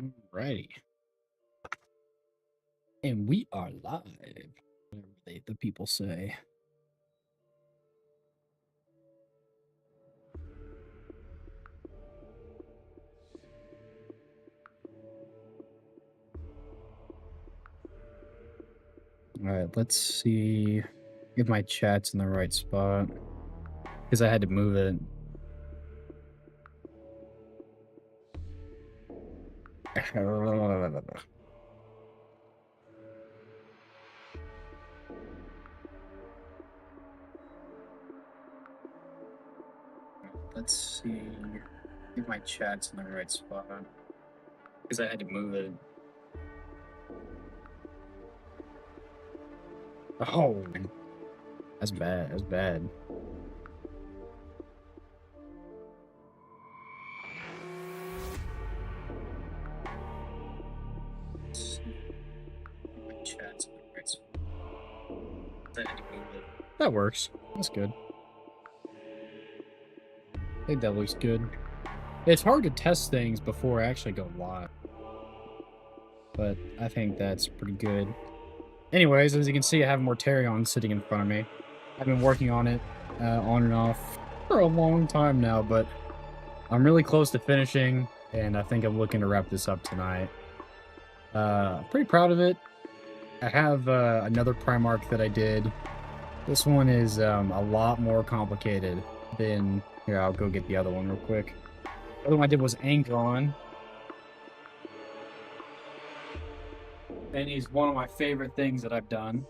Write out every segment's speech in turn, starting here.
Alrighty. And we are live. Whatever the people say. Alright, let's see if my chat's in the right spot. Because I had to move it. Let's see if my chat's in the right spot. Because I had to move it. Oh, that's bad. That's bad. That works. That's good. I think that looks good. It's hard to test things before I actually go live, but I think that's pretty good. Anyways, as you can see, I have Mortarion sitting in front of me. I've been working on it on and off for a long time now, but I'm really close to finishing, and I think I'm looking to wrap this up tonight. Pretty proud of it. I have another Primarch that I did. This one is a lot more complicated than... Here, I'll go get the other one real quick. The other one I did was Angron. And he's one of my favorite things that I've done.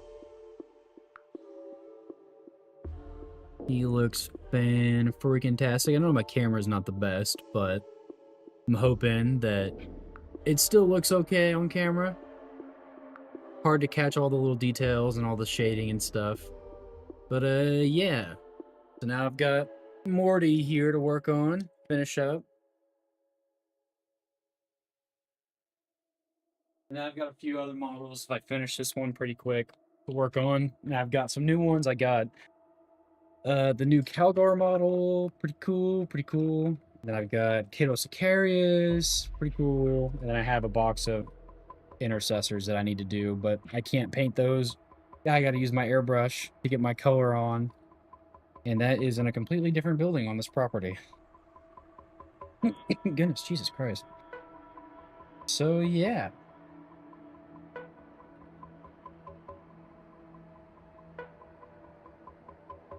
He looks fan-freaking-tastic. I know my camera's not the best, but I'm hoping that it still looks okay on camera. Hard to catch all the little details and all the shading and stuff. But, yeah. So now I've got Morty here to work on, finish up. And then I've got a few other models. If I finish this one pretty quick to work on. And I've got some new ones. I got the new Calgar model, pretty cool. Then I've got Kato Sicarius, pretty cool. And then I have a box of intercessors that I need to do, but I can't paint those. I got to use my airbrush to get my color on. And that is in a completely different building on this property. Goodness, Jesus Christ. So, yeah.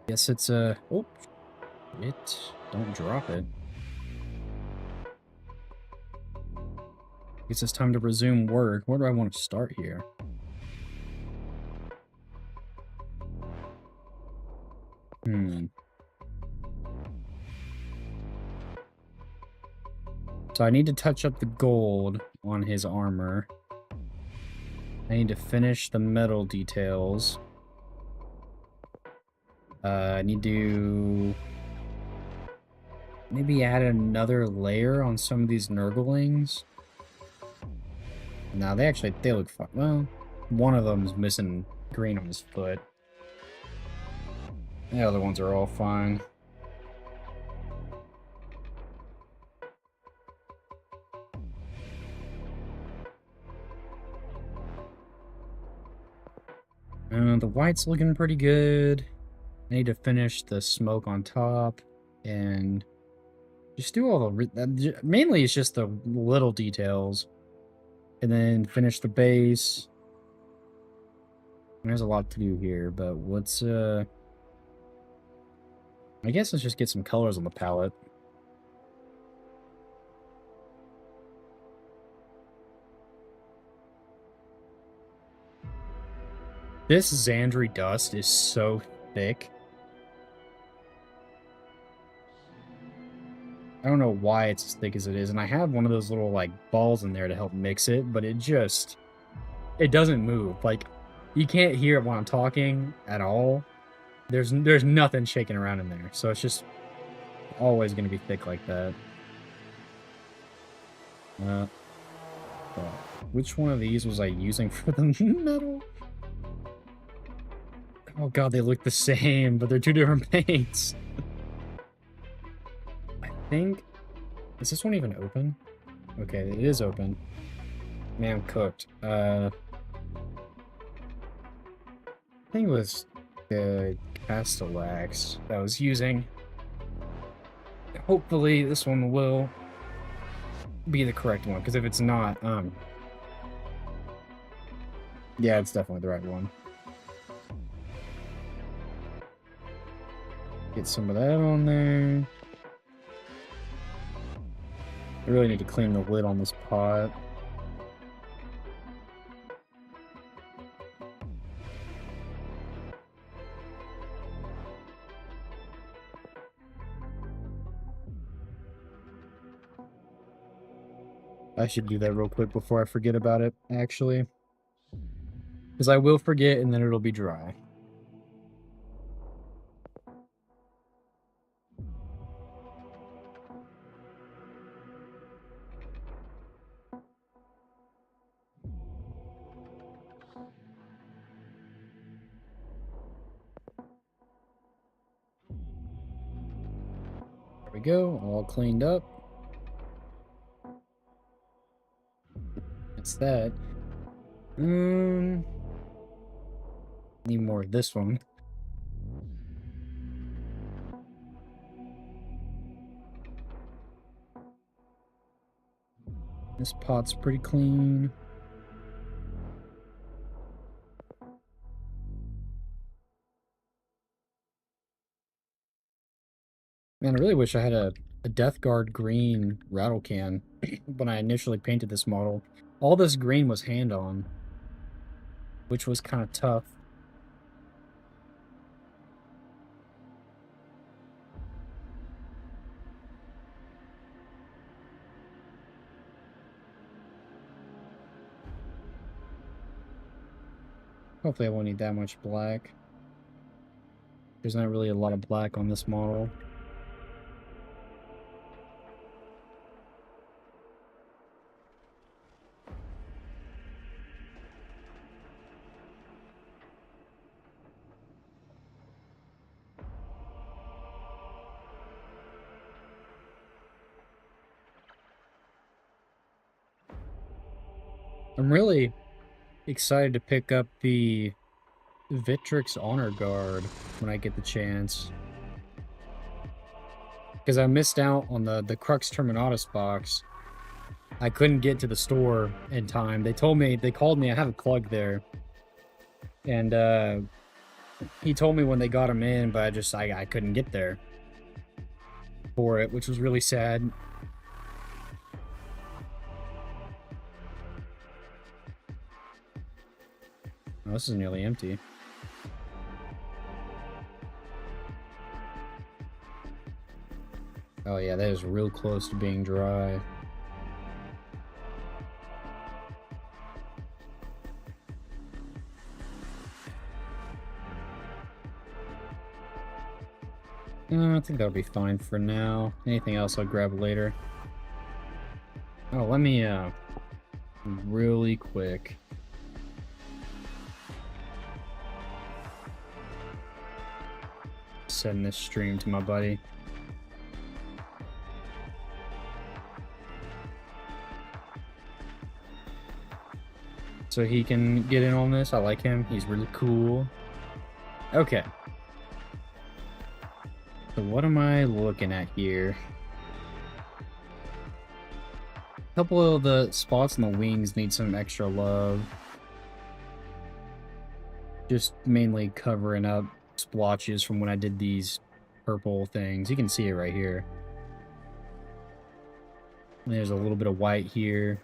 Guess it's oh, don't drop it. Guess it's time to resume work. Where do I want to start here? So I need to touch up the gold on his armor. I need to finish the metal details. I need to maybe add another layer on some of these Nurglings. No, they look fun. Well, one of them's missing green on his foot. The other ones are all fine. The white's looking pretty good. I need to finish the smoke on top and just do all the... Mainly it's just the little details. And then finish the base. There's a lot to do here, but let's... I guess let's just get some colors on the palette. This Xandri dust is so thick. I don't know why it's as thick as it is, and I have one of those little, like, balls in there to help mix it, but it doesn't move. Like, you can't hear it when I'm talking at all. There's nothing shaking around in there, so it's just always going to be thick like that. Which one of these was I using for the metal? Oh god, they look the same, but they're two different paints. I think... Is this one even open? Okay, it is open. Man, I'm cooked. I think it was the Castellax that I was using. Hopefully this one will be the correct one, because if it's not, yeah, it's definitely the right one. Get some of that on there. I really need to clean the lid on this pot. I should do that real quick before I forget about it, actually. Because I will forget and then it'll be dry. There we go, all cleaned up. That's that. Need more of this one. This pot's pretty clean. Man, I really wish I had a Death Guard green rattle can when I initially painted this model. All this green was hand-on, which was kind of tough. Hopefully I won't need that much black. There's not really a lot of black on this model. I'm really excited to pick up the Victrix Honor Guard when I get the chance. Because I missed out on the Crux Terminatus box. I couldn't get to the store in time. They called me, I have a plug there. And he told me when they got him in, but I couldn't get there for it, which was really sad. Oh, this is nearly empty. Oh yeah, that is real close to being dry. I think that'll be fine for now. Anything else I'll grab later. Oh, let me, really quick. Send this stream to my buddy. So he can get in on this. I like him. He's really cool. Okay. So what am I looking at here? A couple of the spots on the wings need some extra love. Just mainly covering up splotches from when I did these purple things. You can see it right here. And there's a little bit of white here.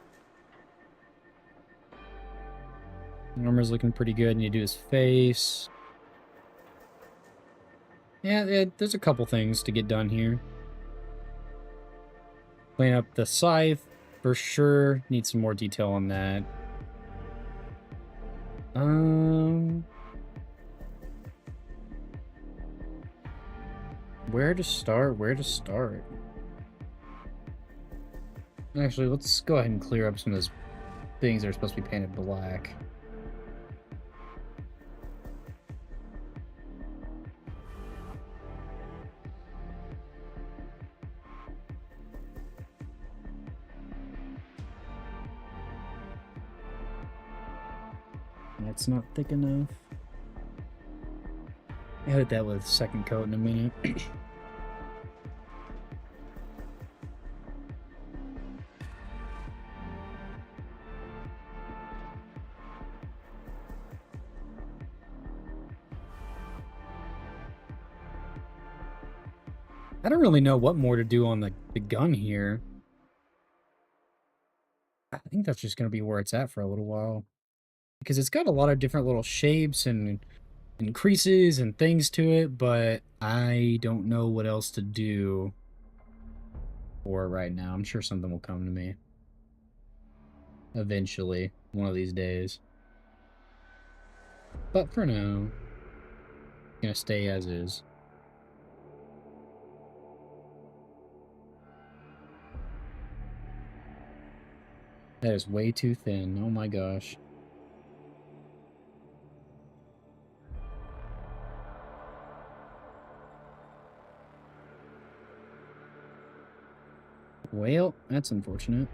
Armor's looking pretty good. And you do his face. Yeah, there's a couple things to get done here. Clean up the scythe, for sure. Need some more detail on that. Where to start? Where to start? Actually, let's go ahead and clear up some of those things that are supposed to be painted black. That's not thick enough. I hit that with second coat in a minute. I don't really know what more to do on the gun here. I think that's just going to be where it's at for a little while. Because it's got a lot of different little shapes and creases and things to it, but I don't know what else to do for it right now. I'm sure something will come to me. Eventually, one of these days. But for now, it's going to stay as is. That is way too thin. Oh my gosh. Well, that's unfortunate.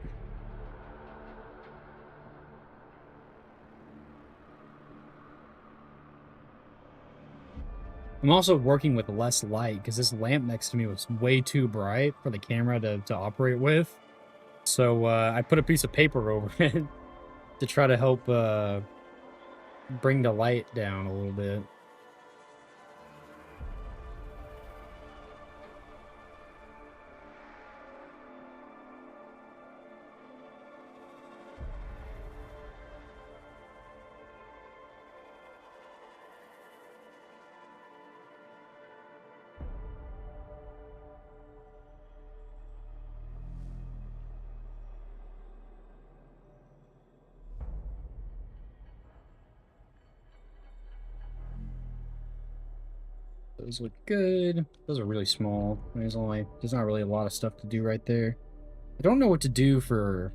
I'm also working with less light because this lamp next to me was way too bright for the camera to operate with. So I put a piece of paper over it to try to help bring the light down a little bit. Those look good. Those are really small. There's not really a lot of stuff to do right there. I don't know what to do for,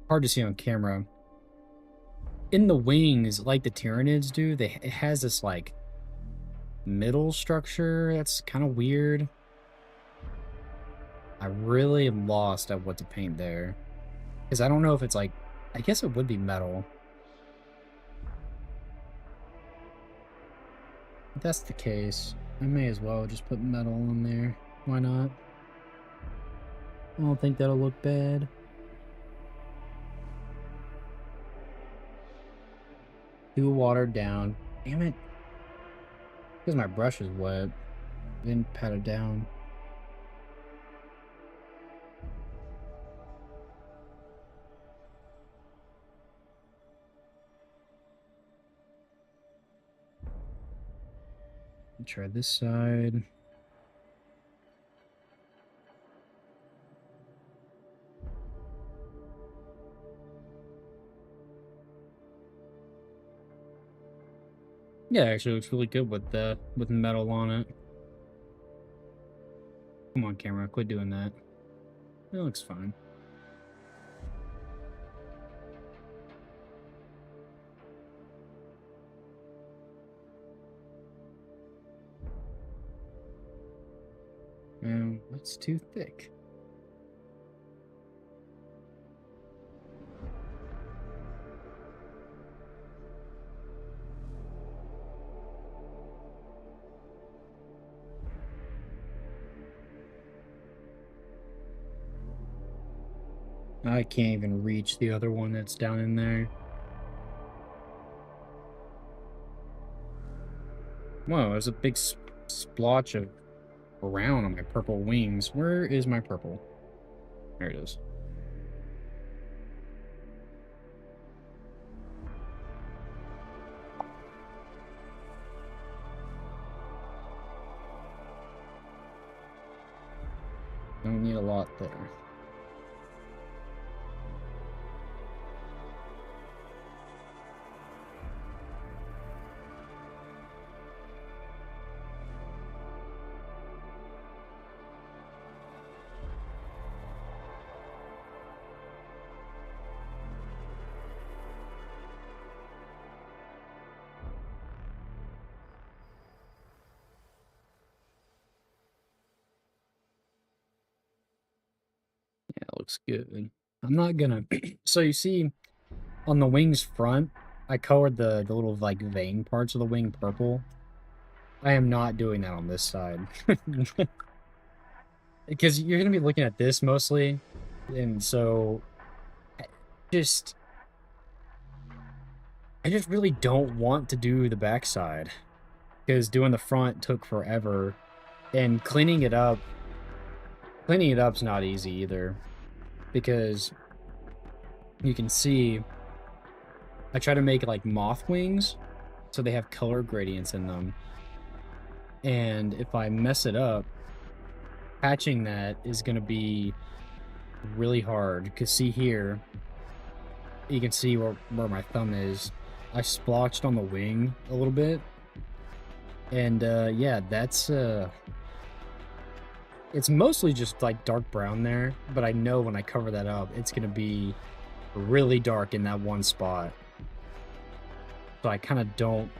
hard to see on camera. In the wings, like the Tyranids do, it has this like middle structure that's kind of weird. I really am lost at what to paint there. Because I don't know if it's like, I guess it would be metal. If that's the case, I may as well just put metal on there. Why not? I don't think that'll look bad. Too watered down. Damn it. Because my brush is wet. Didn't pat it down. Try this side. Yeah, actually looks really good with metal on it. Come on, camera, quit doing that. It looks fine. That's too thick. I can't even reach the other one that's down in there. Whoa, there's a big splotch of brown on my purple wings. Where is my purple? There it is. Don't need a lot there. Yeah, it looks good. I'm not gonna... So you see, on the wings front, I colored the little, like, vein parts of the wing purple. I am not doing that on this side. Because you're gonna be looking at this mostly, and so just I just really don't want to do the backside because doing the front took forever, and cleaning it up's not easy either because you can see I try to make like moth wings so they have color gradients in them, and if I mess it up, patching that is gonna be really hard. Because see here, you can see where my thumb is. I splotched on the wing a little bit. And yeah, that's it's mostly just like dark brown there, but I know when I cover that up, it's gonna be really dark in that one spot. So I kind of don't.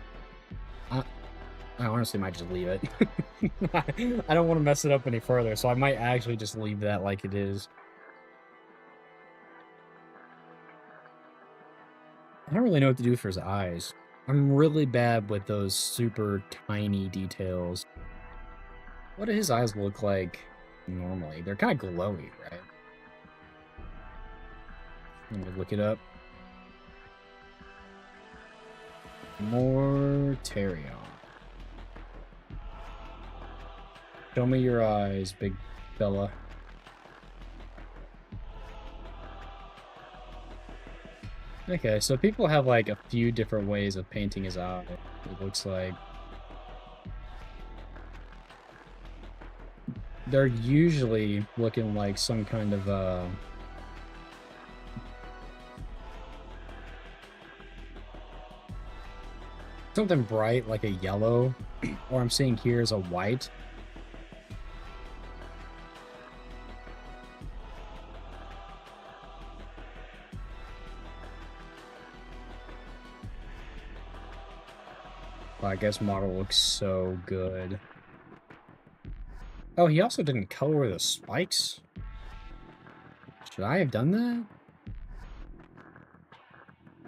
I honestly might just leave it. I don't want to mess it up any further, so I might actually just leave that like it is. I don't really know what to do for his eyes. I'm really bad with those super tiny details. What do his eyes look like normally? They're kind of glowy, right? Let me look it up. Mortarion. Show me your eyes, big fella. Okay, so people have like a few different ways of painting his eye, it looks like. They're usually looking like some kind of something bright like a yellow, or I'm seeing here is a white. Well, I guess model looks so good. Oh, he also didn't color the spikes. Should I have done that?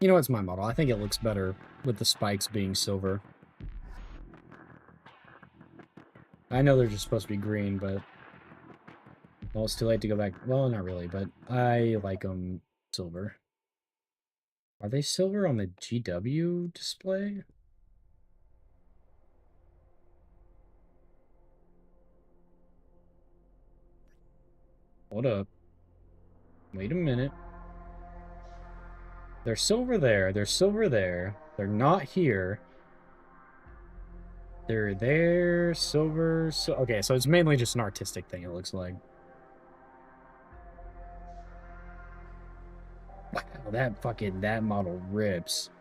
You know, it's my model. I think it looks better with the spikes being silver. I know they're just supposed to be green, but... Well, it's too late to go back. Well, not really, but I like them silver. Are they silver on the GW display? Hold up. Wait a minute. They're silver there. They're silver there. They're not here. They're there. Silver. So okay, so it's mainly just an artistic thing, it looks like. Wow, that model rips.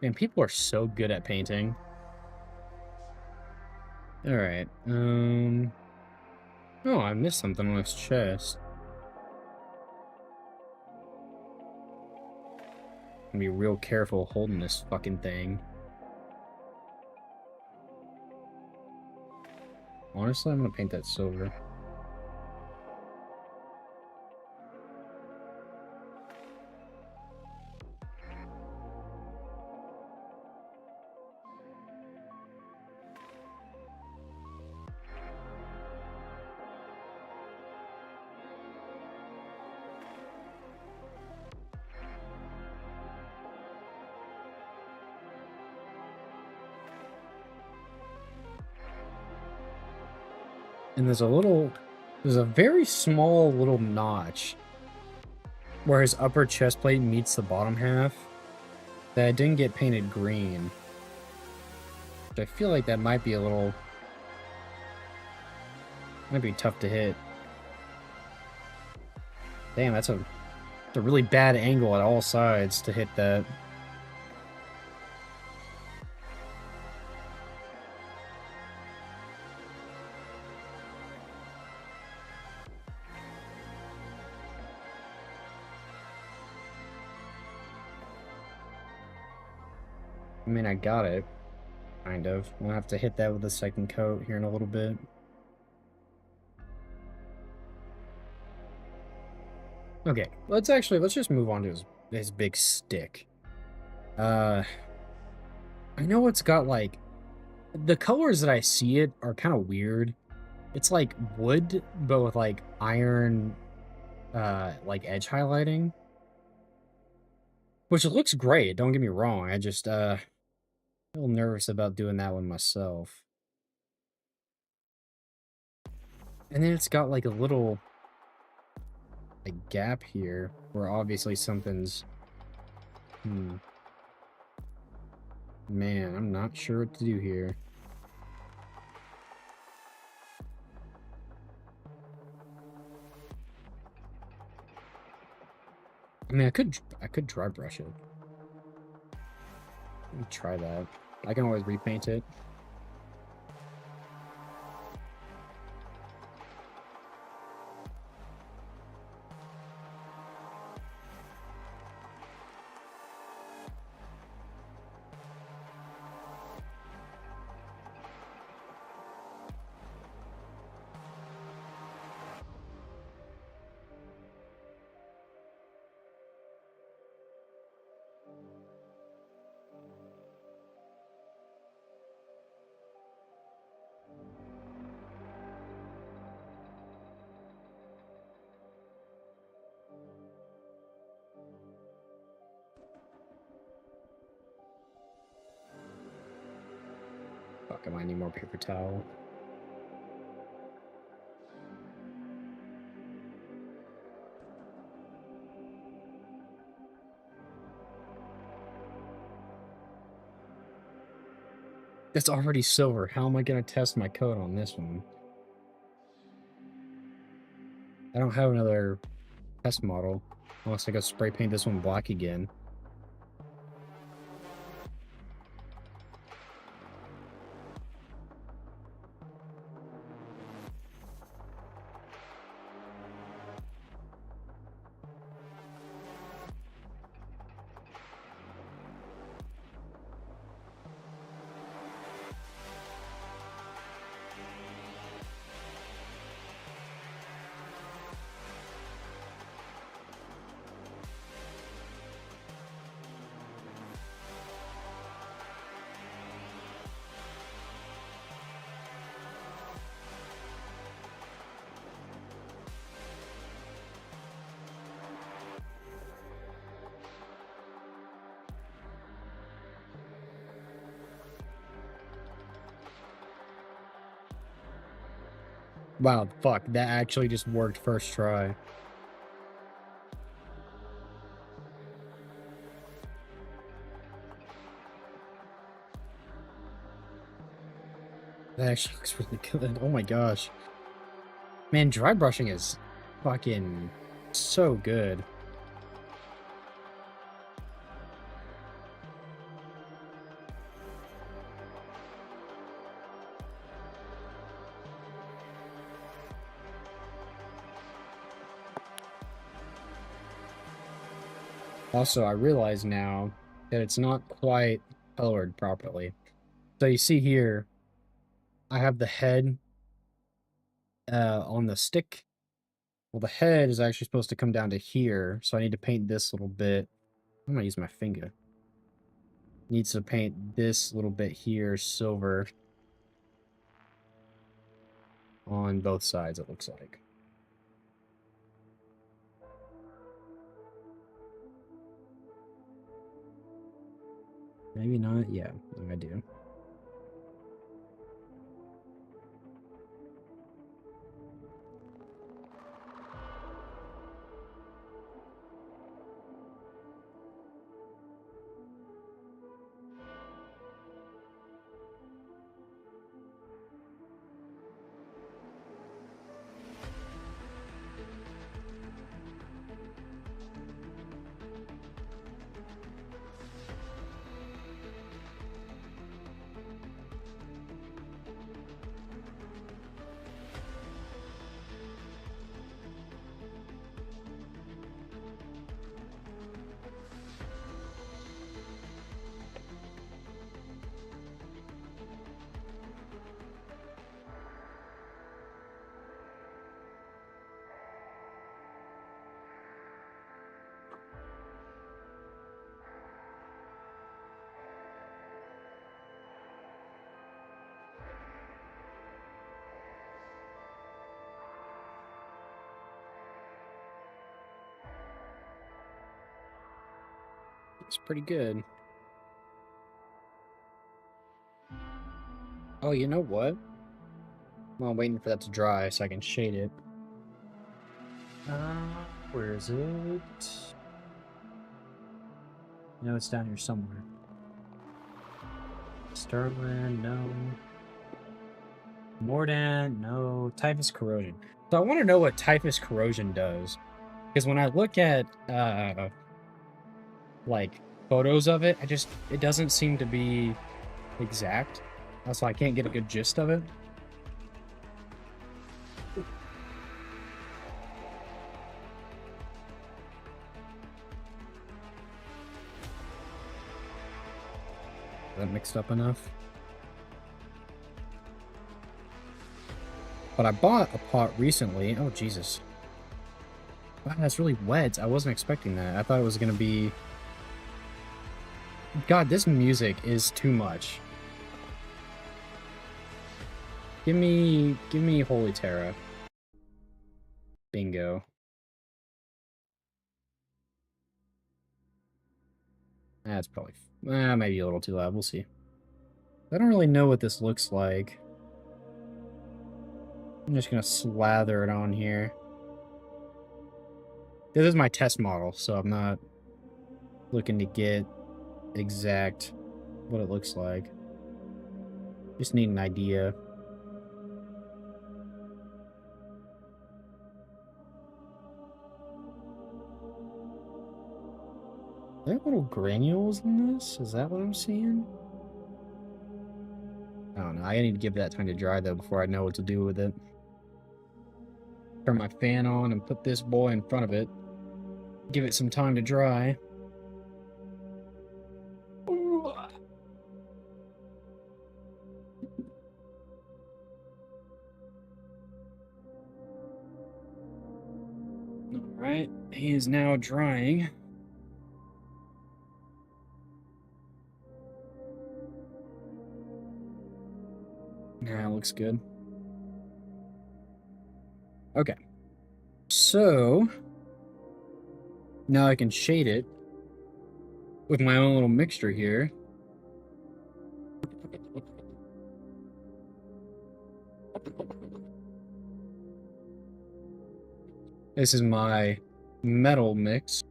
Man, people are so good at painting. Alright, oh, I missed something on his chest. I'm gonna be real careful holding this fucking thing. Honestly, I'm gonna paint that silver. And there's a very small little notch where his upper chest plate meets the bottom half that didn't get painted green. Which I feel like that might be might be tough to hit. Damn, that's a really bad angle at all sides to hit that. I mean, I got it. Kind of. I'll have to hit that with a second coat here in a little bit. Okay, let's just move on to his big stick. Uh, I know it's got like the colors that I see it are kind of weird. It's like wood, but with like iron, like edge highlighting, which looks great. Don't get me wrong. I just a little nervous about doing that one myself. And then it's got like a little like gap here where obviously something's. Man, I'm not sure what to do here. I mean, I could dry brush it. Let me try that. I can always repaint it. Fuck, I might need more paper towel. It's already silver. How am I gonna test my coat on this one? I don't have another test model. Unless I go spray paint this one black again. Wow, fuck, that actually just worked first try. That actually looks really good. Oh my gosh. Man, dry brushing is fucking so good. Also, I realize now that it's not quite colored properly. So you see here, I have the head on the stick. Well, the head is actually supposed to come down to here, so I need to paint this little bit. I'm gonna use my finger. Needs to paint this little bit here silver on both sides, it looks like. Maybe not. Yeah, I do. It's pretty good. Oh, you know what? I'm waiting for that to dry so I can shade it. Where is it? No, it's down here somewhere. Sterling, no. Mordant, no. Typhus corrosion. So I want to know what typhus corrosion does. Because when I look at, like, photos of it, it doesn't seem to be exact. So I can't get a good gist of it. Is that mixed up enough? But I bought a pot recently. Oh, Jesus. Wow, that's really wet. I wasn't expecting that. I thought it was going to be... God, this music is too much. Give me Holy Terra. Bingo. That's probably... maybe a little too loud. We'll see. I don't really know what this looks like. I'm just going to slather it on here. This is my test model, so I'm not looking to get exact what it looks like. Just need an idea. Are there little granules in this? Is that what I'm seeing? I don't know. I need to give that time to dry, though, before I know what to do with it. Turn my fan on and put this boy in front of it. Give it some time to dry. Alright, he is now drying. Yeah, looks good. Okay. So, now I can shade it with my own little mixture here. This is my metal mix.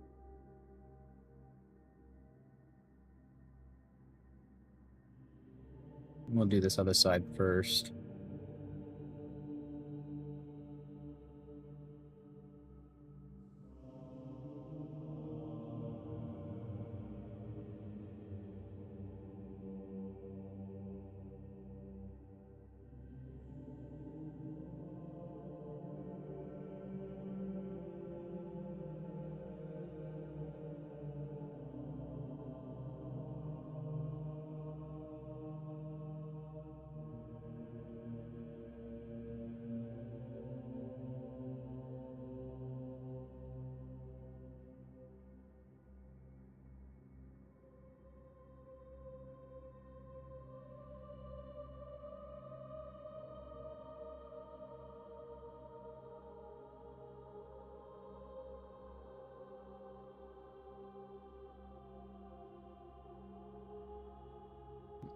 We'll do this other side first.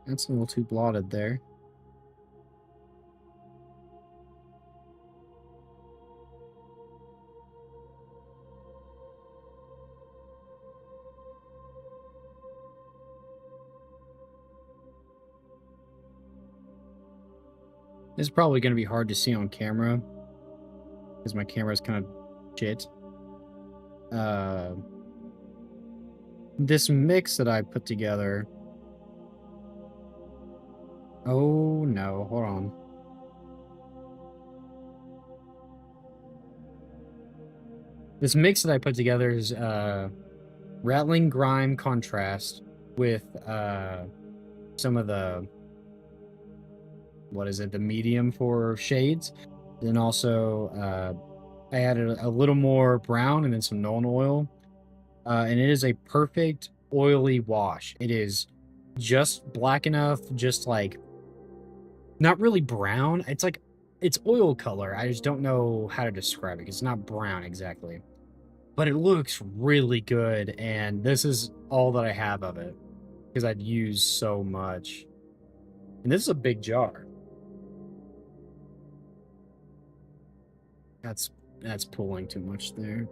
That's a little too blotted there. This is probably going to be hard to see on camera because my camera is kind of shit. This mix that I put together... Oh, no. Hold on. This mix that I put together is Rattling Grime Contrast with some of the... What is it? The medium for shades. Then also I added a little more brown and then some Nuln Oil. And it is a perfect oily wash. It is just black enough, just like... Not really brown. It's like, it's oil color. I just don't know how to describe it. It's not brown exactly. But it looks really good, and this is all that I have of it because I've used so much. And this is a big jar. That's pulling too much there.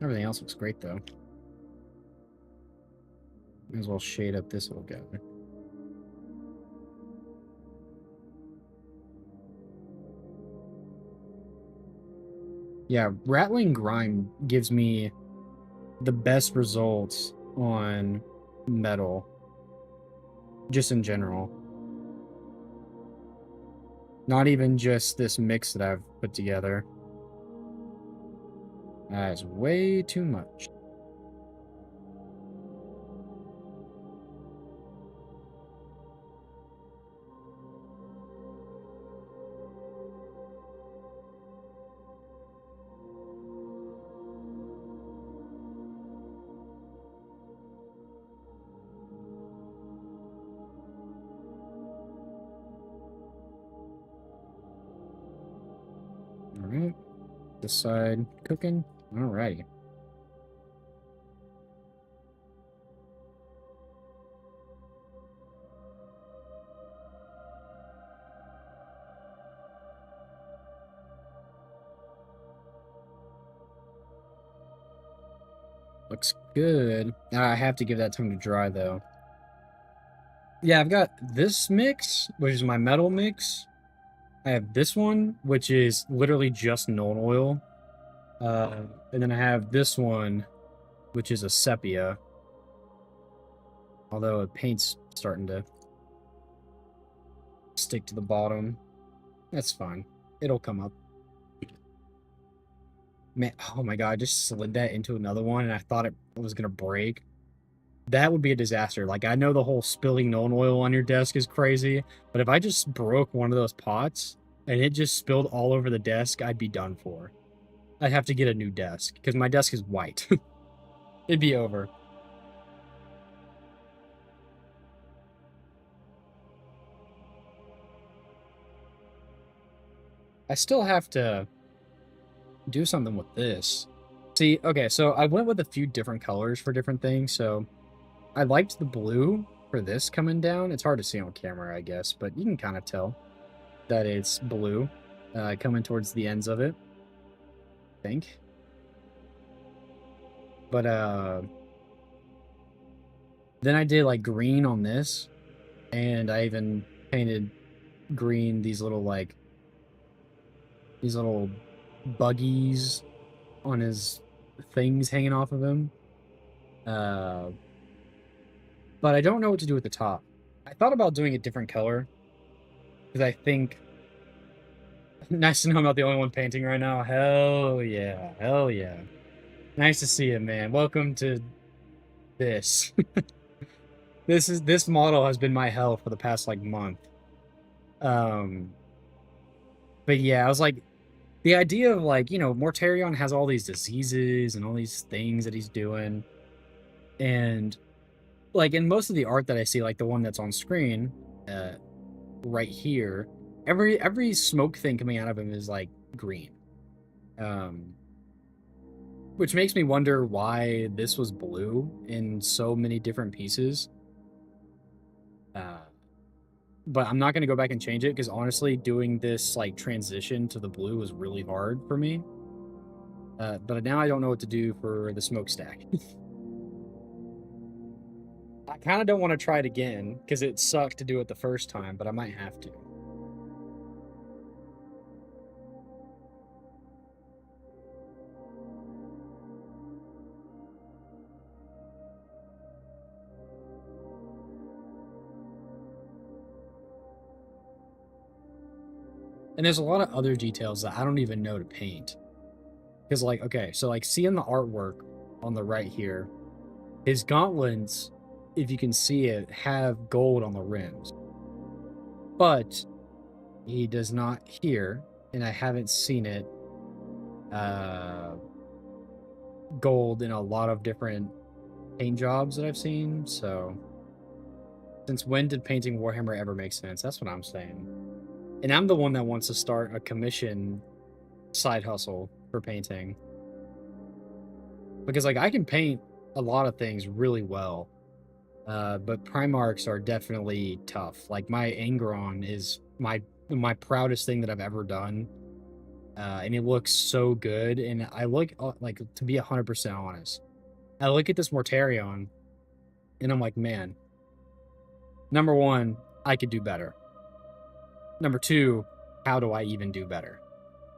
Everything else looks great though. Might as well shade up this little guy. Yeah, Rattling Grime gives me the best results on metal, just in general. Not even just this mix that I've put together. That's way too much. Alright. This side cooking. Alrighty. Looks good. I have to give that time to dry though. Yeah, I've got this mix, which is my metal mix. I have this one, which is literally just Nuln Oil. And then I have this one, which is a sepia. Although the paint's starting to stick to the bottom. That's fine. It'll come up. Man, oh my god, I just slid that into another one and I thought it was gonna break. That would be a disaster. Like, I know the whole spilling Nuln Oil on your desk is crazy, but if I just broke one of those pots and it just spilled all over the desk, I'd be done for. I'd have to get a new desk, because my desk is white. It'd be over. I still have to do something with this. See, okay, so I went with a few different colors for different things, so I liked the blue for this coming down. It's hard to see on camera, I guess, but you can kind of tell that it's blue coming towards the ends of it, I think. But then I did like green on this, and I even painted green these little buggies on his things hanging off of him. But I don't know what to do with the top. I thought about doing a different color, because I think... Nice to know I'm not the only one painting right now. Hell yeah. Hell yeah. Nice to see you, man. Welcome to this. This model has been my hell for the past, like, month. But yeah, I was like... The idea of, like, you know, Mortarion has all these diseases and all these things that he's doing. And... like, in most of the art that I see, like the one that's on screen, right here, every smoke thing coming out of him is like green, which makes me wonder why this was blue in so many different pieces. But I'm not going to go back and change it, because honestly, doing this like transition to the blue was really hard for me. But now I don't know what to do for the smokestack. I kind of don't want to try it again, because it sucked to do it the first time, but I might have to. And there's a lot of other details that I don't even know to paint. Because, like, okay, so, like, seeing the artwork on the right here, his gauntlets, if you can see it, have gold on the rims. But he does not here, and I haven't seen it, gold in a lot of different paint jobs that I've seen, so... Since when did painting Warhammer ever make sense? That's what I'm saying. And I'm the one that wants to start a commission side hustle for painting. Because, like, I can paint a lot of things really well. But Primarchs are definitely tough. Like, my Angron is my proudest thing that I've ever done. And it looks so good. And I look, like, to be 100% honest, I look at this Mortarion, and I'm like, man, number one, I could do better. Number two, how do I even do better?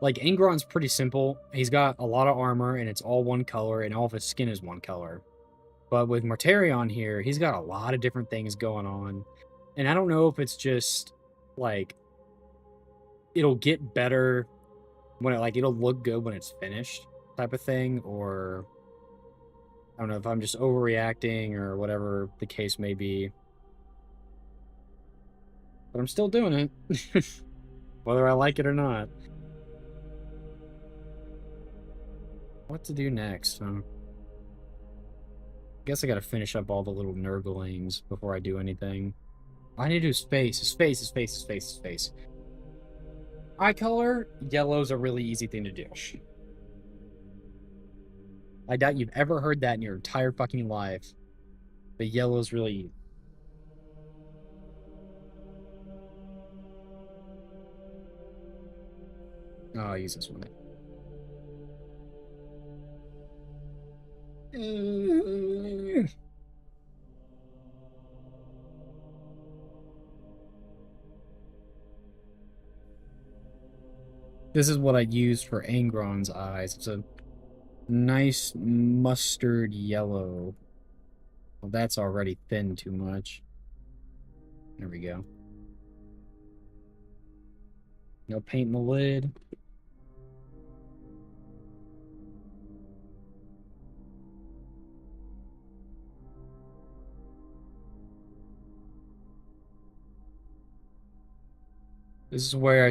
Like, Angron's pretty simple. He's got a lot of armor, and it's all one color, and all of his skin is one color. But with Mortarion here, he's got a lot of different things going on. And I don't know if it's just, like, it'll get better when it'll look good when it's finished type of thing, or I don't know if I'm just overreacting or whatever the case may be. But I'm still doing it. Whether I like it or not. What to do next, huh? Guess I gotta finish up all the little Nurglings before I do anything. I need to do space. Eye color, yellow's a really easy thing to do. I doubt you've ever heard that in your entire fucking life. But yellow's really easy. Oh, I'll use this one. This is what I use for Angron's eyes. It's a nice mustard yellow. Well, that's already thin too much. There we go. No paint in the lid. This is where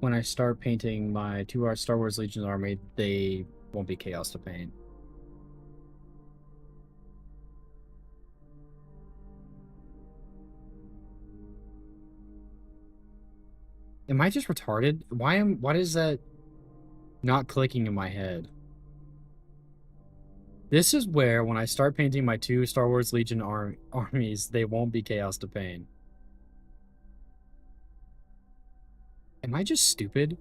when I start painting my 2 Star Wars Legion army, they won't be chaos to paint. Am I just retarded? Why is that not clicking in my head? This is where, when I start painting my 2 Star Wars Legion armies, they won't be chaos to paint. Am I just stupid?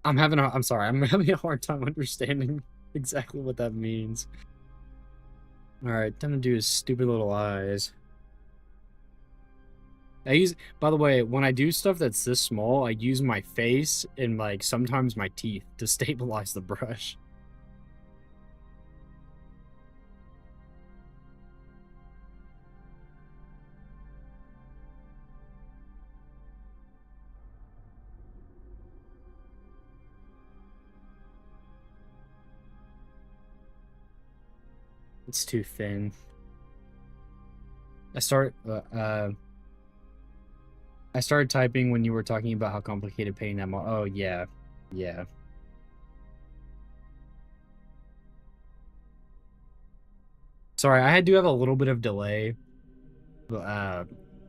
I'm sorry, I'm having a hard time understanding exactly what that means. Alright, time to do his stupid little eyes. By the way, when I do stuff that's this small, I use my face and, like, sometimes my teeth to stabilize the brush. It's too thin. I started typing when you were talking about how complicated painting that model. Oh, yeah. Yeah. Sorry, I do have a little bit of delay. But,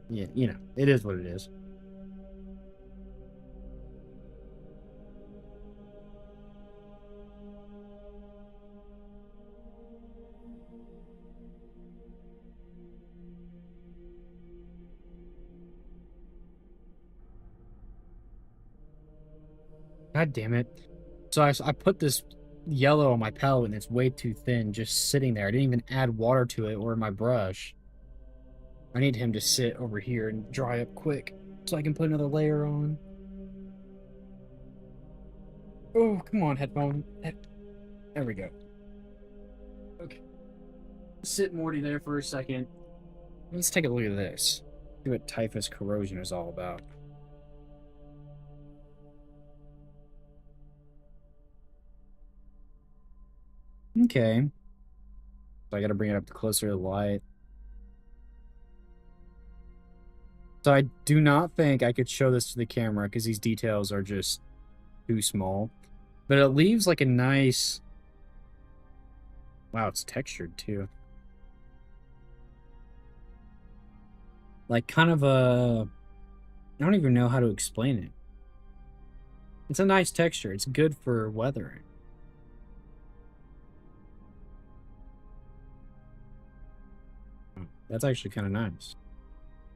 yeah, you know, it is what it is. God damn it. So I put this yellow on my palette and it's way too thin just sitting there. I didn't even add water to it or my brush. I need him to sit over here and dry up quick so I can put another layer on. Oh, come on, headphone. There we go. Okay. Sit Morty there for a second. Let's take a look at this. See what typhus corrosion is all about. Okay. So I gotta bring it up to closer to the light. So I do not think I could show this to the camera because these details are just too small. But it leaves like a nice Wow, it's textured too. Like kind of a, I don't even know how to explain it. It's a nice texture. It's good for weathering. That's actually kind of nice.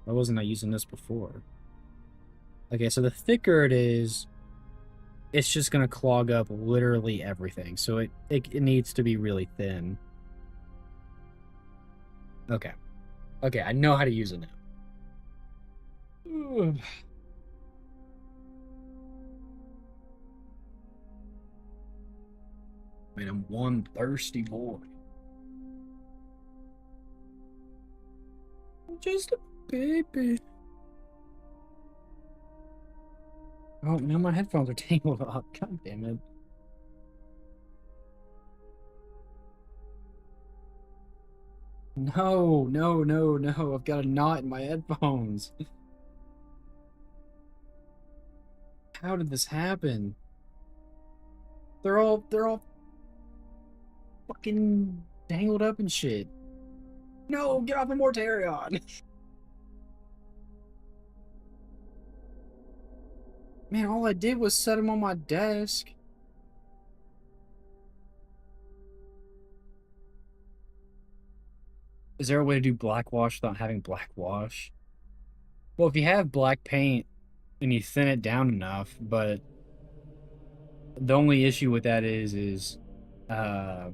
Why wasn't I using this before? Okay, so the thicker it is, it's just gonna clog up literally everything. So it needs to be really thin. Okay. Okay, I know how to use it now. Man, I'm one thirsty boy. Just a baby. Oh, now my headphones are tangled up. God damn it. No, no, no, no. I've got a knot in my headphones. How did this happen? They're all fucking tangled up and shit. No, get off the Mortarion. Man, all I did was set him on my desk. Is there a way to do black wash without having black wash? Well, if you have black paint and you thin it down enough, but the only issue with that is uh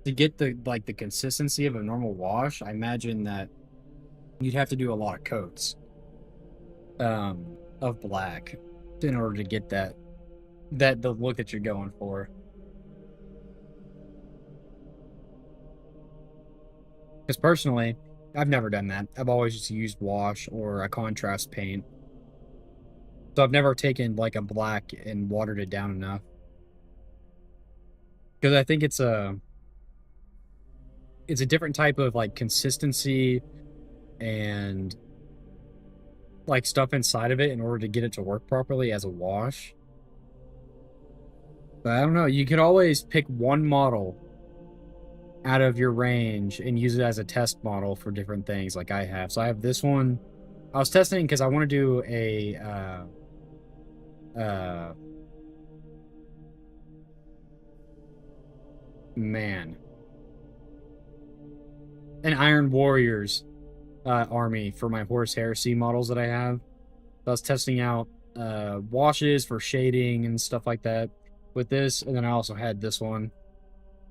to get the consistency of a normal wash, I imagine that you'd have to do a lot of coats of black in order to get that the look that you're going for. Because personally, I've never done that. I've always just used wash or a contrast paint. So I've never taken like a black and watered it down enough. Because I think it's a different type of like consistency and like stuff inside of it in order to get it to work properly as a wash. But I don't know, you could always pick one model out of your range and use it as a test model for different things like I have. So I have this one. I was testing because I want to do a man, an Iron Warriors army for my Horse Heresy models that I have. So I was testing out washes for shading and stuff like that with this, and then I also had this one,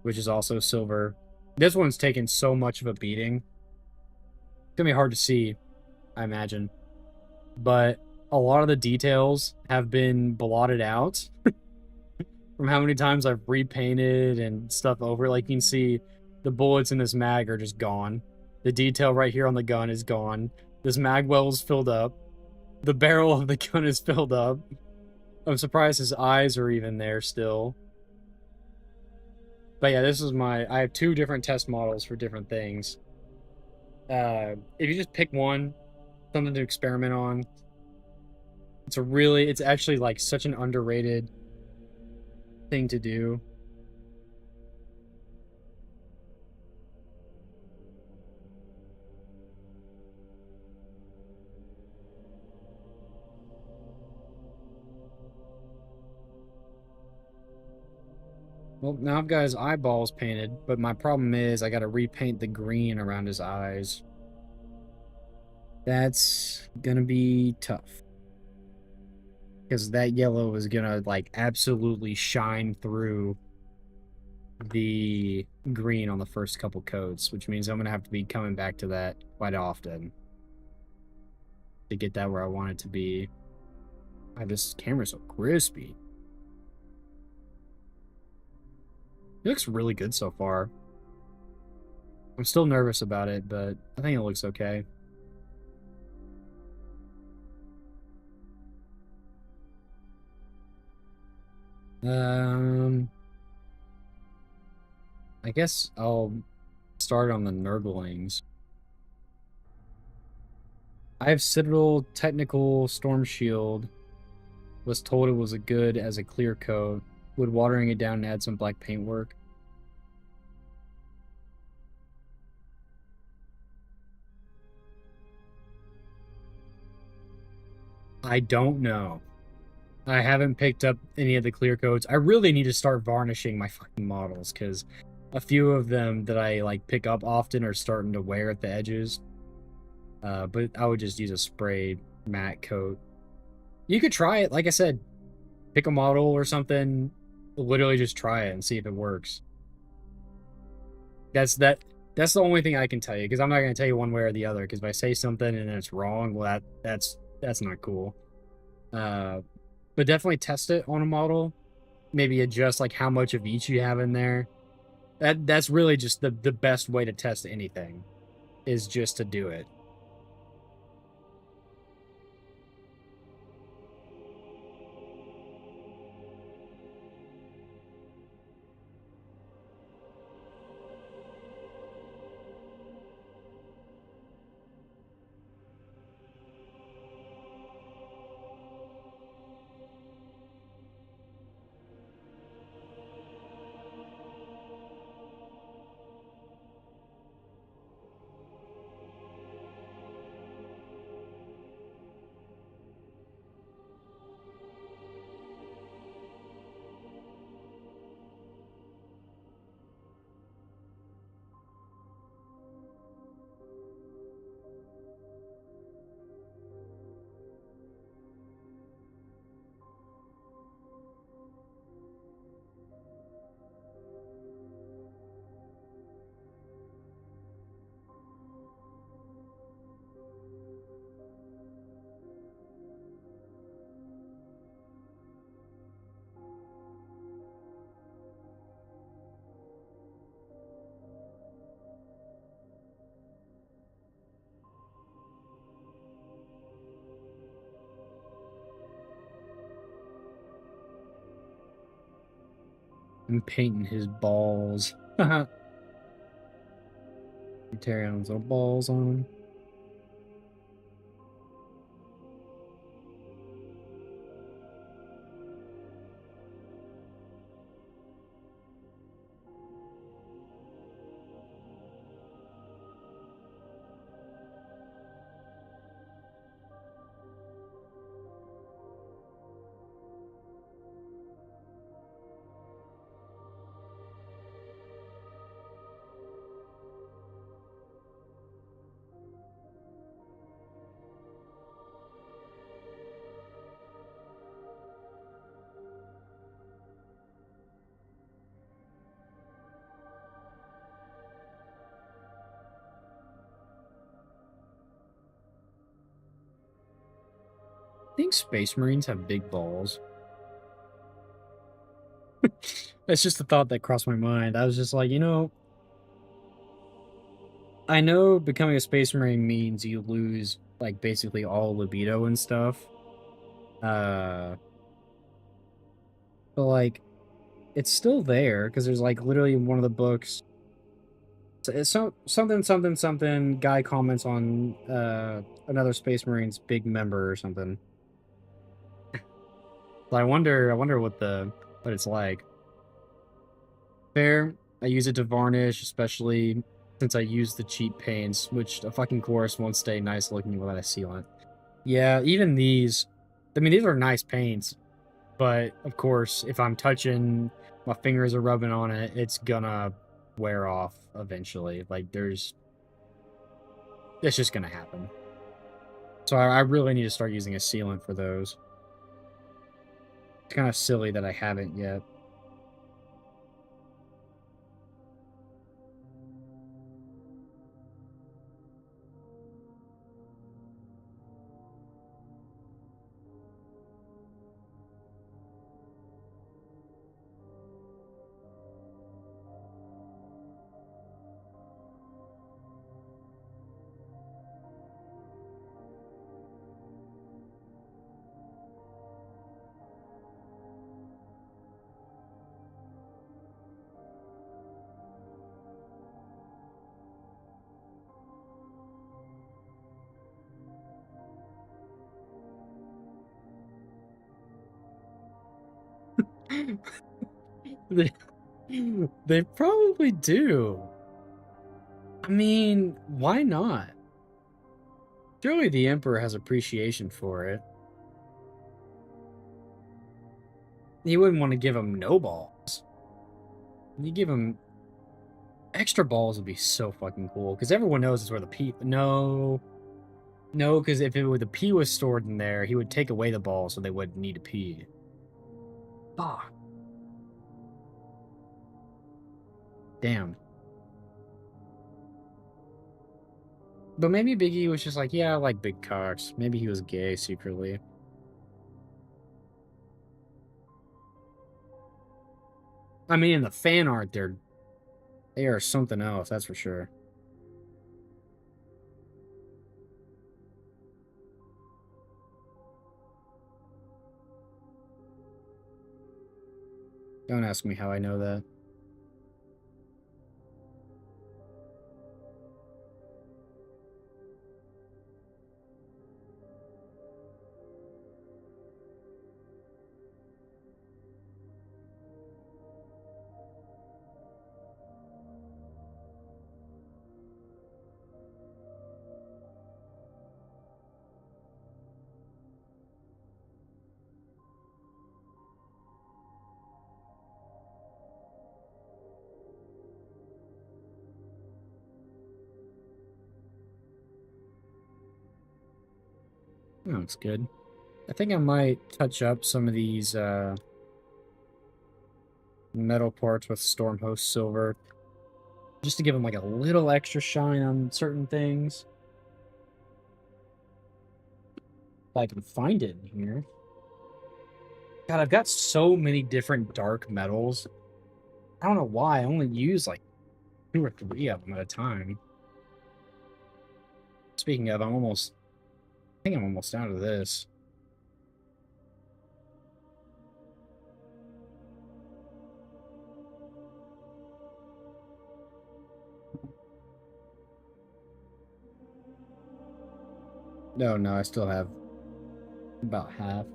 which is also silver. This one's taken so much of a beating. It's gonna be hard to see, I imagine. But a lot of the details have been blotted out from how many times I've repainted and stuff over. Like you can see the bullets in this mag are just gone. The detail right here on the gun is gone. This mag well is filled up. The barrel of the gun is filled up. I'm surprised his eyes are even there still. But yeah, this is I have two different test models for different things. If you just pick one, something to experiment on, it's actually like such an underrated thing to do. Well, now I've got his eyeballs painted, but my problem is I gotta repaint the green around his eyes. That's gonna be tough. Because that yellow is gonna, like, absolutely shine through the green on the first couple coats, which means I'm gonna have to be coming back to that quite often to get that where I want it to be. God, this camera's so crispy. It looks really good so far. I'm still nervous about it, but I think it looks okay. I guess I'll start on the Nurglings. I have Citadel Technical Storm Shield. Was told it was a good as a clear coat. Would watering it down and add some black paint work? I don't know. I haven't picked up any of the clear coats. I really need to start varnishing my fucking models because a few of them that I like pick up often are starting to wear at the edges. But I would just use a spray matte coat. You could try it, like I said, pick a model or something. Literally just try it and see if it works. That's that. That's the only thing I can tell you because I'm not going to tell you one way or the other. Because if I say something and it's wrong, well, that's not cool. But definitely test it on a model. Maybe adjust like how much of each you have in there. That's really just the best way to test anything, is just to do it. I'm painting his balls. Tyrion's little balls on him. I think Space Marines have big balls. That's just a thought that crossed my mind. I was just like, I know becoming a Space Marine means you lose like basically all libido and stuff. Uh, but like it's still there because there's like literally one of the books. It's something. Guy comments on another Space Marine's big member or something. So I wonder what it's like. Fair. I use it to varnish, especially since I use the cheap paints, which a fucking chorus won't stay nice looking without a sealant. Yeah, even these. I mean, these are nice paints, but of course, if I'm touching, my fingers are rubbing on it, it's gonna wear off eventually. Like, it's just gonna happen. So I really need to start using a sealant for those. It's kind of silly that I haven't yet. they, they probably do. I mean, why not? Surely the Emperor has appreciation for it. You wouldn't want to give him no balls. You give him extra balls would be so fucking cool because everyone knows it's where the P. No, no, because if the P was stored in there, he would take away the ball, so they wouldn't need to pee. Ah, damn. But maybe Biggie was just like, yeah, I like big cocks. Maybe he was gay secretly. I mean, in the fan art, they are something else, that's for sure. Don't ask me how I know that. That looks good. I think I might touch up some of these metal parts with Stormhost Silver just to give them like a little extra shine on certain things. If I can find it in here. God, I've got so many different dark metals. I don't know why. I only use like 2 or 3 of them at a time. Speaking of, I think I'm almost out of this. No, I still have about half.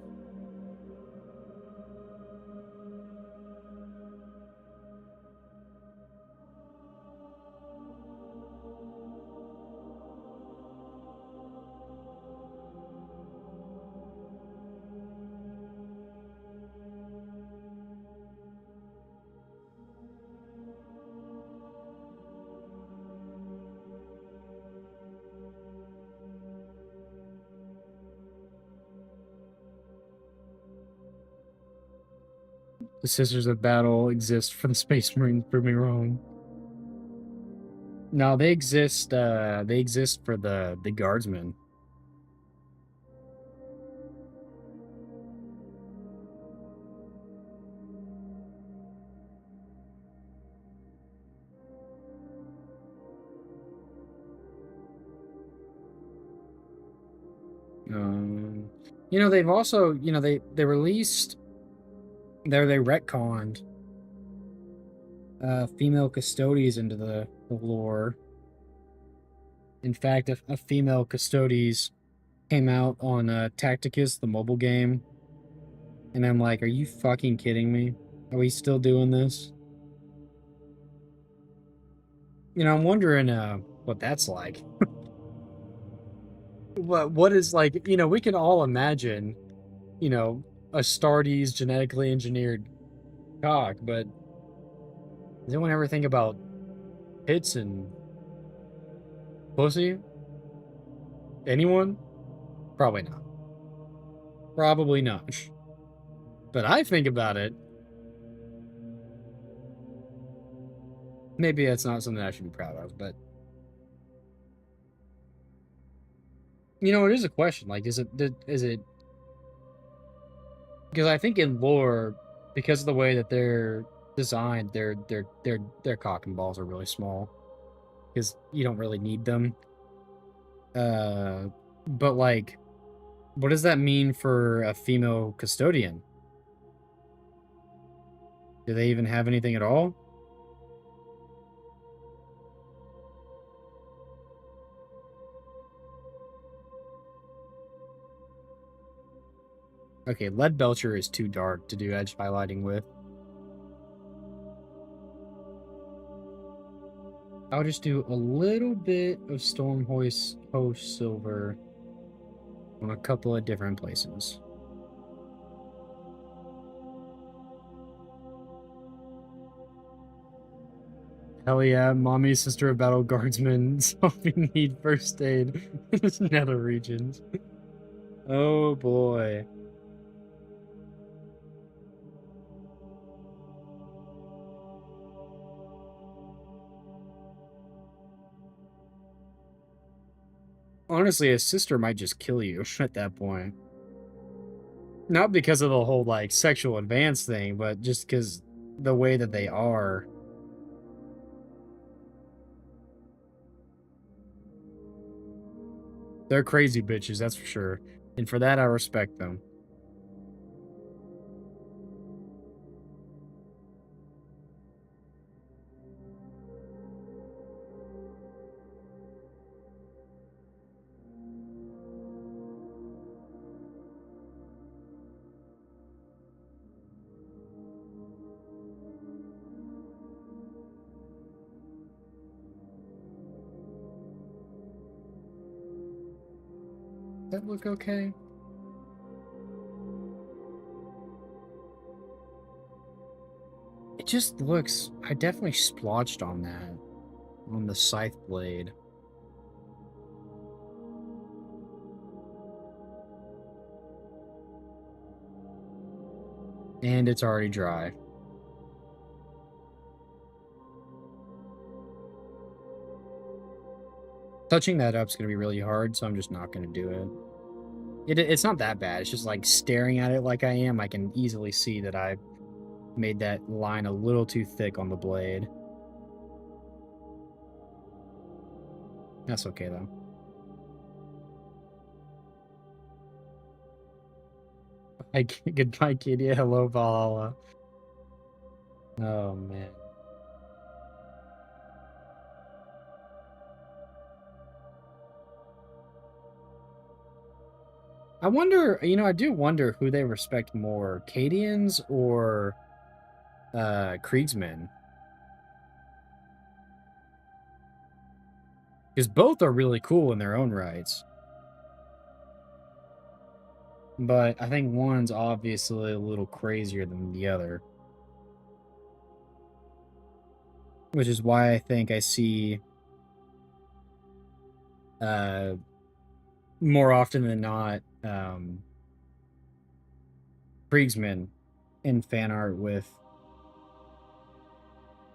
The Sisters of Battle exist for the Space Marines, prove me wrong. No, they exist for the Guardsmen. You know, they've also, you know, they released they retconned female custodies into the lore. In fact, a female custodies came out on Tacticus, the mobile game, and I'm like, are you fucking kidding me? Are we still doing this? You know, I'm wondering what that's like. What is like, you know, we can all imagine, you know, a Astartes genetically engineered cock, but does anyone ever think about tits and pussy? Anyone? Probably not. Probably not. But I think about it. Maybe that's not something I should be proud of, but you know, it is a question. Like, is it because I think in lore, because of the way that they're designed, their cock and balls are really small because you don't really need them. Uh, but like, what does that mean for a female custodian? Do they even have anything at all? Okay, Lead Belcher is too dark to do edge highlighting with. I'll just do a little bit of Stormhost Silver on a couple of different places. Hell yeah, mommy, sister of battle guardsmen, zombie need first aid in this nether regions. Oh boy. Honestly, a sister might just kill you at that point. Not because of the whole, like, sexual advance thing, but just because the way that they are. They're crazy bitches, that's for sure. And for that, I respect them. That look okay? It just looks... I definitely splotched on that. On the scythe blade. And it's already dry. Touching that up's gonna be really hard, so I'm just not gonna do it. It's not that bad. It's just like staring at it like I am. I can easily see that I made that line a little too thick on the blade. That's okay though. Goodbye, Kitty. Hello, Valhalla. Oh man. I wonder, I do wonder who they respect more, Cadians or Kriegsmen. Because both are really cool in their own rights. But I think one's obviously a little crazier than the other. Which is why I think I see uh more often than not Kriegsmen in fan art with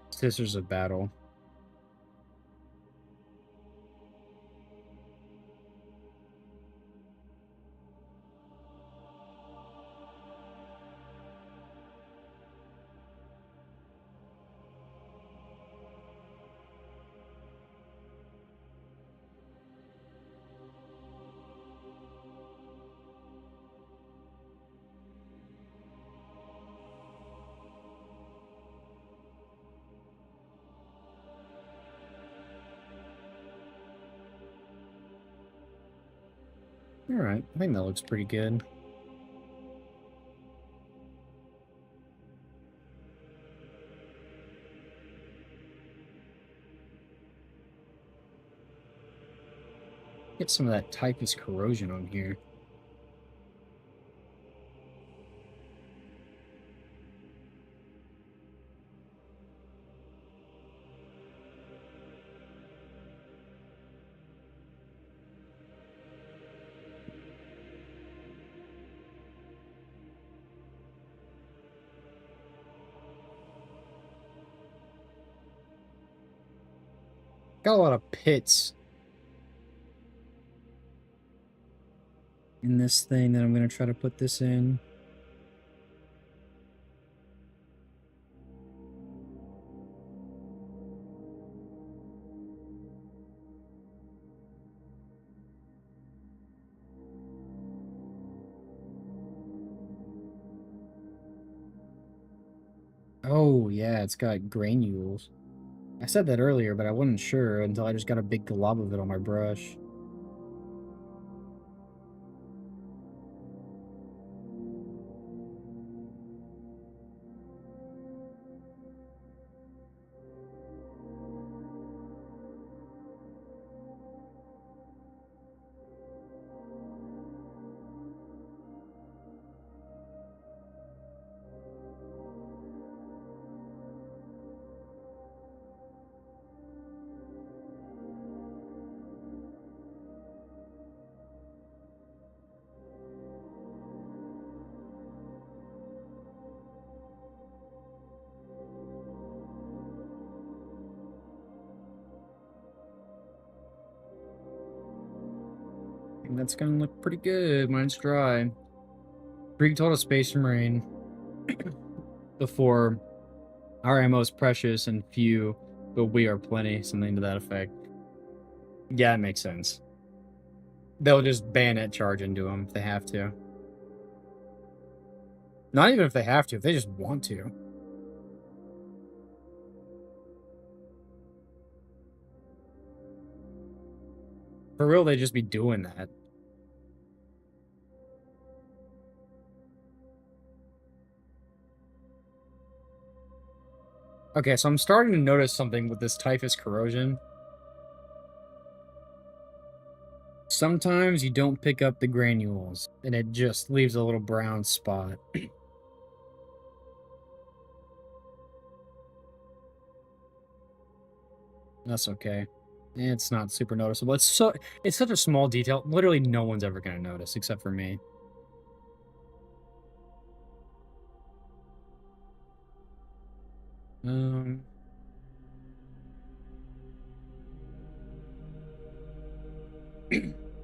Sisters of Battle. Alright, I think that looks pretty good. Get some of that typhus corrosion on here. Got a lot of pits in this thing that I'm going to try to put this in. Oh, yeah, it's got granules. I said that earlier, but I wasn't sure until I just got a big glob of it on my brush. And that's gonna look pretty good when it's dry. Greek told a Space Marine before, our ammo is precious and few, but we are plenty, something to that effect. Yeah, it makes sense. They'll just bayonet charge into them if they have to. Not even if they have to, if they just want to. For real, they just be doing that. Okay, so I'm starting to notice something with this typhus corrosion. Sometimes you don't pick up the granules, and it just leaves a little brown spot. That's okay. It's not super noticeable. It's such a small detail. Literally no one's ever gonna notice except for me. Um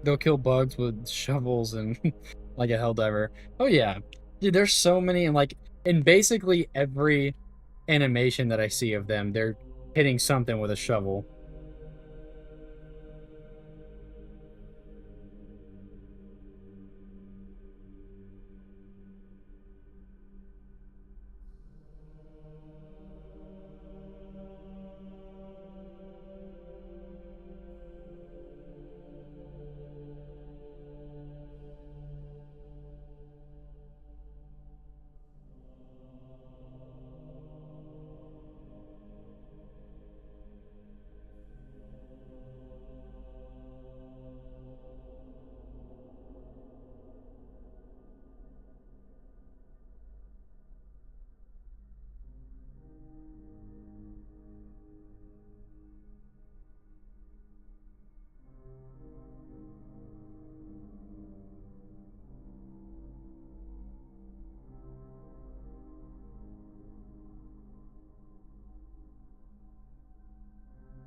They'll kill bugs with shovels and like a helldiver. Oh yeah. Dude, there's so many, and like in basically every animation that I see of them, they're hitting something with a shovel.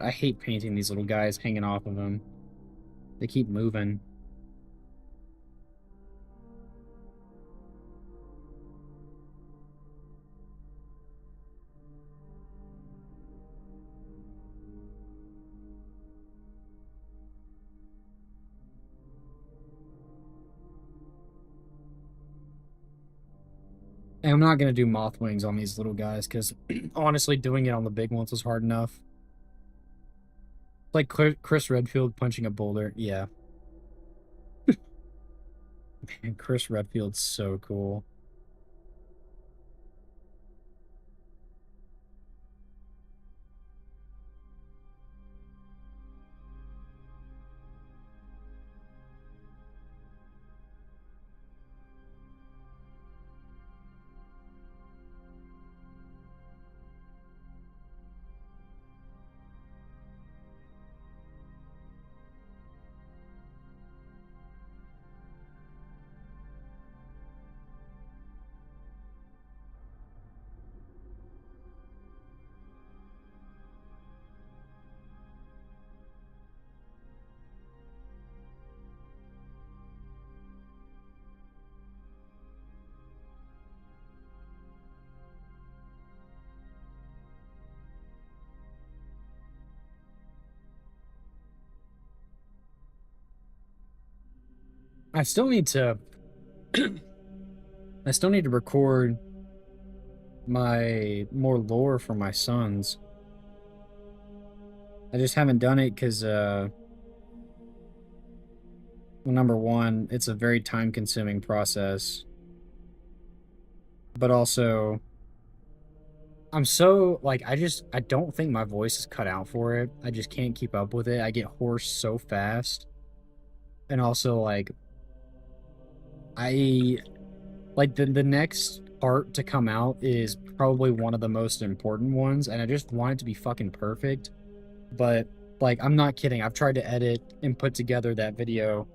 I hate painting these little guys hanging off of them. They keep moving. And I'm not gonna do moth wings on these little guys because honestly, doing it on the big ones was hard enough. Like Chris Redfield punching a boulder. Yeah, man, Chris Redfield's so cool. I still need to. I still need to record my more lore for my sons. I just haven't done it because, well, number one, it's a very time-consuming process, but also, I'm so like I don't think my voice is cut out for it. I just can't keep up with it. I get hoarse so fast, and also like I like the next part to come out is probably one of the most important ones, and I just want it to be fucking perfect. But like I'm not kidding. I've tried to edit and put together that video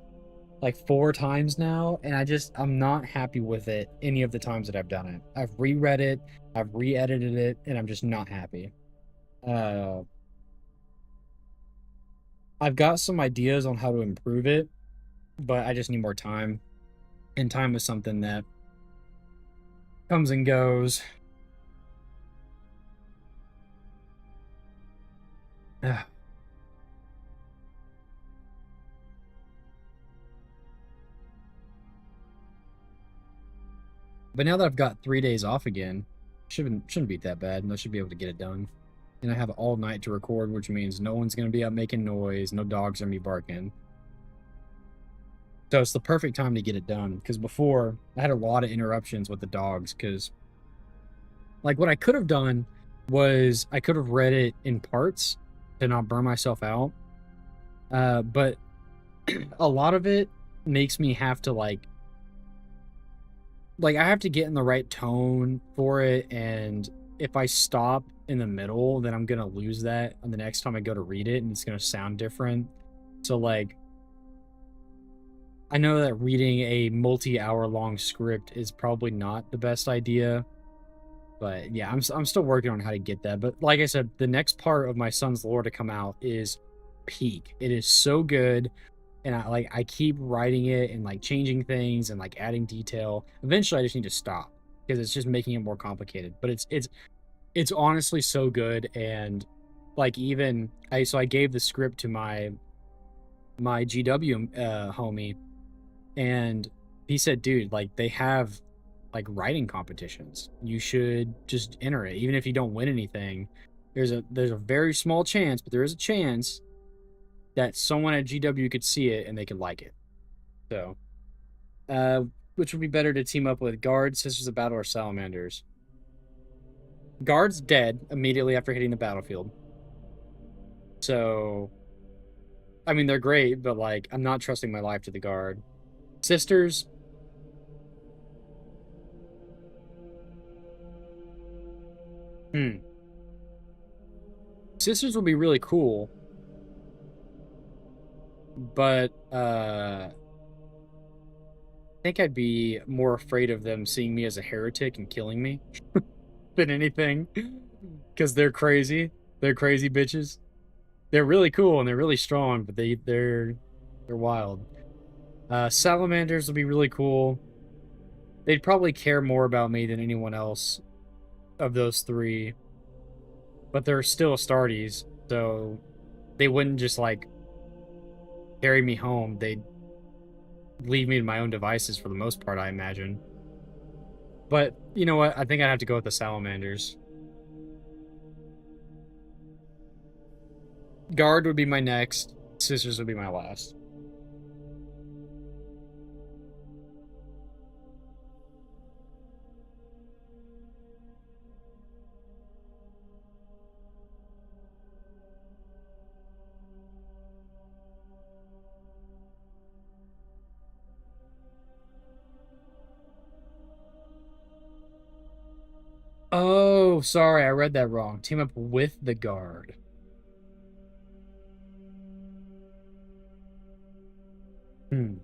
like 4 times now, and I'm not happy with it any of the times that I've done it. I've reread it, I've re-edited it, and I'm just not happy. Uh I've got some ideas on how to improve it, but I just need more time. And time is something that comes and goes. But now that I've got 3 days off again, shouldn't be that bad, and I should be able to get it done. And I have all night to record, which means no one's gonna be out making noise, no dogs are gonna be barking. So it's the perfect time to get it done. Because before I had a lot of interruptions with the dogs. Because like what I could have done was I could have read it in parts to not burn myself out. But a lot of it makes me have to like I have to get in the right tone for it, and if I stop in the middle, then I'm gonna lose that on the next time I go to read it, and it's gonna sound different. So like, I know that reading a multi-hour long script is probably not the best idea, but yeah, I'm still working on how to get that. But like I said, the next part of my son's lore to come out is peak. It is so good, and I keep writing it and like changing things and like adding detail. Eventually, I just need to stop because it's just making it more complicated. But it's honestly so good, and like even I gave the script to my GW homie, and he said, dude, like they have like writing competitions. You should just enter it, even if you don't win anything. There's a very small chance, but there is a chance that someone at GW could see it and they could like it. So, uh, which would be better to team up with Guards, Sisters of Battle, or Salamanders? Guard's dead immediately after hitting the battlefield. So, I mean, they're great, but like, I'm not trusting my life to the Guard. Sisters, hmm. Sisters would be really cool, but I think I'd be more afraid of them seeing me as a heretic and killing me than anything, because they're crazy. They're crazy bitches. They're really cool and they're really strong, but they're wild. Salamanders would be really cool. They'd probably care more about me than anyone else of those three, but they're still Astartes, so they wouldn't just like carry me home. They'd leave me to my own devices for the most part, I imagine. But you know what? I think I'd have to go with the Salamanders. Guard would be my next. Sisters would be my last. Oh, sorry, I read that wrong. Team up with the Guard. Hmm.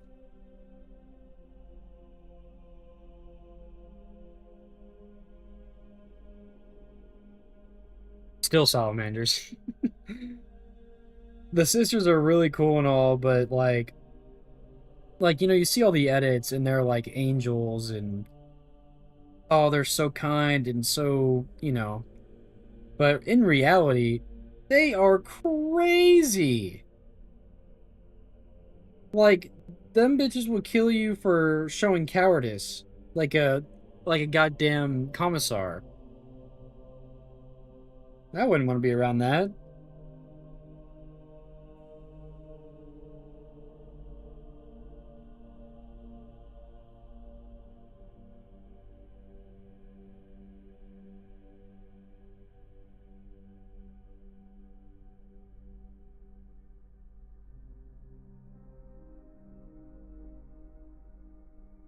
Still Salamanders. The sisters are really cool and all, but like you see all the edits and they're like angels and oh they're so kind and so but in reality they are crazy. Like them bitches will kill you for showing cowardice, like a goddamn commissar. I wouldn't want to be around that.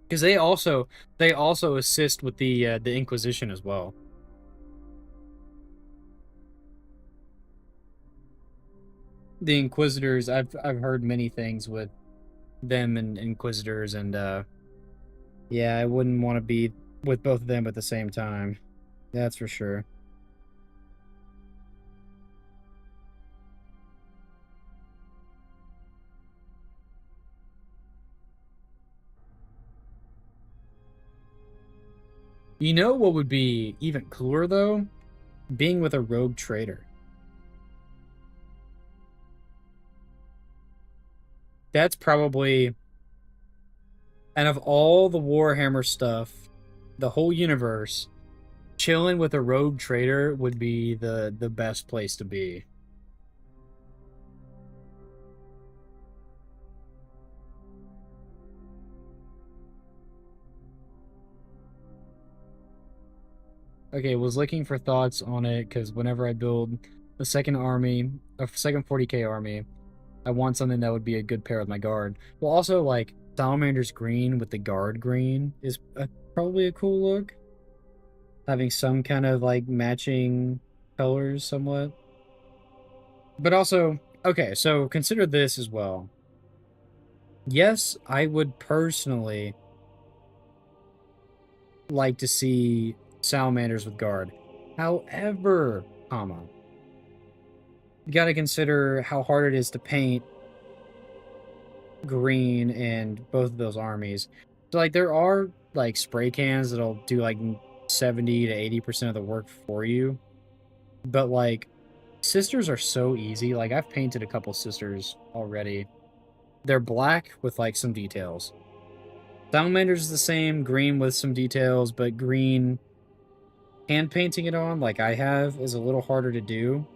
Because they also assist with the Inquisition as well. The Inquisitors, I've heard many things with them and Inquisitors, and yeah, I wouldn't want to be with both of them at the same time. That's for sure. You know what would be even cooler, though? Being with a rogue trader. That's probably, out of all the Warhammer stuff, the whole universe, chilling with a rogue trader would be the best place to be. Okay, was looking for thoughts on it because whenever I build a second army, a second 40k army, I want something that would be a good pair with my guard. Well, also like Salamander's green with the guard green is probably a cool look. Having some kind of like matching colors somewhat. But also, okay, so consider this as well. Yes, I would personally like to see salamanders with guard. However, comma, you got to consider how hard it is to paint green and both of those armies. So like there are like spray cans that'll do like 70 to 80% of the work for you. But like sisters are so easy. Like I've painted a couple sisters already. They're black with like some details. Salamander's the same, green with some details, but green hand painting it on like I have is a little harder to do.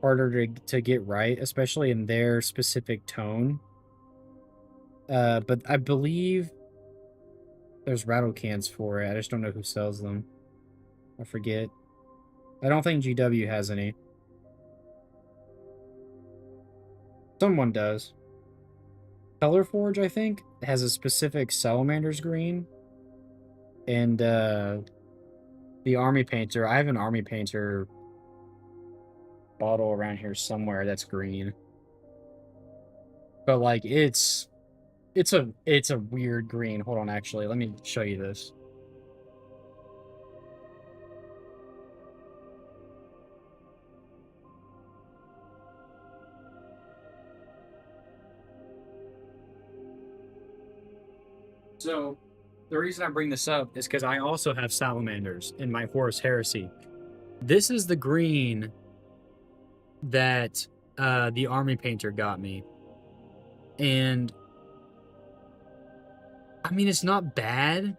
Harder to get right, especially in their specific tone. But I believe there's rattle cans for it. I just don't know who sells them. I forget. I don't think GW has any. Someone does. Color Forge, I think, has a specific Salamander's green. And the Army Painter. I have an Army Painter bottle around here somewhere that's green. But like it's a weird green. Hold on, actually. Let me show you this. So the reason I bring this up is because I also have salamanders in my Horus Heresy. This is the green that the Army Painter got me. And I mean, it's not bad,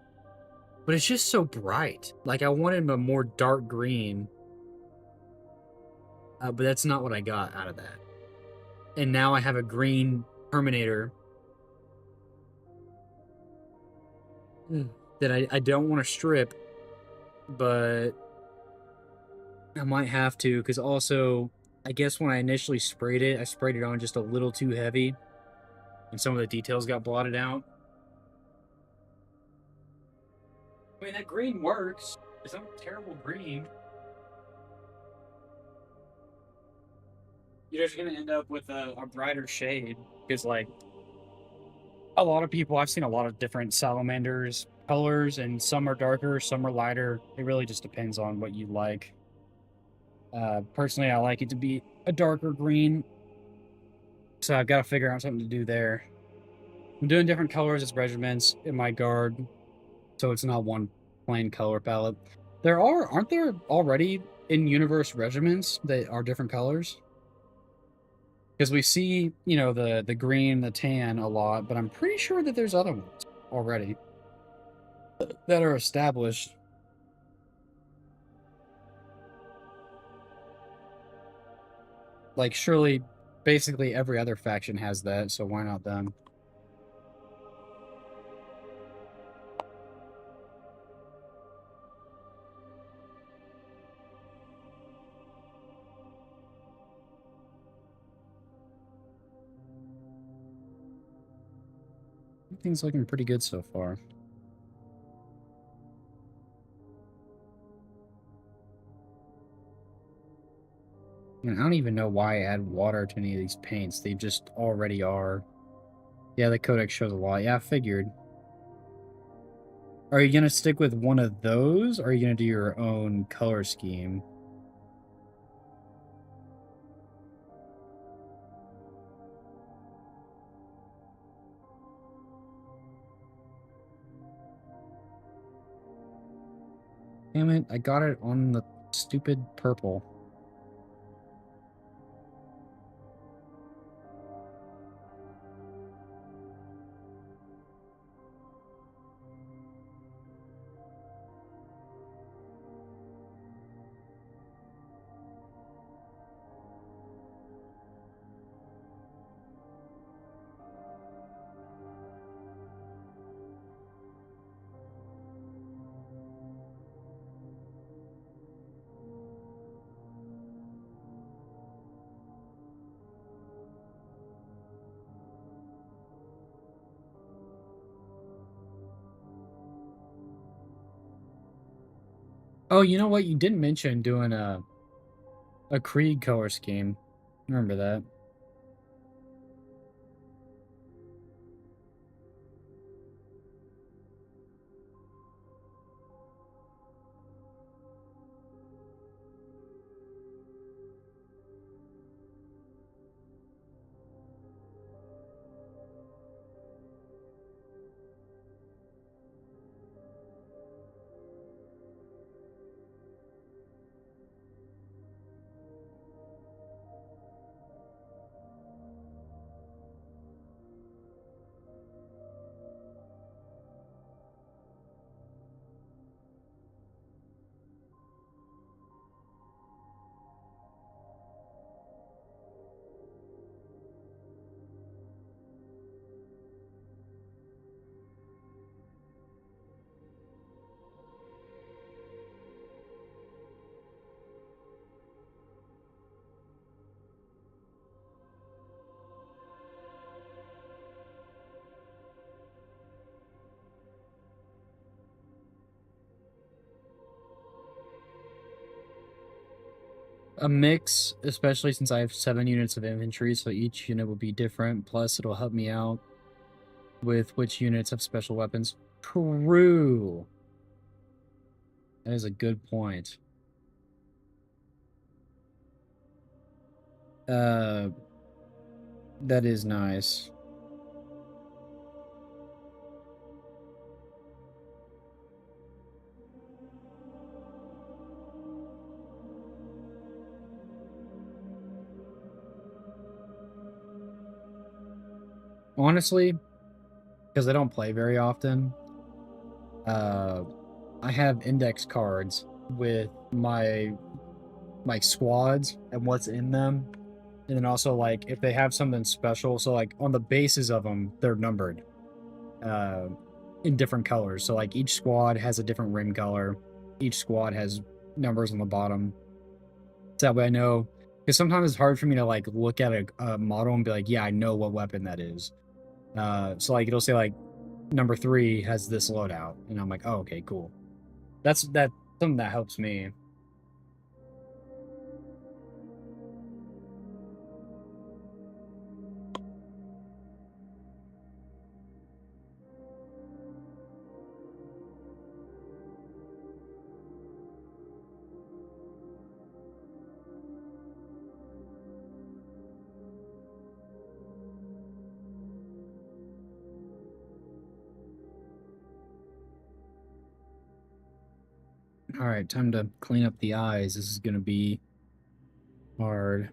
but it's just so bright. Like I wanted a more dark green, but that's not what I got out of that. And now I have a green Terminator that I don't want to strip, but I might have to because also I guess when I initially sprayed it, I sprayed it on just a little too heavy, and some of the details got blotted out. I mean, that green works. It's not a terrible green. You're just gonna end up with a brighter shade because, like, a lot of people I've seen a lot of different salamanders colors, and some are darker, some are lighter. It really just depends on what you like. Personally, I like it to be a darker green, so I've got to figure out something to do there. I'm doing different colors as regiments in my guard, so it's not one plain color palette. Aren't there already in universe regiments that are different colors? Because we see, you know, the green, the tan a lot, but I'm pretty sure that there's other ones already that are established. Like surely basically every other faction has that, so why not them? Everything's looking pretty good so far. And I don't even know why I add water to any of these paints. They just already are. Yeah, the codex shows a lot. Yeah, I figured. Are you going to stick with one of those, or are you going to do your own color scheme? Damn it, I got it on the stupid purple. Oh, you know what? You didn't mention doing a Creed color scheme. Remember that. A mix, especially since I have 7 units of infantry, so each unit will be different. Plus, it'll help me out with which units have special weapons. True. That is a good point. Uh, that is nice. Honestly, because I don't play very often, I have index cards with my squads and what's in them. And then also, like, if they have something special, so, like, on the bases of them, they're numbered uh, in different colors. So, like, each squad has a different rim color. Each squad has numbers on the bottom. So that way I know, because sometimes it's hard for me to, like, look at a model and be like, yeah, I know what weapon that is. So, like, it'll say, like, number 3 has this loadout. And I'm like, oh, okay, cool. That's something that helps me. All right, time to clean up the eyes. This is going to be hard.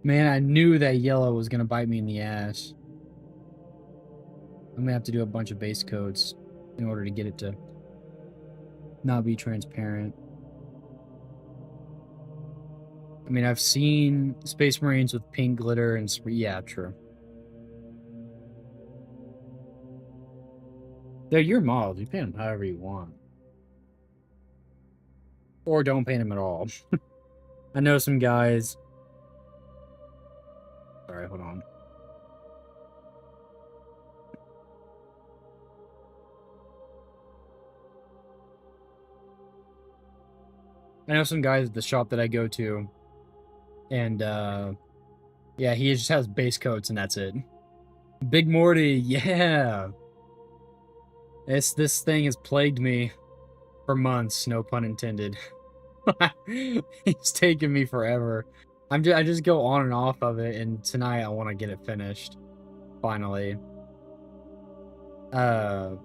Man, I knew that yellow was going to bite me in the ass. I'm going to have to do a bunch of base coats in order to get it to not be transparent. I mean, I've seen Space Marines with pink glitter and... Yeah, true. They're your models. You paint them however you want. Or don't paint them at all. I know some guys... Sorry, hold on. I know some guys at the shop that I go to, and yeah, he just has base coats and that's it. Big Morty, yeah. This thing has plagued me. For months, no pun intended. It's taken me forever. I just go on and off of it, and tonight I want to get it finished. Finally. Uh,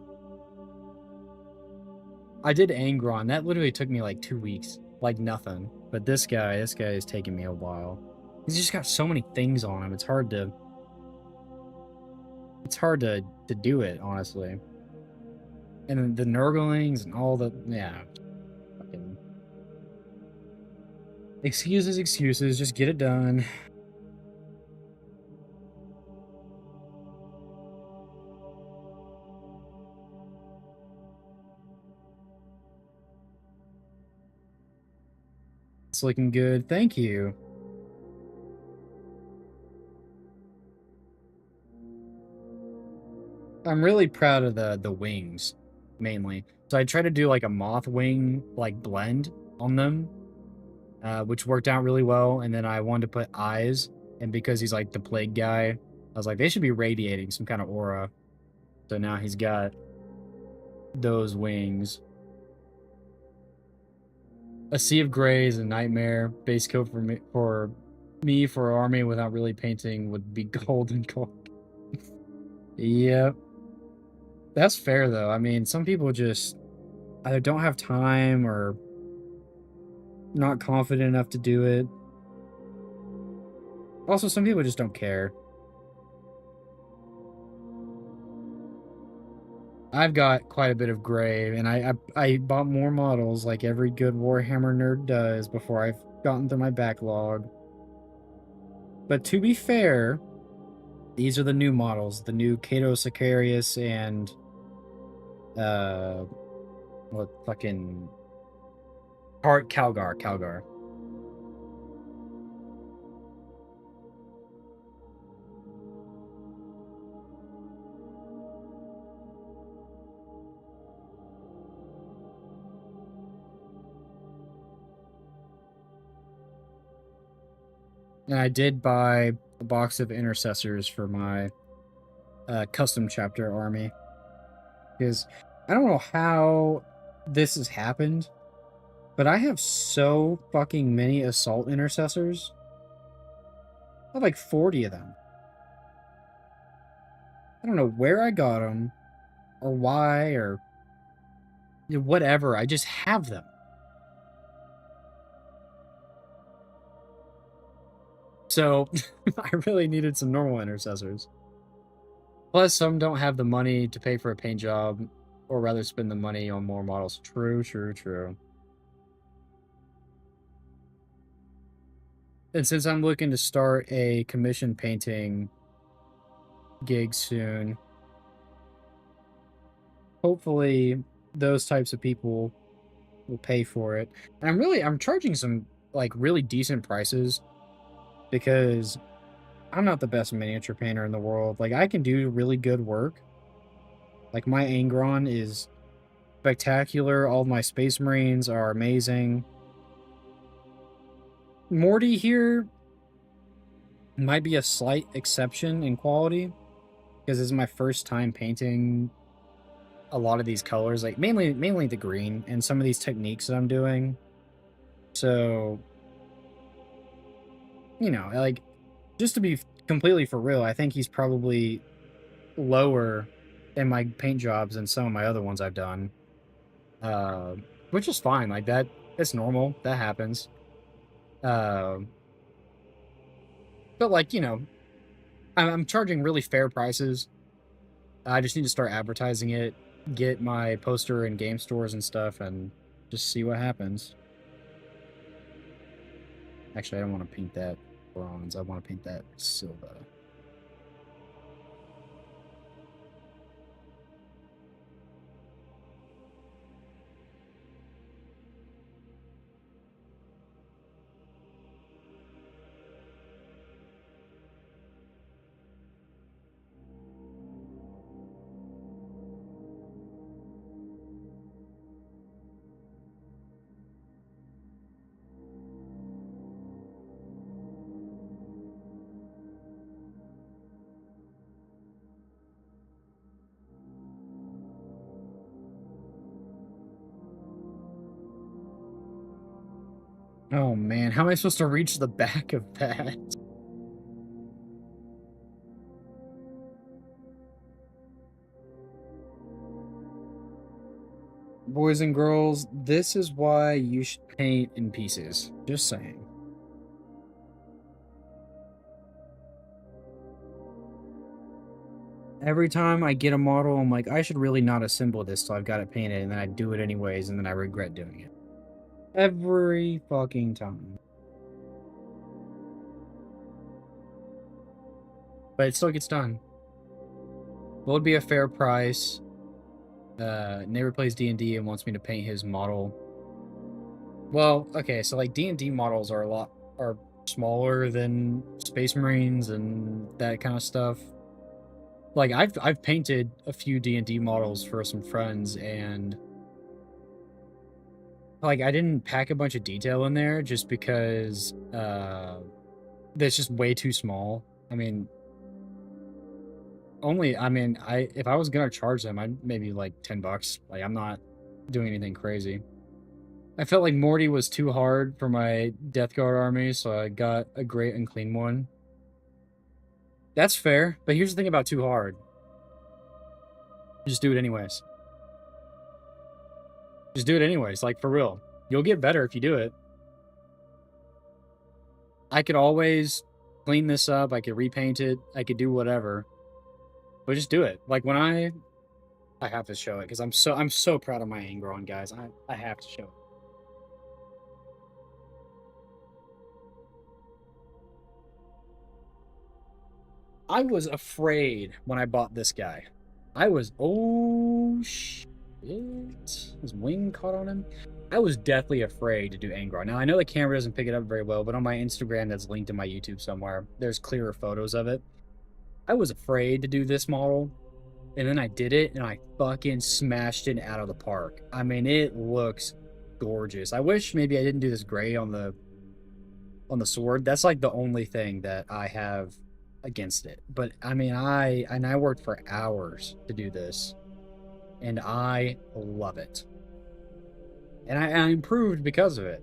I did Angron. That literally took me like 2 weeks. Like nothing. But this guy is taking me a while. He's just got so many things on him. It's hard to do it, honestly. And then the Nurglings and all the yeah. Fucking excuses, just get it done. It's looking good. Thank you. I'm really proud of the wings, mainly. So I tried to do like a moth wing like blend on them, which worked out really well. And then I wanted to put eyes, and because he's like the plague guy, I was like, they should be radiating some kind of aura. So now he's got those wings. A Sea of Grey is a nightmare. Base coat for army without really painting would be gold and gold. Yep. That's fair though. I mean, some people just either don't have time or not confident enough to do it. Also, some people just don't care. I've got quite a bit of gray, and I bought more models like every good Warhammer nerd does before I've gotten through my backlog. But to be fair, these are the new models, the new Kato Sicarius and uh what fucking Calgar. And I did buy a box of intercessors for my custom chapter army. Because I don't know how this has happened, but I have so fucking many assault intercessors. I have like 40 of them. I don't know where I got them, or why, or whatever. I just have them. So I really needed some normal intercessors. Plus, some don't have the money to pay for a paint job, or rather spend the money on more models. True, true, true. And since I'm looking to start a commission painting gig soon, hopefully those types of people will pay for it. And I'm charging some like really decent prices because I'm not the best miniature painter in the world. Like I can do really good work. Like my Angron is spectacular. All my Space Marines are amazing. Morty here might be a slight exception in quality because this is my first time painting a lot of these colors, like mainly the green and some of these techniques that I'm doing. So, like just to be completely for real, I think he's probably lower in my paint jobs than some of my other ones I've done. Uh, which is fine. Like that, it's normal. That happens. Uh, but like I'm charging really fair prices. I just need to start advertising it, get my poster in game stores and stuff, and just see what happens. Actually, I don't want to paint that bronze. I want to paint that silver. Oh man, how am I supposed to reach the back of that? Boys and girls, this is why you should paint in pieces. Just saying. Every time I get a model, I'm like, I should really not assemble this till I've got it painted, and then I do it anyways, and then I regret doing it. Every fucking time. But it still gets done. What would be a fair price? Neighbor plays D&D and wants me to paint his model. Well, okay, so like D&D models are smaller than Space Marines and that kind of stuff. Like I've painted a few D&D models for some friends, and like I didn't pack a bunch of detail in there just because that's just way too small. I mean, if I was gonna charge them, I'd maybe like $10. Like I'm not doing anything crazy. I felt like Morty was too hard for my Death Guard army, so I got a Great Unclean one. That's fair, but here's the thing about too hard. Just do it anyways. Just do it anyways, like for real. You'll get better if you do it. I could always clean this up, I could repaint it, I could do whatever. But just do it. Like when I have to show it because I'm so proud of my Angron, guys. I have to show it. I was afraid when I bought this guy. I was, oh shit. His wing caught on him. I was deathly afraid to do Angron. Now, I know the camera doesn't pick it up very well, but on my Instagram that's linked to my YouTube somewhere, there's clearer photos of it. I was afraid to do this model, and then I did it, and I fucking smashed it out of the park. I mean, it looks gorgeous. I wish maybe I didn't do this gray on the sword. That's like the only thing that I have against it. But I mean, I worked for hours to do this, and I love it. And I improved because of it.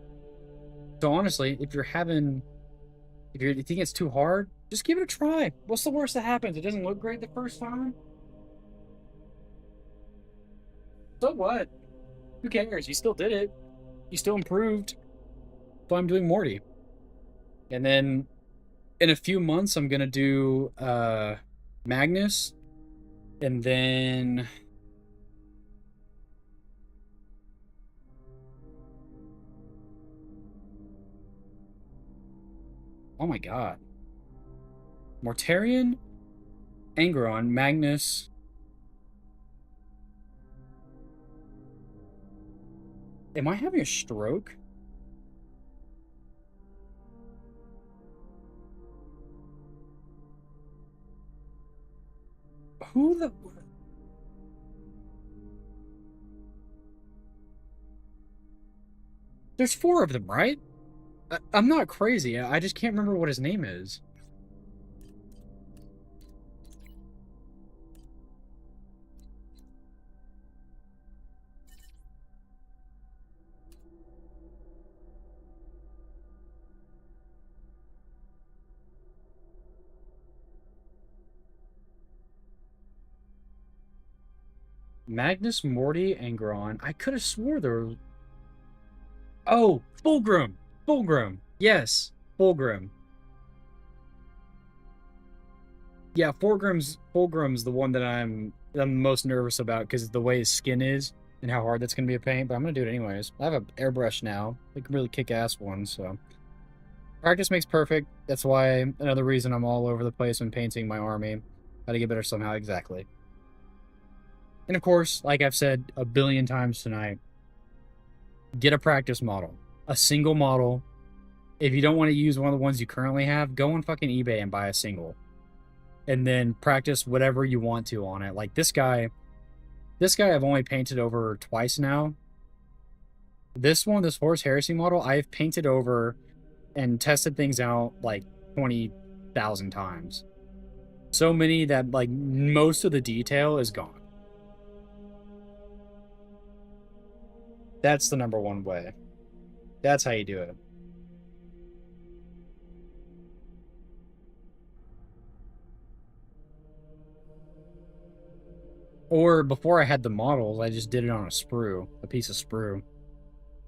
So honestly, if you think it's too hard, just give it a try. What's the worst that happens? It doesn't look great the first time? So what? Who cares? You still did it. You still improved. So I'm doing Morty. And then in a few months I'm gonna do Magnus. And then oh my god. Mortarion, Angron, Magnus. Am I having a stroke? Who the... There's 4 of them, right? I'm not crazy. I just can't remember what his name is. Magnus, Morty, Angron. I could have swore there was... Oh, Fulgrim! Fulgrim! Yes, Fulgrim. Yeah, Fulgrim's the one that I'm most nervous about because the way his skin is and how hard that's gonna be to paint. But I'm gonna do it anyways. I have an airbrush now, like a really kick-ass one. So practice makes perfect. That's why another reason I'm all over the place when painting my army. How to get better somehow, exactly. And of course, like I've said a billion times tonight, get a practice model, a single model. If you don't want to use one of the ones you currently have, go on fucking eBay and buy a single. And then practice whatever you want to on it. Like this guy I've only painted over twice now. This Horus Heresy model, I've painted over and tested things out like 20,000 times. So many that like most of the detail is gone. That's the #1 way. That's how you do it. Or before I had the models, I just did it on a sprue, a piece of sprue.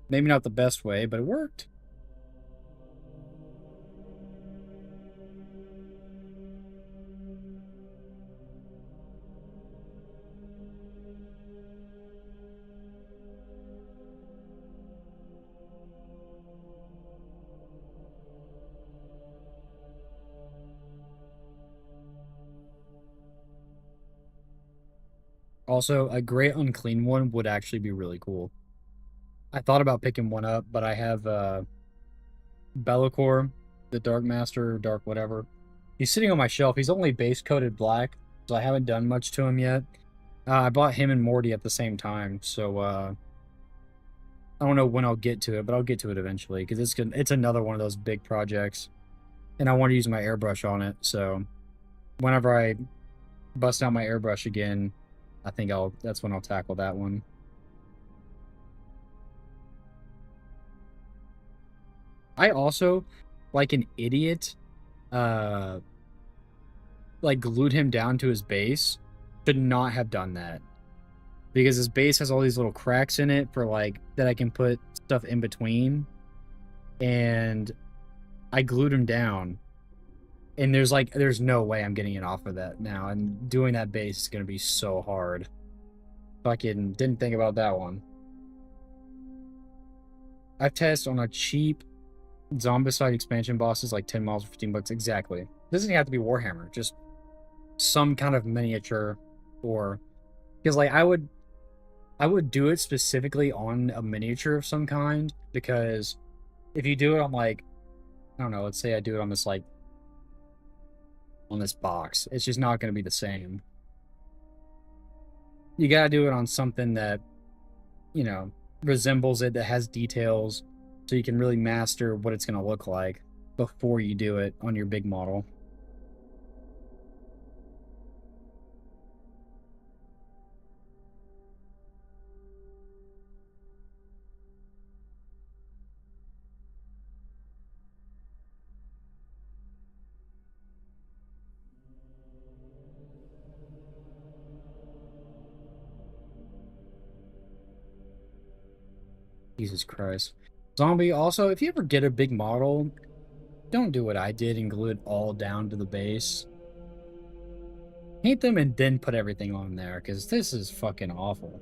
Maybe not the best way, but it worked. Also, a gray unclean one would actually be really cool. I thought about picking one up, but I have Be'lakor, the Dark Master, Dark whatever. He's sitting on my shelf. He's only base coated black, so I haven't done much to him yet. I bought him and Morty at the same time, so I don't know when I'll get to it, but I'll get to it eventually because it's another one of those big projects, and I want to use my airbrush on it. So whenever I bust out my airbrush again, I think that's when I'll tackle that one. I also, like an idiot, uh, like glued him down to his base. Should not have done that because his base has all these little cracks in it for like that I can put stuff in between, and I glued him down. And there's no way I'm getting it off of that now, and doing that base is gonna be so hard. Fucking didn't think about that one. I've tested on a cheap Zombicide expansion bosses like 10 miles for 15 bucks. Exactly. Doesn't have to be Warhammer, just some kind of miniature, or because like I would do it specifically on a miniature of some kind, because if you do it on like, I don't know, let's say I do it on this like on this box, it's just not going to be the same. You got to do it on something that, you know, resembles it, that has details, so you can really master what it's going to look like before you do it on your big model. Jesus Christ. Zombie, also, if you ever get a big model, don't do what I did and glue it all down to the base. Paint them and then put everything on there, because this is fucking awful.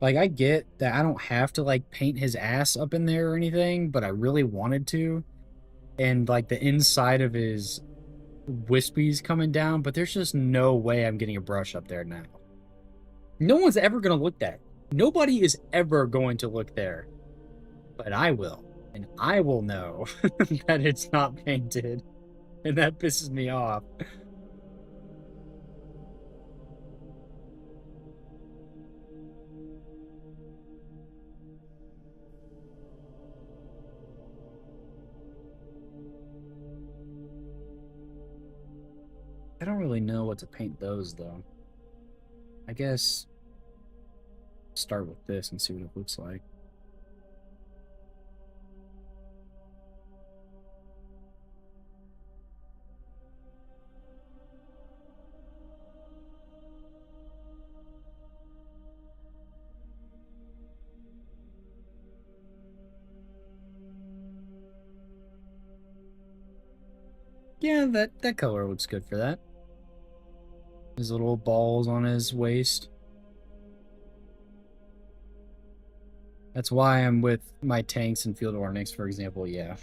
Like, I get that I don't have to, like, paint his ass up in there or anything, but I really wanted to. And, like, the inside of his wispies coming down, but there's just no way I'm getting a brush up there now. No one's ever going to look there. Nobody is ever going to look there. But I will. And I will know that it's not painted. And that pisses me off. I don't really know what to paint those, though. I guess start with this and see what it looks like. Yeah, that color looks good for that. His little balls on his waist. That's why I'm with my tanks and field ornix, for example, yeah.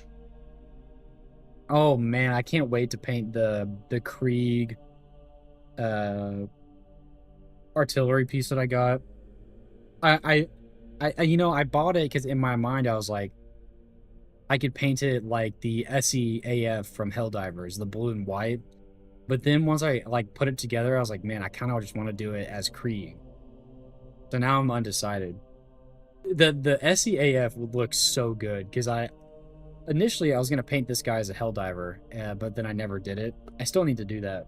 Oh man, I can't wait to paint the Krieg artillery piece that I got. I you know, I bought it because in my mind I was like, I could paint it like the SEAF from Helldivers, the blue and white. But then once I like put it together, I was like, man, I kind of just want to do it as Krieg. So now I'm undecided. The SEAF would look so good because initially I was gonna paint this guy as a Helldiver, but then I never did it. I still need to do that,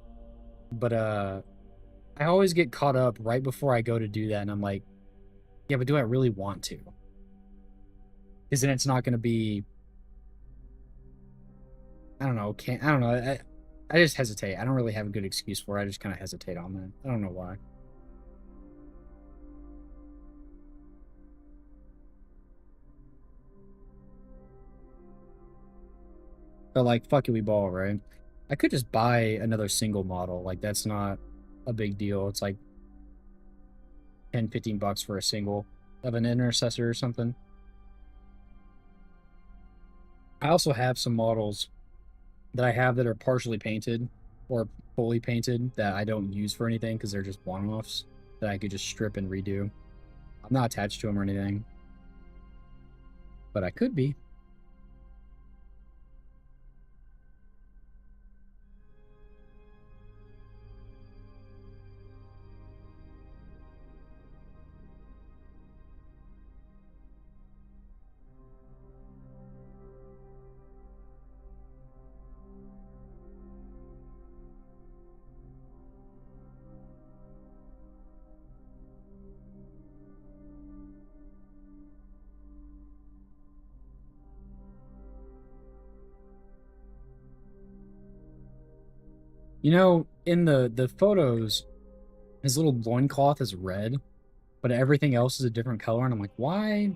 but I always get caught up right before I go to do that, and I'm like, yeah, but do I really want to? Because then it's not going to be, I don't know, I don't know. I just hesitate. I don't really have a good excuse for it. I just kind of hesitate on that. I don't know why. But like, fuck it, we ball, right? I could just buy another single model. Like, that's not a big deal. It's like 10, 15 bucks for a single of an intercessor or something. I also have some models that I have that are partially painted or fully painted that I don't use for anything because they're just one-offs that I could just strip and redo. I'm not attached to them or anything, but I could be. You know, in the photos, his little loincloth is red, but everything else is a different color, and I'm like, why?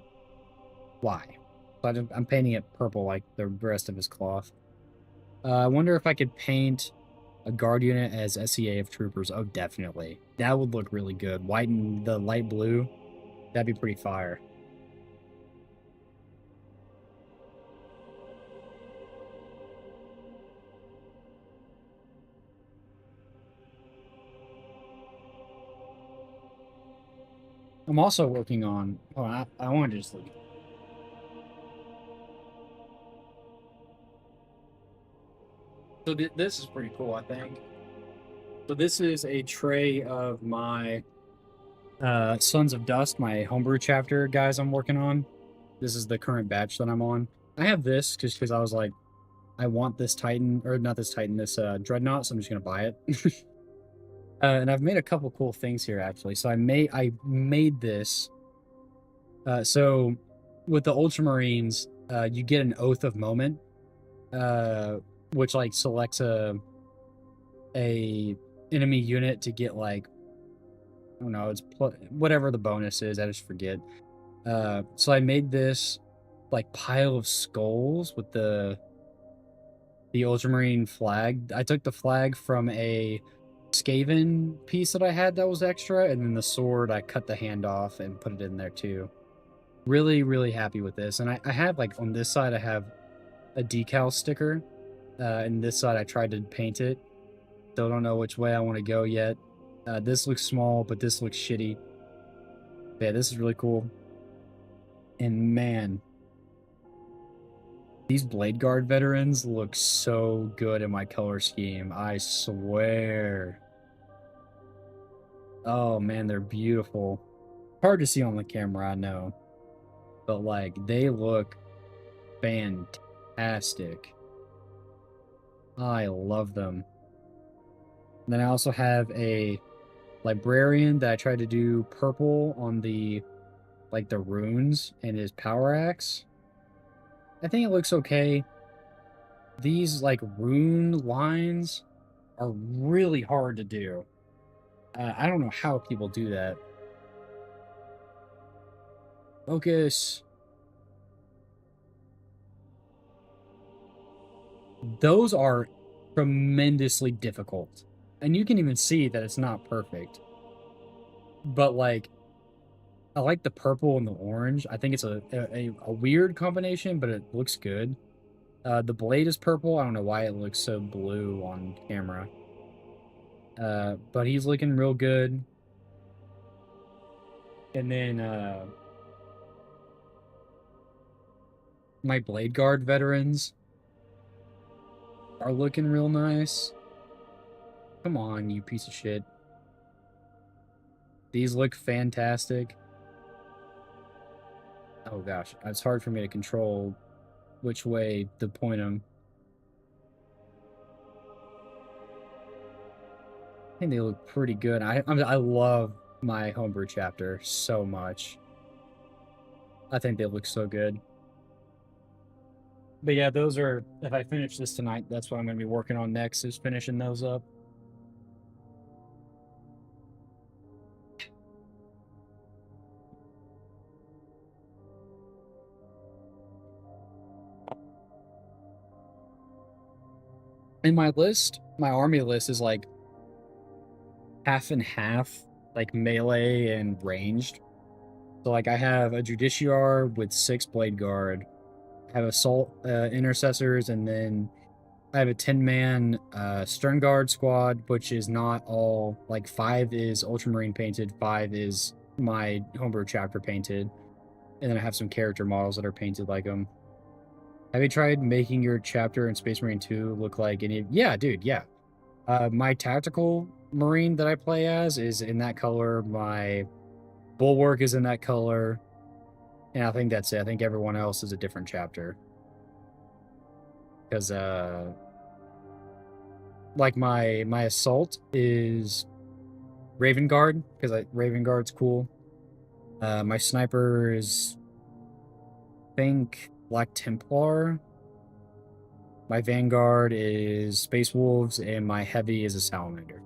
Why? But I'm painting it purple like the rest of his cloth. I wonder if I could paint a guard unit as SEA of troopers. Oh, definitely. That would look really good. White and the light blue, that'd be pretty fire. I'm also working on. Oh, I want to just look. So this is pretty cool, I think. So this is a tray of my Sons of Dust, my homebrew chapter guys I'm working on. This is the current batch that I'm on. I have this just because I was like, I want this Titan, or not this Titan, this Dreadnought, so I'm just gonna buy it. And I've made a couple cool things here actually. So I made this. So with the Ultramarines, you get an Oath of Moment, which like selects a enemy unit to get like, I don't know, it's whatever the bonus is. I just forget. So I made this like pile of skulls with the Ultramarine flag. I took the flag from a Skaven piece that I had that was extra, and then the sword, I cut the hand off and put it in there too. Really, really happy with this. And I have, like, on this side, I have a decal sticker. And this side, I tried to paint it. Still don't know which way I want to go yet. This looks small, but this looks shitty. Yeah, this is really cool. And man, these Blade Guard veterans look so good in my color scheme. I swear. Oh man, they're beautiful. Hard to see on the camera, I know. But like, they look fantastic. I love them. And then I also have a librarian that I tried to do purple on the, like, the runes and his power axe. I think it looks okay. These, like, rune lines are really hard to do. I don't know how people do that. Focus. Those are tremendously difficult. And you can even see that it's not perfect. But, like, I like the purple and the orange. I think it's a weird combination, but it looks good. The blade is purple. I don't know why it looks so blue on camera. But he's looking real good. And then my Blade Guard veterans are looking real nice. Come on, you piece of shit. These look fantastic. Oh gosh, it's hard for me to control which way to point them. I think they look pretty good. I love my homebrew chapter so much. I think they look so good. But yeah, those are, if I finish this tonight, that's what I'm going to be working on next, is finishing those up. In my list, my army list is like half and half, like melee and ranged. So like I have a Judiciar with 6 Blade Guard, I have Assault Intercessors, and then I have a 10-man Stern Guard squad, which is not all, like 5 is Ultramarine painted, 5 is my homebrew chapter painted, and then I have some character models that are painted like them. Have you tried making your chapter in Space Marine 2 look like any? Yeah, dude, yeah. My tactical Marine that I play as is in that color. My Bulwark is in that color. And I think that's it. I think everyone else is a different chapter. Because, like my Assault is Raven Guard, because Raven Guard's cool. My Sniper is, I think, Black Templar. My Vanguard is Space Wolves, and my Heavy is a Salamander.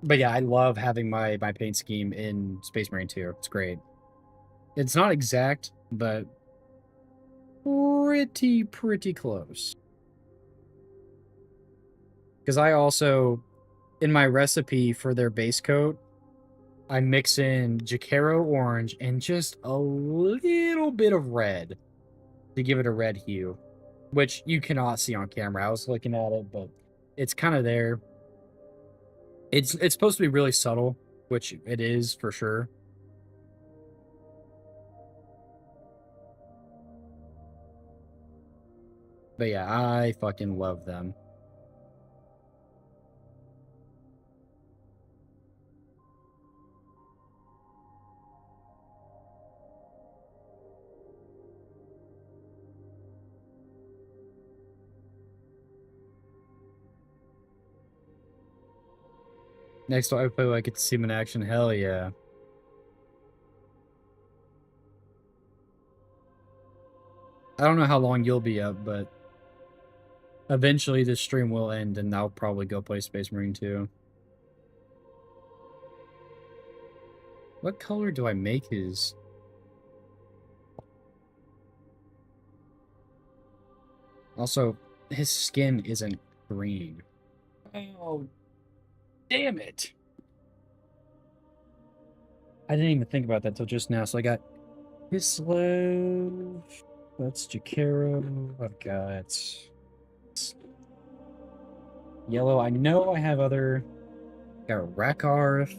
But yeah, I love having my paint scheme in Space Marine 2. It's great. It's not exact, but pretty close. Because I also, in my recipe for their base coat, I mix in Jacaro orange and just a little bit of red to give it a red hue, which you cannot see on camera. I was looking at it, but it's kind of there. It's supposed to be really subtle, which it is for sure. But yeah, I fucking love them. Next time I play, I get to see him in action. Hell yeah. I don't know how long you'll be up, but eventually this stream will end and I'll probably go play Space Marine 2. What color do I make his? Also, his skin isn't green. Oh, damn it. I didn't even think about that till just now. So I got Hislev. That's Jacaro. I've got yellow. I know I have other. Got Rakarth.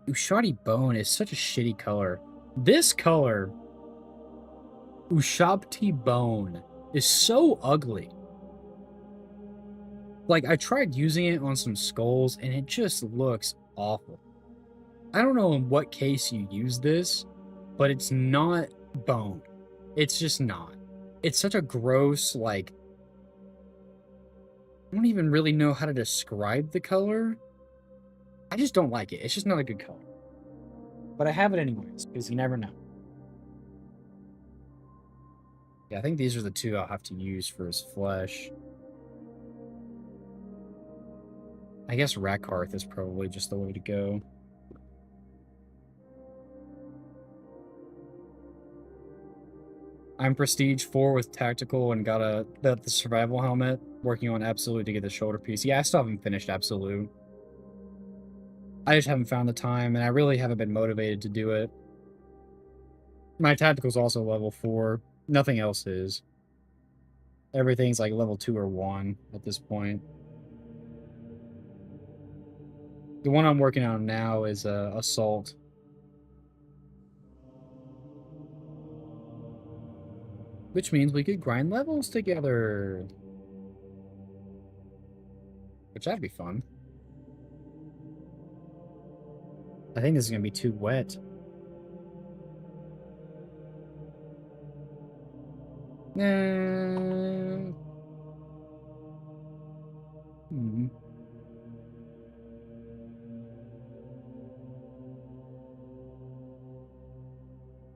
Ushadi Bone is such a shitty color. This color, Ushabti Bone, is so ugly. Like, I tried using it on some skulls, and it just looks awful. I don't know in what case you use this, but it's not bone. It's just not. It's such a gross, like... I don't even really know how to describe the color. I just don't like it. It's just not a good color. But I have it anyways, because you never know. Yeah, I think these are the two I'll have to use for his flesh. I guess Rakarth is probably just the way to go. I'm Prestige 4 with Tactical and got the Survival Helmet, working on Absolute to get the shoulder piece. Yeah, I still haven't finished Absolute. I just haven't found the time, and I really haven't been motivated to do it. My Tactical's also level 4. Nothing else is. Everything's like level 2 or 1 at this point. The one I'm working on now is Assault. Which means we could grind levels together. Which that'd be fun. I think this is going to be too wet. Hmm.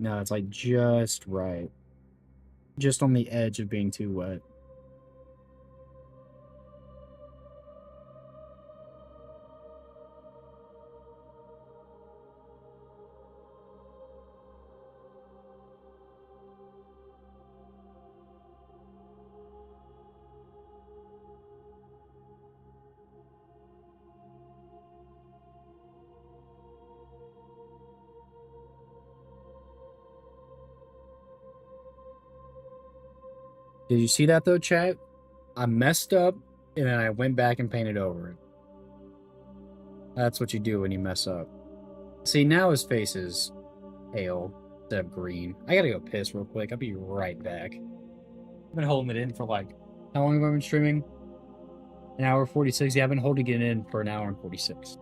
No, it's like just right. Just on the edge of being too wet. Did you see that though, chat? I messed up and then I went back and painted over it. That's what you do when you mess up. See, now his face is pale instead of green. I gotta go piss real quick. I'll be right back. I've been holding it in for like, how long have I been streaming? An hour 46. Yeah, I've been holding it in for an hour and 46.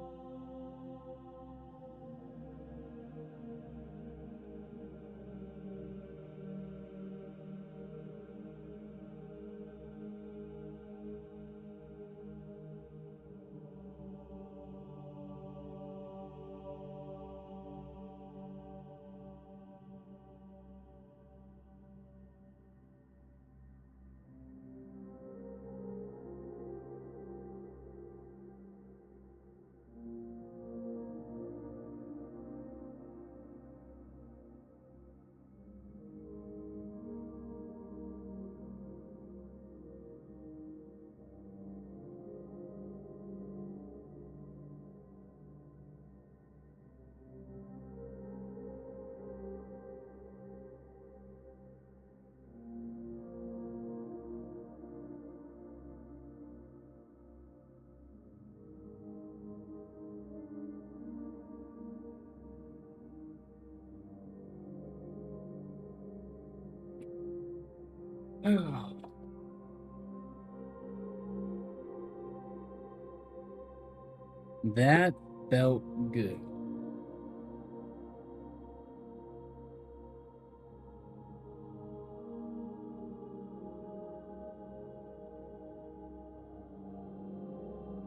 That felt good.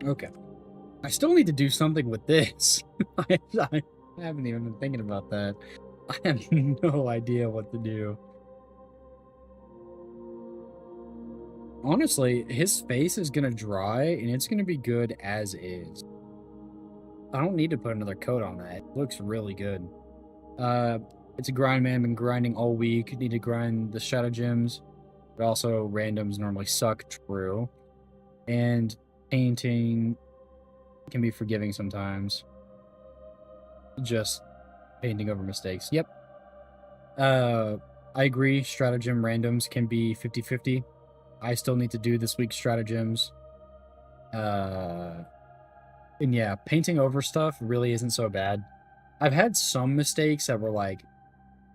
Okay. I still need to do something with this. I haven't even been thinking about that. I have no idea what to do. Honestly, his face is gonna dry and it's gonna be good as is. I don't need to put another coat on that. It looks really good. It's a grind, man. Been grinding all week. Need to grind the shadow gems, but also randoms normally suck. True. And painting can be forgiving sometimes. Just painting over mistakes. Yep. I agree. Stratagem randoms can be 50-50. I still need to do this week's stratagems. And yeah, painting over stuff really isn't so bad. I've had some mistakes that were like,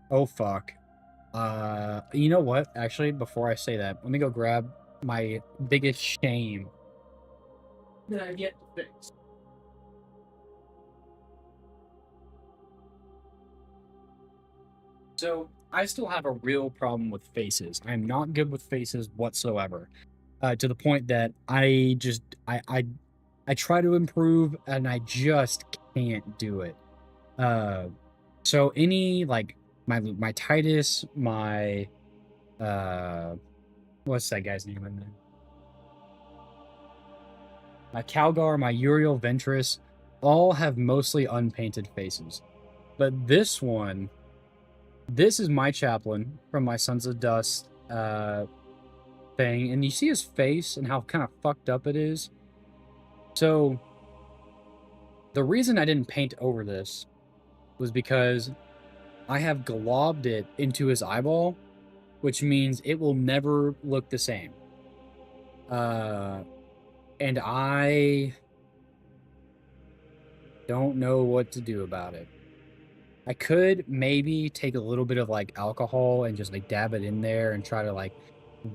oh fuck. You know what? Actually, before I say that, let me go grab my biggest shame that I've yet to fix. So I still have a real problem with faces. I'm not good with faces whatsoever. To the point that I try to improve and I just can't do it. So any like my Titus, my what's that guy's name in there? My Calgar, my Uriel Ventress, all have mostly unpainted faces. But this one, this is my chaplain from my Sons of Dust thing, and you see his face and how kind of fucked up it is. So the reason I didn't paint over this was because I have globbed it into his eyeball, which means it will never look the same. And I don't know what to do about it. I could maybe take a little bit of like alcohol and just like dab it in there and try to like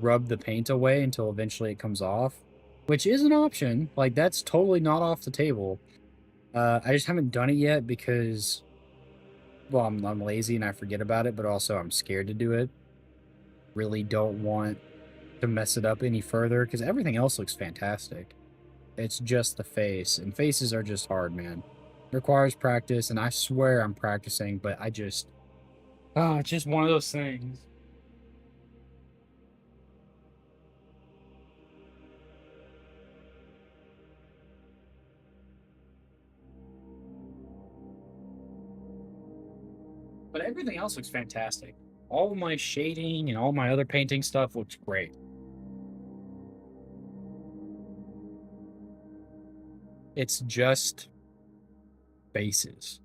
rub the paint away until eventually it comes off, which is an option. Like that's totally not off the table. I just haven't done it yet because, well, I'm lazy and I forget about it, but also I'm scared to do it. Really don't want to mess it up any further because everything else looks fantastic. It's just the face, and faces are just hard, man. It requires practice, and I swear I'm practicing, but I just Oh, it's just one of those things. But everything else looks fantastic. All of my shading and all my other painting stuff looks great. It's just bases.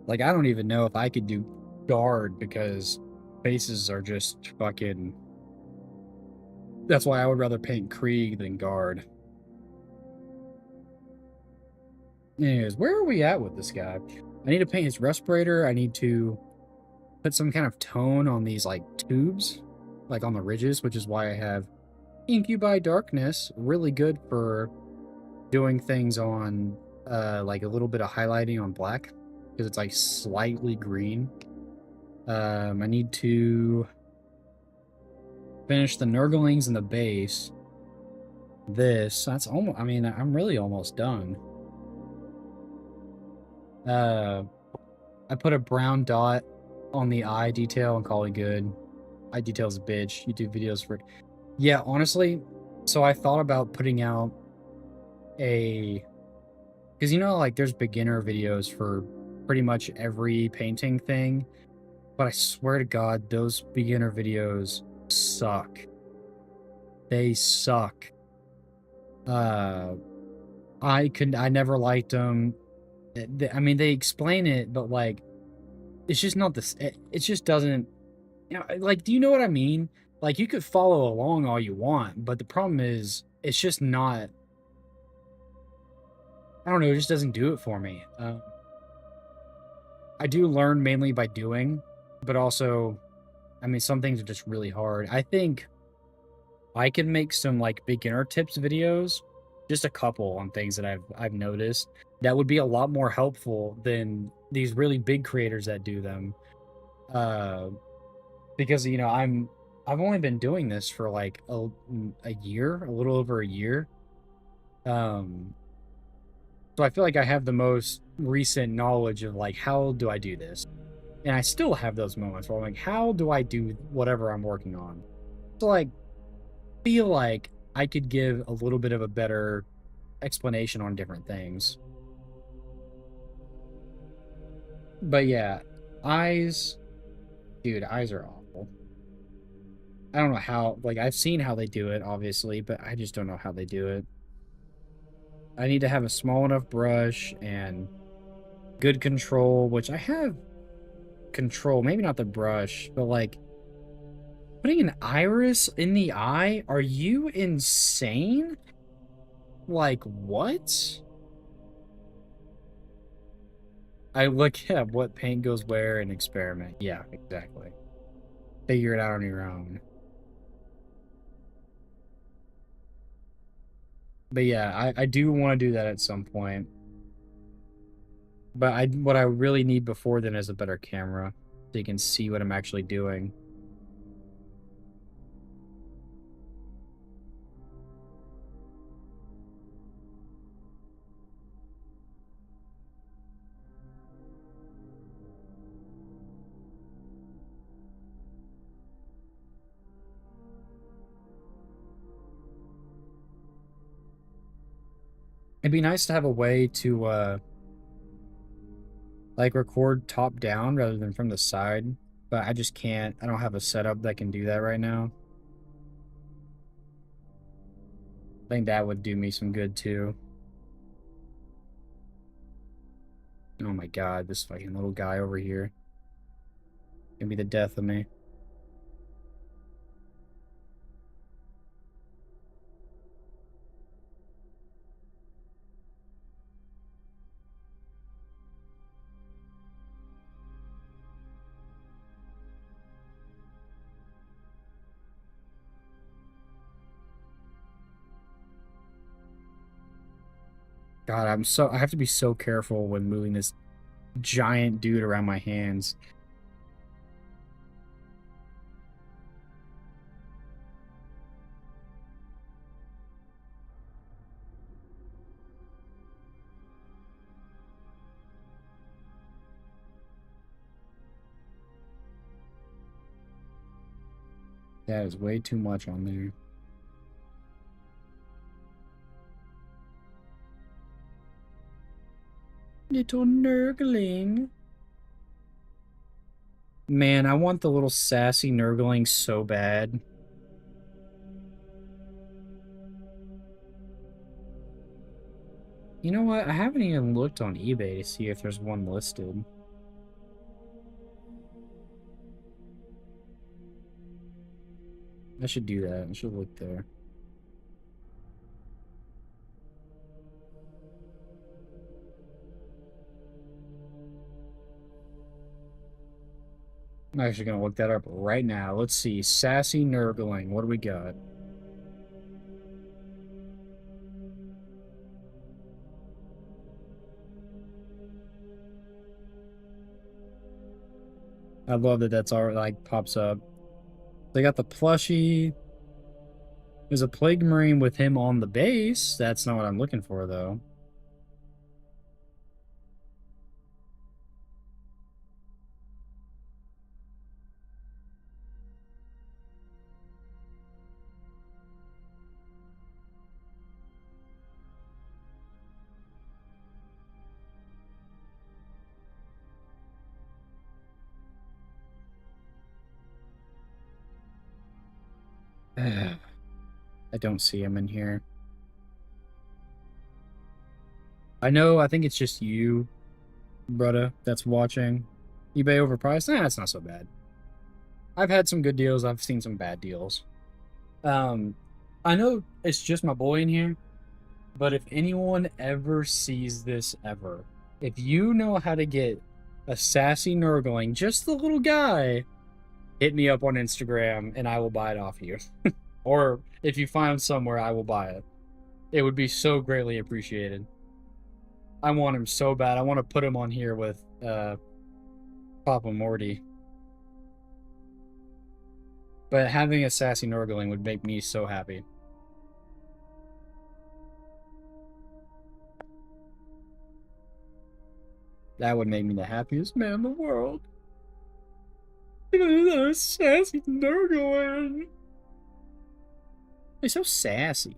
Like, I don't even know if I could do guard because bases are just fucking... That's why I would rather paint Krieg than guard. Anyways, where are we at with this guy? I need to paint his respirator. I need to put some kind of tone on these, like, tubes, like on the ridges, which is why I have Incubi Darkness. Really good for doing things on, like, a little bit of highlighting on black, because it's, like, slightly green. I need to finish the Nurglings and the base. That's almost, I mean, I'm really almost done. I put a brown dot on the eye detail and call it good. Eye detail's a bitch. You do videos for... Yeah, honestly, so I thought about putting out a... Because, you know, like, there's beginner videos for pretty much every painting thing. But I swear to God, those beginner videos suck. They suck. I never liked them. I mean, they explain it, but, like, it's just not this. It just doesn't. You know, like, do you know what I mean? Like, you could follow along all you want, but the problem is, it's just not. I don't know. It just doesn't do it for me. I do learn mainly by doing, but also, I mean, some things are just really hard. I think I can make some like beginner tips videos, just a couple on things that I've noticed that would be a lot more helpful than these really big creators that do them. Because you know I've only been doing this for like a year, a little over a year. Um, so I feel like I have the most recent knowledge of like how do I do this, and I still have those moments where I'm like, how do I do whatever I'm working on? So like, feel like I could give a little bit of a better explanation on different things. But yeah, eyes, dude, eyes are awful. I don't know how, like, I've seen how they do it, obviously, but I just don't know how they do it. I need to have a small enough brush and good control, which I have control, maybe not the brush, but like putting an iris in the eye? Are you insane? Like, what? I look at what paint goes where and experiment. Yeah, exactly. Figure it out on your own. But yeah, I do want to do that at some point. But what I really need before then is a better camera so you can see what I'm actually doing. It'd be nice to have a way to like record top down rather than from the side, but I just can't. I don't have a setup that can do that right now. I think that would do me some good too. Oh my god, this fucking little guy over here. Gonna be the death of me. God, I have to be so careful when moving this giant dude around my hands. That is way too much on there. Little Nurgling. Man, I want the little sassy Nurgling so bad. You know what? I haven't even looked on eBay to see if there's one listed. I should do that. I should look there. I'm actually going to look that up right now. Let's see. Sassy Nurgling. What do we got? I love that that's all like pops up. They got the plushie. There's a Plague Marine with him on the base. That's not what I'm looking for, though. I don't see him in here. I think it's just you, brudda, that's watching. eBay overpriced? Nah, it's not so bad. I've had some good deals. I've seen some bad deals. I know it's just my boy in here, but if anyone ever sees this ever, if you know how to get a sassy Nurgling, just the little guy, hit me up on Instagram and I will buy it off you. Or if you find somewhere, I will buy it. It would be so greatly appreciated. I want him so bad. I want to put him on here with Papa Morty. But having a sassy Nurgling would make me so happy. That would make me the happiest man in the world. A sassy Nurgling. He's so sassy.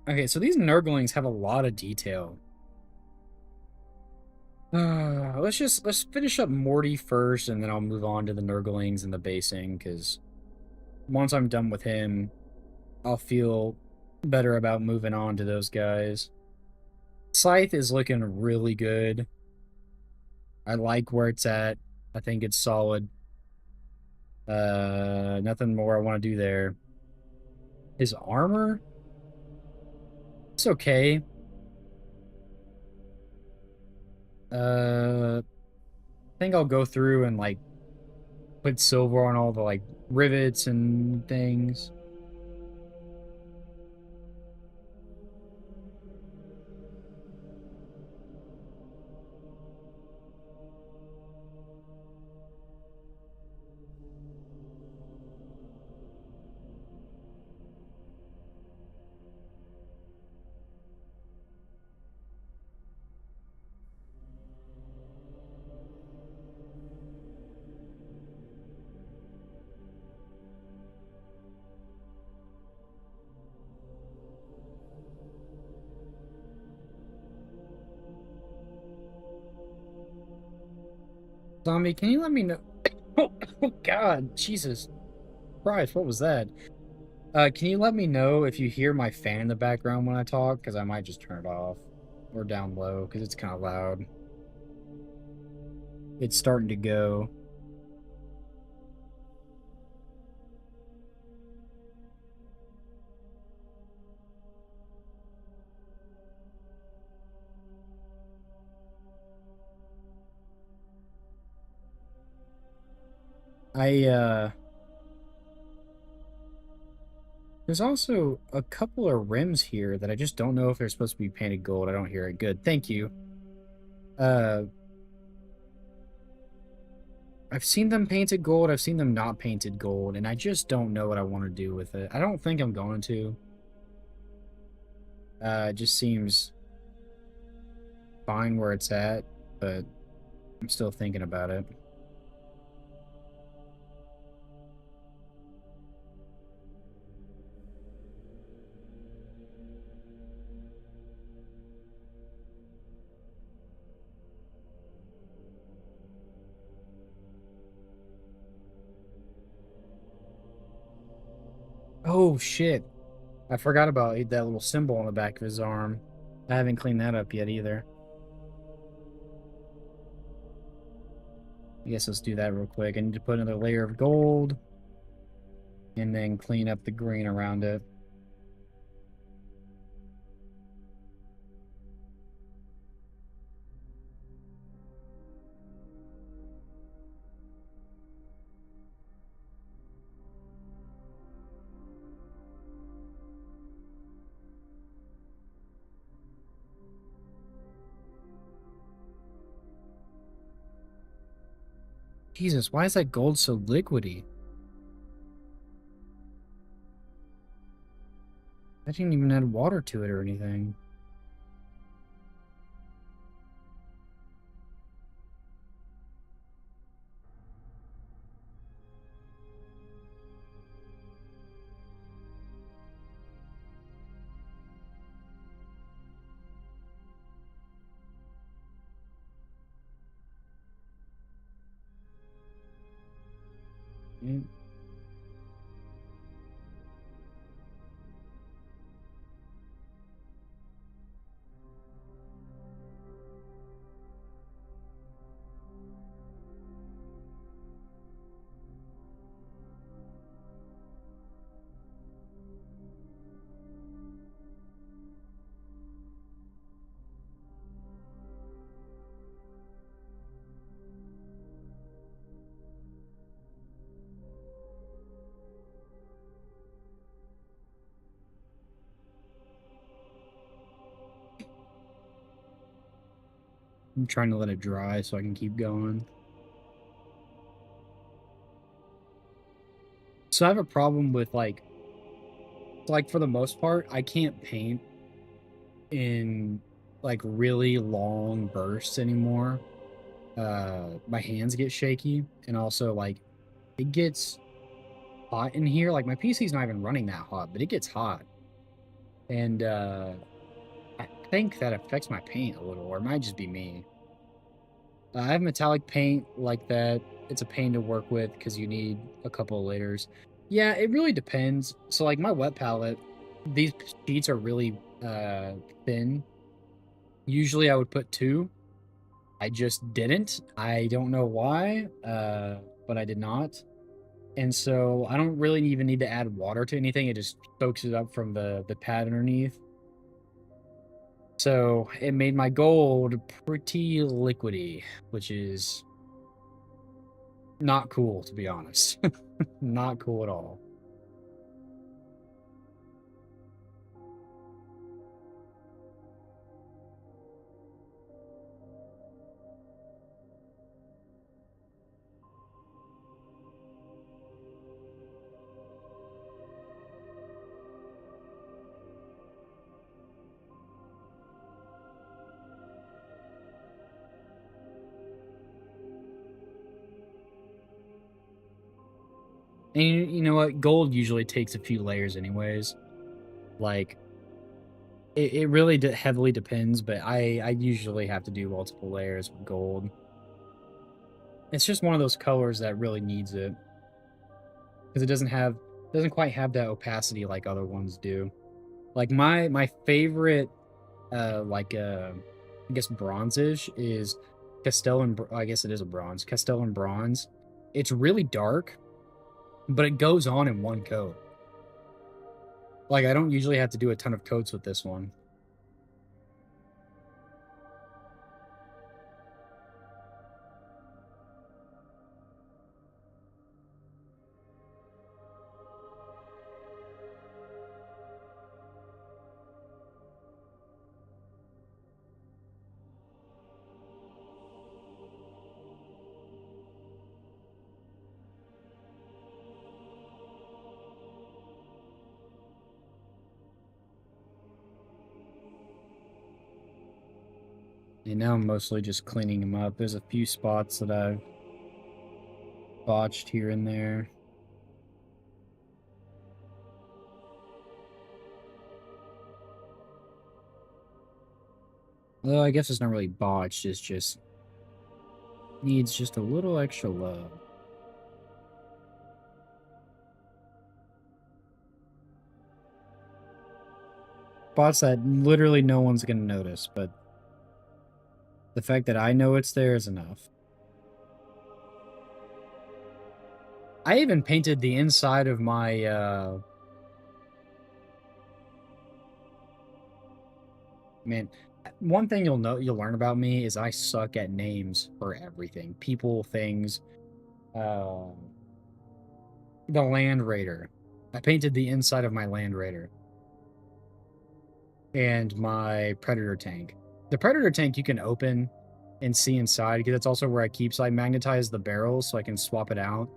Okay, so these Nurglings have a lot of detail. Let's finish up Morty first, and then I'll move on to the Nurglings and the basing, because once I'm done with him, I'll feel better about moving on to those guys. Scythe is looking really good. I like where it's at. I think it's solid. Nothing more I want to do there. His armor? It's okay. I think I'll go through and like put silver on all the like rivets and things. Zombie, can you let me know? Oh God, Jesus Christ, what was that? Can you let me know if you hear my fan in the background when I talk? Because I might just turn it off or down low because it's kind of loud. It's starting to go. There's also a couple of rims here that I just don't know if they're supposed to be painted gold. I don't hear it. Good. Thank you. Uh, I've seen them painted gold. I've seen them not painted gold, and I just don't know what I want to do with it. I don't think I'm going to. It just seems fine where it's at, but I'm still thinking about it. Oh, shit. I forgot about that little symbol on the back of his arm. I haven't cleaned that up yet either. I guess let's do that real quick. I need to put another layer of gold and then clean up the green around it. Jesus, why is that gold so liquidy? I didn't even add water to it or anything. Mm. I'm trying to let it dry so I can keep going. So I have a problem with like for the most part, I can't paint in like really long bursts anymore. My hands get shaky, and also like it gets hot in here. Like my PC's not even running that hot, but it gets hot. And I think that affects my paint a little, or it might just be me. I have metallic paint like that. It's a pain to work with because you need a couple of layers. Yeah, it really depends. So like my wet palette, these sheets are really thin. Usually I would put two. I just didn't. I don't know why, but I did not. And so I don't really even need to add water to anything. It just soaks it up from the pad underneath. So it made my gold pretty liquidy, which is not cool, to be honest. Not cool at all. And you know what? Gold usually takes a few layers anyways. Like it really heavily depends, but I usually have to do multiple layers with gold. It's just one of those colors that really needs it because it doesn't quite have that opacity like other ones do. Like my favorite I guess bronzish is I guess it is a bronze. Castellan bronze. It's really dark, but it goes on in one coat. Like I don't usually have to do a ton of coats with this one. And now I'm mostly just cleaning them up. There's a few spots that I've botched here and there. Well, I guess it's not really botched, it's just needs just a little extra love. spots that literally no one's gonna notice, but the fact that I know it's there is enough. I even painted the inside of my, man, one thing you'll learn about me is I suck at names for everything. People, things. The Land Raider. I painted the inside of my Land Raider. And my Predator tank. The Predator tank you can open and see inside, because that's also where I keep. So I magnetize the barrels so I can swap it out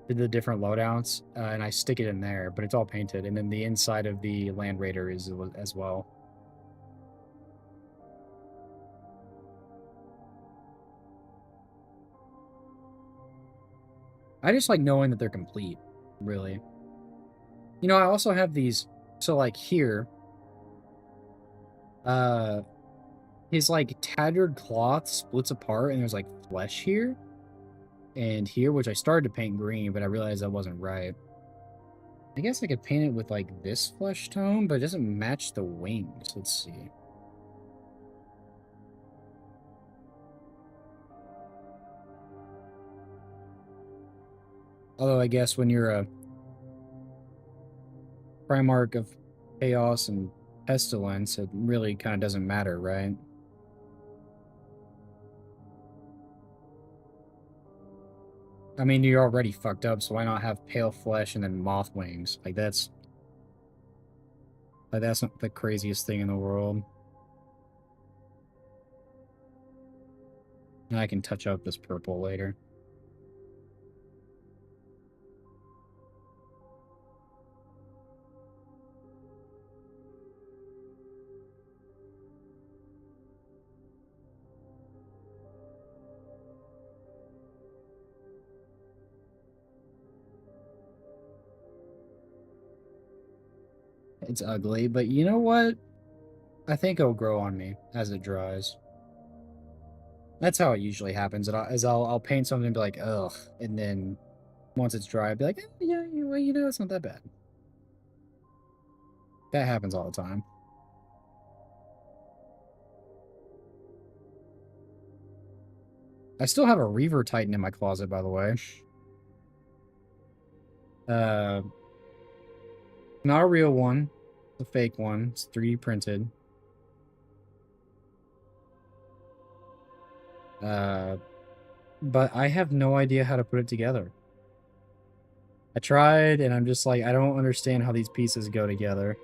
to the different loadouts, and I stick it in there, but it's all painted. And then the inside of the Land Raider is as well. I just like knowing that they're complete, really. You know, I also have these, so like here, his like tattered cloth splits apart and there's like flesh here and here, which I started to paint green, but I realized that wasn't right. I guess I could paint it with like this flesh tone, but it doesn't match the wings. Let's see. Although I guess when you're a Primarch of Chaos and Pestilence, it really kind of doesn't matter, right? I mean, you're already fucked up, so why not have pale flesh and then moth wings? Like that's not the craziest thing in the world. And I can touch up this purple later. It's ugly, but you know what? I think it'll grow on me as it dries. That's how it usually happens. I'll paint something and be like, ugh, and then once it's dry, I'll be like, yeah, well, you know, it's not that bad. That happens all the time. I still have a Reaver Titan in my closet, by the way. Not a real one. It's a fake one. It's 3D printed. But I have no idea how to put it together. I tried, and I'm just like, I don't understand how these pieces go together.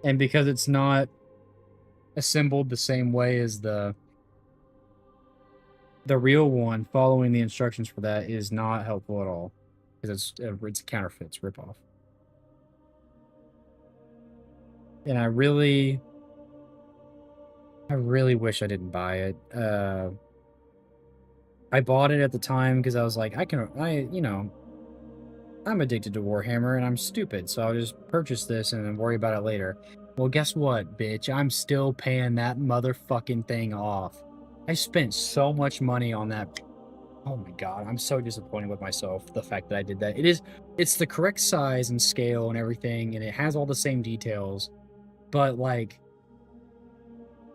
And because it's not assembled the same way as the real one, following the instructions for that is not helpful at all. Because it's a counterfeit, it's ripoff. And I really wish I didn't buy it. I bought it at the time because I was like, you know, I'm addicted to Warhammer and I'm stupid, so I'll just purchase this and then worry about it later. Well, guess what, bitch? I'm still paying that motherfucking thing off. I spent so much money on that. Oh my god, I'm so disappointed with myself, the fact that I did that. It's the correct size and scale and everything, and it has all the same details, but like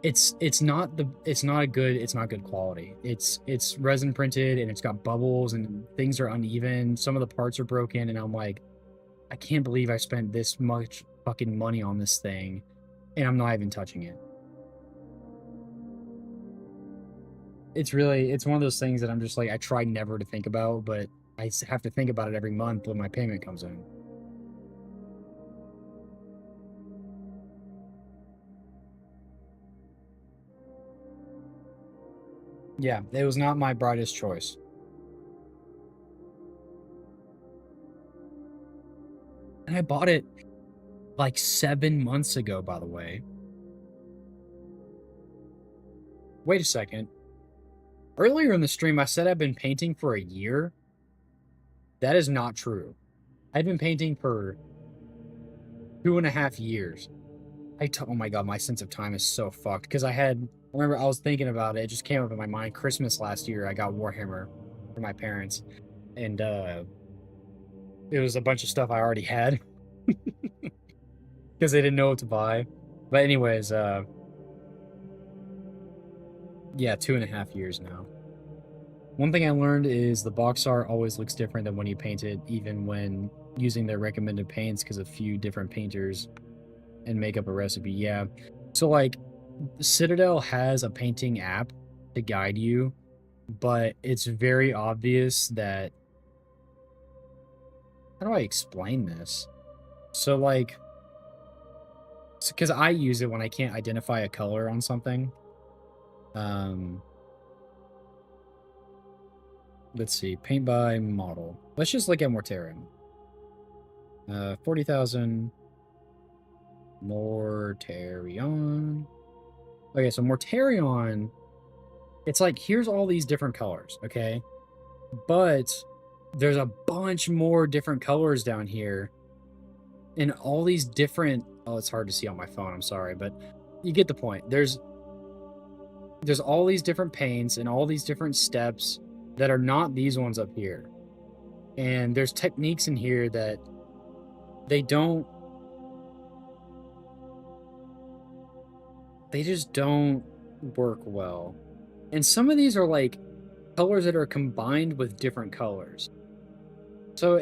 it's not good quality. It's resin printed and it's got bubbles and things are uneven. Some of the parts are broken, and I'm like, I can't believe I spent this much fucking money on this thing and I'm not even touching it. It's one of those things that I'm just like, I try never to think about, but I have to think about it every month when my payment comes in. Yeah, it was not my brightest choice. And I bought it like 7 months ago, by the way. Wait a second. Earlier in the stream, I said I've been painting for a year. That is not true. I've been painting for 2.5 years. Oh my god, my sense of time is so fucked. Because I remember I was thinking about it. It just came up in my mind. Christmas last year, I got Warhammer for my parents. And it was a bunch of stuff I already had. because they didn't know what to buy. But anyways, yeah, 2.5 years now. One thing I learned is the box art always looks different than when you paint it, even when using their recommended paints, because a few different painters and make up a recipe. Yeah. So like Citadel has a painting app to guide you, but it's very obvious that, how do I explain this? So like, because I use it when I can't identify a color on something. Let's see, paint by model. Let's just look at Mortarion. 40,000 Mortarion. Okay, so Mortarion, it's like, here's all these different colors, okay? But there's a bunch more different colors down here. And all these different, oh, it's hard to see on my phone, I'm sorry, but you get the point. There's all these different paints and all these different steps that are not these ones up here. And there's techniques in here that they just don't work well. And some of these are like colors that are combined with different colors. So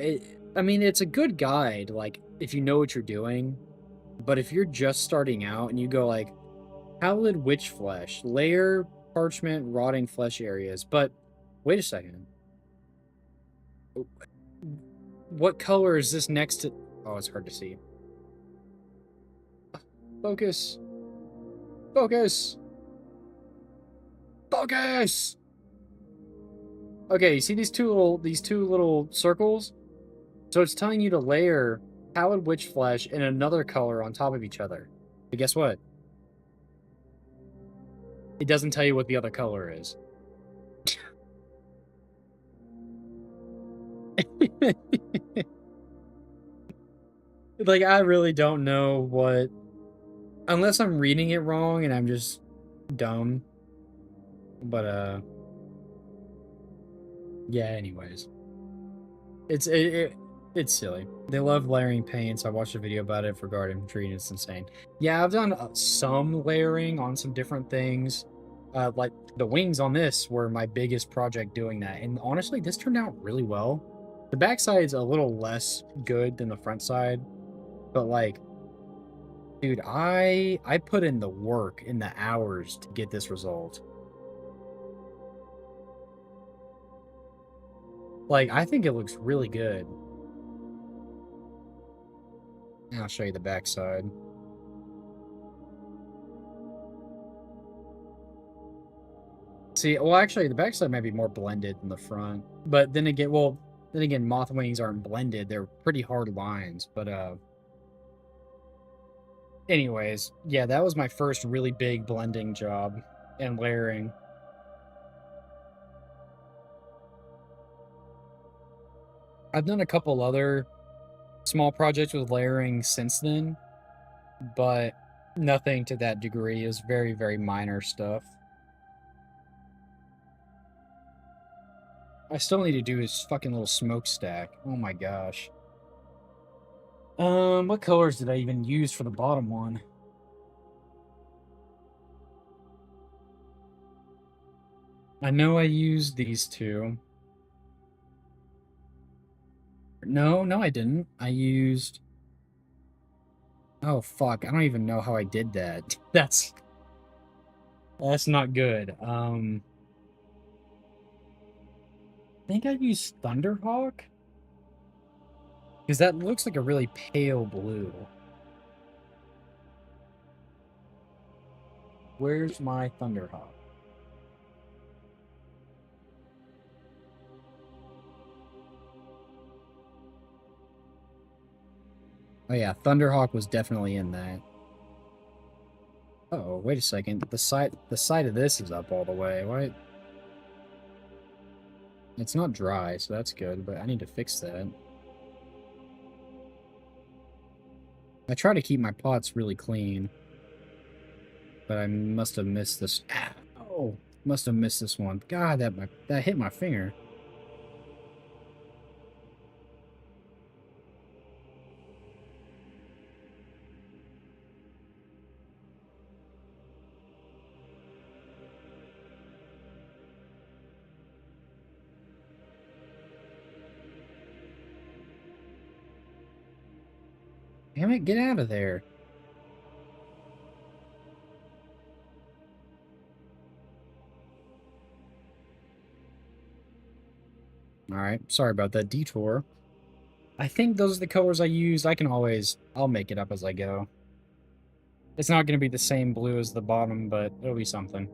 I mean, it's a good guide, like if you know what you're doing, but if you're just starting out and you go like, pallid witch flesh, layer, parchment, rotting flesh areas, but wait a second. What color is this next to? Oh, it's hard to see. Focus. Focus. Focus. Okay, you see these two little circles? So it's telling you to layer pallid witch flesh in another color on top of each other. But guess what? It doesn't tell you what the other color is. Like, I really don't know what... Unless I'm reading it wrong and I'm just dumb. But, yeah, anyways. It's silly. They love layering paints. I watched a video about it for Guard Infantry, and it's insane. Yeah, I've done some layering on some different things. Like, the wings on this were my biggest project doing that. And honestly, this turned out really well. The backside's a little less good than the front side. But, like, dude, I put in the work, in the hours to get this result. Like, I think it looks really good. I'll show you the backside. See, well, actually, the backside might be more blended than the front. But then again, moth wings aren't blended. They're pretty hard lines. But, anyways, yeah, that was my first really big blending job and layering. I've done a couple other small projects with layering since then, but nothing to that degree. Is very, very minor stuff. I still need to do his fucking little smokestack. Oh my gosh. What colors did I even use for the bottom one? I know I used these two. No, I didn't. I used... Oh, fuck. I don't even know how I did that. That's not good. I think I used Thunderhawk? Because that looks like a really pale blue. Where's my Thunderhawk? Oh yeah, Thunderhawk was definitely in that. Uh-oh, wait a second. The side of this is up all the way. What? It's not dry, so that's good, but I need to fix that. I try to keep my pots really clean, but I must have missed this. Ow! Must have missed this one. God, that hit my finger. Damn it, get out of there. Alright, sorry about that detour. I think those are the colors I use. I'll make it up as I go. It's not going to be the same blue as the bottom, but it'll be something.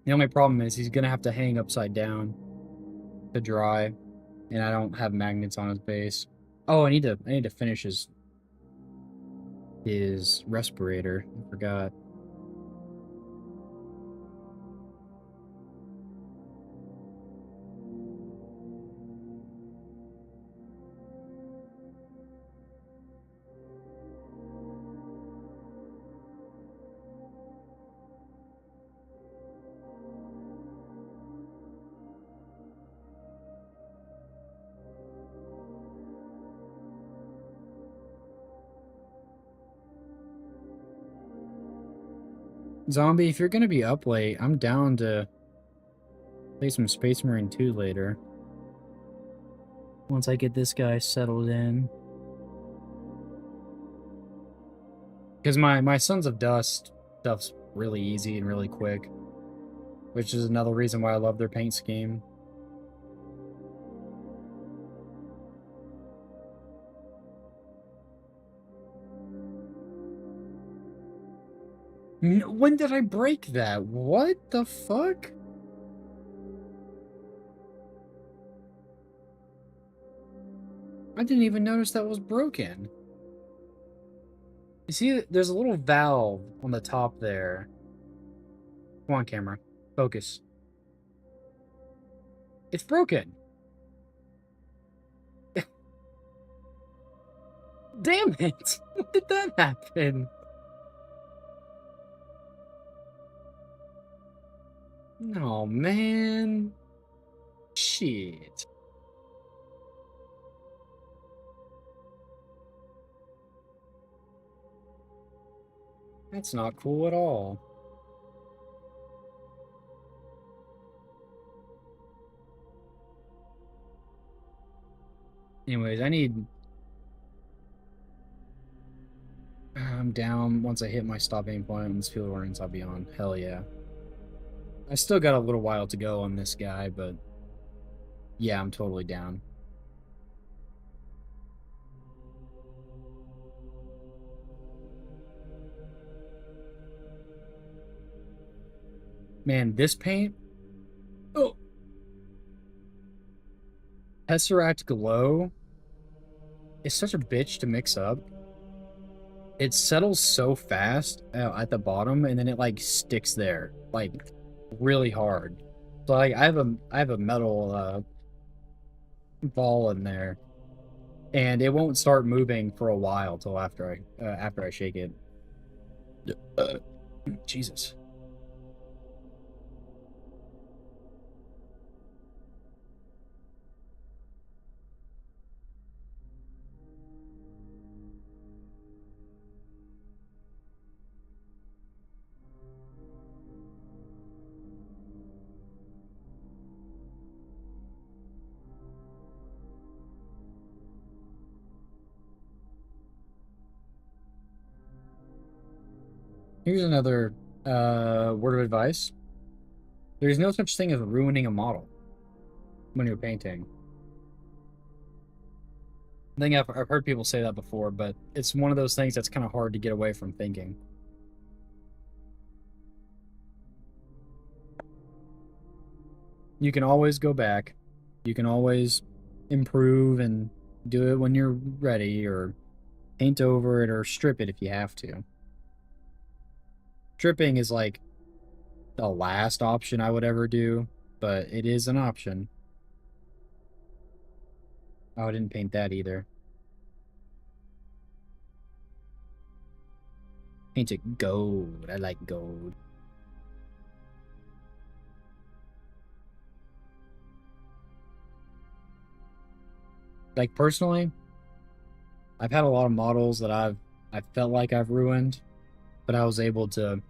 The only problem is he's going to have to hang upside down to dry, and I don't have magnets on his base. Oh, I need to finish his respirator. I forgot. Zombie, if you're going to be up late, I'm down to play some Space Marine 2 later. Once I get this guy settled in. Because my Sons of Dust stuff's really easy and really quick. Which is another reason why I love their paint scheme. When did I break that? What the fuck? I didn't even notice that was broken. You see, there's a little valve on the top there. Come on, camera. Focus. It's broken. Damn it! When did that happen? No, man. Shit. That's not cool at all. Anyways, I'm down. Once I hit my stop aim point on this field ordnance, I'll be on. Hell yeah. I still got a little while to go on this guy, but yeah, I'm totally down. Man, this paint... Oh! Tesseract Glow is such a bitch to mix up. It settles so fast at the bottom, and then it, like, sticks there. Like, really hard. So, like, I have a metal, ball in there. And it won't start moving for a while till after I shake it. Jesus. Here's another word of advice. There's no such thing as ruining a model when you're painting. I think I've heard people say that before, but it's one of those things that's kind of hard to get away from thinking. You can always go back. You can always improve and do it when you're ready, or paint over it, or strip it if you have to. Stripping is like the last option I would ever do, but it is an option. Oh, I didn't paint that either. Paint it gold. I like gold. Like, personally, I've had a lot of models that I felt like I've ruined, but I was able to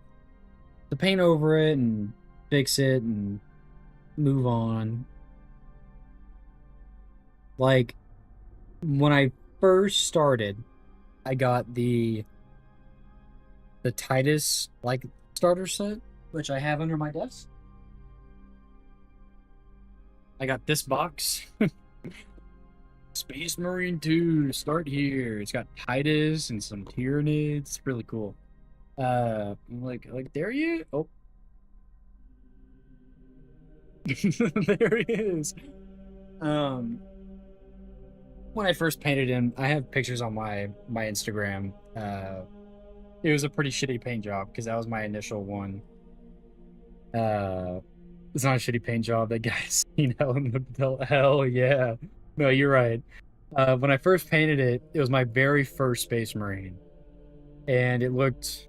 paint over it and fix it and move on. Like, when I first started, I got the Titus, like, starter set, which I have under my desk. I got this box. Space Marine 2, start here. It's got Titus and some Tyranids. It's really cool. Like there you. Oh, there he is. Um, when I first painted him, I have pictures on my Instagram. It was a pretty shitty paint job because that was my initial one. Uh, it's not a shitty paint job. That guy's, in the hell yeah. No, you're right. When I first painted it, it was my very first Space Marine, and it looked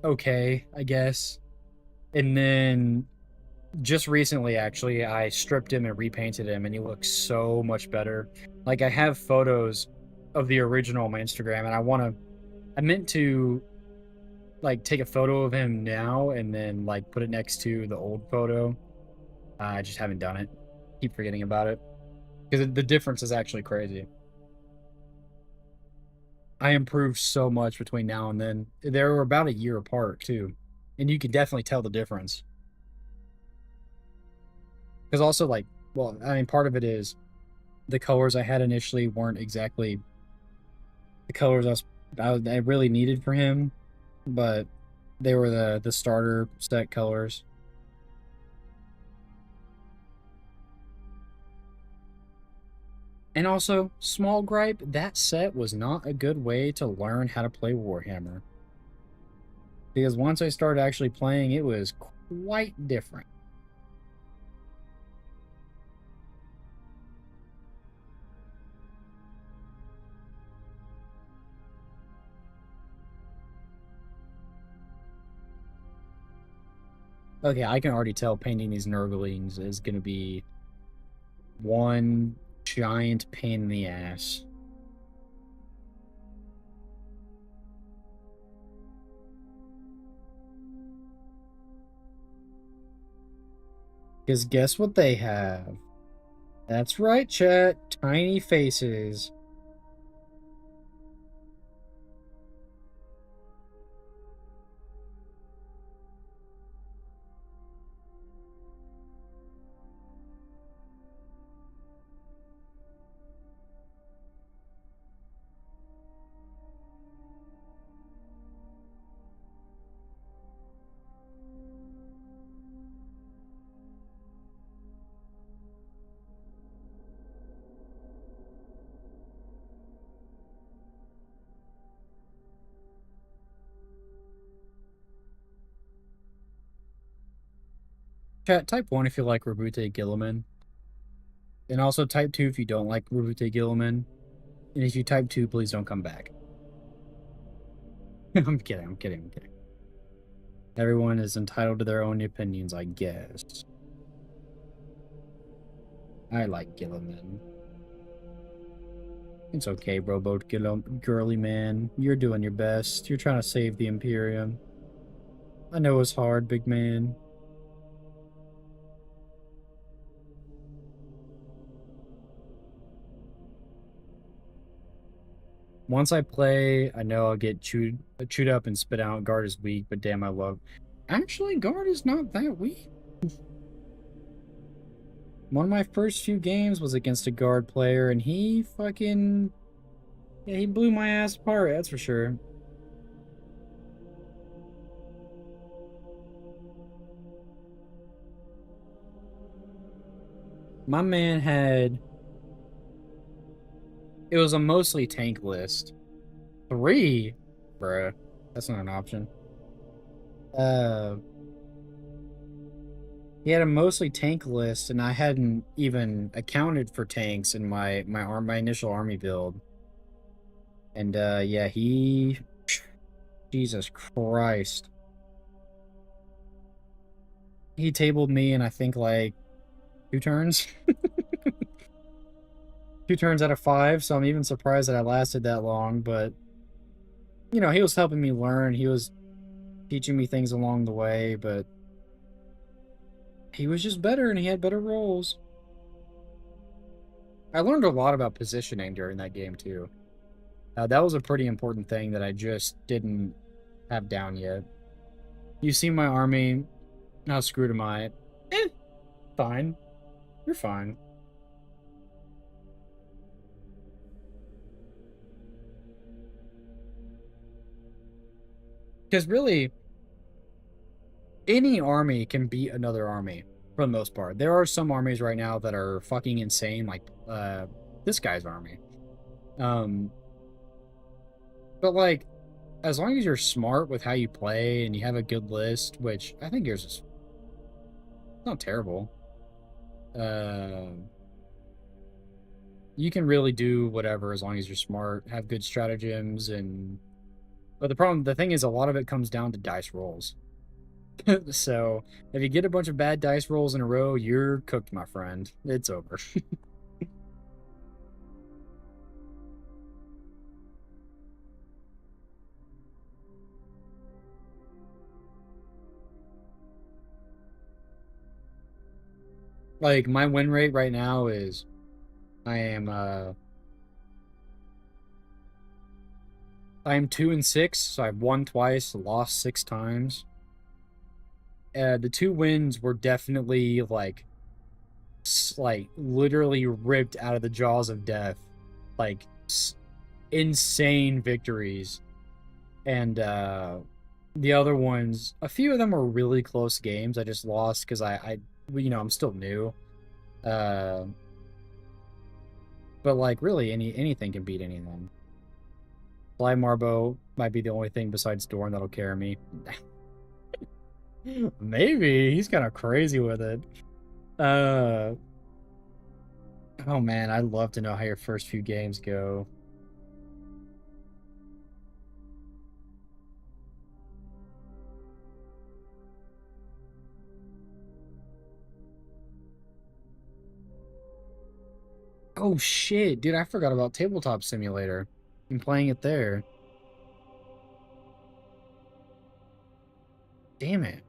okay, I guess. And then just recently, actually, I stripped him and repainted him, and he looks so much better. Like, I have photos of the original on my Instagram, and I meant to, like, take a photo of him now and then, like, put it next to the old photo. I just haven't done it. Keep forgetting about it. Because the difference is actually crazy. I improved so much between now and then. They were about a year apart, too. And you can definitely tell the difference. Because also, like, well, I mean, part of it is the colors I had initially weren't exactly the colors I really needed for him, but they were the starter set colors. And also, small gripe, that set was not a good way to learn how to play Warhammer. Because once I started actually playing, it was quite different. Okay, I can already tell painting these Nurglings is going to be one giant pain in the ass. Because guess what they have? That's right, chat. Tiny faces. Chat, type 1 if you like Rabute Gilliman. And also type 2 if you don't like Rabute Gilliman. And if you type 2, please don't come back. I'm kidding, I'm kidding, I'm kidding. Everyone is entitled to their own opinions, I guess. I like Gilliman. It's okay, Robo Girly Man. You're doing your best. You're trying to save the Imperium. I know it's hard, big man. Once I play, I know I'll get chewed up and spit out. Guard is weak, but damn, I love. Actually, Guard is not that weak. One of my first few games was against a Guard player, and he fucking. Yeah, he blew my ass apart, that's for sure. My man had. It was a mostly tank list. 3? Bruh. That's not an option. He had a mostly tank list, and I hadn't even accounted for tanks in my initial army build. And yeah, he Jesus Christ. He tabled me in I think like 2 turns. 2 turns out of 5, so I'm even surprised that I lasted that long, but you know, he was helping me learn. He was teaching me things along the way, but he was just better and he had better rolls. I learned a lot about positioning during that game too. That was a pretty important thing that I just didn't have down yet. You see my army, how screwed am I? Eh, fine. You're fine. Because really, any army can beat another army for the most part. There are some armies right now that are fucking insane, like this guy's army. Um, but like, as long as you're smart with how you play and you have a good list, which I think yours is not terrible. You can really do whatever as long as you're smart, have good stratagems, and but the thing is, a lot of it comes down to dice rolls. So if you get a bunch of bad dice rolls in a row, you're cooked, my friend. It's over. Like my win rate right now is I am I am 2-6, so I've won twice, lost 6 times. The 2 wins were definitely like literally ripped out of the jaws of death, like insane victories, and the other ones, a few of them were really close games. I just lost because I'm still new, uh, but like really anything can beat anything. Fly Marbo might be the only thing besides Dorn that'll carry me. Maybe he's kind of crazy with it. Uh, oh man, I'd love to know how your first few games go. Oh shit, dude, I forgot about Tabletop Simulator. I'm playing it there. Damn it.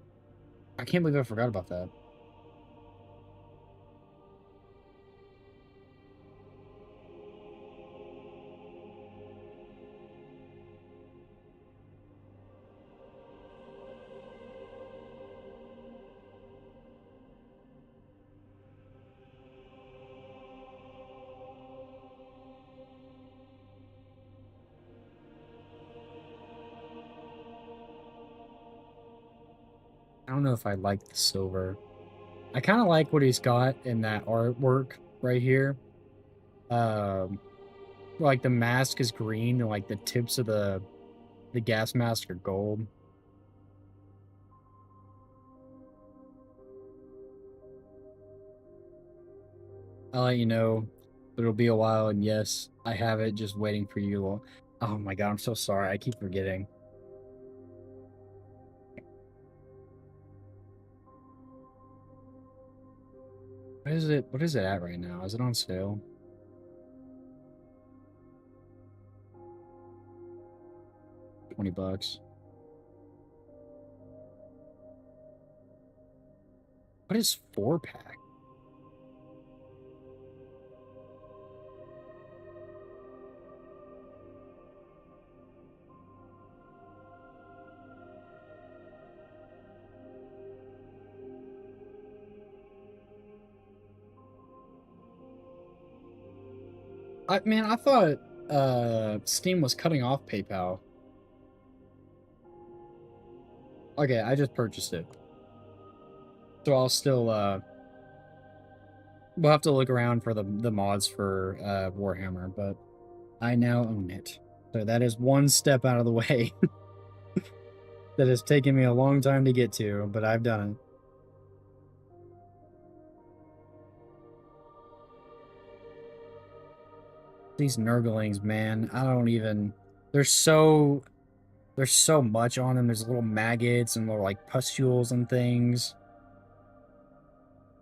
I can't believe I forgot about that. I don't know if I like the silver. I kind of like what he's got in that artwork right here. Um, like the mask is green and like the tips of the gas mask are gold. I'll let you know, but it'll be a while. And yes, I have it just waiting for you. Oh my god, I'm so sorry. I keep forgetting. What is it? What is it at right now? Is it on sale? $20. What is 4-pack? I thought Steam was cutting off PayPal. Okay, I just purchased it. So I'll still we'll have to look around for the mods for Warhammer, but I now own it. So that is one step out of the way. That has taken me a long time to get to, but I've done it. These Nurglings, man, I don't even. There's so much on them. There's little maggots and little like pustules and things.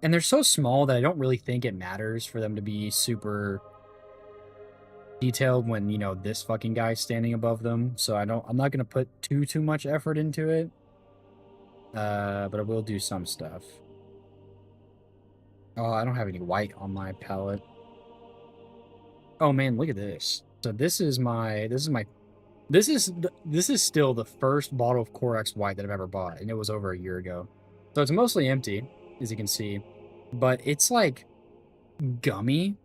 And they're so small that I don't really think it matters for them to be super detailed when, this fucking guy's standing above them. So I'm not gonna put too much effort into it. But I will do some stuff. Oh, I don't have any white on my palette. Oh man, look at this. So this is still the first bottle of Corex White that I've ever bought, and it was over a year ago. So it's mostly empty, as you can see, but it's like gummy.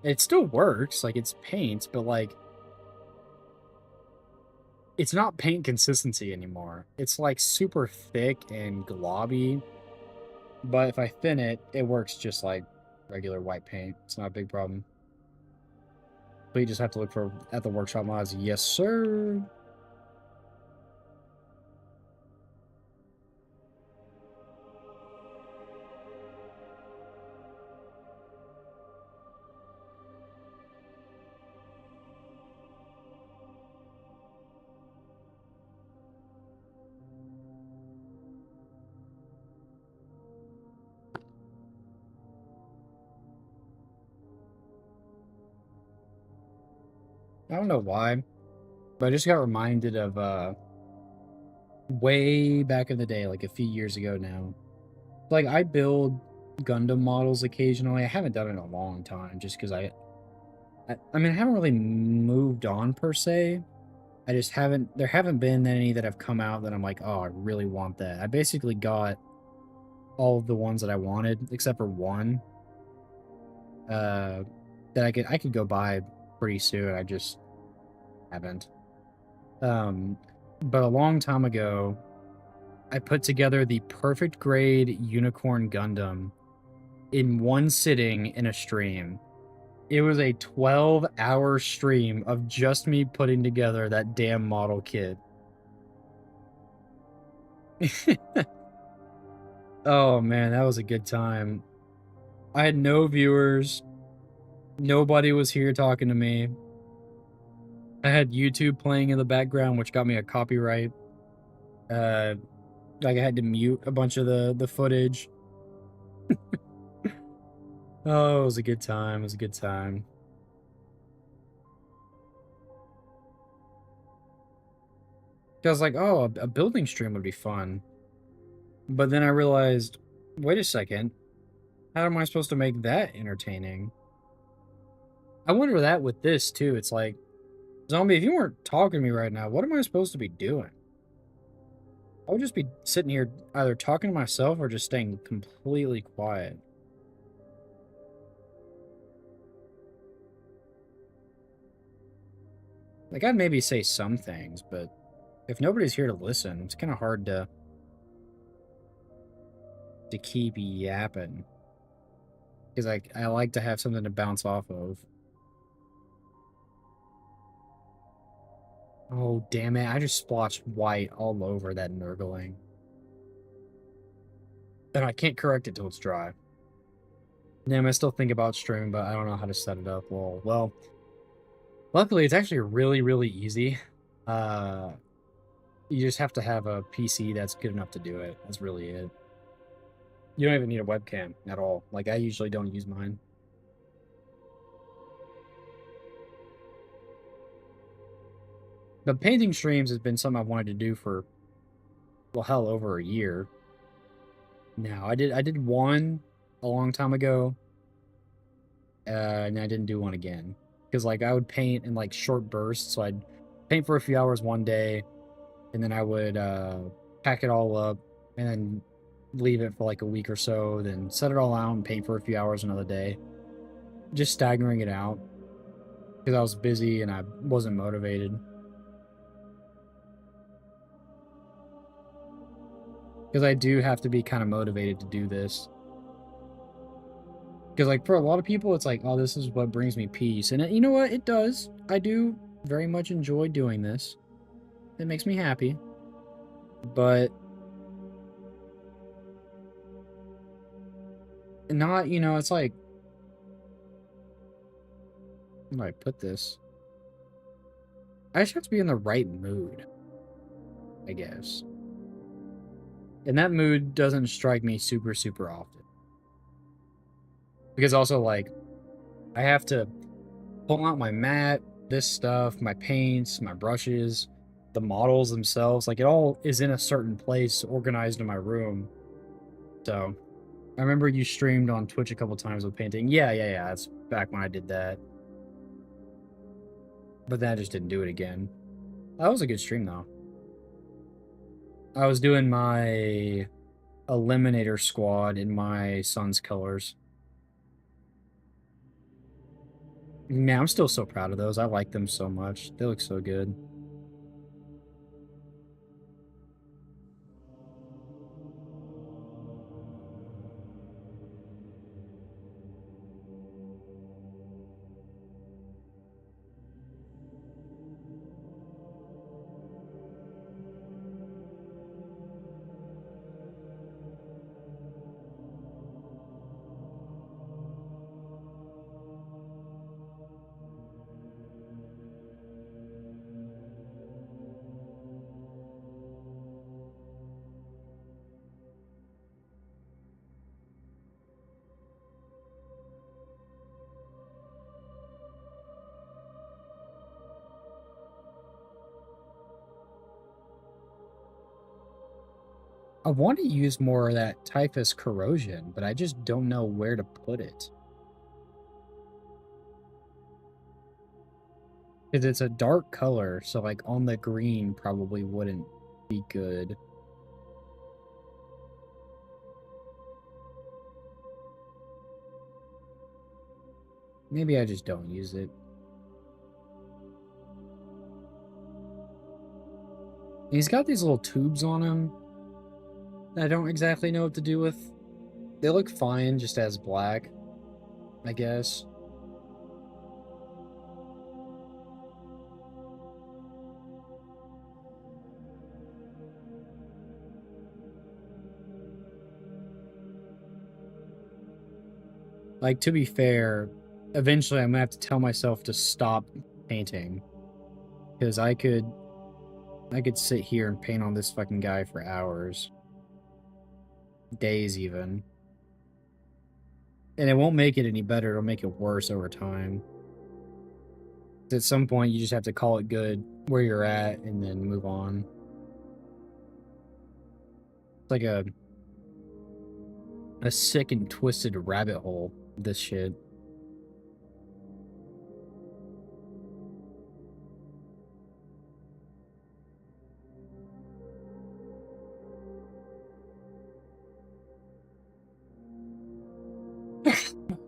It still works, like it's paint, but like it's not paint consistency anymore. It's like super thick and globby, but if I thin it, it works just like regular white paint. It's not a big problem. But you just have to look for at the workshop mods. Yes, sir. I don't know why, but I just got reminded of way back in the day, like a few years ago now. Like I build Gundam models occasionally. I haven't done it in a long time just because I mean I haven't really moved on per se. I just haven't there haven't been any that have come out that I'm like, oh, I really want that. I basically got all of the ones that I wanted, except for one. Uh that I could go buy pretty soon. I just haven't. Um but a long time ago, I put together the perfect grade unicorn Gundam in one sitting in a stream. It was a 12-hour stream of just me putting together that damn model kit. Oh man, that was a good time. I had no viewers. Nobody was here talking to me. I had YouTube playing in the background, which got me a copyright. Uh, like I had to mute a bunch of the footage. Oh, it was a good time. It was a good time. I was like, oh, a building stream would be fun. But then I realized, wait a second, how am I supposed to make that entertaining? I wonder that with this too. It's like, Zombie, if you weren't talking to me right now, what am I supposed to be doing? I would just be sitting here either talking to myself or just staying completely quiet. Like, I'd maybe say some things, but if nobody's here to listen, it's kind of hard to keep yapping. Because I like to have something to bounce off of. Oh, damn it. I just splotched white all over that Nurgling. And I can't correct it till it's dry. Damn, I still think about streaming, but I don't know how to set it up. Well, luckily it's actually really, really easy. You just have to have a PC that's good enough to do it. That's really it. You don't even need a webcam at all. Like, I usually don't use mine. But painting streams has been something I wanted to do for, well, hell, over a year. Now, I did one a long time ago, and I didn't do one again. Because, like, I would paint in, like, short bursts. So I'd paint for a few hours one day, and then I would pack it all up, and then leave it for, like, a week or so, then set it all out and paint for a few hours another day. Just staggering it out. Because I was busy and I wasn't motivated. Because I do have to be kind of motivated to do this. Because, like, for a lot of people, it's like, oh, this is what brings me peace. And you know what? It does. I do very much enjoy doing this. It makes me happy. But not, you know, it's like, how do I put this? I just have to be in the right mood, I guess. And that mood doesn't strike me super, super often. Because also, like, I have to pull out my mat, this stuff, my paints, my brushes, the models themselves. Like, it all is in a certain place organized in my room. So, I remember you streamed on Twitch a couple times with painting. Yeah. That's back when I did that. But then I just didn't do it again. That was a good stream, though. I was doing my Eliminator squad in my son's colors. Man, I'm still so proud of those. I like them so much. They look so good. I want to use more of that typhus corrosion, but I just don't know where to put it. Because it's a dark color, so like on the green probably wouldn't be good. Maybe I just don't use it. He's got these little tubes on him that I don't exactly know what to do with. They look fine just as black, I guess. Like, to be fair, eventually I'm gonna have to tell myself to stop painting. Because I could sit here and paint on this fucking guy for hours. Days, even. And it won't make it any better, it'll make it worse over time. At some point, you just have to call it good where you're at and then move on. It's like a sick and twisted rabbit hole, this shit.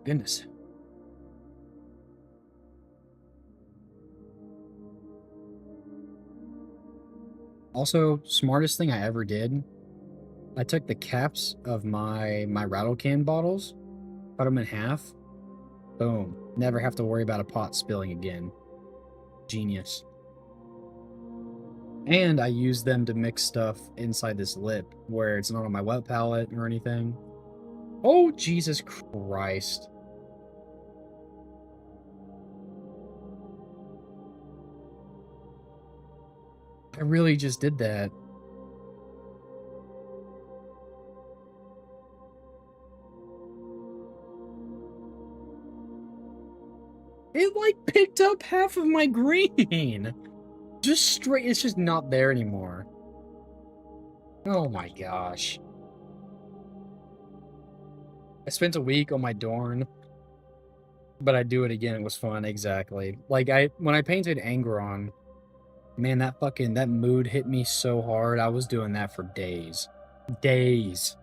Goodness. Also, smartest thing I ever did, I took the caps of my rattle can bottles, cut them in half. Boom. Never have to worry about a pot spilling again. Genius. And I use them to mix stuff inside this lip where it's not on my wet palette or anything. Oh, Jesus Christ. I really just did that. It, like, picked up half of my green. Just straight, it's just not there anymore. Oh my gosh. I spent a week on my Dorn, but I'd do it again. It was fun, exactly. Like, when I painted Angron, man, that mood hit me so hard. I was doing that for days. Days.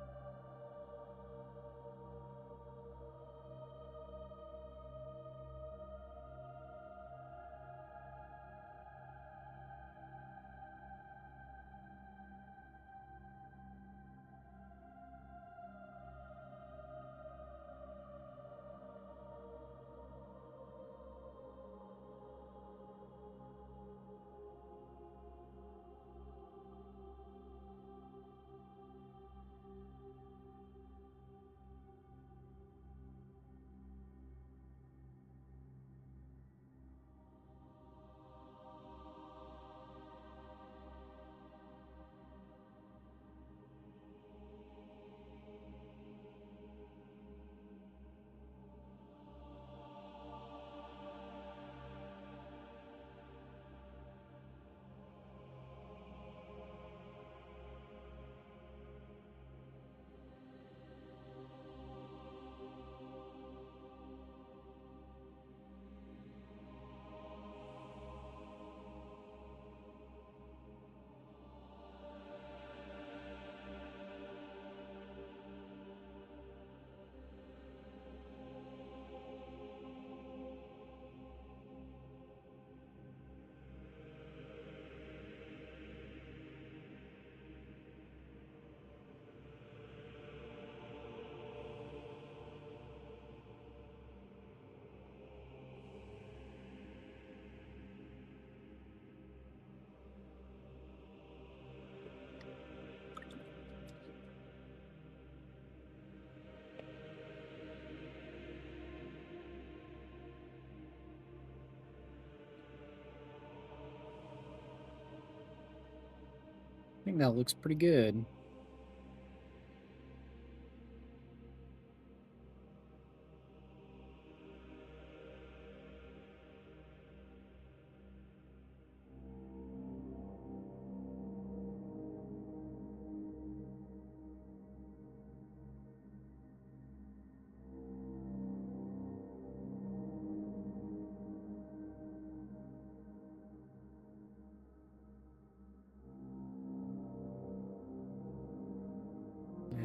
think that looks pretty good.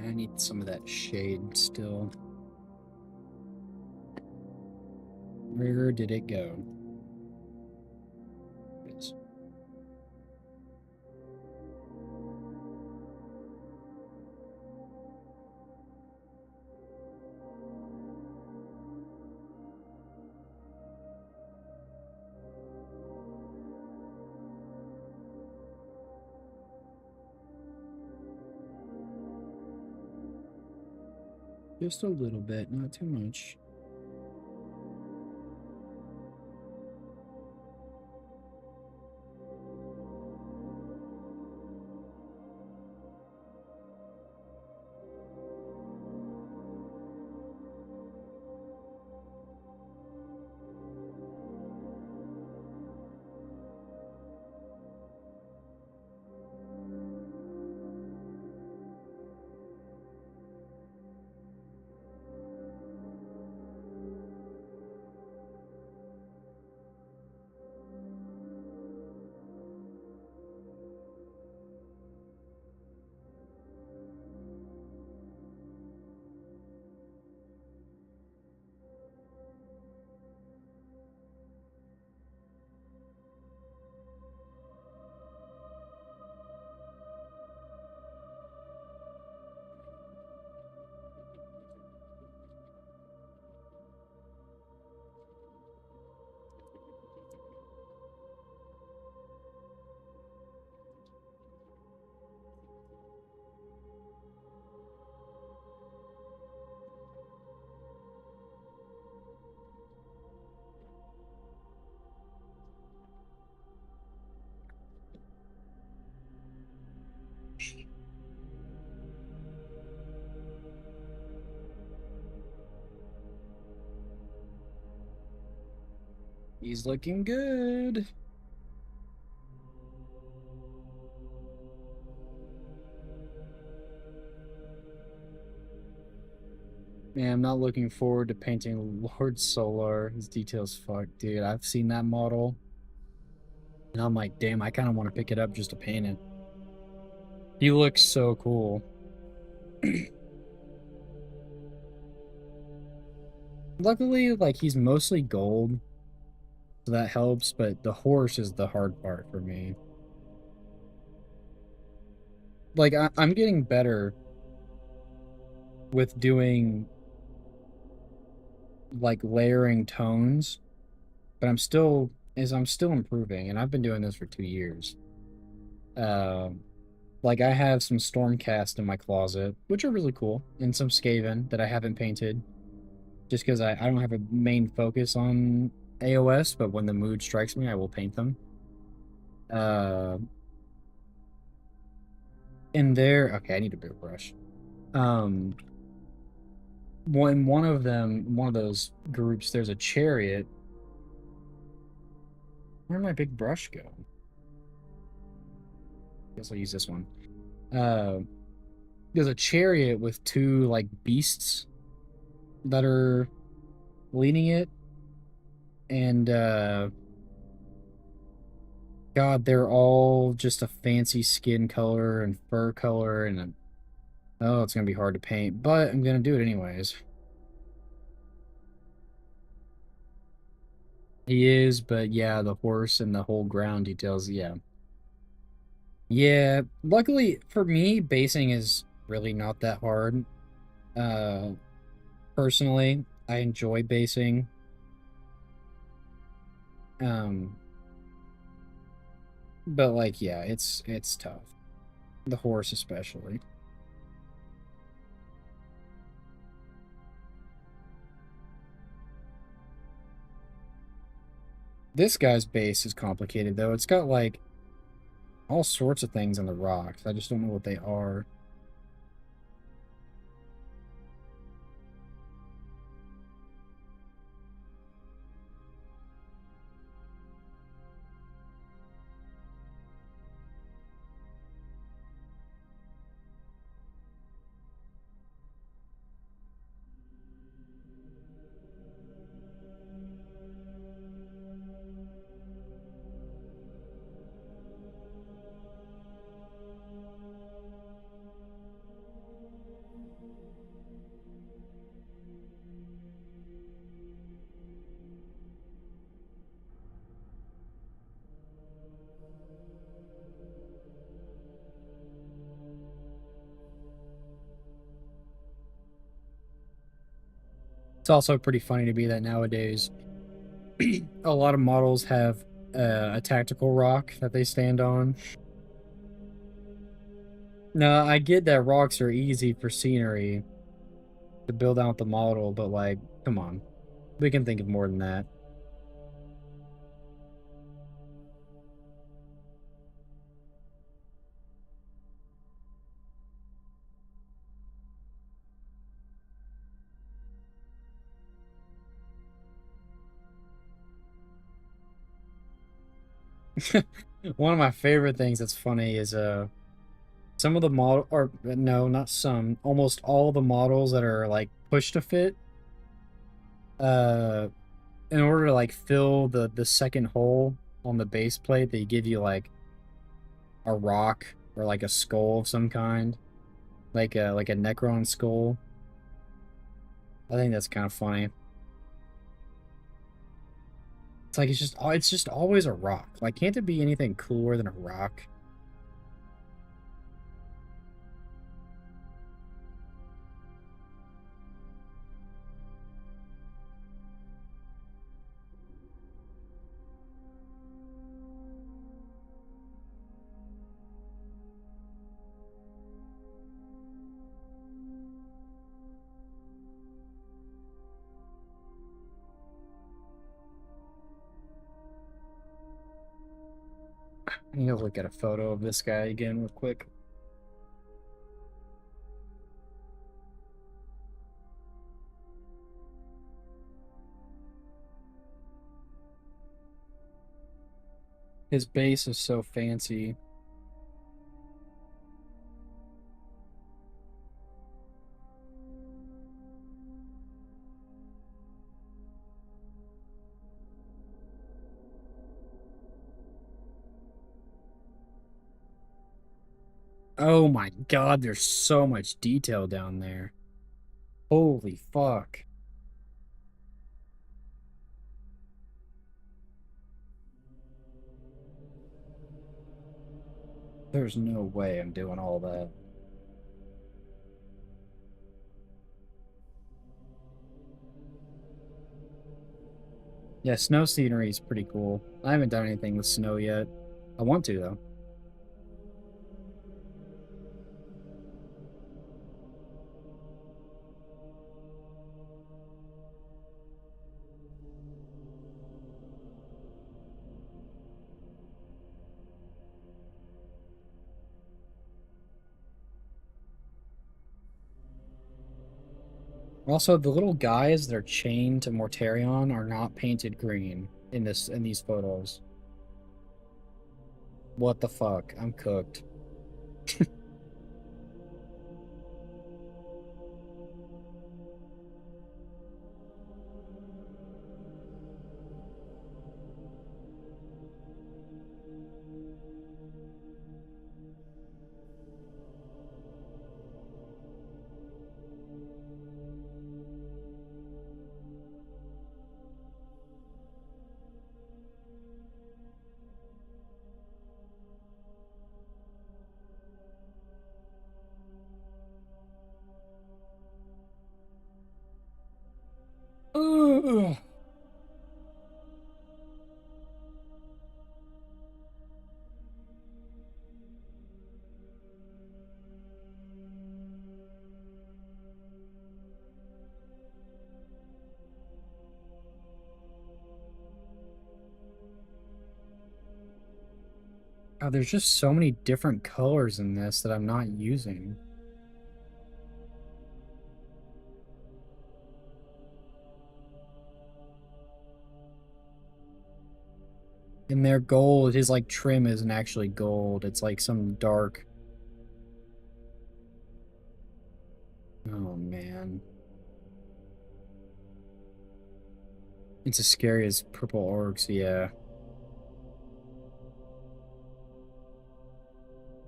I need some of that shade still. Where did it go? It's just a little bit, not too much. He's looking good. Man, I'm not looking forward to painting Lord Solar. His details fuck, dude. I've seen that model. And I'm like, damn, I kind of want to pick it up just to paint it. He looks so cool. Luckily, like, he's mostly gold, so that helps, but the horse is the hard part for me. Like, I'm getting better with doing, like, layering tones, but I'm still improving, and I've been doing this for 2 years. Um, like, I have some Stormcast in my closet, which are really cool, and some Skaven that I haven't painted, just because I don't have a main focus on AOS, but when the mood strikes me, I will paint them. Uh, in there, okay, I need a bigger brush. Um, one of them, one of those groups, there's a chariot. Where'd my big brush go? Guess I'll use this one. Uh, there's a chariot with two like beasts that are leading it, and God, they're all just a fancy skin color and fur color, and oh, it's gonna be hard to paint, but I'm gonna do it anyways. He is, but yeah, the horse and the whole ground details, yeah. Yeah, luckily for me, basing is really not that hard. Uh, personally, I enjoy basing. Um, but like, yeah, it's tough. The horse especially. This guy's base is complicated though. It's got like all sorts of things on the rocks. I just don't know what they are. It's also pretty funny to me that nowadays a lot of models have a tactical rock that they stand on. No, I get that rocks are easy for scenery to build out the model, but like, come on. We can think of more than that. One of my favorite things that's funny is some of the model or no, not some, almost all the models that are like push to fit, uh in order to like fill the second hole on the base plate, they give you like a rock or like a skull of some kind, like a Necron skull. I think that's kind of funny. It's like it's just always a rock. Like, can't there be anything cooler than a rock? I need to look at a photo of this guy again real quick. His base is so fancy. Oh my god, there's so much detail down there. Holy fuck. There's no way I'm doing all that. Yeah, snow scenery is pretty cool. I haven't done anything with snow yet. I want to, though. Also, the little guys that are chained to Mortarion are not painted green in these photos. What the fuck? I'm cooked. Ugh. Oh, there's just so many different colors in this that I'm not using. And their gold, his like trim isn't actually gold. It's like some dark. Oh man. It's as scary as purple orcs, yeah.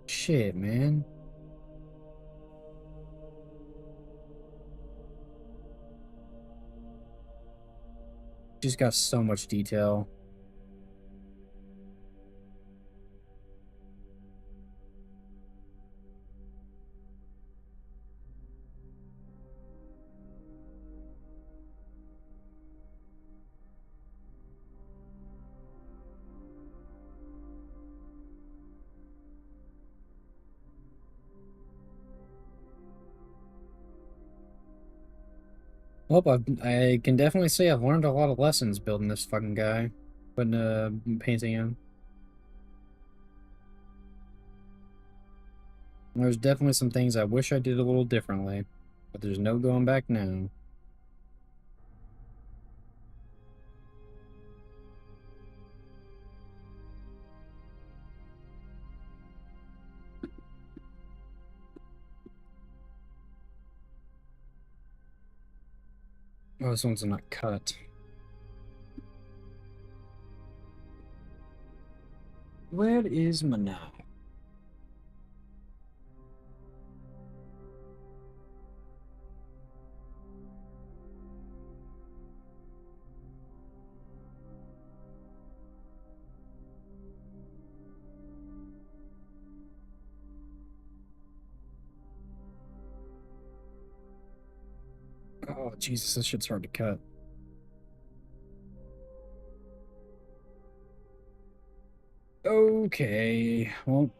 Shit, man. Just got so much detail. Well, I can definitely say I've learned a lot of lessons building this fucking guy. Putting painting him. There's definitely some things I wish I did a little differently, but there's no going back now. Oh, this one's not cut. Where is my knife? Oh, Jesus, this shit's hard to cut. Okay, well.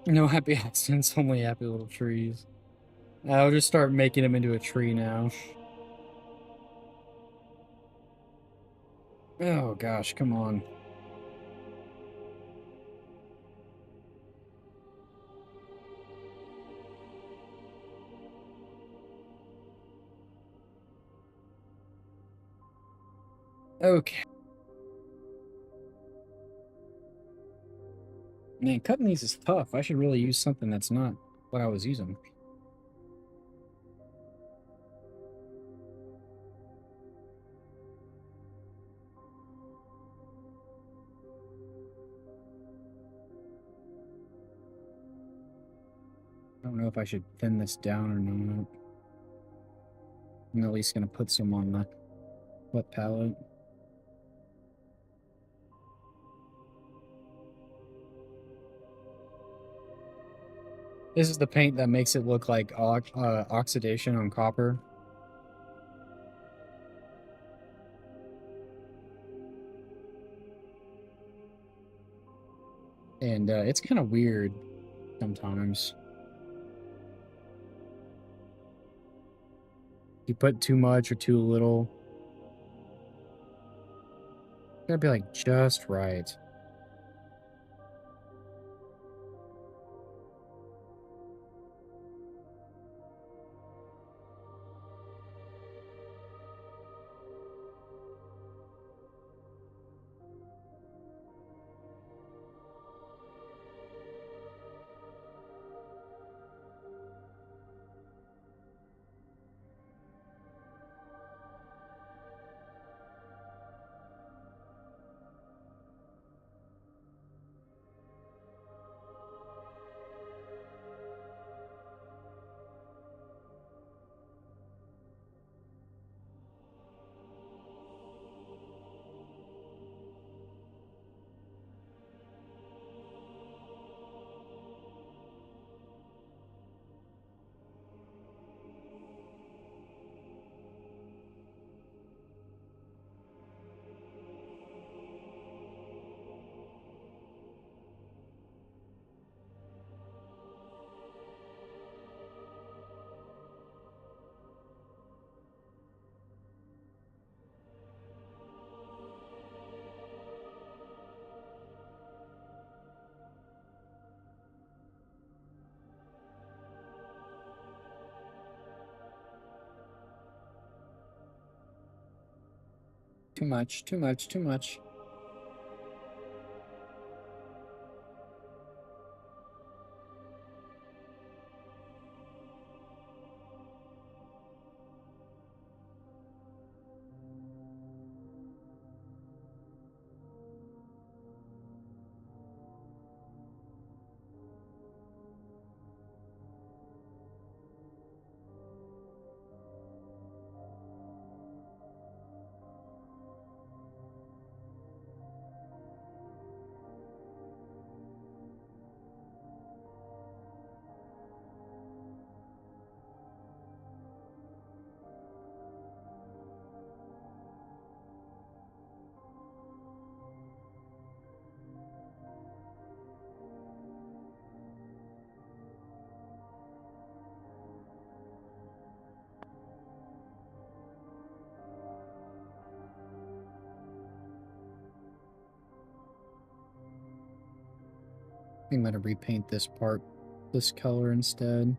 No happy accidents, only happy little trees. I'll just start making him into a tree now. Oh gosh, come on. Okay. Man, cutting these is tough. I should really use something that's not what I was using. I don't know if I should thin this down or not. I'm at least gonna put some on the wet palette. This is the paint that makes it look like oxidation on copper. And it's kind of weird sometimes. You put too much or too little. Gotta be like just right. Too much, too much, too much. I'm gonna repaint this part this color instead.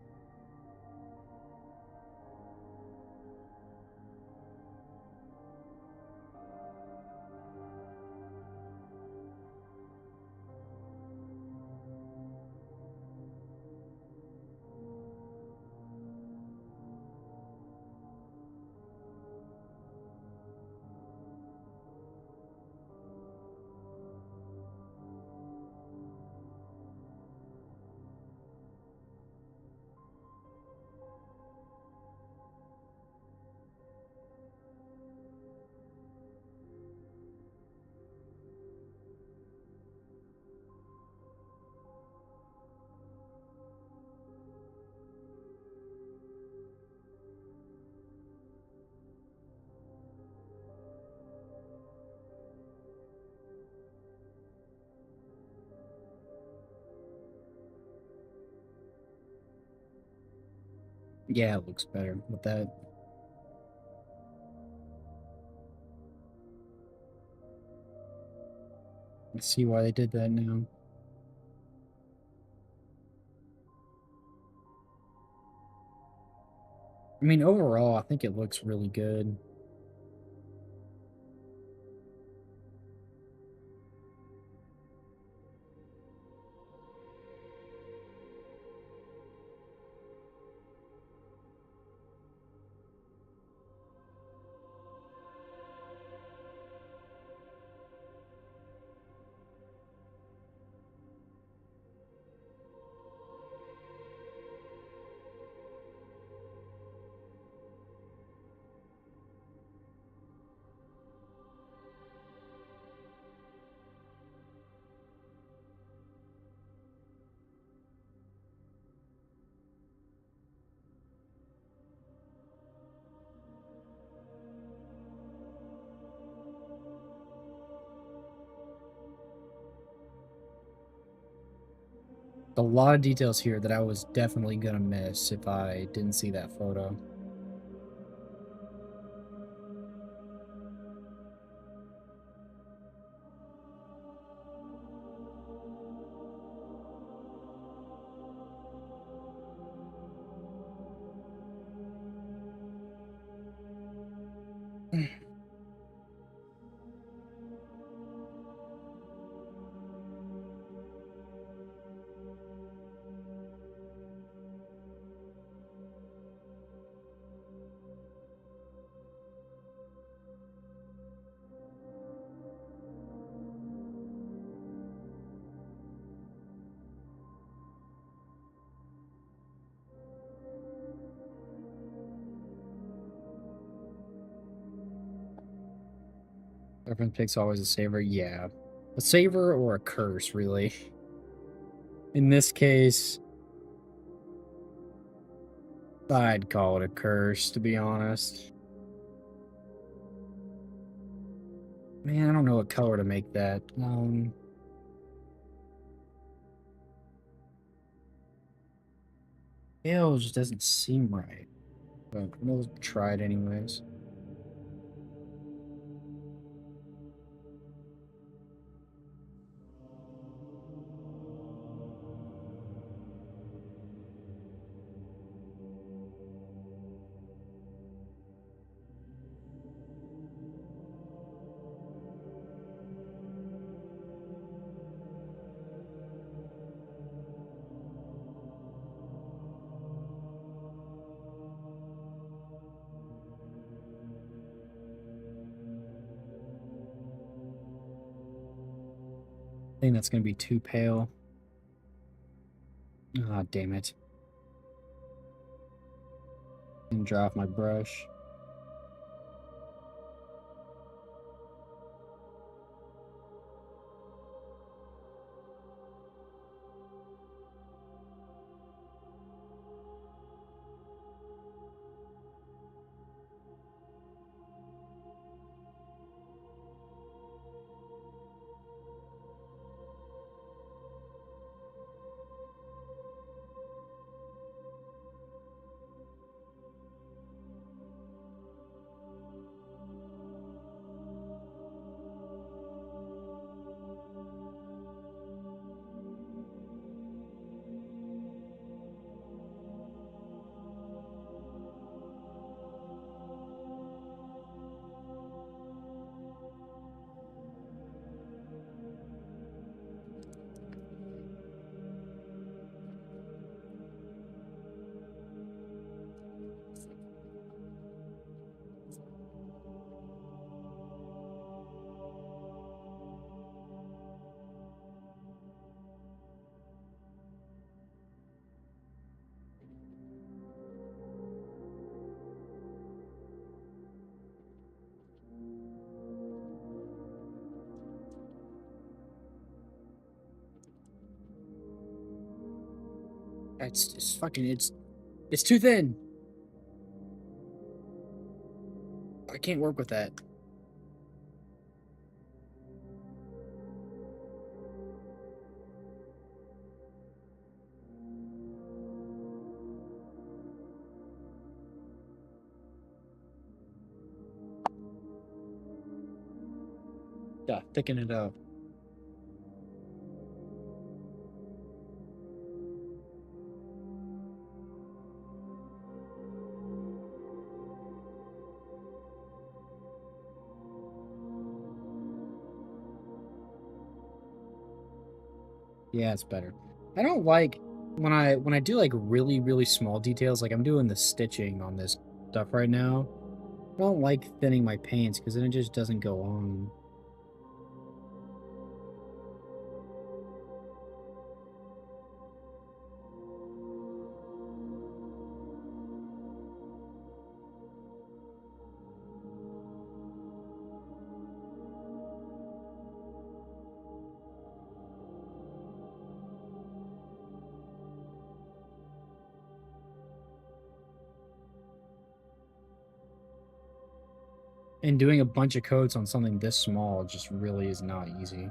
Yeah, it looks better with that. Let's see why they did that now. I mean, overall, I think it looks really good. A lot of details here that I was definitely gonna miss if I didn't see that photo. Everyone picks always a saver. Yeah. A saver or a curse, really. In this case, I'd call it a curse, to be honest. Man, I don't know what color to make that. It just doesn't seem right. But we'll try it anyways. anything that's going to be too pale. Ah, damn it. And dry off my brush. It's fucking, it's too thin. I can't work with that. Yeah, thicken it up. Yeah, it's better. I don't like when I do like really small details, like I'm doing the stitching on this stuff right now. I don't like thinning my paints because then it just doesn't go on. And doing a bunch of coats on something this small just really is not easy.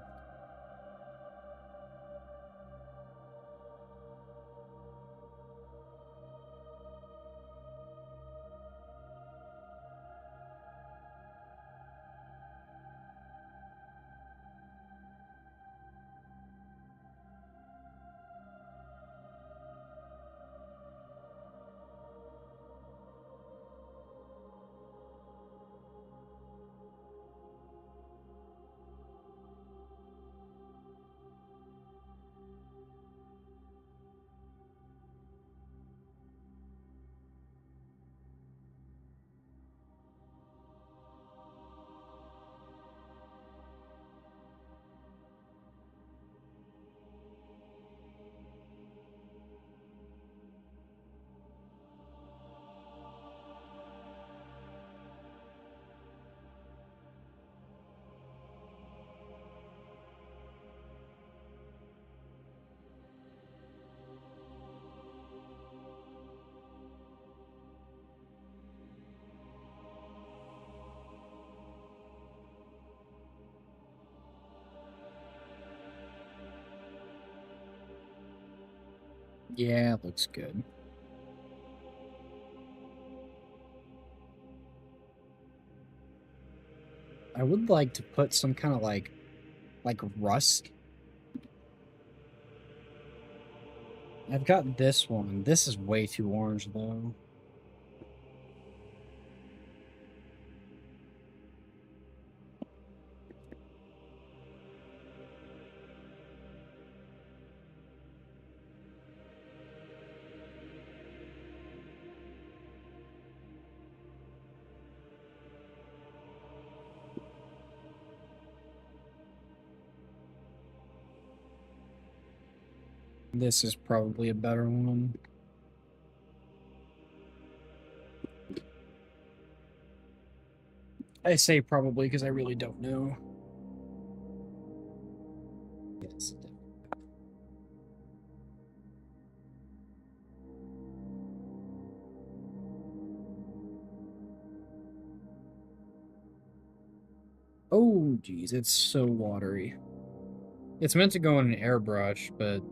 Yeah, it looks good. I would like to put some kind of like rust. I've got this one. This is way too orange though. This is probably a better one. I say probably because I really don't know. Yes. Oh, geez, it's so watery. It's meant to go in an airbrush, but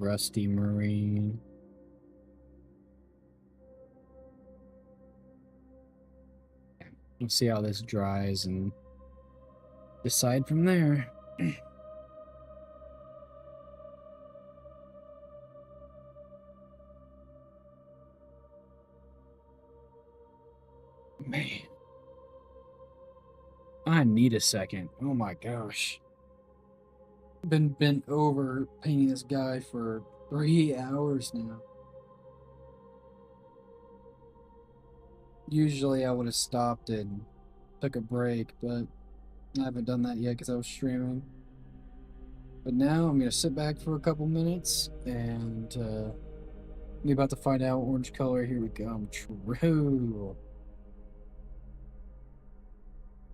rusty marine. We'll see how this dries and decide from there. Man, I need a second. Oh my gosh. Been bent over painting this guy for 3 hours now. Usually I would have stopped and took a break, but I haven't done that yet because I was streaming. But now I'm going to sit back for a couple minutes and I'm about to find out orange color. Here we go. True.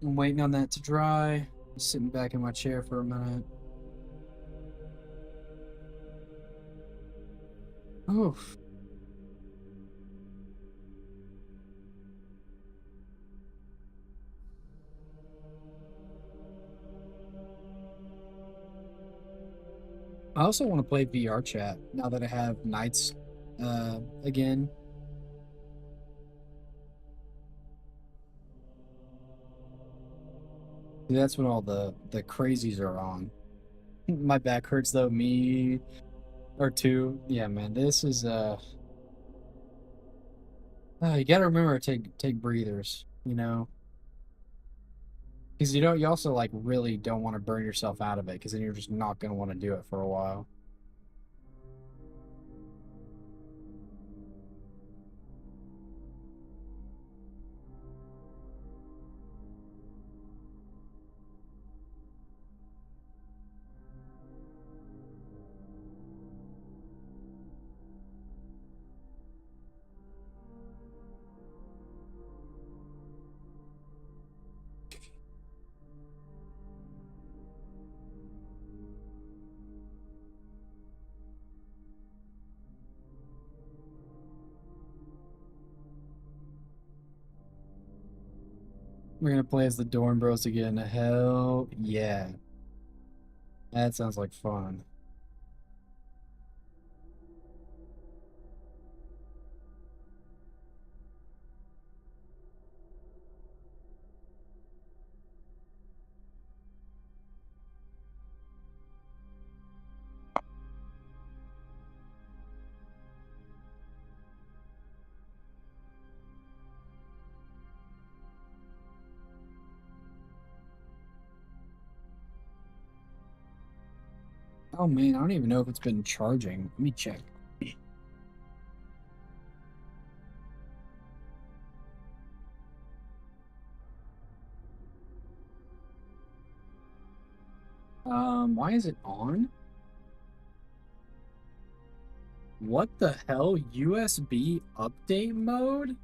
I'm waiting on that to dry. Just sitting back in my chair for a minute. Oof. I also want to play VR chat now that I have nights again. That's when all the crazies are on. My back hurts though, me or two. Yeah, man, this is you gotta remember to take breathers, you know? Because you also like really don't want to burn yourself out of it, because then you're just not gonna want to do it for a while. We're gonna play as the Dorn Bros again. Hell yeah. That sounds like fun. Oh man, I don't even know if it's been charging. Let me check. Why is it on? What the hell? USB update mode?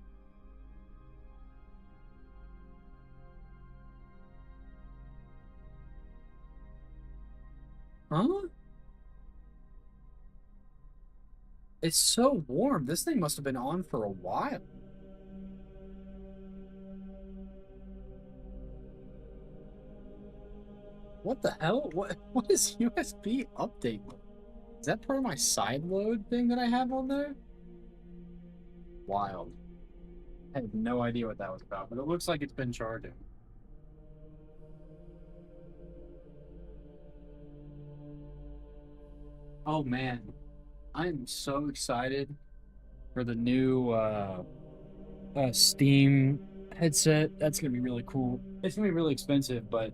Huh? It's so warm. This thing must have been on for a while. What the hell? What is USB update mode? Is that part of my side load thing that I have on there? Wild. I had no idea what that was about, but it looks like it's been charging. Oh man, I am so excited for the new Steam headset. That's gonna be really cool. It's gonna be really expensive, but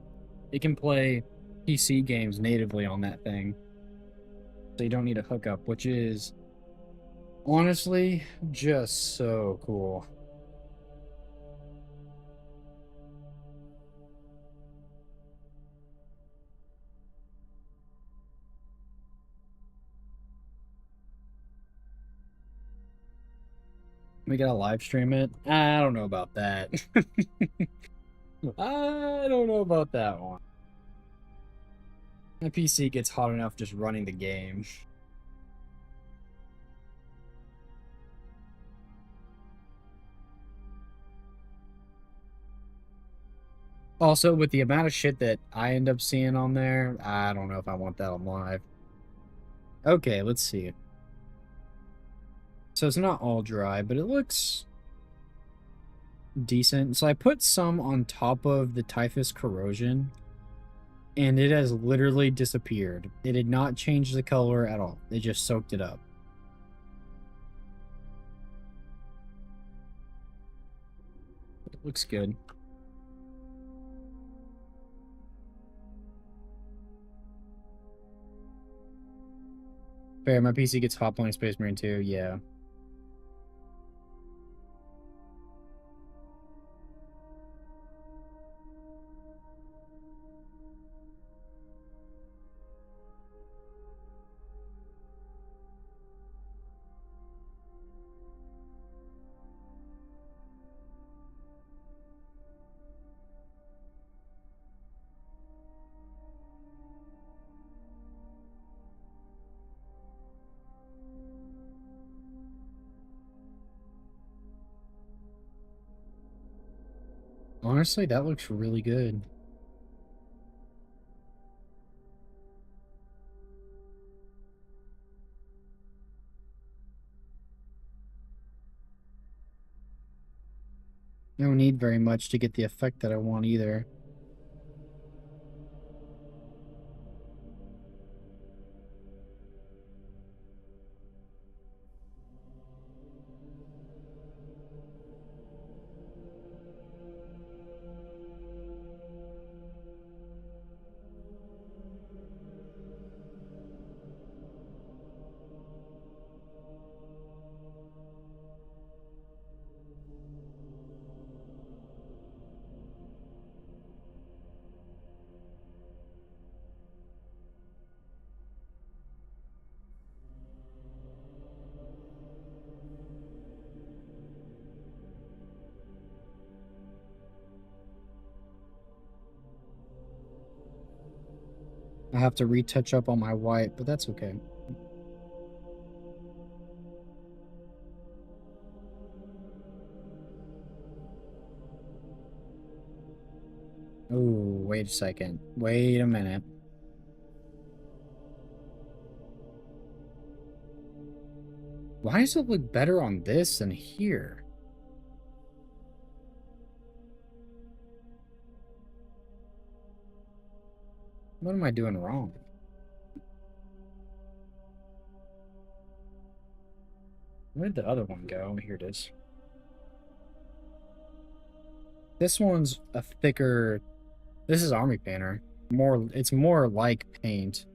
it can play PC games natively on that thing, so you don't need a hookup, which is honestly just so cool. We gotta live stream it. I don't know about that. I don't know about that one. My PC gets hot enough just running the game. Also, with the amount of shit that I end up seeing on there, I don't know if I want that on live. Okay, let's see. So it's not all dry, but it looks decent. So I put some on top of the typhus corrosion, and it has literally disappeared. It did not change the color at all. It just soaked it up. It looks good. Fair, my PC gets hot playing Space Marine 2, yeah. Honestly, that looks really good. I don't need very much to get the effect that I want either. I have to retouch up on my white, but that's okay. Oh, wait a second. Wait a minute. Why does it look better on this than here? What am I doing wrong? Where did the other one go? Here it is. This one's a thicker... This is Army Painter. It's more like paint.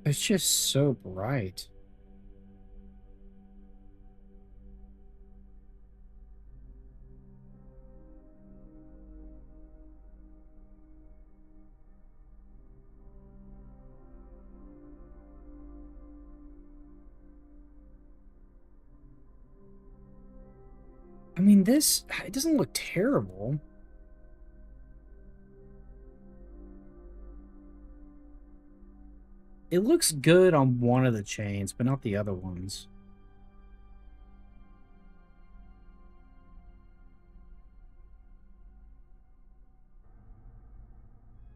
It's just so bright. I mean, this, it doesn't look terrible. It looks good on one of the chains, but not the other ones.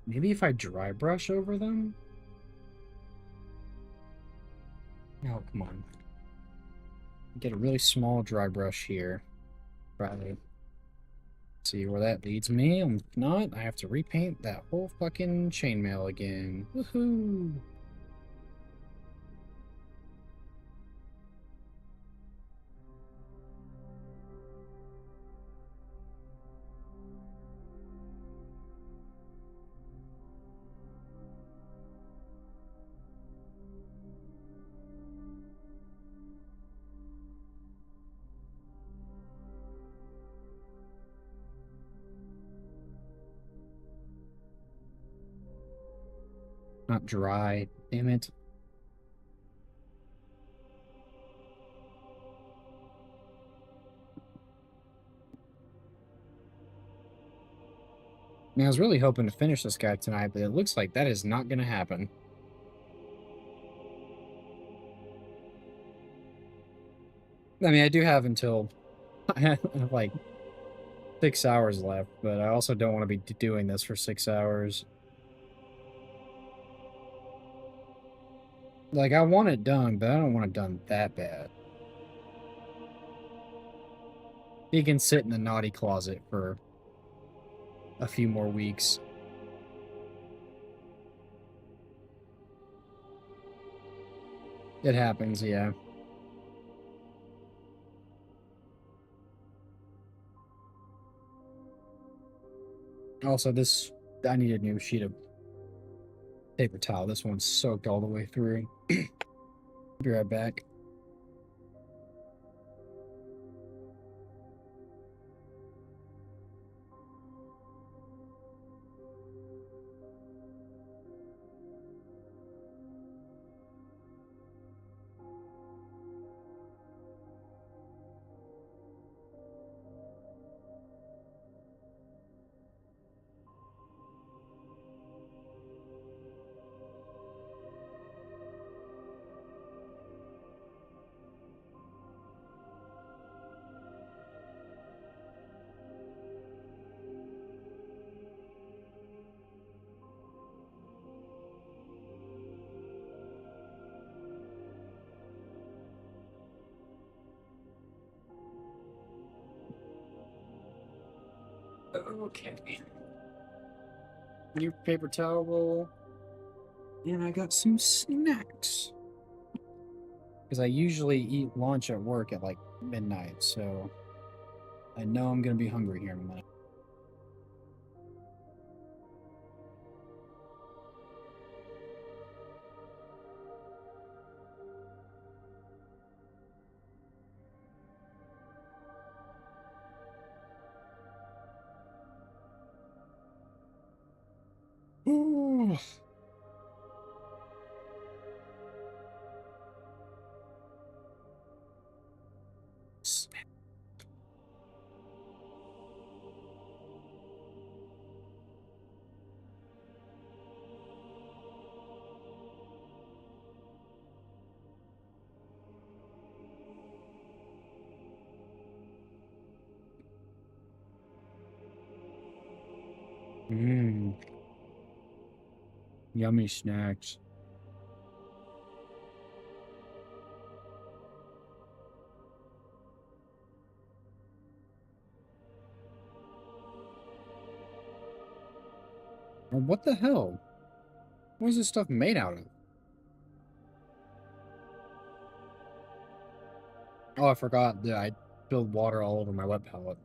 Maybe if I dry brush over them? Oh, come on. Get a really small dry brush here. Probably. See where that leads me. If not, I have to repaint that whole fucking chainmail again. Woohoo! Not dry. Damn it. I mean, I was really hoping to finish this guy tonight, but it looks like that is not going to happen. I mean, I do have until I have like 6 hours left, but I also don't want to be doing this for 6 hours. Like, I want it done, but I don't want it done that bad. He can sit in the naughty closet for a few more weeks. It happens, yeah. Also, this, I need a new sheet of paper towel. This one's soaked all the way through. Be right back. Okay. New paper towel roll. And I got some snacks. Because I usually eat lunch at work at like midnight, so I know I'm going to be hungry here in a minute. Ooh. Mmm. Yummy snacks. What the hell? What is this stuff made out of? Oh, I forgot that I spilled water all over my wet palette.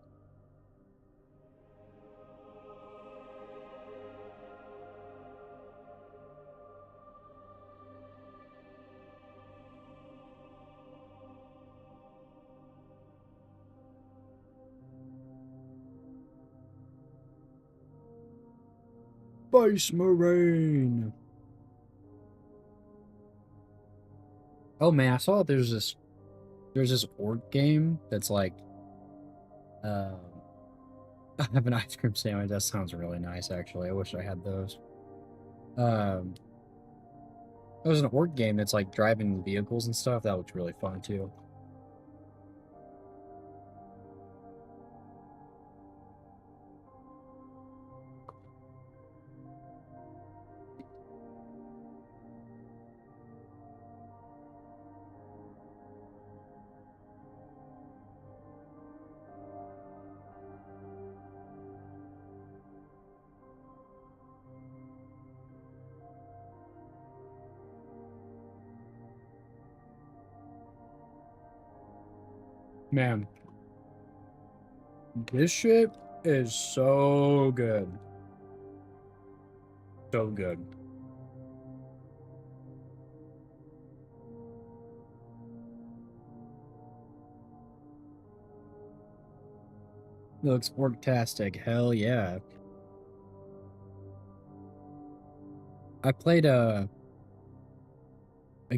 Space Marine. Oh man, I saw there's this orc game that's like um I have an ice cream sandwich. That sounds really nice actually. I wish I had those. Um there's an orc game that's like driving vehicles and stuff. That looks really fun too. Man, this shit is so good. So good. It looks orc-tastic. Hell yeah. I played a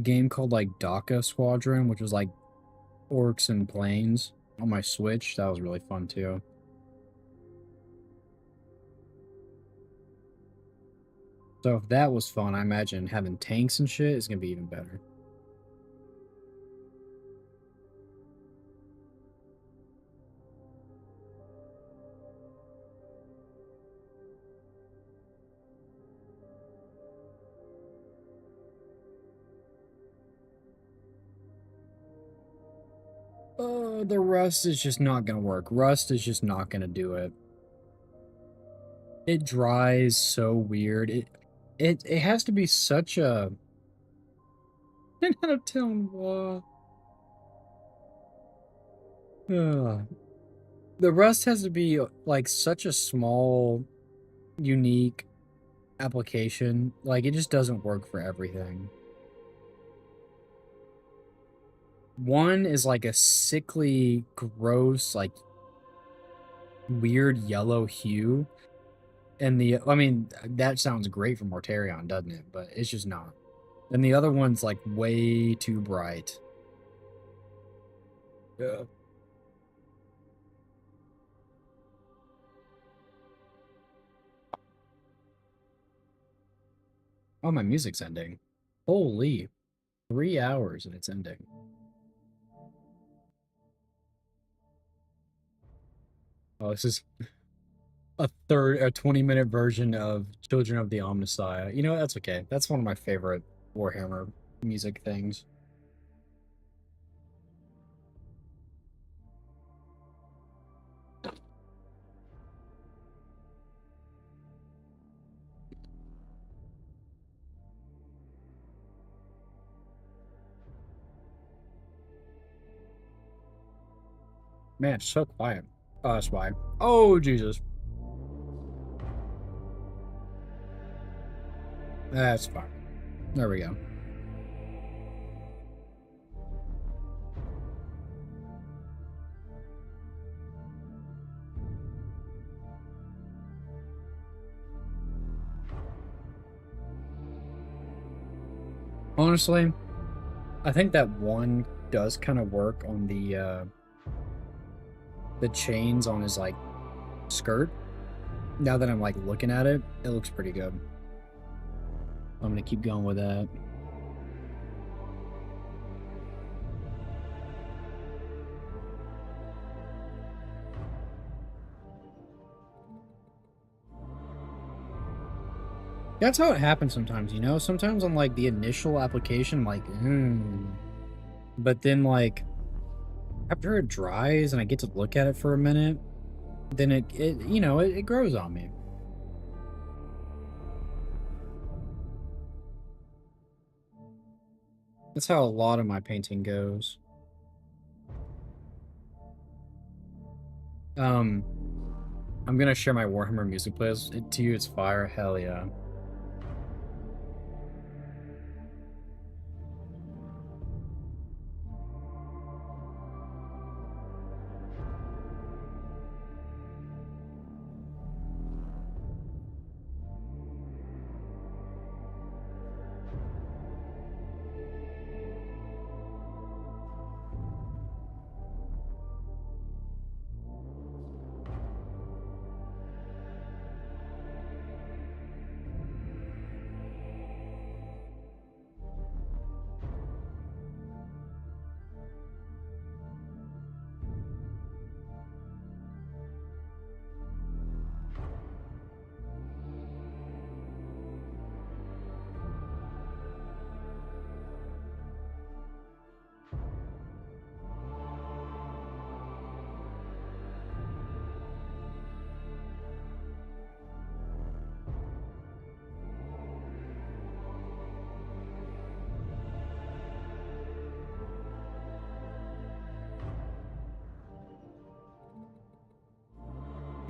game called like Daka Squadron, which was like orcs and planes on my Switch. That was really fun too. So if that was fun, I imagine having tanks and shit is gonna be even better. The Rust is just not gonna work. Rust is just not gonna do it. It dries so weird. It has to be such a 10 out of 10 wall. Ugh. The Rust has to be like such a small, unique application. Like it just doesn't work for everything. One is like a sickly, gross, like weird yellow hue. And I mean, that sounds great for Mortarion, doesn't it? But it's just not. And the other one's like way too bright. Yeah. Oh, my music's ending. Holy, 3 hours and it's ending. Oh, this is a 20-minute version of Children of the Omnissiah. You know, that's okay. That's one of my favorite Warhammer music things. Man, it's so quiet. Oh, that's why. Oh, Jesus. That's fine. There we go. Honestly, I think that one does kind of work on the chains on his like skirt. Now that I'm like looking at it, it looks pretty good. I'm gonna keep going with that. That's how it happens sometimes, you know? Sometimes on like the initial application, I'm like, but then like after it dries and I get to look at it for a minute, then it grows on me. That's how a lot of my painting goes. Um, I'm gonna share my Warhammer music playlist to you. It's fire. Hell yeah.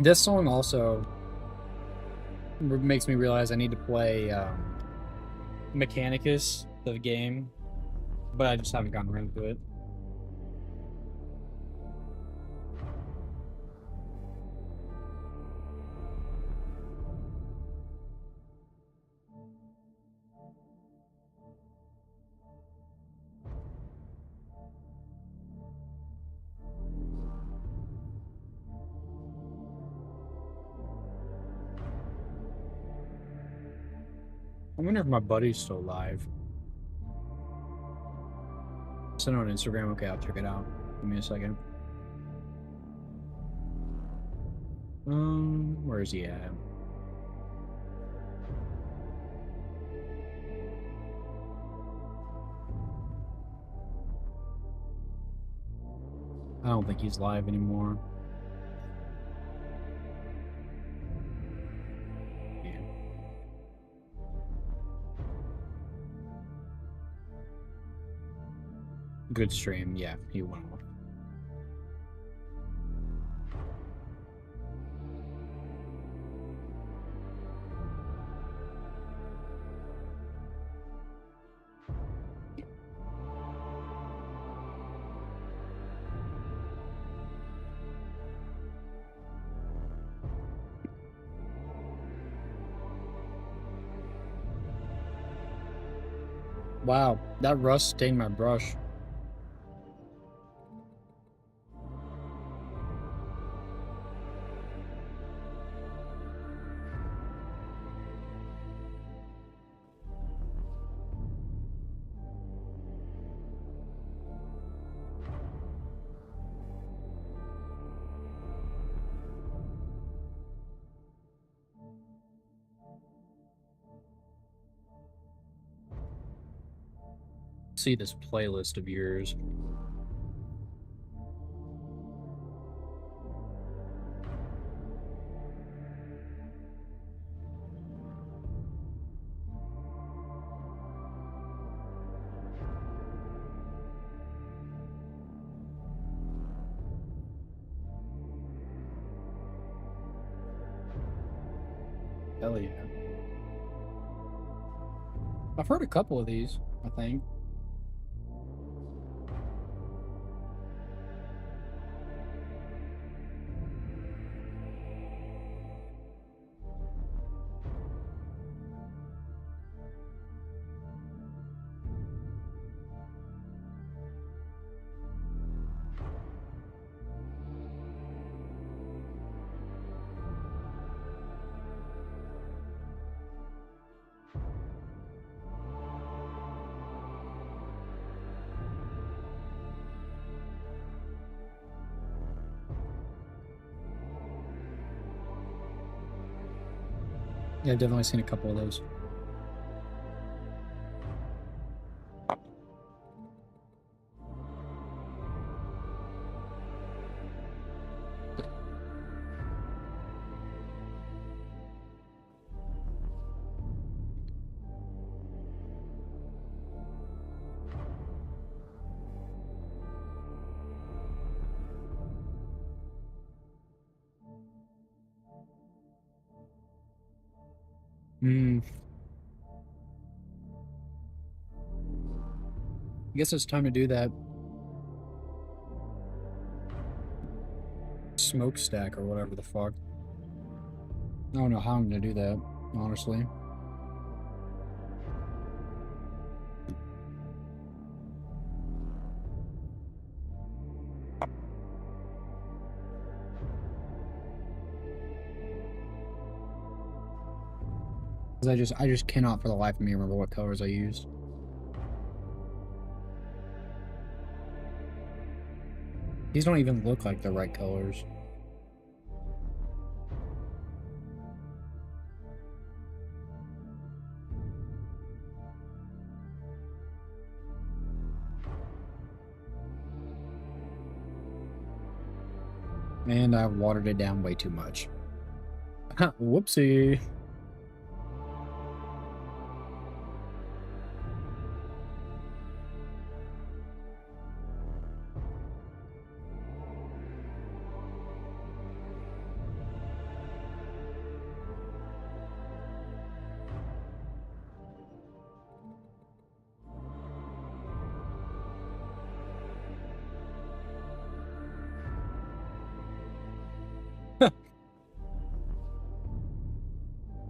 This song also makes me realize I need to play Mechanicus, the game, but I just haven't gotten around to it. I wonder if my buddy's still alive. Send it on Instagram. Okay, I'll check it out. Give me a second. Where is he at? I don't think he's live anymore. Yeah. Good stream. Yeah, he went off. Wow, that rust stained my brush. See this playlist of yours. Hell yeah. I've heard a couple of these, I think. Yeah, I've definitely seen a couple of those. Hmm. I guess it's time to do that smokestack or whatever the fuck. I don't know how I'm gonna do that, honestly. Because I just cannot for the life of me remember what colors I used. These don't even look like the right colors. And I've watered it down way too much. Whoopsie.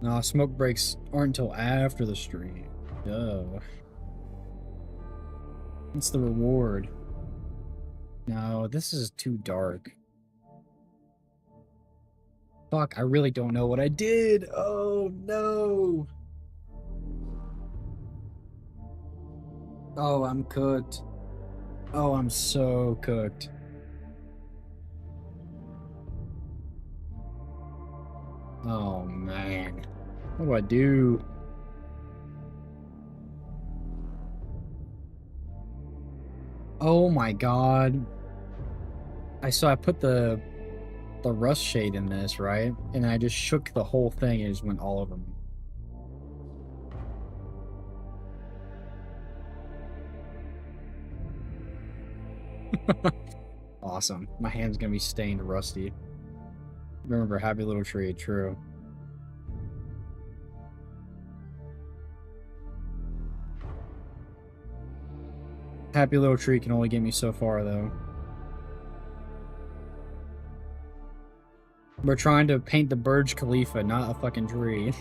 Nah, smoke breaks aren't until after the stream. Duh. What's the reward? No, this is too dark. Fuck, I really don't know what I did. Oh, no. Oh, I'm cooked. Oh, I'm so cooked. Oh, man. What do I do? Oh my god. I put the rust shade in this, right? And I just shook the whole thing and it just went all over me. Awesome. My hand's gonna be stained rusty. Remember, happy little tree, true. Happy little tree can only get me so far, though. We're trying to paint the Burj Khalifa, not a fucking tree.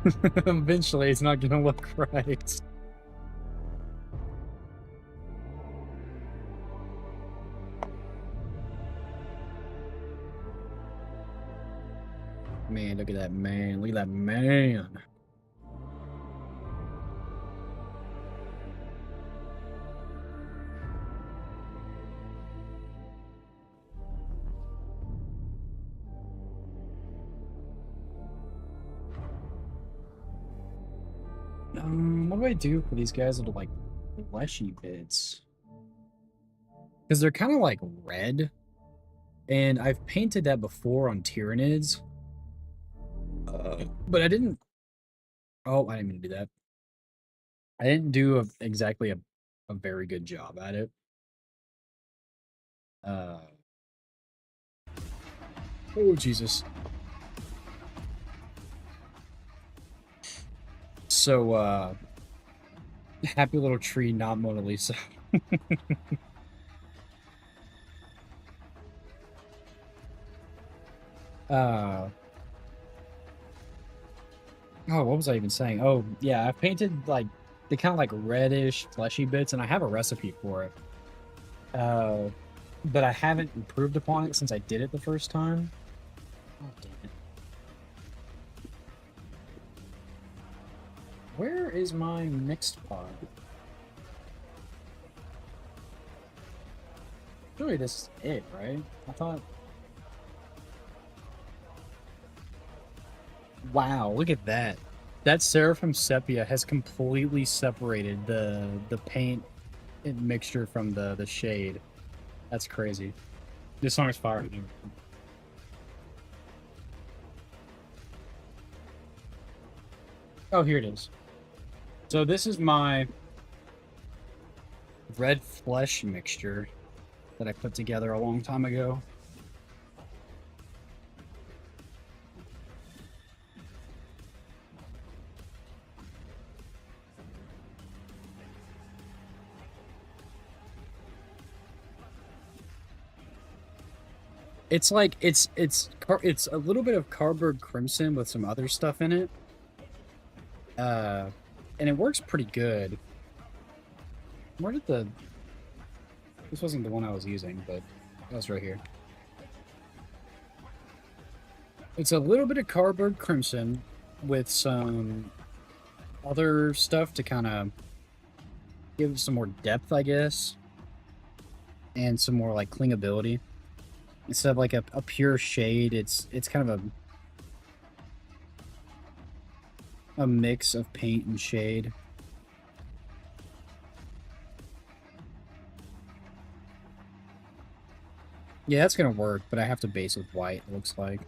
Eventually, it's not gonna look right. Man, look at that man. Look at that man. What do I do for these guys that are like fleshy bits? Because they're kind of like red. And I've painted that before on Tyranids. But I didn't. Oh, I didn't mean to do that. I didn't do exactly a very good job at it. Oh, Jesus. So, happy little tree, not Mona Lisa. Oh, what was I even saying? Oh, yeah, I've painted, like, the kind of, like, reddish, fleshy bits, and I have a recipe for it. But I haven't improved upon it since I did it the first time. Oh, damn it. Where is my mixed pot? Surely this is it, right? I thought... Wow, look at that. That Seraphim Sepia has completely separated the paint and mixture from the shade. That's crazy. This song is fire. Oh, here it is. So this is my red flesh mixture that I put together a long time ago. It's like it's a little bit of Carberg Crimson with some other stuff in it. And it works pretty good. Where did the... This wasn't the one I was using, but that was right here. It's a little bit of Carberg Crimson with some other stuff to kind of give some more depth, I guess. And some more, like, clingability. Instead of, like, a pure shade, it's kind of a mix of paint and shade. Yeah, that's gonna work, but I have to base with white, it looks like.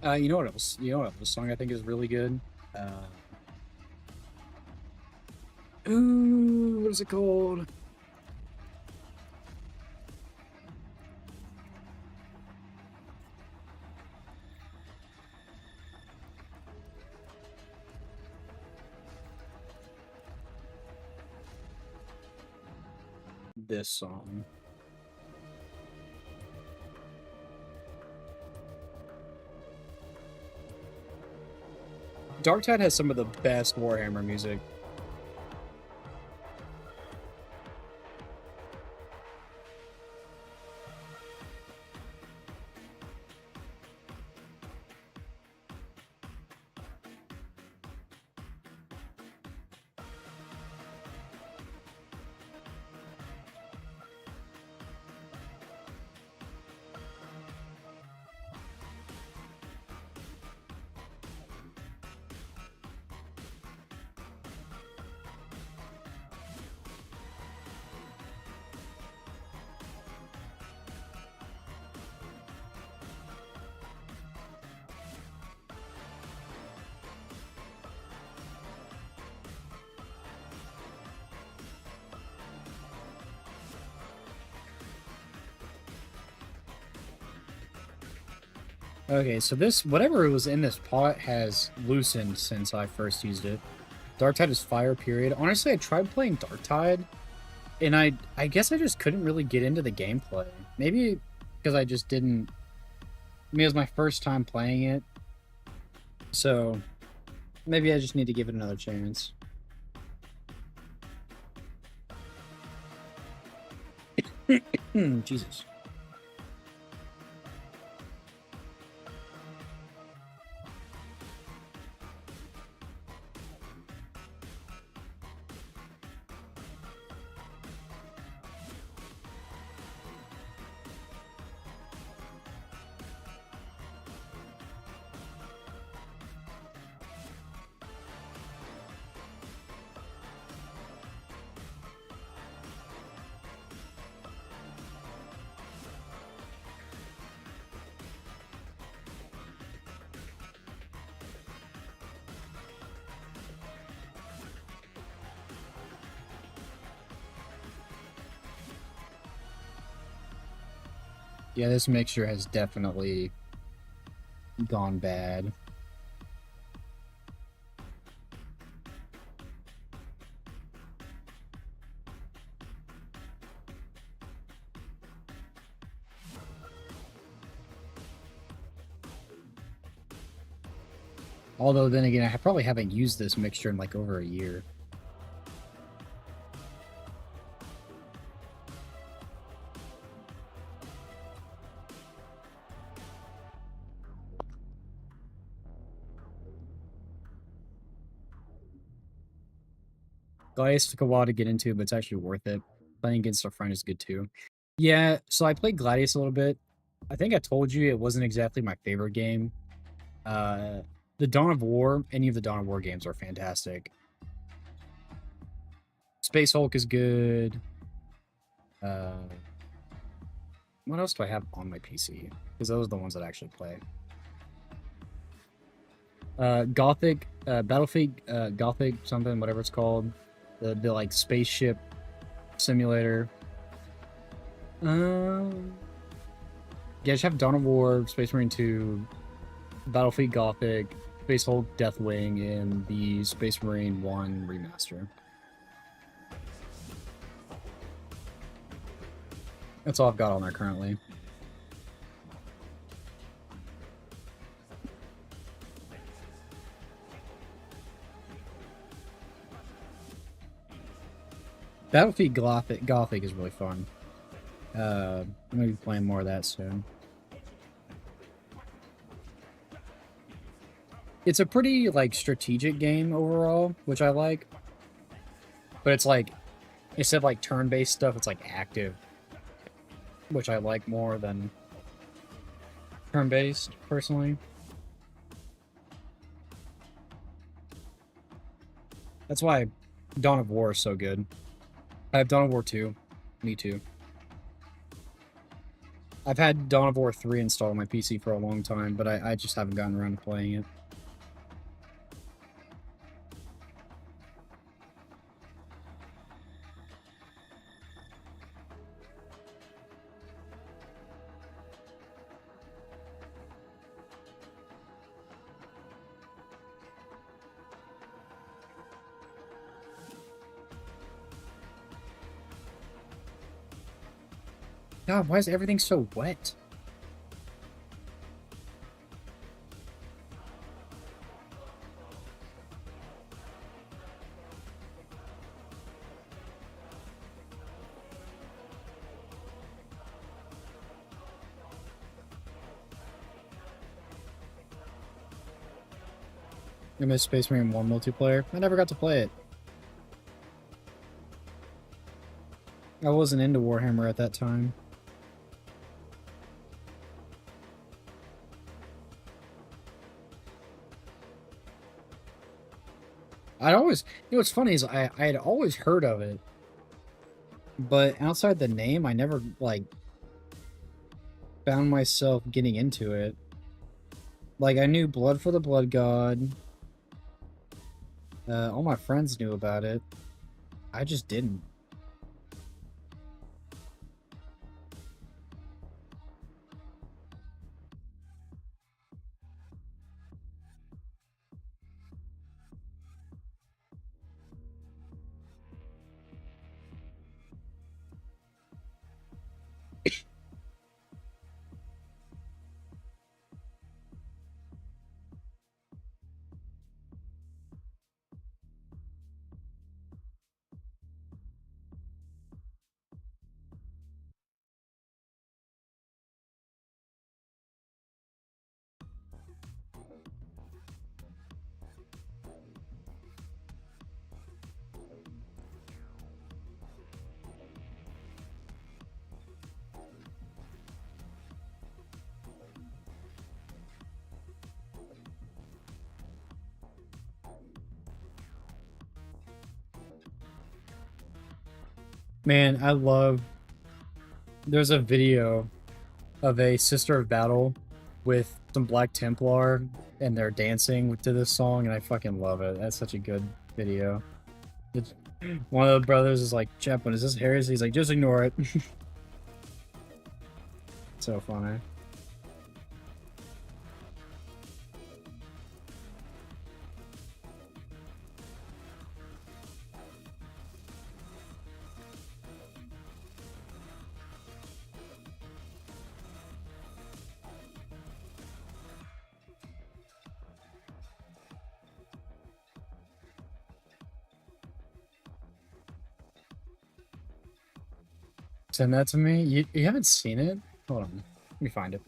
You know what else? You know what else song I think is really good? Ooh, what is it called? This song. Darktide has some of the best Warhammer music. Okay, so this, whatever was in this pot has loosened since I first used it. Darktide is fire, period. Honestly, I tried playing Darktide, and I guess I just couldn't really get into the gameplay. Maybe because I just didn't... I mean, it was my first time playing it, so maybe I just need to give it another chance. Jesus. Yeah, this mixture has definitely gone bad. Although, then again, I probably haven't used this mixture in like over a year. Gladius took a while to get into, but it's actually worth it. Playing against a friend is good too. Yeah, so I played Gladius a little bit. I think I told you it wasn't exactly my favorite game. The Dawn of War, any of the Dawn of War games are fantastic. Space Hulk is good. What else do I have on my PC? Because those are the ones that I actually play. Gothic, Battlefield, Gothic something, whatever it's called. The like spaceship simulator. Yeah, just have Dawn of War, Space Marine 2, Battlefield Gothic, Space Hulk Deathwing, and the Space Marine 1 remaster. That's all I've got on there currently. Battlefield Gothic is really fun. I'm gonna be playing more of that soon. It's a pretty like strategic game overall, which I like. But it's like instead of like turn-based stuff, it's like active, which I like more than turn-based personally. That's why Dawn of War is so good. I have Dawn of War 2. Me too. I've had Dawn of War 3 installed on my PC for a long time, but I just haven't gotten around to playing it. God, why is everything so wet? I miss Space Marine 1 multiplayer. I never got to play it. I wasn't into Warhammer at that time. I'd always, you know, what's funny is I had always heard of it, but outside the name, I never, like, found myself getting into it. Like, I knew Blood for the Blood God. All my friends knew about it. I just didn't. Man, I love... There's a video of a Sister of Battle with some Black Templar, and they're dancing to this song, and I fucking love it. That's such a good video. It's, one of the brothers is like, Chaplain, is this heresy? He's like, just ignore it. So funny. Send that to me? You haven't seen it? Hold on. Let me find it.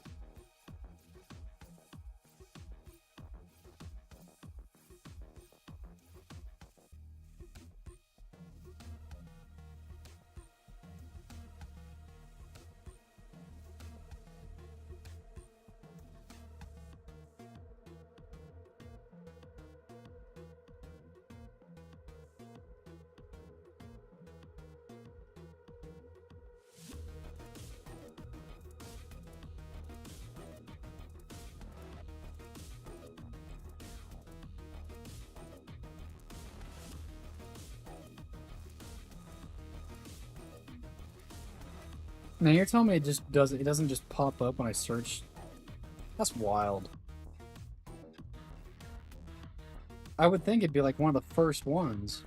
Now you're telling me it doesn't just pop up when I search? That's wild. I would think it'd be like one of the first ones.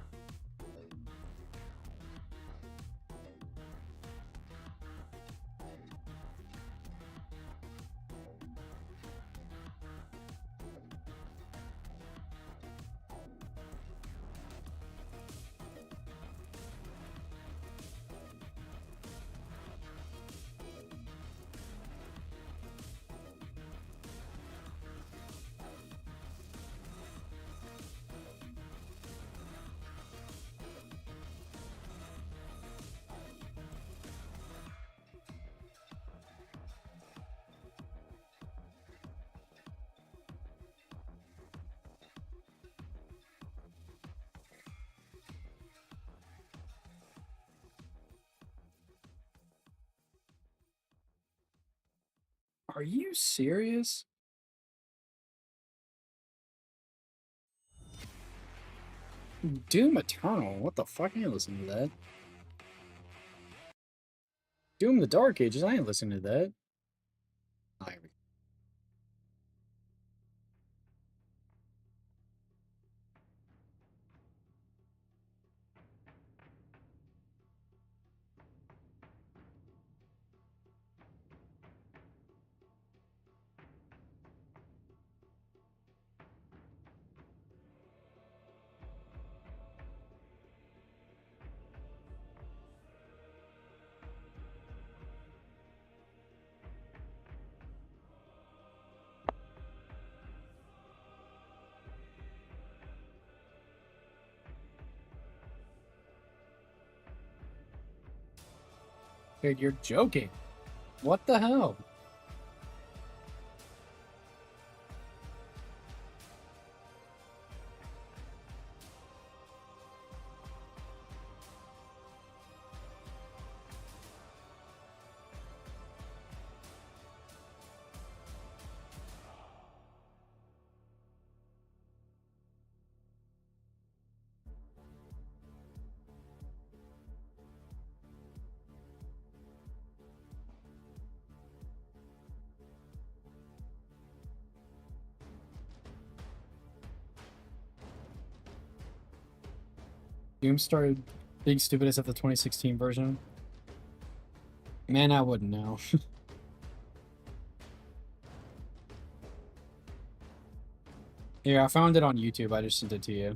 Are you serious? Doom Eternal? What the fuck? I ain't listening to that. Doom the Dark Ages? I ain't listening to that. Oh, here we go. Dude, you're joking. What the hell? Doom started being stupid as of the 2016 version. Man, I wouldn't know. Yeah, I found it on YouTube. I just sent it to you.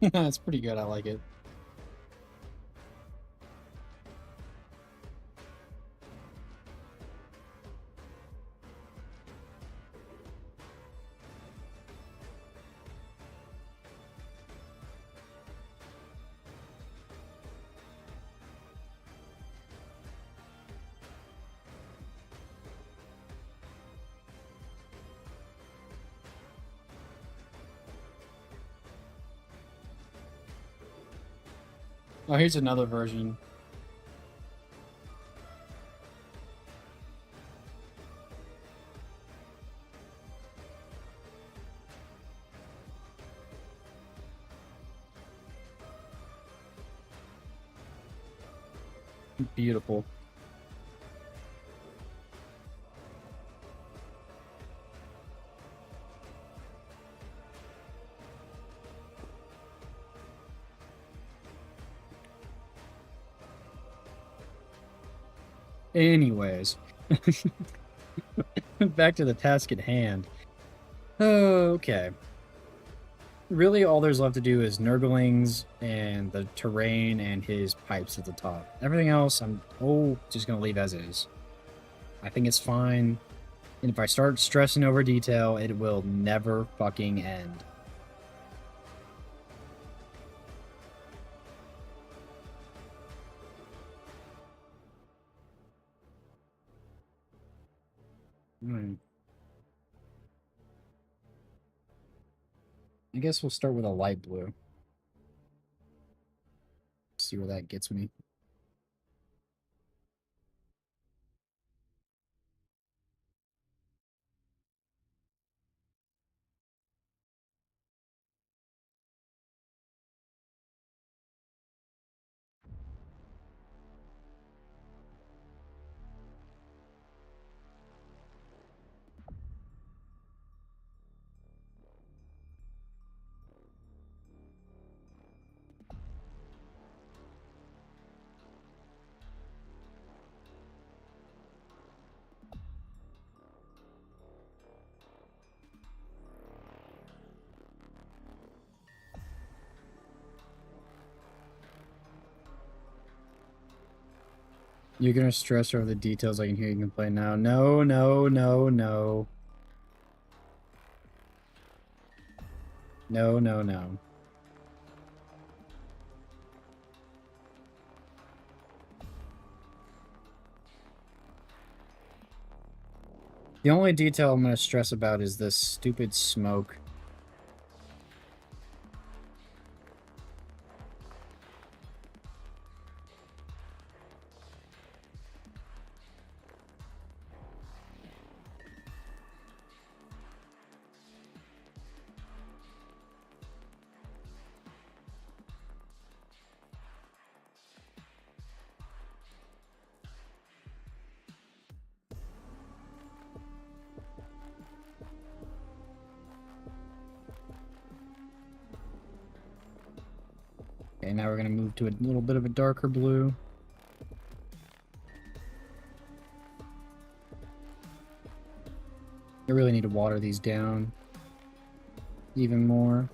It's pretty good. I like it. Oh, here's another version. Beautiful. Anyways, back to the task at hand. Okay. Really, all there's left to do is Nurglings and the terrain and his pipes at the top. Everything else, I'm just gonna leave as is. I think it's fine. And if I start stressing over detail, it will never fucking end. I guess we'll start with a light blue. See where that gets me. You're gonna stress over the details. I can hear you complain now. No, no, no, no. No, no, no. The only detail I'm going to stress about is this stupid smoke. Okay, now we're going to move to a little bit of a darker blue. I really need to water these down even more.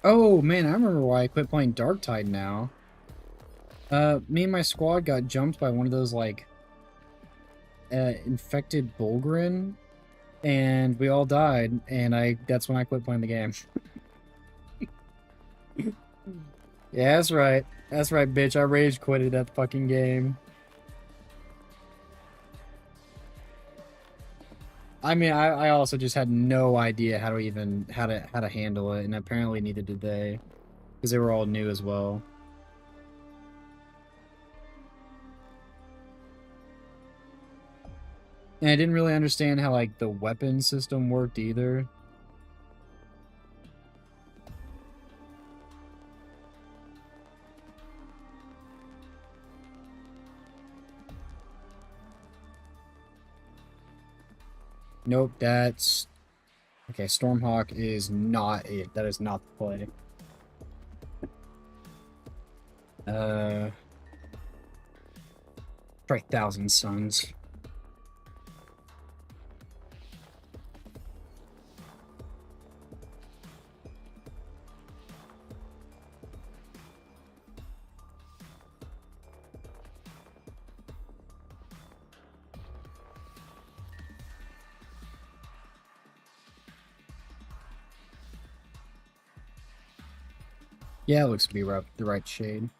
Oh, man, I remember why I quit playing Darktide now. Me and my squad got jumped by one of those, like, infected Bulgrin, and we all died, and that's when I quit playing the game. Yeah, that's right. That's right, bitch. I rage quitted that fucking game. I mean, I also just had no idea how to even how to handle it, and apparently neither did they, because they were all new as well. And I didn't really understand how like the weapon system worked either. Nope, that's okay. Stormhawk is not it. That is not the play. Try Thousand Suns. Yeah, it looks to be the right shade.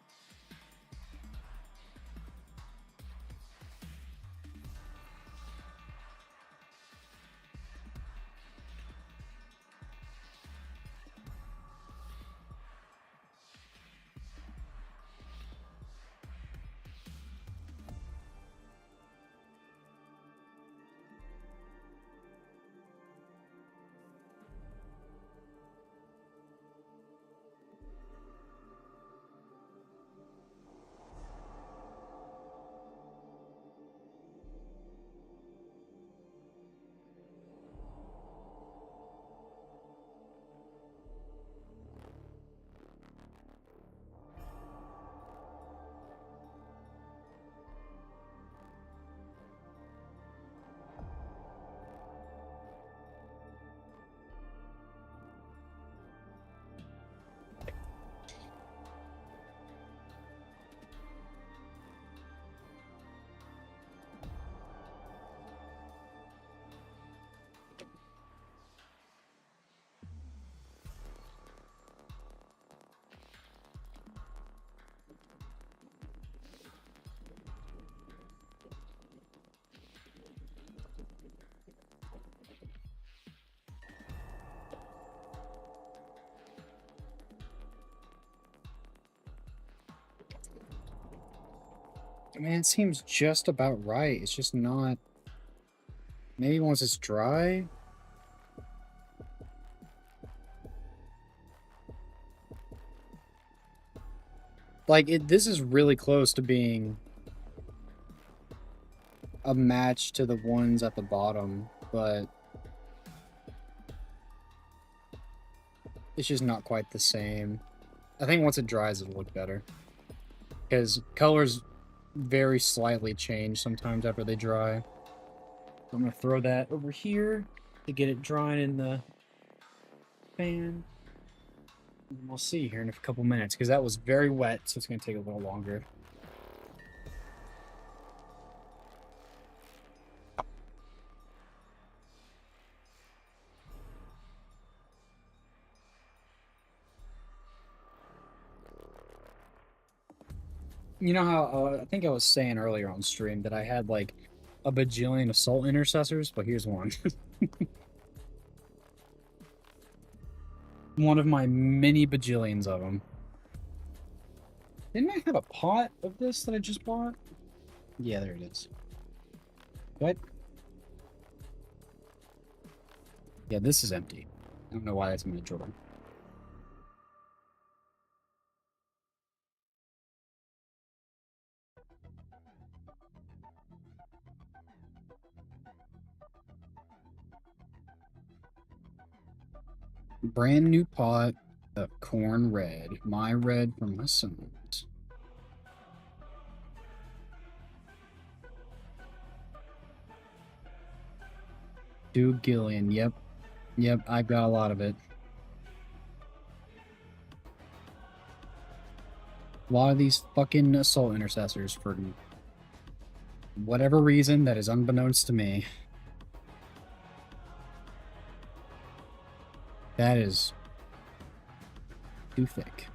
I mean, it seems just about right. It's just not. Maybe once it's dry. Like, this is really close to being a match to the ones at the bottom, but it's just not quite the same. I think once it dries, it'll look better. Because colors very slightly change sometimes after they dry. So I'm going to throw that over here to get it drying in the fan. We'll see here in a couple minutes, because that was very wet, so it's going to take a little longer. You know how, I think I was saying earlier on stream that I had, like, a bajillion assault intercessors, but here's one. One of my many bajillions of them. Didn't I have a pot of this that I just bought? Yeah, there it is. What? Yeah, this is empty. I don't know why that's in the drawer. Brand new pot of corn red. My red for my sons. 2 Gillian. Yep. Yep, I've got a lot of it. A lot of these fucking assault intercessors for whatever reason that is unbeknownst to me. That is too thick.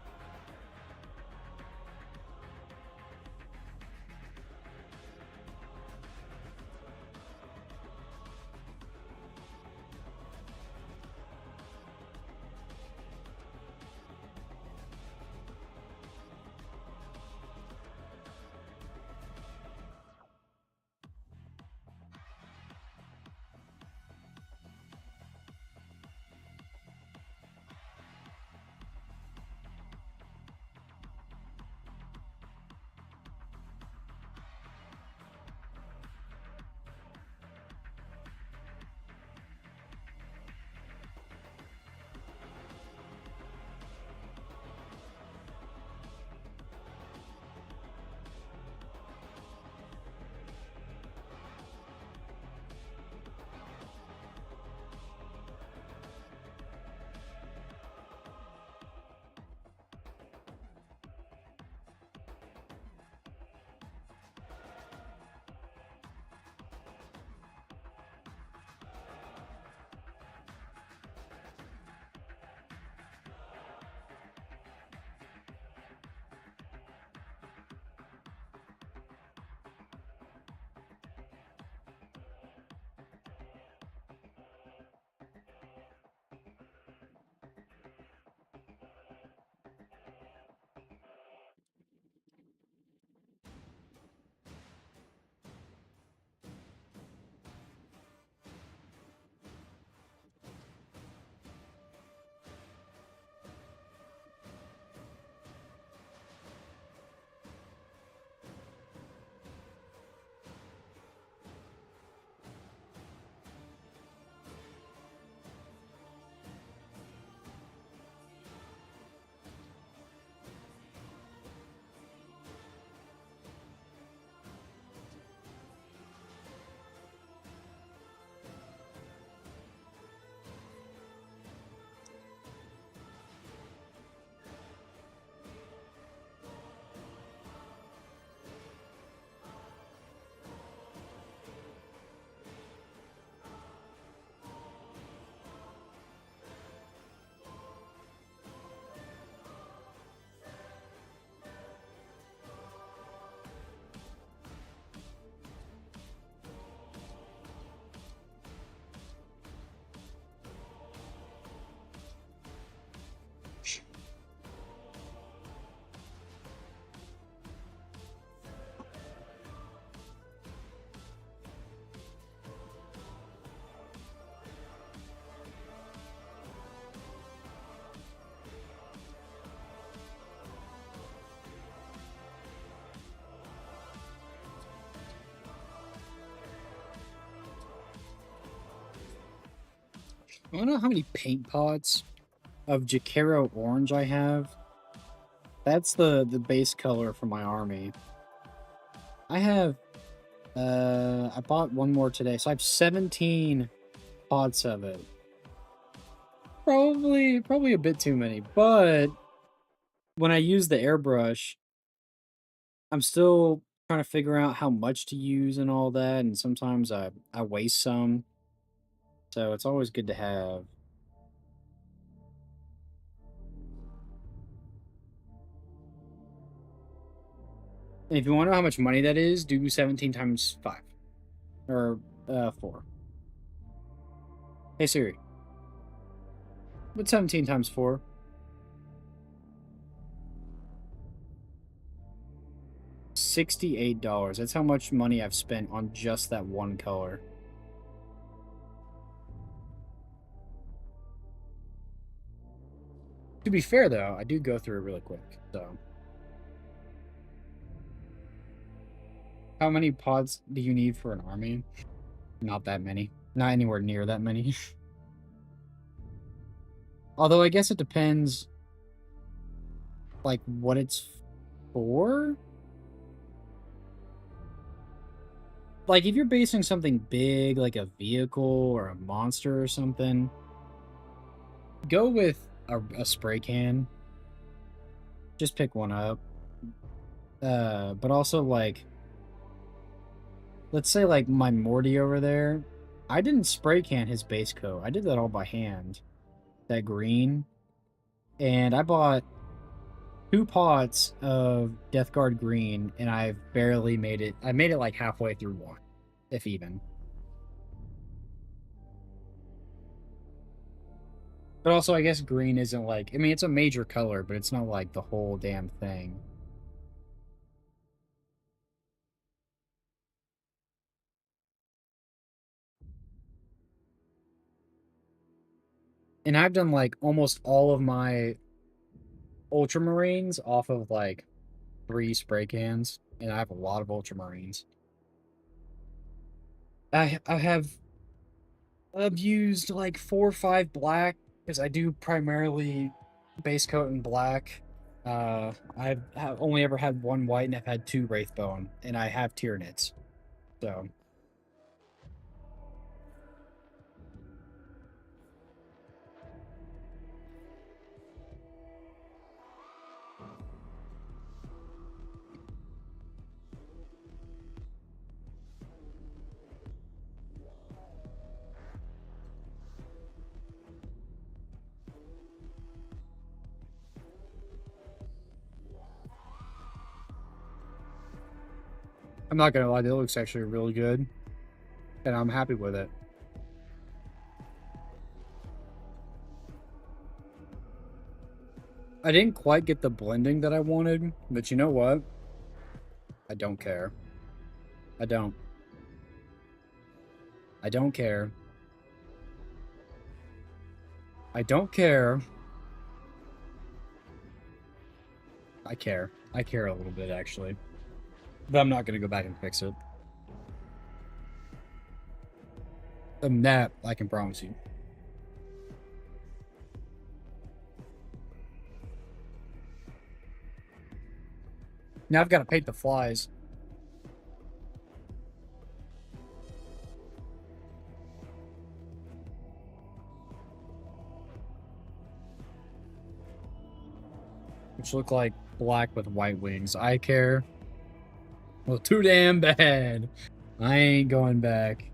I don't know how many paint pots of Jacaro orange I have. That's the base color for my army. I have, I bought one more today, so I have 17 pots of it. Probably a bit too many, but when I use the airbrush, I'm still trying to figure out how much to use and all that, and sometimes I waste some, so it's always good to have. And if you want to know how much money that is, do 17 times 5 or 4. Hey Siri, what's 17 times 4? $68. That's how much money I've spent on just that one color. To be fair, though, I do go through it really quick. So, how many pods do you need for an army? Not that many. Not anywhere near that many. Although I guess it depends, like, what it's for. Like, if you're basing something big, like a vehicle or a monster or something, go with a spray can. Just pick one up. But also, like, let's say, like, my Morty over there, I didn't spray can his base coat. I did that all by hand. That green. And I bought 2 pots of Death Guard green, and I've barely made it. I made it, like, halfway through one, if even. But also, I guess green isn't like, I mean, it's a major color, but it's not like the whole damn thing. And I've done like almost all of my ultramarines off of like 3 spray cans, and I have a lot of ultramarines. I've used like 4 or 5 black because I do primarily base coat in black. I've only ever had 1 white, and I've had 2 Wraithbone, and I have Tyranids. So I'm not gonna lie, that looks actually really good, and I'm happy with it. I didn't quite get the blending that I wanted, but you know what? I don't care. I don't. I don't care. I don't care. I care. I care a little bit, actually. But I'm not going to go back and fix it. That, I can promise you. Now I've got to paint the flies. Which look like black with white wings. I care. Well, too damn bad. I ain't going back.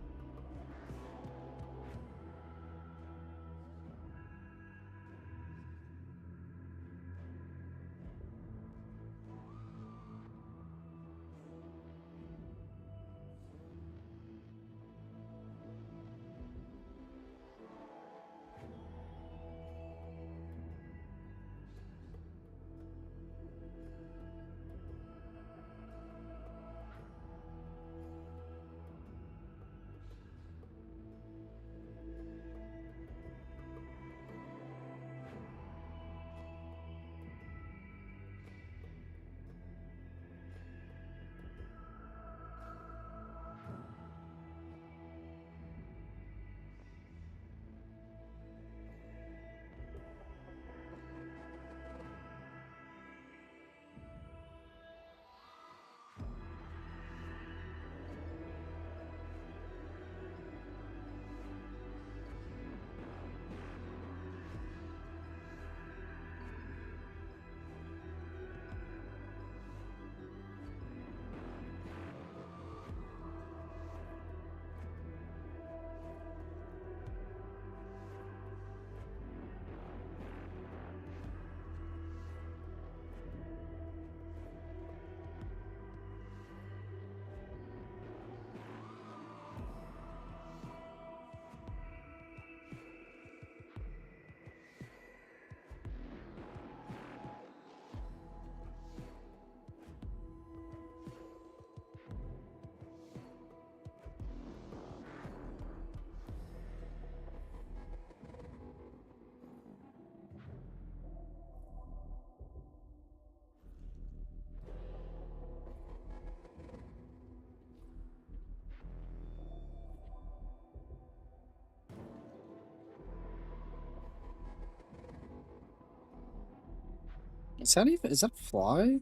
Is that a fly?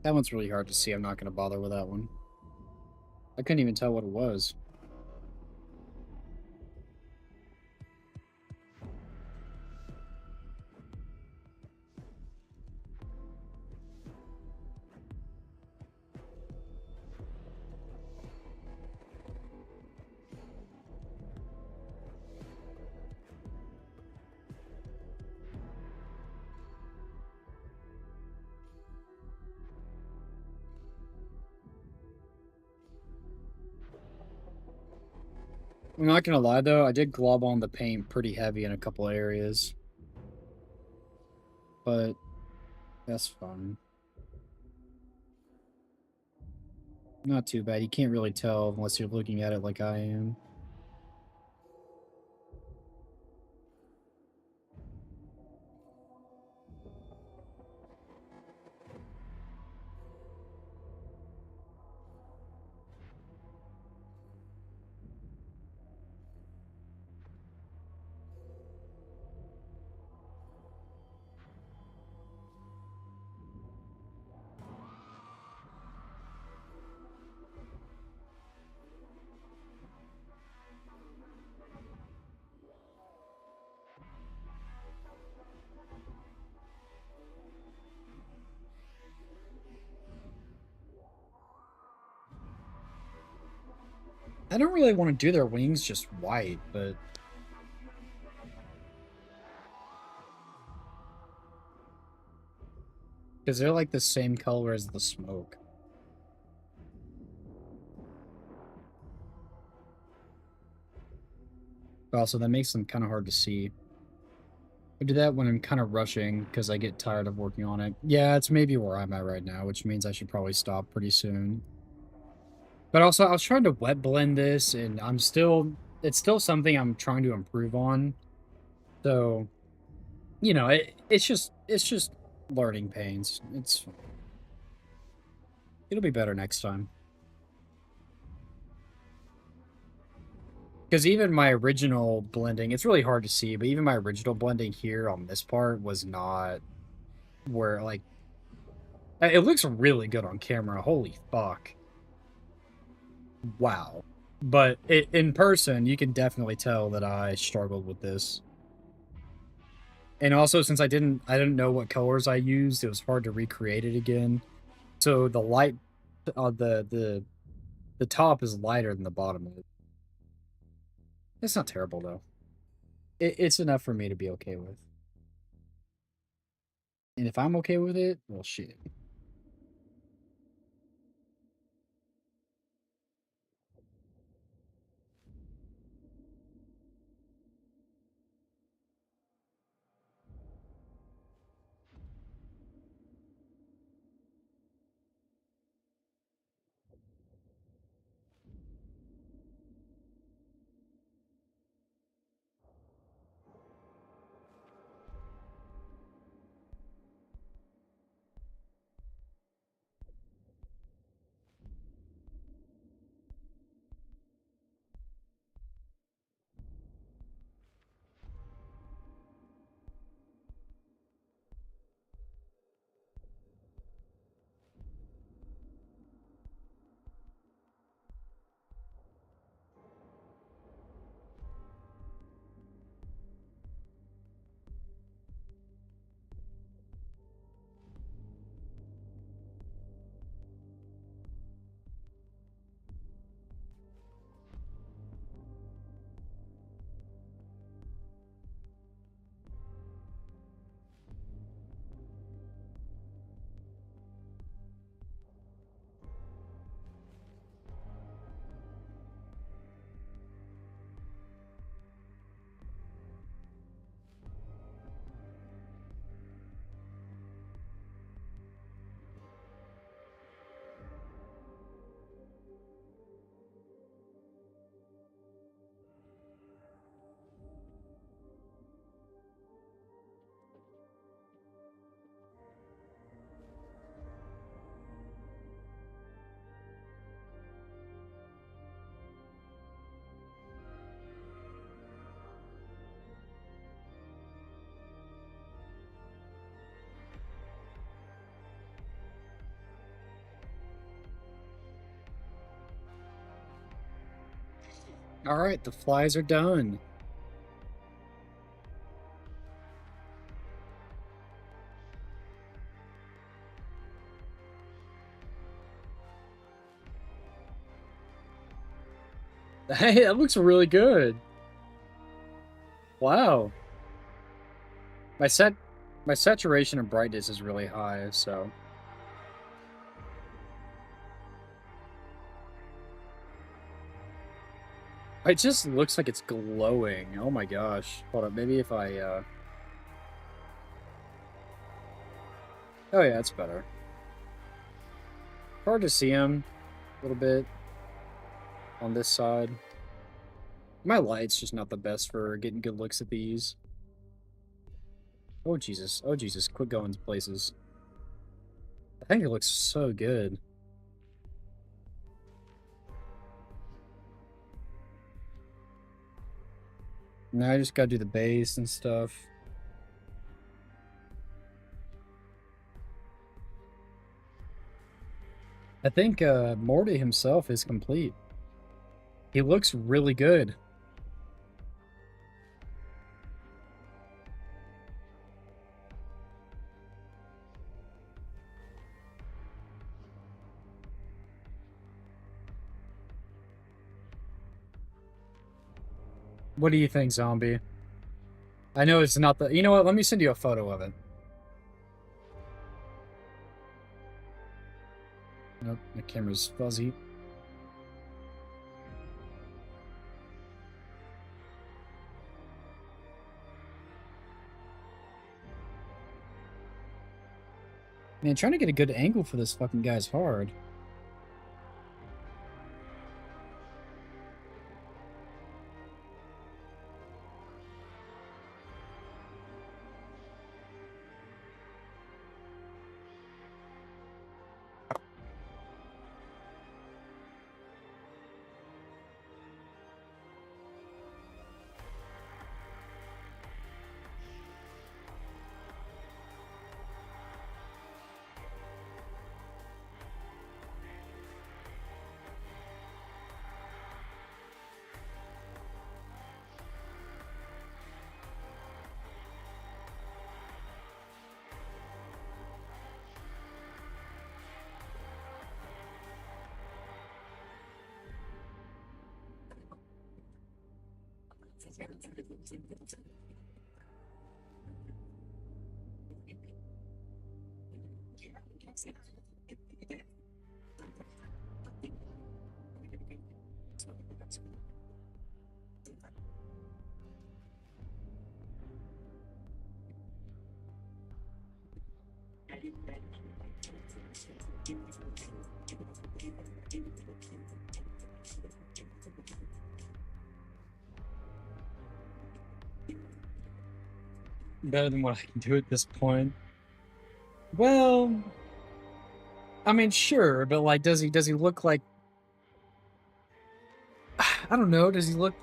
That one's really hard to see. I'm not going to bother with that one. I couldn't even tell what it was. I'm not gonna lie though, I did glob on the paint pretty heavy in a couple areas. But that's fine. Not too bad. You can't really tell unless you're looking at it like I am. I don't really want to do their wings just white, but because they're like the same color as the smoke. But also, that makes them kind of hard to see. I do that when I'm kind of rushing because I get tired of working on it. Yeah, it's maybe where I'm at right now, which means I should probably stop pretty soon. But also, I was trying to wet blend this, and it's still something I'm trying to improve on. So, you know, it's just learning pains. It'll be better next time. Because even my original blending, it's really hard to see, but even my original blending here on this part was not where, like, it looks really good on camera. Holy fuck. Wow. But in person, you can definitely tell that I struggled with this. And also, since I didn't know what colors I used, it was hard to recreate it again. So the light, the top is lighter than the bottom of it. It's not terrible though. It's enough for me to be okay with. And if I'm okay with it, well, shit. All right, the flies are done. Hey, that looks really good. Wow. My saturation and brightness is really high, so it just looks like it's glowing. Oh my gosh. Hold up, maybe if I oh yeah, it's better. Hard to see him a little bit on this side. My light's just not the best for getting good looks at these. Oh Jesus. Oh Jesus. Quit going to places. I think it looks so good. Now I just gotta do the base and stuff. I think Morty himself is complete. He looks really good. What do you think, Zombie? I know it's not the... You know what? Let me send you a photo of it. Nope, the camera's fuzzy. Man, trying to get a good angle for this fucking guy's hard. Better than what I can do at this point. Well, I mean, sure, but like, does he look like? I don't know. Does he look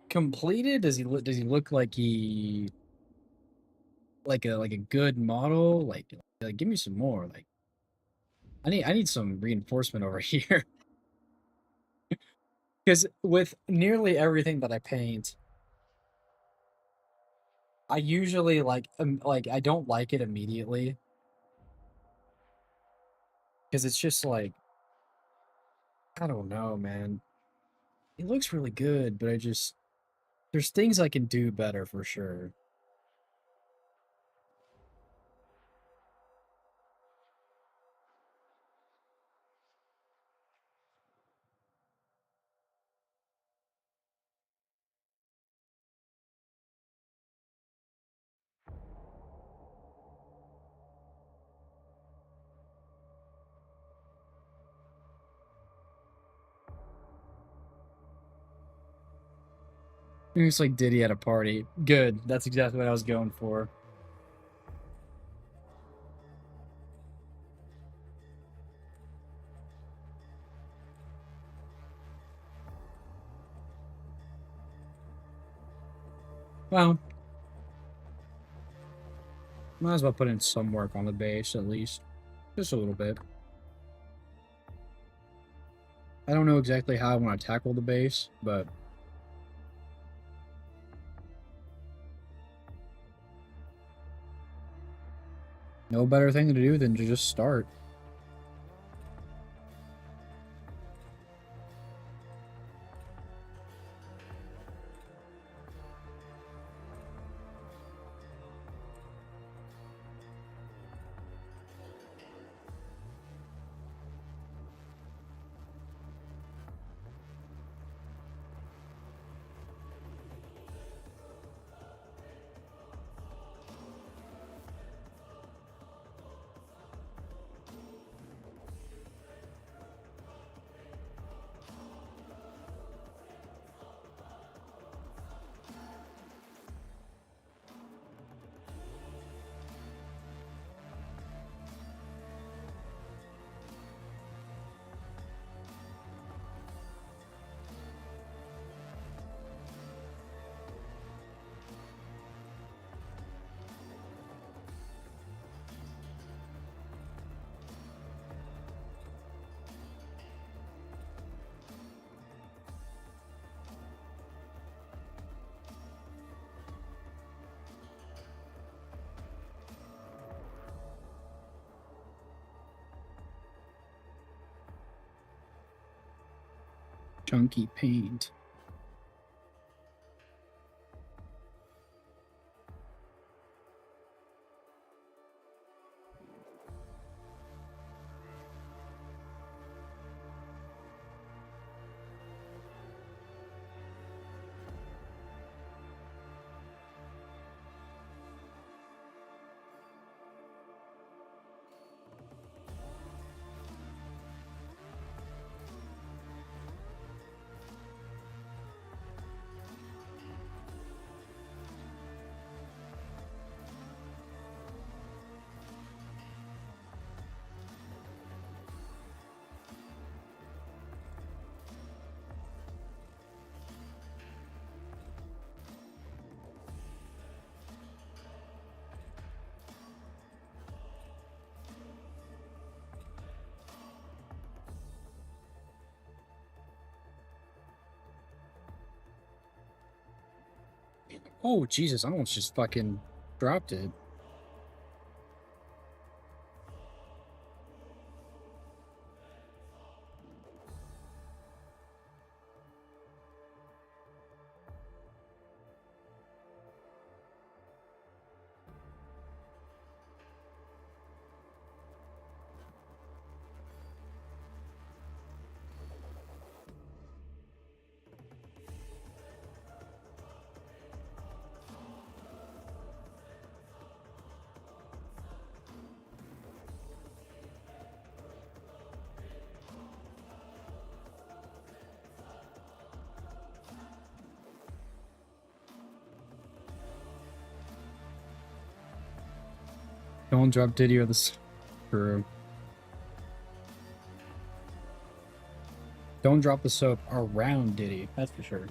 completed? Does he look like he like a good model? Like give me some more. Like I need some reinforcement over here because with nearly everything that I paint, I usually like I don't like it immediately because it's just like I don't know, man. It looks really good, but I just there's things I can do better for sure. It's like Diddy at a party. Good. That's exactly what I was going for. Well, might as well put in some work on the base at least. Just a little bit. I don't know exactly how I want to tackle the base, but no better thing to do than to just start. Chunky paint. Oh, Jesus, I almost just fucking dropped it. Don't drop Diddy or the screw. Don't drop the soap around Diddy, that's for sure.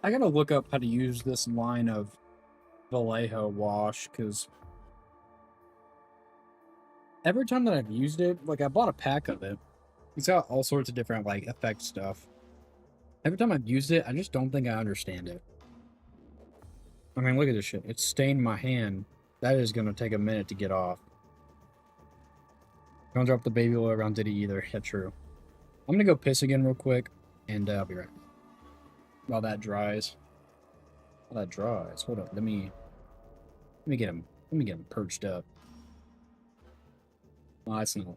I gotta look up how to use this line of Vallejo wash, because every time that I've used it, like I bought a pack of it. It's got all sorts of different like effect stuff. Every time I've used it, I just don't think I understand it. I mean, look at this shit. It's stained my hand. That is gonna take a minute to get off. Don't drop the baby oil around Diddy either. Yeah, true. I'm gonna go piss again real quick, and I'll be right back. While that dries. While that dries. Hold up. Let me get him. Let me get him perched up. Oh, that's not.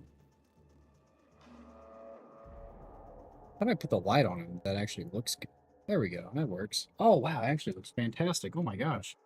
How do I put the light on him that actually looks good? There we go. That works. Oh, wow. It actually looks fantastic. Oh, my gosh.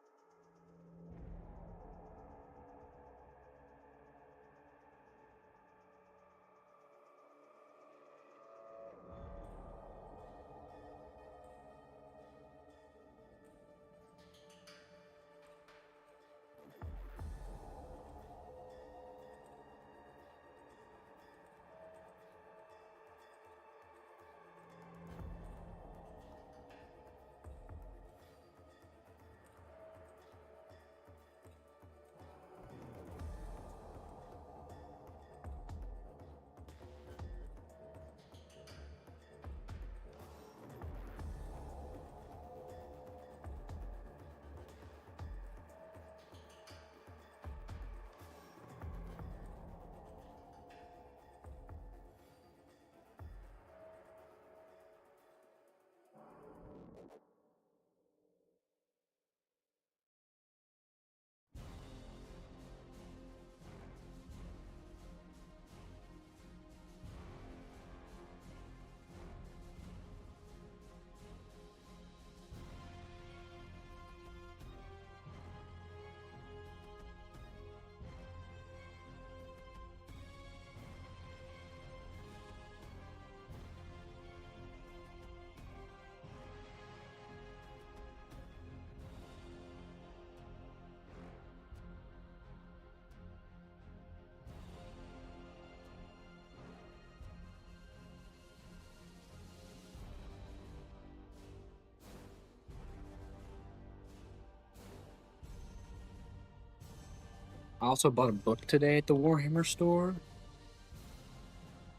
I also bought a book today at the Warhammer store.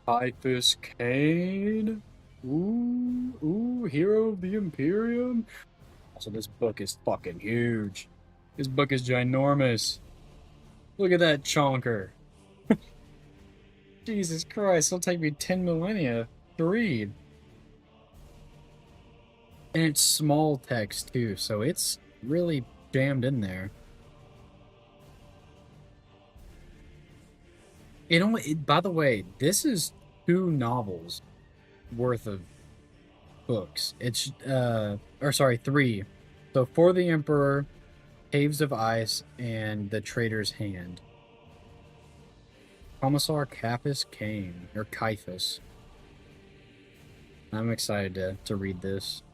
Typhus Cain. Ooh, Hero of the Imperium. Also, this book is fucking huge. This book is ginormous. Look at that chonker. Jesus Christ, it'll take me 10 millennia to read. And it's small text too, so it's really jammed in there. By the way, this is 2 novels worth of books. It's, or sorry, 3. So, For the Emperor, Caves of Ice, and The Traitor's Hand. Commissar Capus Cain, or Caiaphas. I'm excited to read this.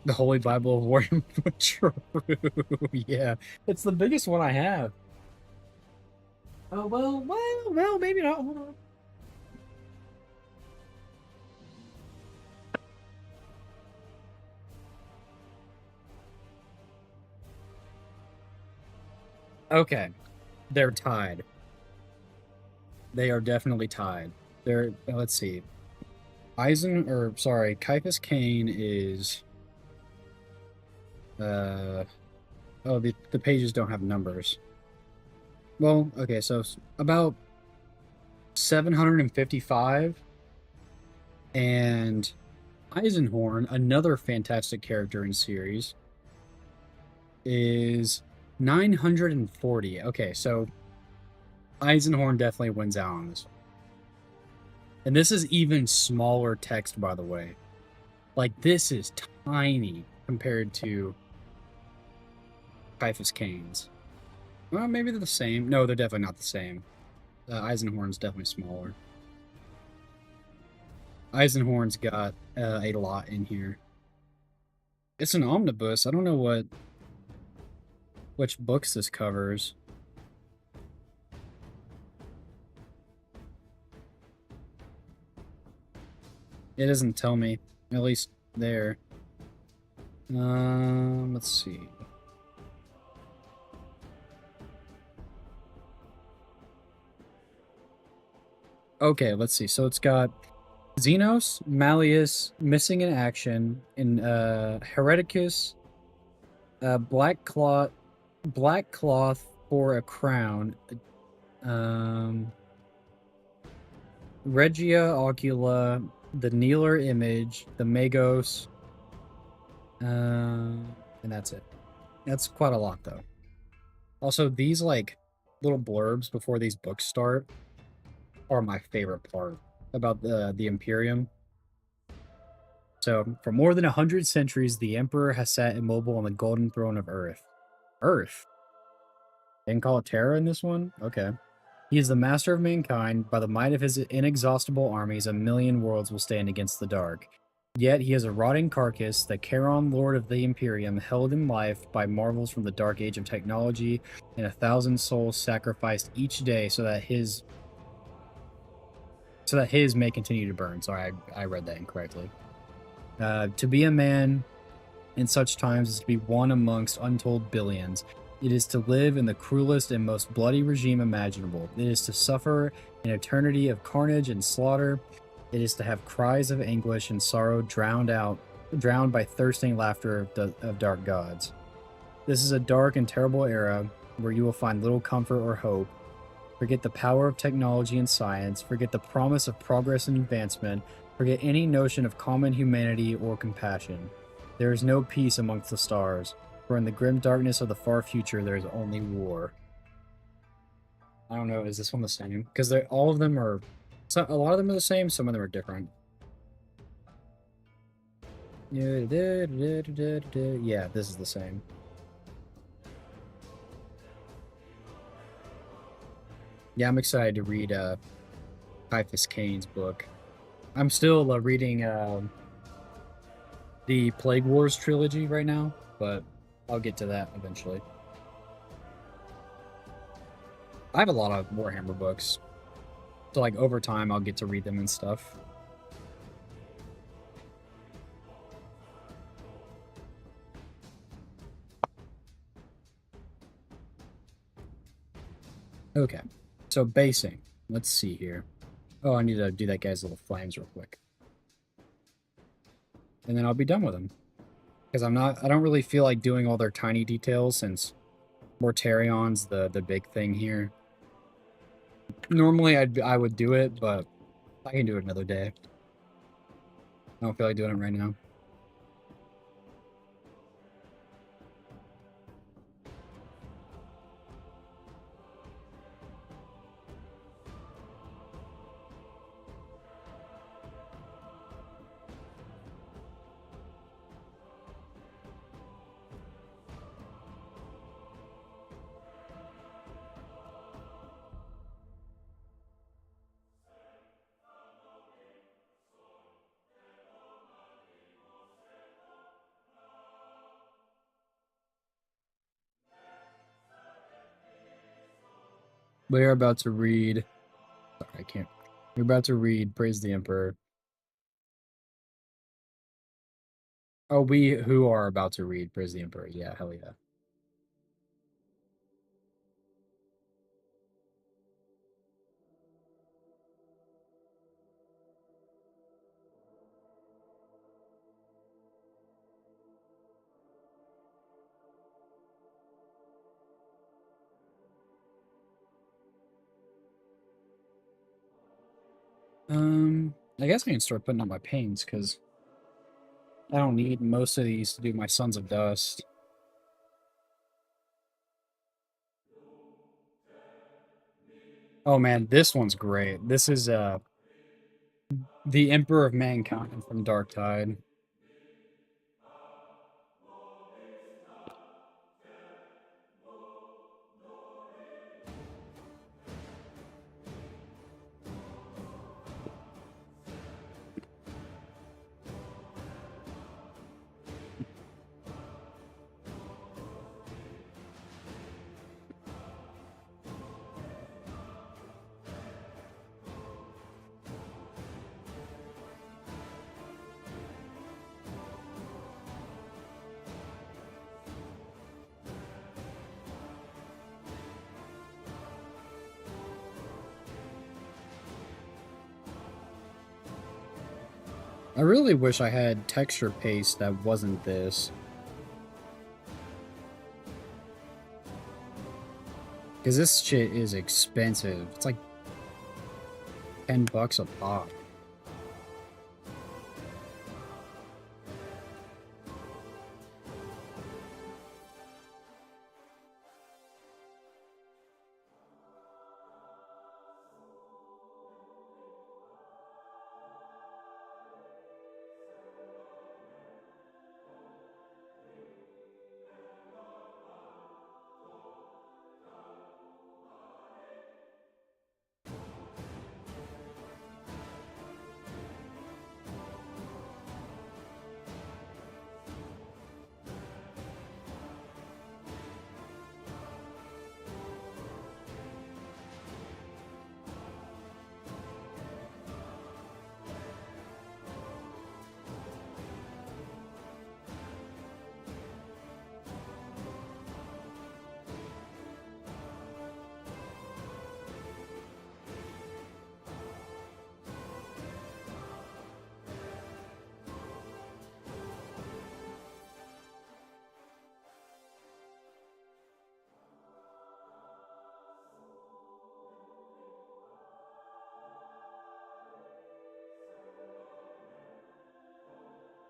The Holy Bible of Warhammer. True. Yeah, it's the biggest one I have. Oh, well, maybe not. Hold on. Okay, they're tied. They are definitely tied. Let's see. Caiaphas Cain is, oh, the pages don't have numbers. Well, okay, so about 755, and Eisenhorn, another fantastic character in series, is 940. Okay, so Eisenhorn definitely wins out on this. And this is even smaller text, by the way. Like, this is tiny compared to Caiaphas Cain's. Well, maybe they're the same. No, they're definitely not the same. Eisenhorn's definitely smaller. Eisenhorn's got a lot in here. It's an omnibus. I don't know which books this covers. It doesn't tell me, at least there. Let's see. Okay, let's see. So it's got Xenos, Malleus, Missing in Action, and Hereticus, Black Cloth for a Crown, Regia Ocula, the Kneeler Image, the Magos, and that's it. That's quite a lot, though. Also, these, like, little blurbs before these books start are my favorite part about the Imperium. So, for more than 100 centuries, the Emperor has sat immobile on the golden throne of Earth. Earth? Didn't call it Terra in this one? Okay. He is the master of mankind. By the might of his inexhaustible armies, 1,000,000 worlds will stand against the dark. Yet he is a rotting carcass, the Charon Lord of the Imperium, held in life by marvels from the dark age of technology, and 1,000 souls sacrificed each day so that his may continue to burn. Sorry, I read that incorrectly. To be a man in such times is to be one amongst untold billions. It is to live in the cruelest and most bloody regime imaginable. It is to suffer an eternity of carnage and slaughter. It is to have cries of anguish and sorrow drowned by thirsting laughter of dark gods. This is a dark and terrible era where you will find little comfort or hope. Forget the power of technology and science. Forget the promise of progress and advancement. Forget any notion of common humanity or compassion. There is no peace amongst the stars, for in the grim darkness of the far future there is only war. I don't know, is this one the same? Because all of them are... a lot of them are the same, some of them are different. Yeah, this is the same. Yeah, I'm excited to read Caiaphas Cain's book. I'm still reading the Plague Wars trilogy right now, but I'll get to that eventually. I have a lot of Warhammer books, so like over time I'll get to read them and stuff. Okay. So basing. Let's see here. Oh, I need to do that guy's little flames real quick. And then I'll be done with them. Because I don't really feel like doing all their tiny details since Mortarion's the big thing here. Normally I would do it, but I can do it another day. I don't feel like doing it right now. We're about to read. Sorry, I can't. We're about to read Praise the Emperor. Oh, we who are about to read Praise the Emperor. Yeah, hell yeah. I guess I can start putting up my paints because I don't need most of these to do my Sons of Dust. Oh man, this one's great. This is the Emperor of Mankind from Dark Tide. I really wish I had texture paste that wasn't this. Because this shit is expensive. It's like $10 a pop.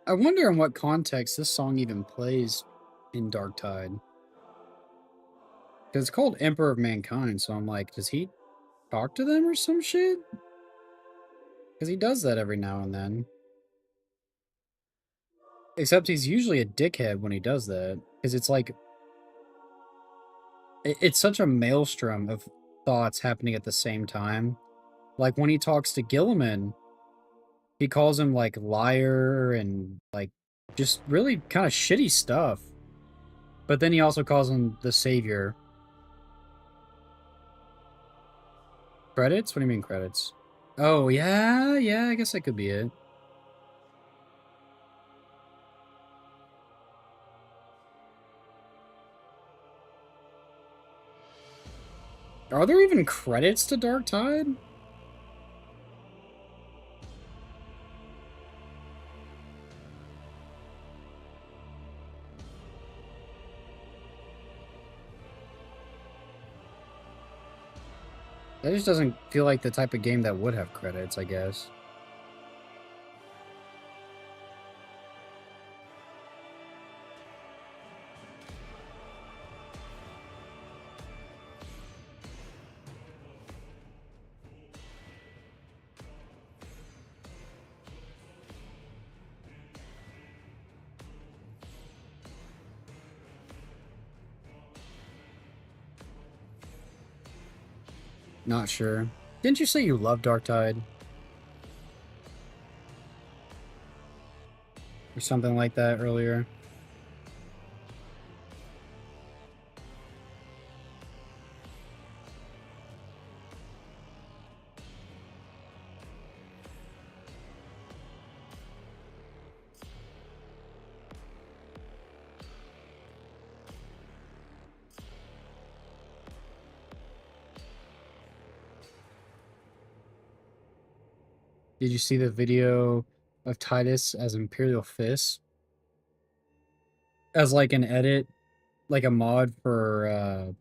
I wonder in what context this song even plays in Dark Tide. Because it's called Emperor of Mankind, so I'm like, does he talk to them or some shit? Because he does that every now and then. Except he's usually a dickhead when he does that. Because it's like, it's such a maelstrom of thoughts happening at the same time. Like when he talks to Gilliman, he calls him like liar and like just really kind of shitty stuff. But then he also calls him the savior. Credits? What do you mean credits? Oh, yeah, yeah, I guess that could be it. Are there even credits to Dark Tide? That just doesn't feel like the type of game that would have credits, I guess. Not sure. Didn't you say you love Dark Tide? Or something like that earlier? Did you see the video of Titus as Imperial Fist? As like an edit, like a mod for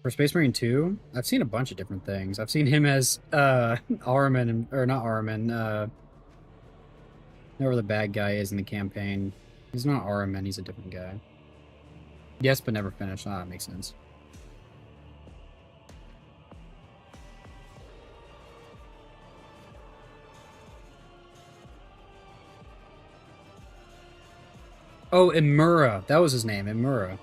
Space Marine 2? I've seen a bunch of different things. I've seen him as Armin, or not Armin, whoever the bad guy is in the campaign. He's not Armin, he's a different guy. Yes, but never finished. Ah, that makes sense. Oh, Imura. That was his name, Imura.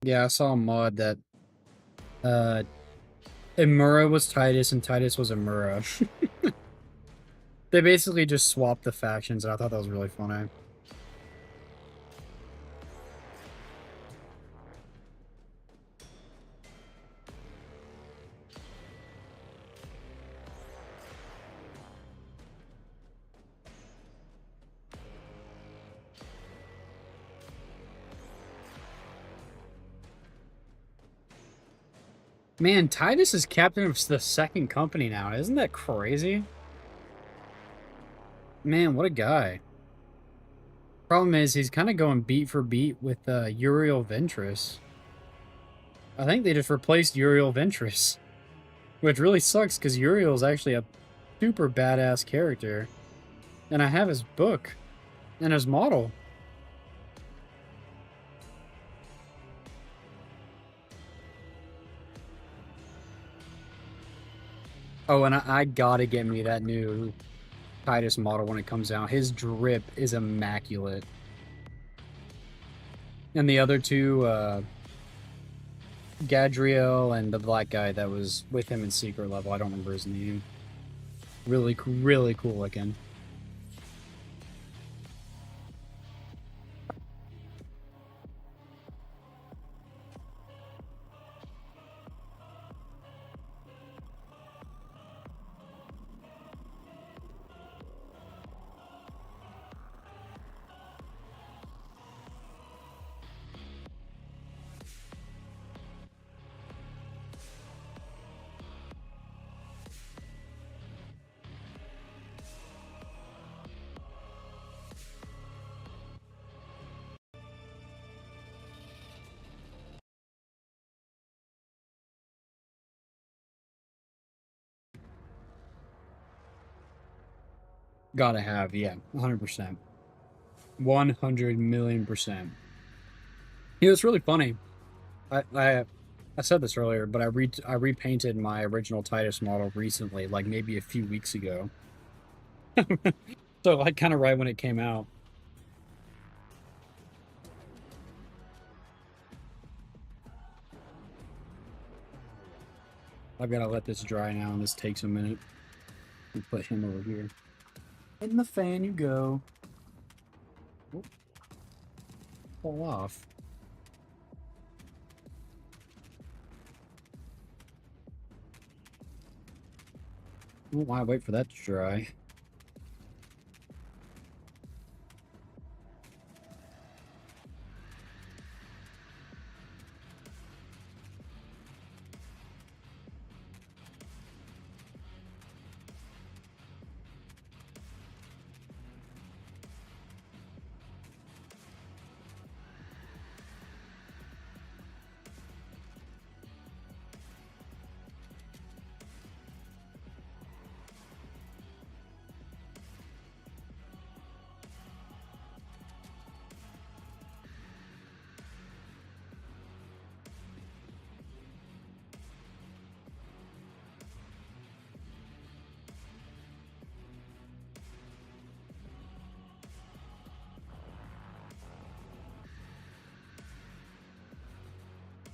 Yeah, I saw a mod that uh Imura was Titus and Titus was Imura. They basically just swapped the factions, and I thought that was really funny. Man, Titus is captain of the second company now. Isn't that crazy? Man, what a guy. Problem is, he's kind of going beat for beat with Uriel Ventress. I think they just replaced Uriel Ventress. Which really sucks, because Uriel's actually a super badass character. And I have his book. And his model. Oh, and I gotta get me that new Titus model when it comes out. His drip is immaculate. And the other two, Gadriel and the black guy that was with him in Secret Level, I don't remember his name. Really cool looking. Gotta have, yeah, 100%. 100 million%. You know, it's really funny. I said this earlier, but I repainted my original Titus model recently, like maybe a few weeks ago. So like kind of right when it came out. I've got to let this dry now, and this takes a minute. And put him over here. In the fan you go. Oop. Fall off. Why wait for that to dry?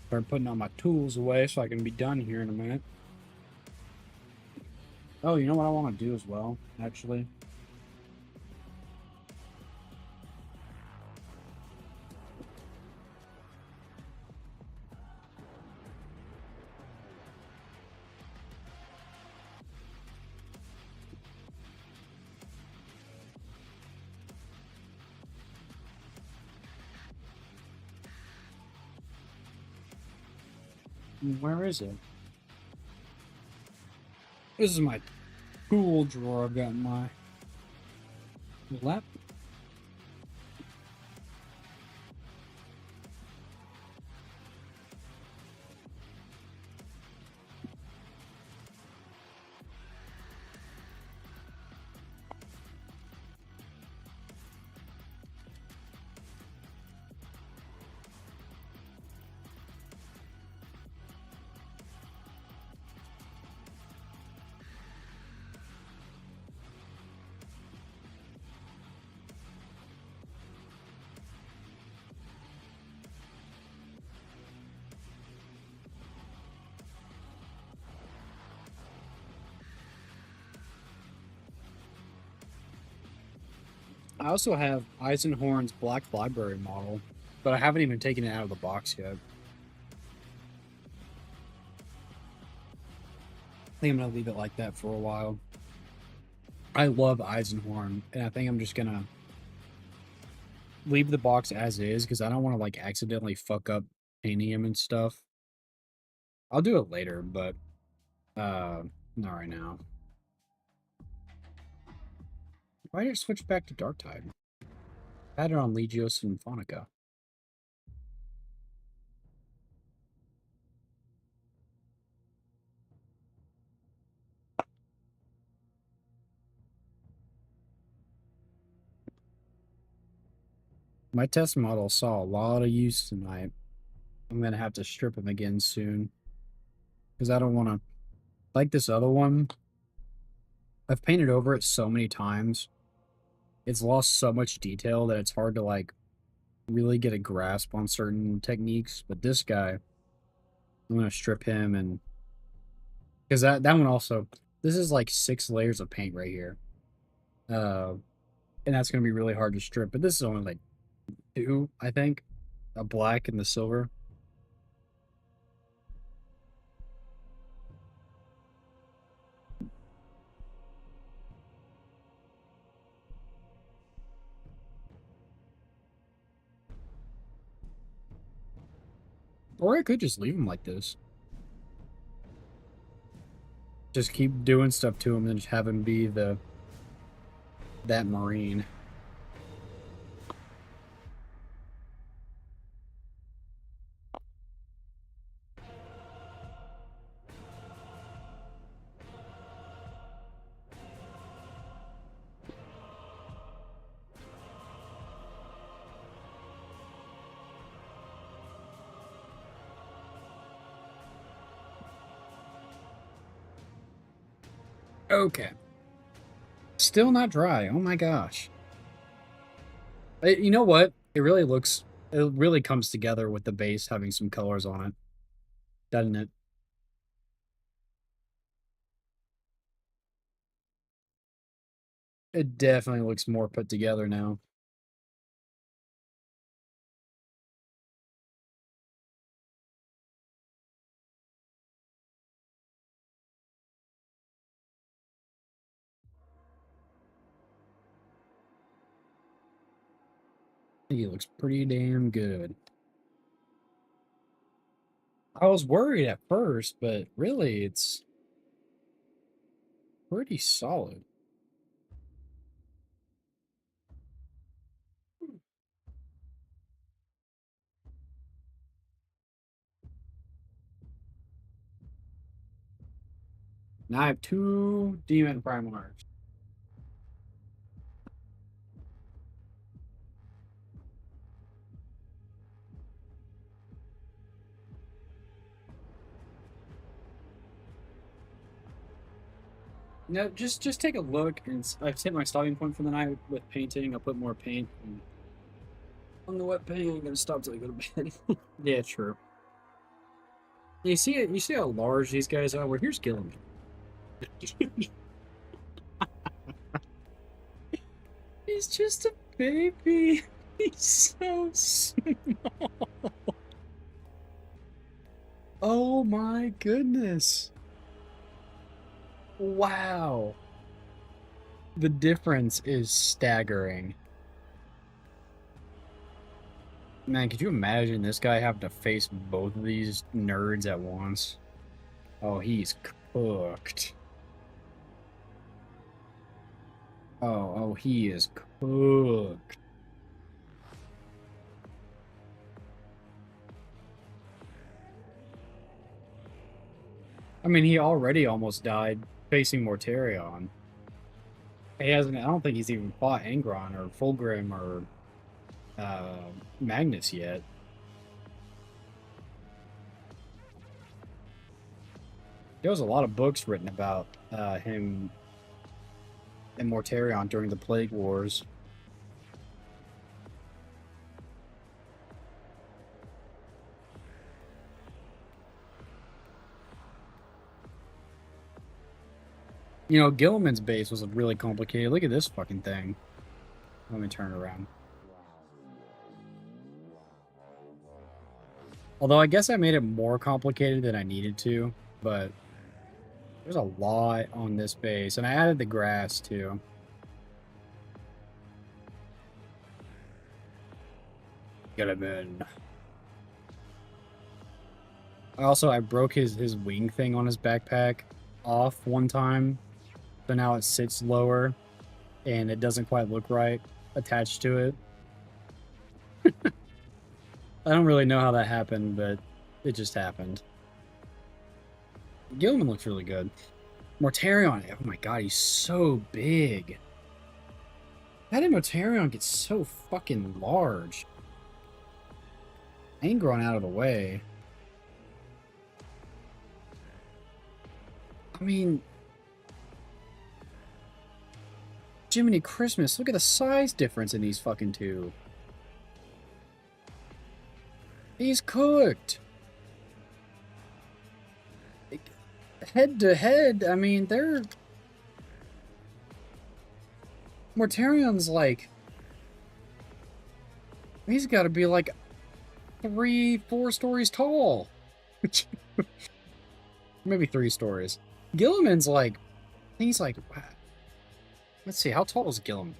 Start putting all my tools away so I can be done here in a minute. Oh, you know what I want to do as well, actually? Where is it? This is my tool drawer. I've got my lap. I also have Eisenhorn's Black Library model, but I haven't even taken it out of the box yet. I think I'm gonna leave it like that for a while. I love Eisenhorn, and I think I'm just gonna leave the box as is because I don't want to like accidentally fuck up painting him and stuff. I'll do it later, but not right now. Why did it switch back to Dark Tide? I had it on Legio Symphonica. My test model saw a lot of use tonight. I'm gonna have to strip him again soon because I don't want to like this other one. I've painted over it so many times. It's lost so much detail that it's hard to like really get a grasp on certain techniques. But this guy, I'm gonna strip him and because that one also this is like 6 layers of paint right here. Uh, and that's gonna be really hard to strip. But this is only like two, I think, a black and the silver. Or I could just leave him like this. Just keep doing stuff to him and just have him be that marine. Okay. Still not dry. Oh my gosh. You know what? It really comes together with the base having some colors on it, doesn't it? It definitely looks more put together now. He looks pretty damn good. I was worried at first, but really it's pretty solid. Now I have 2 demon primars. No, just take a look, and I've hit my stopping point for the night with painting. I'll put more paint on the wet paint. I'm gonna stop till I go to bed. Yeah, true. You see it? You see how large these guys are? Well, here's Gilliman. He's just a baby. He's so small. Oh my goodness. Wow. The difference is staggering. Man, could you imagine this guy having to face both of these nerds at once? Oh, he's cooked. Oh, he is cooked. I mean, he already almost died facing Mortarion. He hasn't. I don't think he's even fought Angron or Fulgrim or Magnus yet. There was a lot of books written about him and Mortarion during the Plague Wars. You know, Gilliman's base was really complicated. Look at this fucking thing. Let me turn it around. Although I guess I made it more complicated than I needed to, but there's a lot on this base, and I added the grass too. Get him in. I broke his wing thing on his backpack off one time, so now it sits lower, and it doesn't quite look right attached to it. I don't really know how that happened, but it just happened. Gilman looks really good. Mortarion, oh my god, he's so big. How did Mortarion get so fucking large? Angron out of the way. I mean, Jiminy Christmas, look at the size difference in these fucking two. He's cooked. Head to head, I mean, they're... Mortarion's like... He's got to be like 3-4 stories tall. Maybe 3 stories. Gilliman's like... He's like... Let's see, how tall is Gilliman?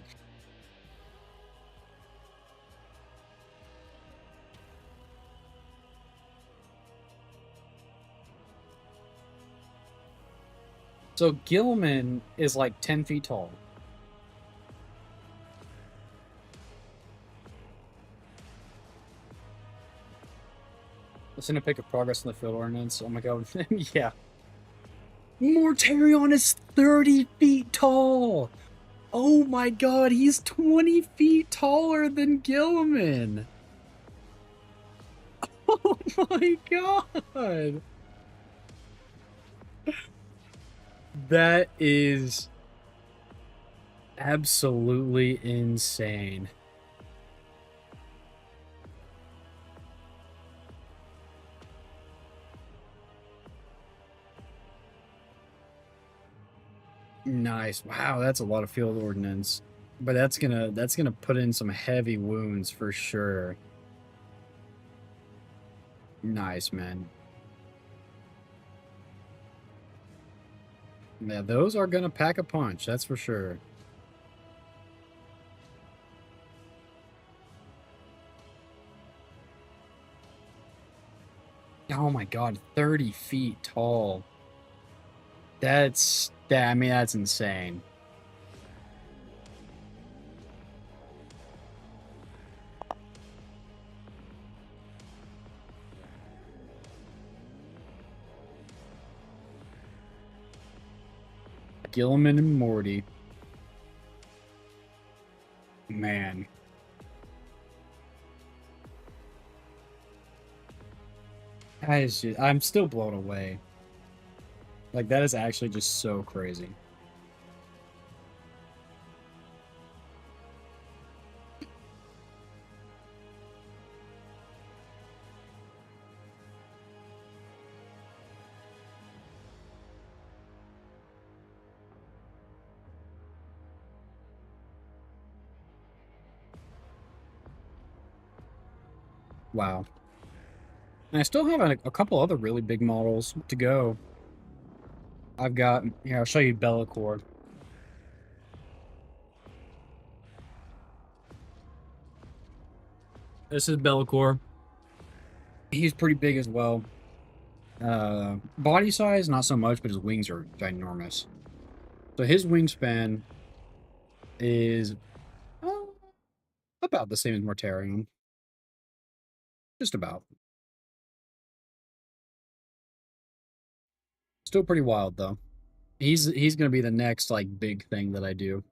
So Gilliman is like 10 feet tall. Listen to pick of progress in the field ordnance. Oh my god. Yeah. Mortarion is 30 feet tall. Oh my god, he's 20 feet taller than Gilliman. Oh my god. That is absolutely insane. Nice. Wow, that's a lot of field ordnance. But that's gonna put in some heavy wounds for sure. Nice, man. Yeah, those are gonna pack a punch, that's for sure. Oh my god, 30 feet tall. I mean, that's insane. Gilliman and Morty. Man. I'm still blown away. Like, that is actually just so crazy. Wow. And I still have a couple other really big models to go. I've got, here, I'll show you Bellacore. This is Bellacore. He's pretty big as well. Body size, not so much, but his wings are ginormous. So his wingspan is about the same as Mortarion. Just about. Still pretty wild, though. He's gonna be the next, like, big thing that I do.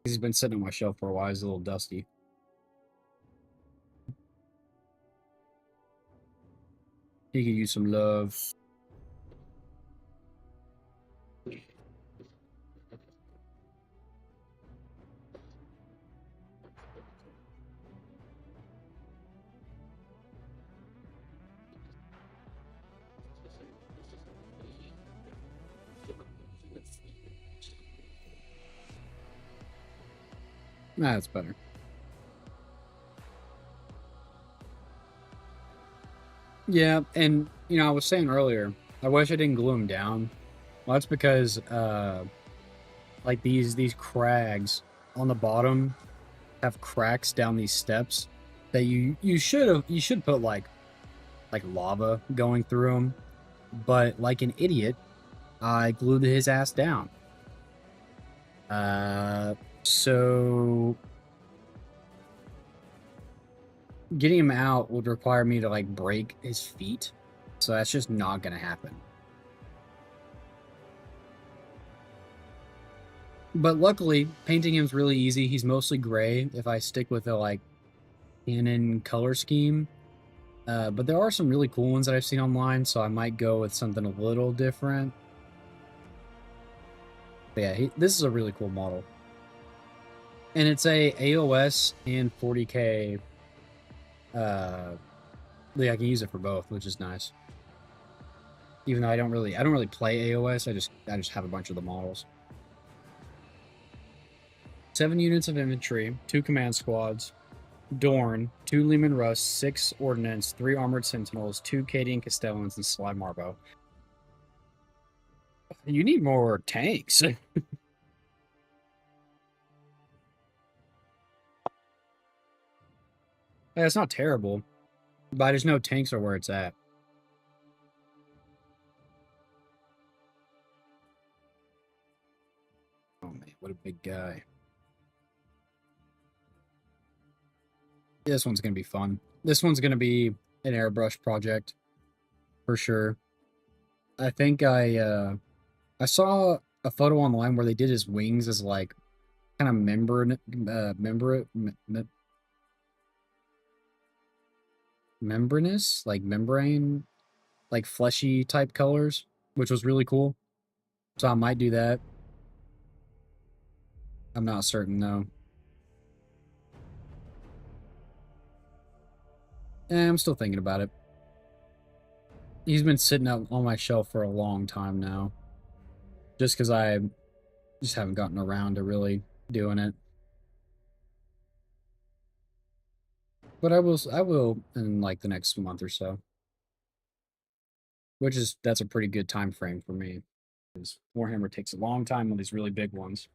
He's been sitting on my shelf for a while. He's a little dusty. He could use some love. Nah, that's better. Yeah, and, you know, I was saying earlier, I wish I didn't glue him down. Well, that's because, like, these crags on the bottom have cracks down these steps that you should put, like lava going through them. But, like an idiot, I glued his ass down. So getting him out would require me to, like, break his feet. So that's just not gonna happen. But luckily, painting him's really easy. He's mostly gray if I stick with the, like, canon color scheme. But there are some really cool ones that I've seen online, so I might go with something a little different. But yeah, this is a really cool model. And it's a AOS and 40k. Yeah, I can use it for both, which is nice. Even though I don't really play AOS, I just have a bunch of the models. 7 units of infantry, 2 command squads, Dorn, 2 Lehman Russ, 6 ordnance, 3 armored sentinels, 2 Cadian Castellans, and Sly Marbo. You need more tanks. Yeah, it's not terrible, but I just know tanks are where it's at. Oh man, what a big guy. This one's gonna be fun. This one's gonna be an airbrush project for sure. I think I saw a photo online where they did his wings as, like, kind of membranous, like membrane, like fleshy type colors, which was really cool. So I might do that. I'm not certain though. I'm still thinking about it. He's been sitting up on my shelf for a long time now. Just because I just haven't gotten around to really doing it. But I will in, like, the next month or so. That's a pretty good time frame for me. Because Warhammer takes a long time on these really big ones.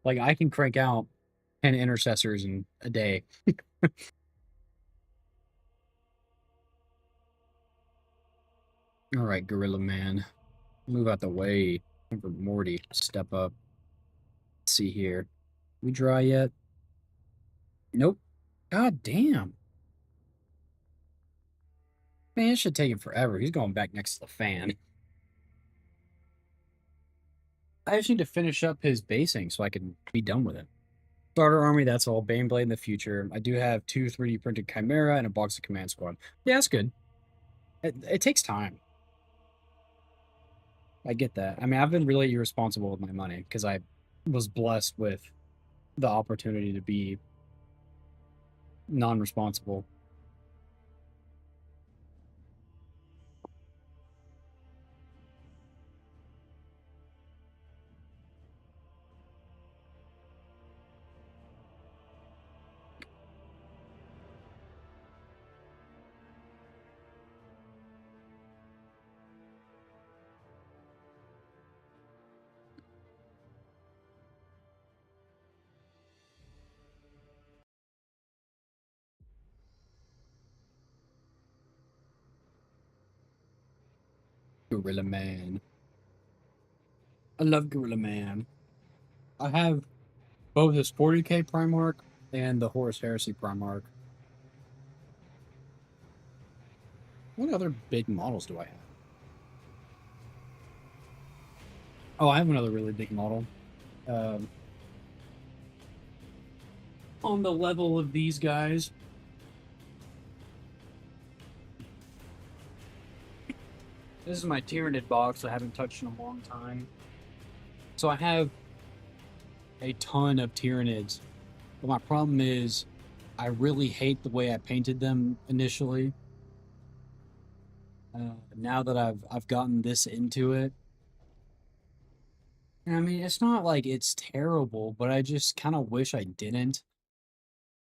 Like, I can crank out 10 intercessors in a day. All right, Gorilla Man. Move out the way. Time for Morty. Step up. Let's see here. We dry yet? Nope. God damn. Man, it should take him forever. He's going back next to the fan. I just need to finish up his basing so I can be done with it. Starter army, that's all. Baneblade in the future. I do have 2 3D printed Chimera and a box of Command Squad. Yeah, that's good. It takes time. I get that. I mean, I've been really irresponsible with my money because I was blessed with the opportunity to be non-responsible. Gorilla Man. I love Gorilla Man. I have both his 40K Primarch and the Horus Heresy Primarch. What other big models do I have? Oh, I have another really big model. Um, on the level of these guys. This is my Tyranid box I haven't touched in a long time. So I have a ton of Tyranids. But my problem is I really hate the way I painted them initially. Now that I've gotten this into it, and I mean it's not like it's terrible, but I just kind of wish I didn't.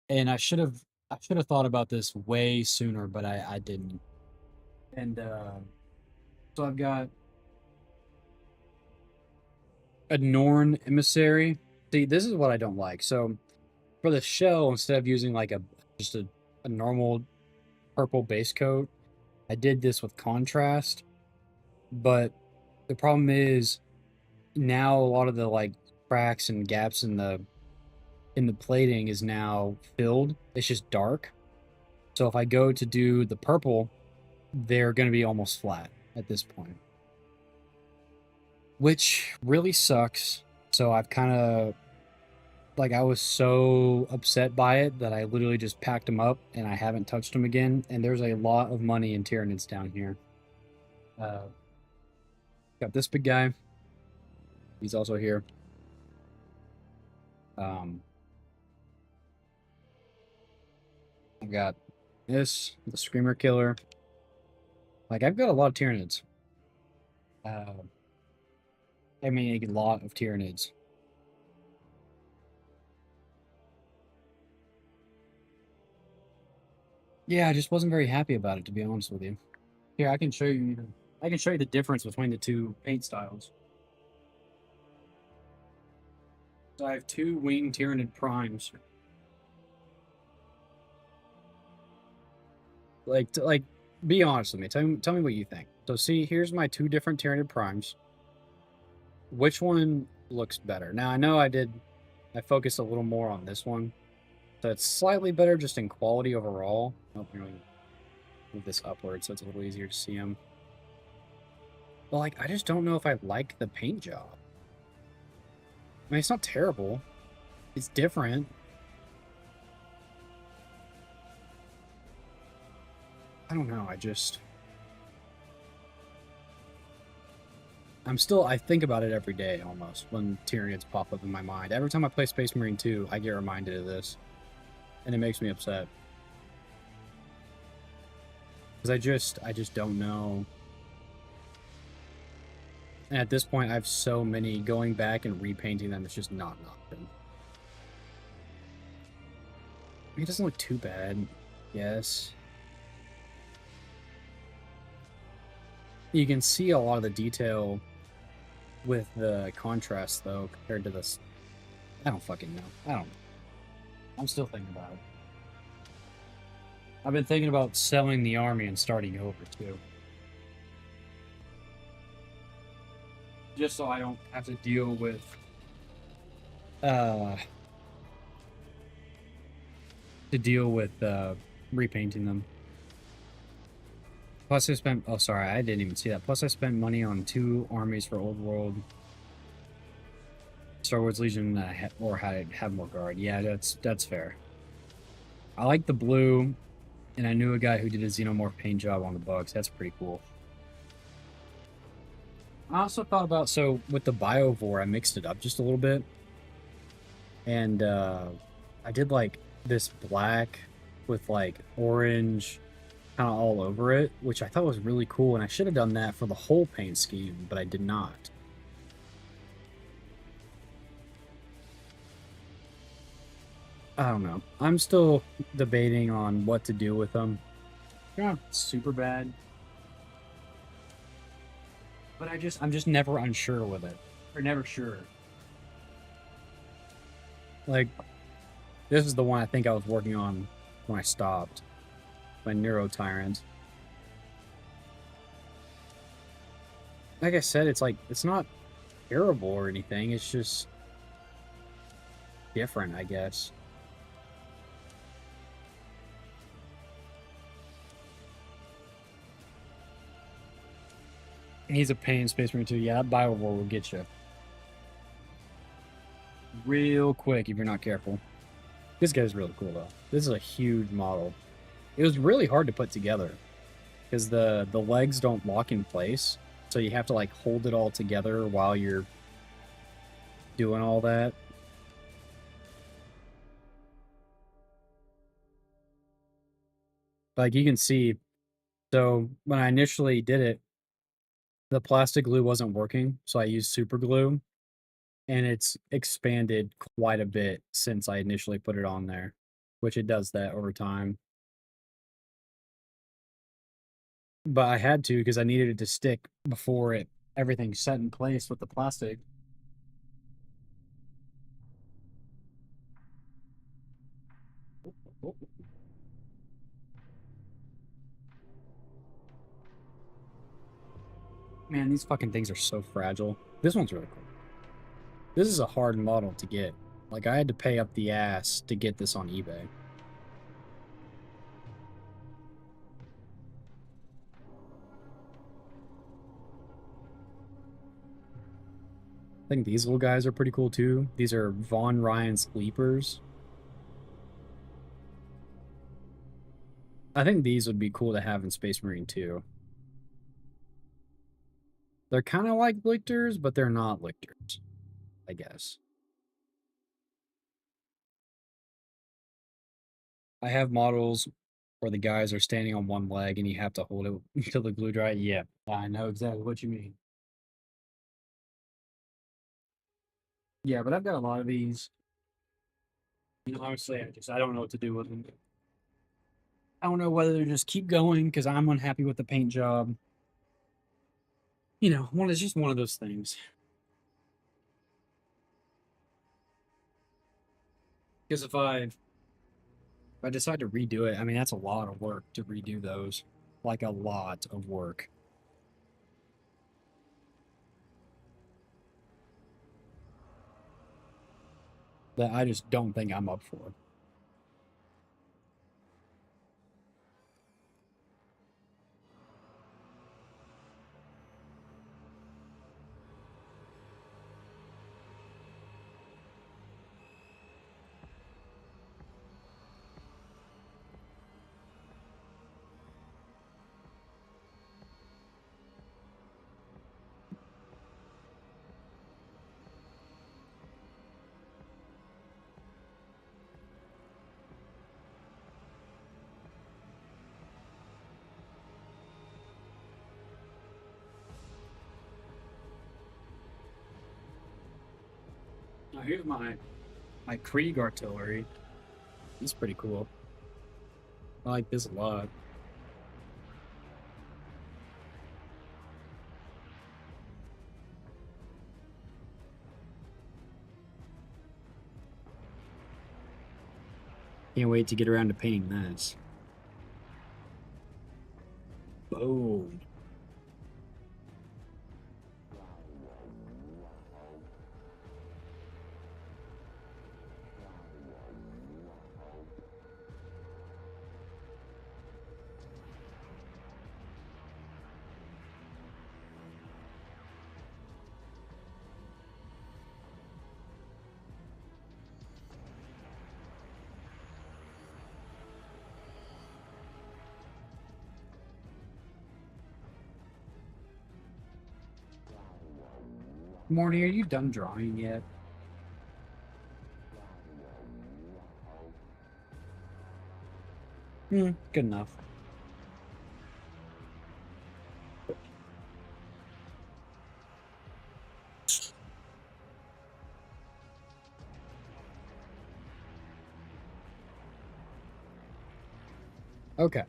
And I should have thought about this way sooner, but I didn't. And so I've got a Norn emissary. See, this is what I don't like. So for the shell, instead of using like just a normal purple base coat, I did this with contrast. But the problem is now a lot of the like cracks and gaps in the plating is now filled. It's just dark. So if I go to do the purple, they're going to be almost flat at this point, which really sucks. So I've kind of like I was so upset by it that I literally just packed them up and I haven't touched them again. And there's a lot of money in Tyranids down here. Uh, got this big guy. He's also here. Um, I've got this, the Screamer Killer. Like I've got a lot of Tyranids. Uh, I mean, a lot of Tyranids. Yeah, I just wasn't very happy about it, to be honest with you. Here, I can show you even. I can show you the difference between the two paint styles. So I have 2 Winged Tyranid Primes. Like, be honest with me. Tell me what you think. So see, here's my 2 different Tyranid Primes. Which one looks better? Now I know I focused a little more on this one. So it's slightly better just in quality overall. Oh, I'm going to move this upward so it's a little easier to see them. But like, I just don't know if I like the paint job. I mean, it's not terrible. It's different. I don't know. I think about it every day almost when Tyranids pop up in my mind. Every time I play Space Marine 2, I get reminded of this. And it makes me upset. Because I just don't know. And at this point, I have so many. Going back and repainting them, it's just not an option. I mean, it doesn't look too bad. Yes. You can see a lot of the detail with the contrast, though, compared to this. I don't fucking know. I don't know. I'm still thinking about it. I've been thinking about selling the army and starting over, too. just so I don't have to deal with uh repainting them. Plus I spent, oh sorry, I didn't even see that. Plus I spent money on 2 armies for Old World. Star Wars Legion or have more guard. Yeah, that's fair. I like the blue, and I knew a guy who did a xenomorph paint job on the bugs. That's pretty cool. I also thought about, so with the Biovore, I mixed it up just a little bit. And I did like this black with like orange kind of all over it, which I thought was really cool. And I should have done that for the whole paint scheme, but I did not. I don't know. I'm still debating on what to do with them. They're not super bad, but I'm just never unsure with it. Or never sure. Like, this is the one I think I was working on when I stopped. My Neuro Tyrant. Like I said, it's like, it's not terrible or anything. It's just different, I guess. He's a pain in Space Marine 2. Yeah, that Biowar will get you real quick if you're not careful. This guy's really cool, though. This is a huge model. It was really hard to put together because the legs don't lock in place, so you have to like hold it all together while you're doing all that. Like you can see, so when I initially did it, the plastic glue wasn't working, so I used super glue, and it's expanded quite a bit since I initially put it on there, which it does that over time. But I had to because I needed it to stick before everything set in place with the plastic. Oh, man, these fucking things are so fragile. This one's really cool. This is a hard model to get. Like, I had to pay up the ass to get this on eBay. I think these little guys are pretty cool too. These are Von Ryan Sleepers. I think these would be cool to have in Space Marine too. They're kind of like lictors, but they're not lictors, I guess. I have models where the guys are standing on one leg and you have to hold it until the glue dry. Yeah, I know exactly what you mean. Yeah, but I've got a lot of these. You know, honestly, I don't know what to do with them. I don't know whether to just keep going because I'm unhappy with the paint job. You know, it's just one of those things. Because if I decide to redo it, I mean that's a lot of work to redo those. Like a lot of work. That I just don't think I'm up for. Now here's my Krieg artillery. It's pretty cool. I like this a lot. Can't wait to get around to painting this. Boom. Morning, are you done drawing yet? Good enough. Okay.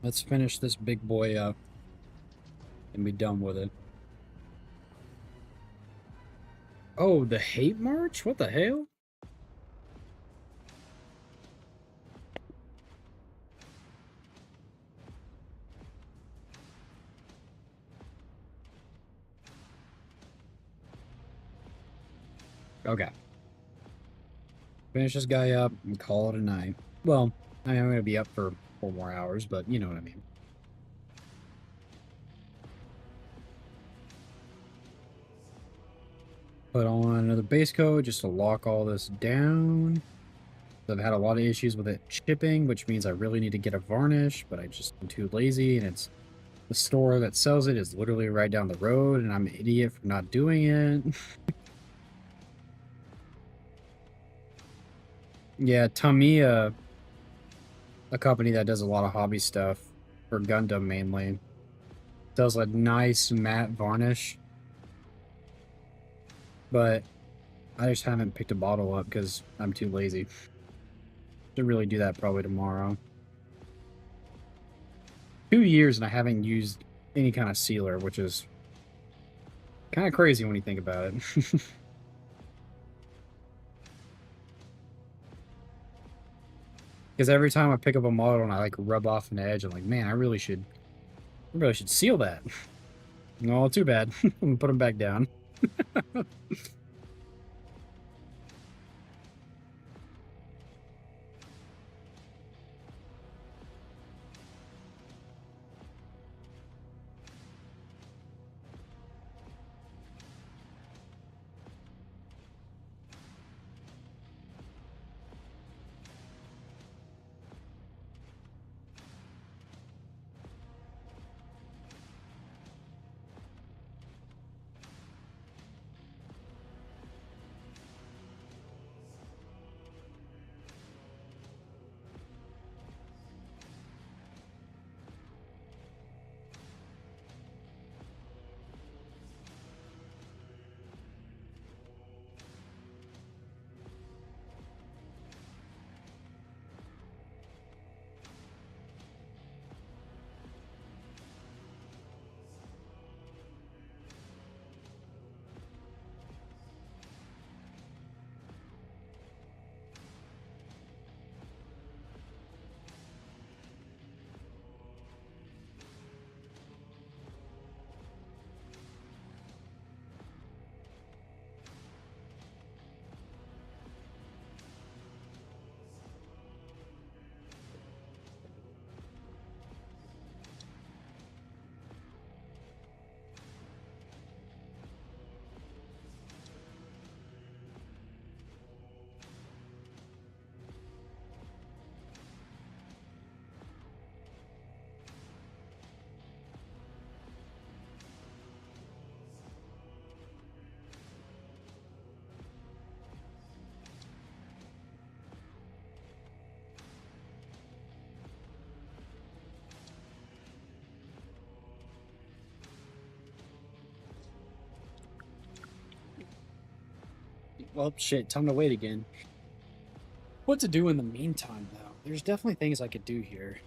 Let's finish this big boy up and be done with it. Oh, the hate march? What the hell? Okay. Finish this guy up and call it a night. Well, I mean, I'm going to be up for 4 more hours, but you know what I mean. Put on another base coat just to lock all this down. I've had a lot of issues with it shipping, which means I really need to get a varnish, but I just am too lazy, and it's the store that sells it is literally right down the road, and I'm an idiot for not doing it. Yeah, Tamiya, a company that does a lot of hobby stuff for Gundam mainly, does a nice matte varnish, but I just haven't picked a bottle up because I'm too lazy to really do that probably tomorrow. 2 years and I haven't used any kind of sealer, which is kind of crazy when you think about it. Because every time I pick up a model and I like rub off an edge, I'm like, man, I really should seal that. No, too bad. I'm gonna put them back down. Well, shit, time to wait again. What to do in the meantime, though? There's definitely things I could do here.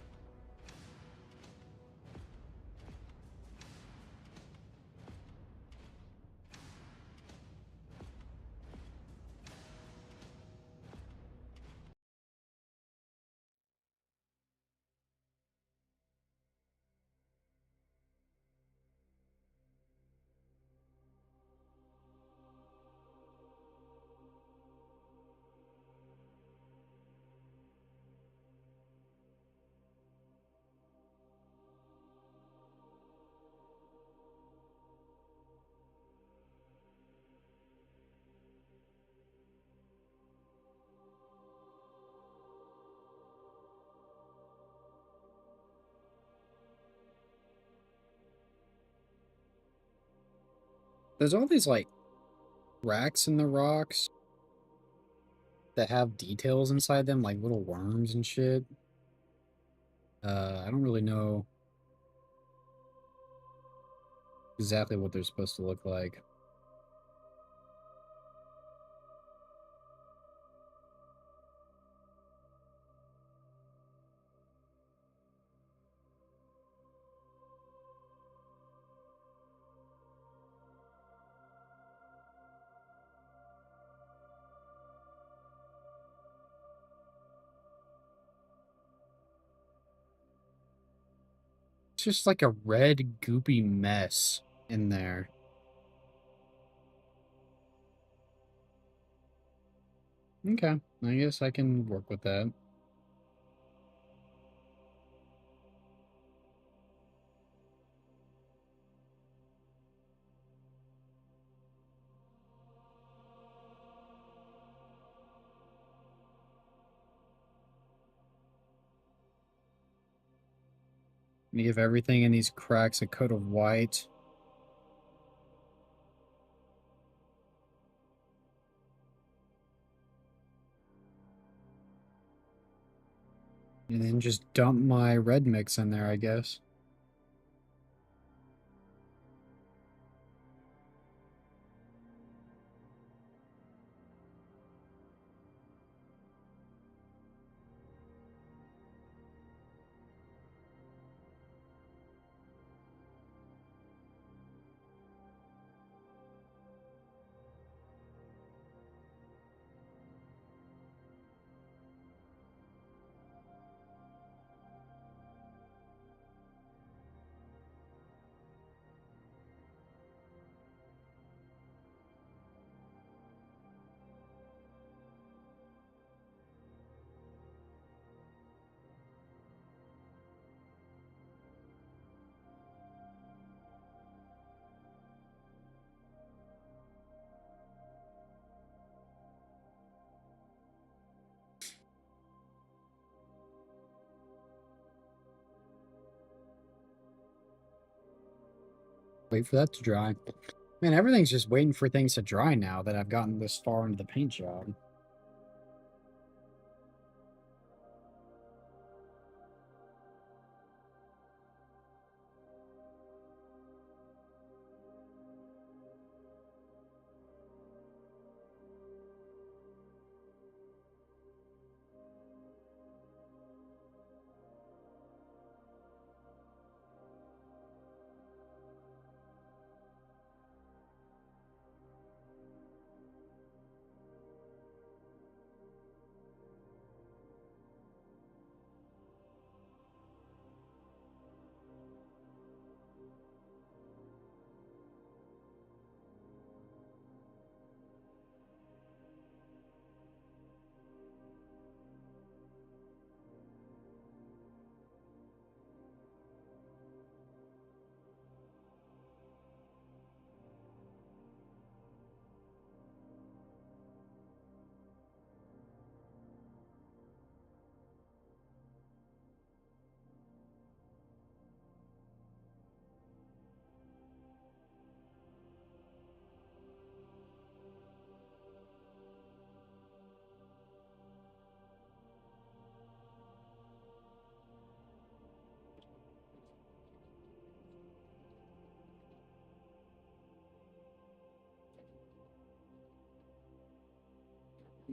There's all these, like, cracks in the rocks that have details inside them, like little worms and shit. I don't really know exactly what they're supposed to look like. It's just like a red, goopy mess in there. Okay, I guess I can work with that. Give everything in these cracks a coat of white. And then just dump my red mix in there, I guess. Wait for that to dry. Man, everything's just waiting for things to dry now that I've gotten this far into the paint job.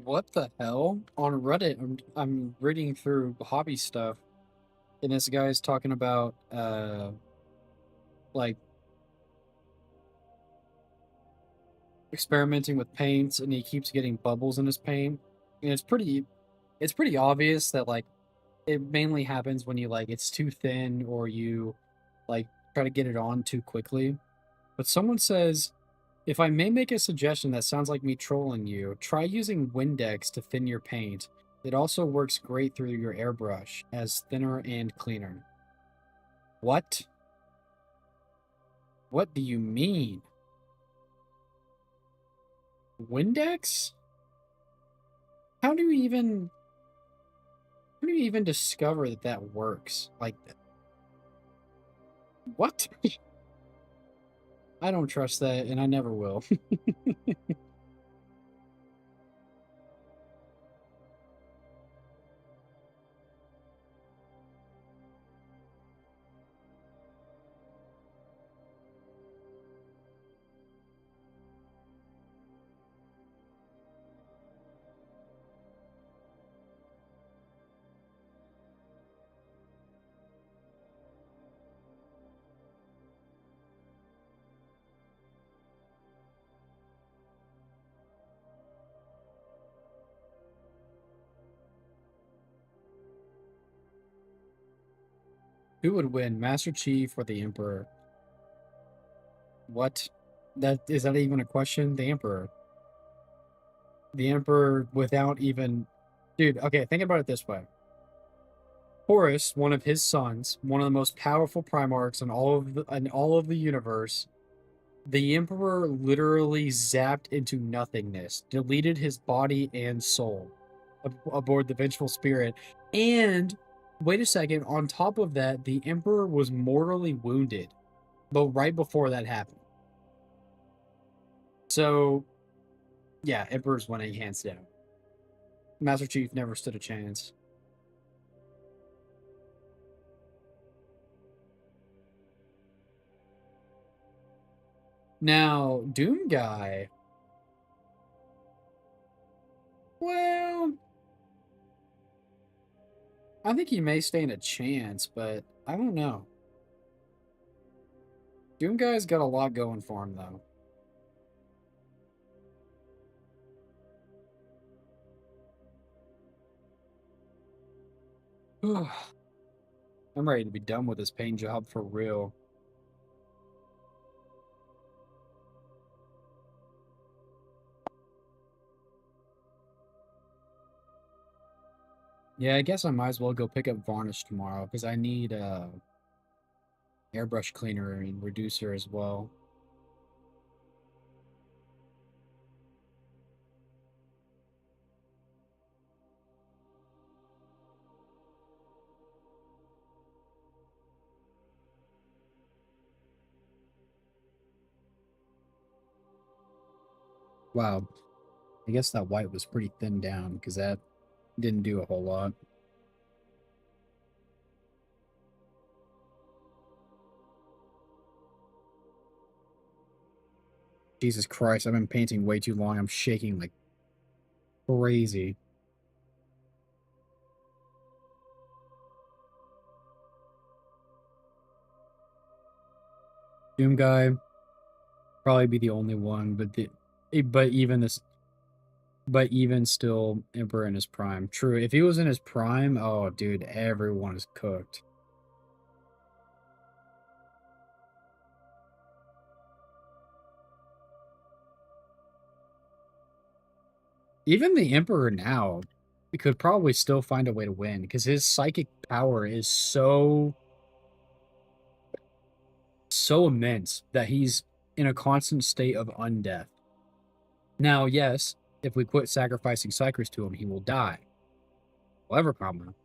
What the hell? On Reddit, I'm reading through hobby stuff, and this guy's talking about, like, experimenting with paints, and he keeps getting bubbles in his paint. And it's pretty obvious that, like, it mainly happens when you, like, it's too thin or you, like, try to get it on too quickly. But someone says, if I may make a suggestion that sounds like me trolling you, try using Windex to thin your paint. It also works great through your airbrush as thinner and cleaner. What? What do you mean? Windex? How do you even how do you even discover that that works? Like what? I don't trust that, and I never will. Who would win, Master Chief or the Emperor? What? That is that even a question? The Emperor. The Emperor without even, dude. Okay, think about it this way. Horus, one of his sons, one of the most powerful Primarchs in all of the universe, the Emperor literally zapped into nothingness, deleted his body and soul aboard the Vengeful Spirit. And wait a second, on top of that, the Emperor was mortally wounded, but right before that happened. So, yeah, Emperor's winning hands down. Master Chief never stood a chance. Now, Doom Guy, well, I think he may stand a chance, but I don't know. Doom Guy's got a lot going for him, though. I'm ready to be done with this paint job for real. Yeah, I guess I might as well go pick up varnish tomorrow because I need airbrush cleaner and reducer as well. Wow, I guess that white was pretty thinned down because that didn't do a whole lot. Jesus Christ, I've been painting way too long. I'm shaking like crazy. Doom Guy probably be the only one, but even this but even still Emperor in his prime. True, if he was in his prime, oh dude, everyone is cooked. Even the Emperor now could probably still find a way to win because his psychic power is so immense that he's in a constant state of undeath. Now, yes, if we quit sacrificing Cycris to him, he will die. However, comma,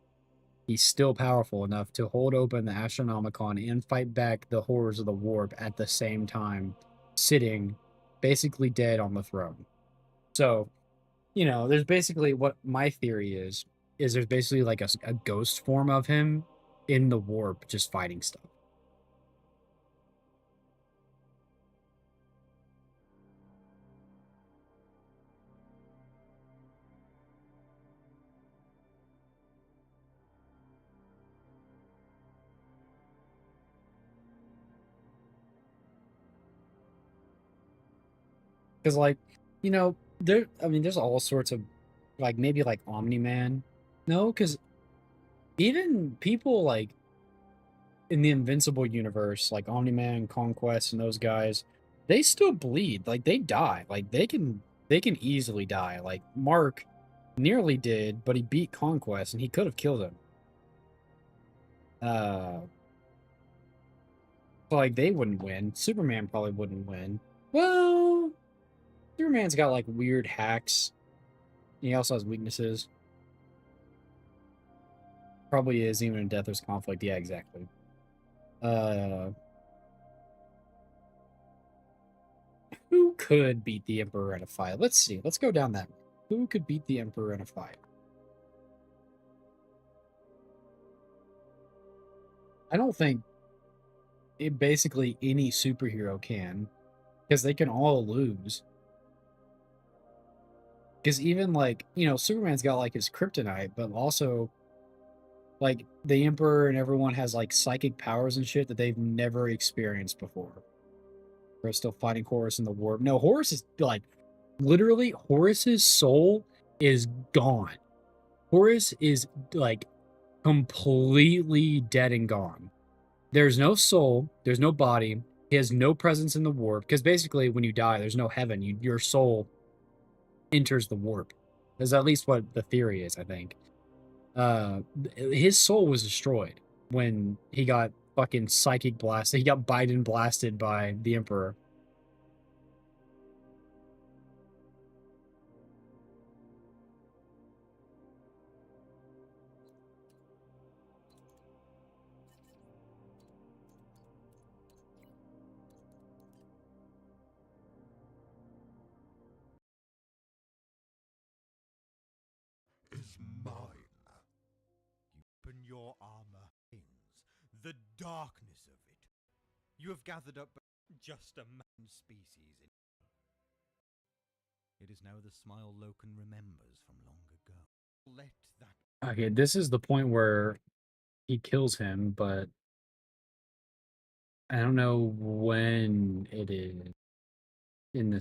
he's still powerful enough to hold open the Astronomicon and fight back the horrors of the warp at the same time, sitting basically dead on the throne. So, there's basically what my theory is there's basically like a ghost form of him in the warp just fighting stuff. Because like, there's all sorts of like maybe like Omni-Man. No, because even people like in the Invincible universe, like Omni-Man, Conquest, and those guys, they still bleed. Like they die. Like they can easily die. Like Mark nearly did, but he beat Conquest and he could have killed him. Uh so like they wouldn't win. Superman probably wouldn't win. Well, Superman's got like weird hacks. He also has weaknesses. Probably is even in Death There's Conflict. Yeah, exactly. Uh could beat the Emperor in a fight? Let's see. Let's go down that. Who could beat the Emperor in a fight? I don't think basically any superhero can, because they can all lose. Because even like, Superman's got like his kryptonite, but also like the Emperor and everyone has like psychic powers and shit that they've never experienced before. They're still fighting Horus in the warp. No, Horus is like literally Horus's soul is gone. Horus is like completely dead and gone. There's no soul, there's no body, he has no presence in the warp. Because basically, when you die, there's no heaven. Your soul enters the warp. That's at least what the theory is, I think. His soul was destroyed when he got fucking psychic blasted. He got Biden blasted by the Emperor. Is mine. You open your armor, the darkness of it. You have gathered up just a man species. It is now the smile Loken remembers from long ago. Let that. Okay, this is the point where he kills him, but I don't know when it is in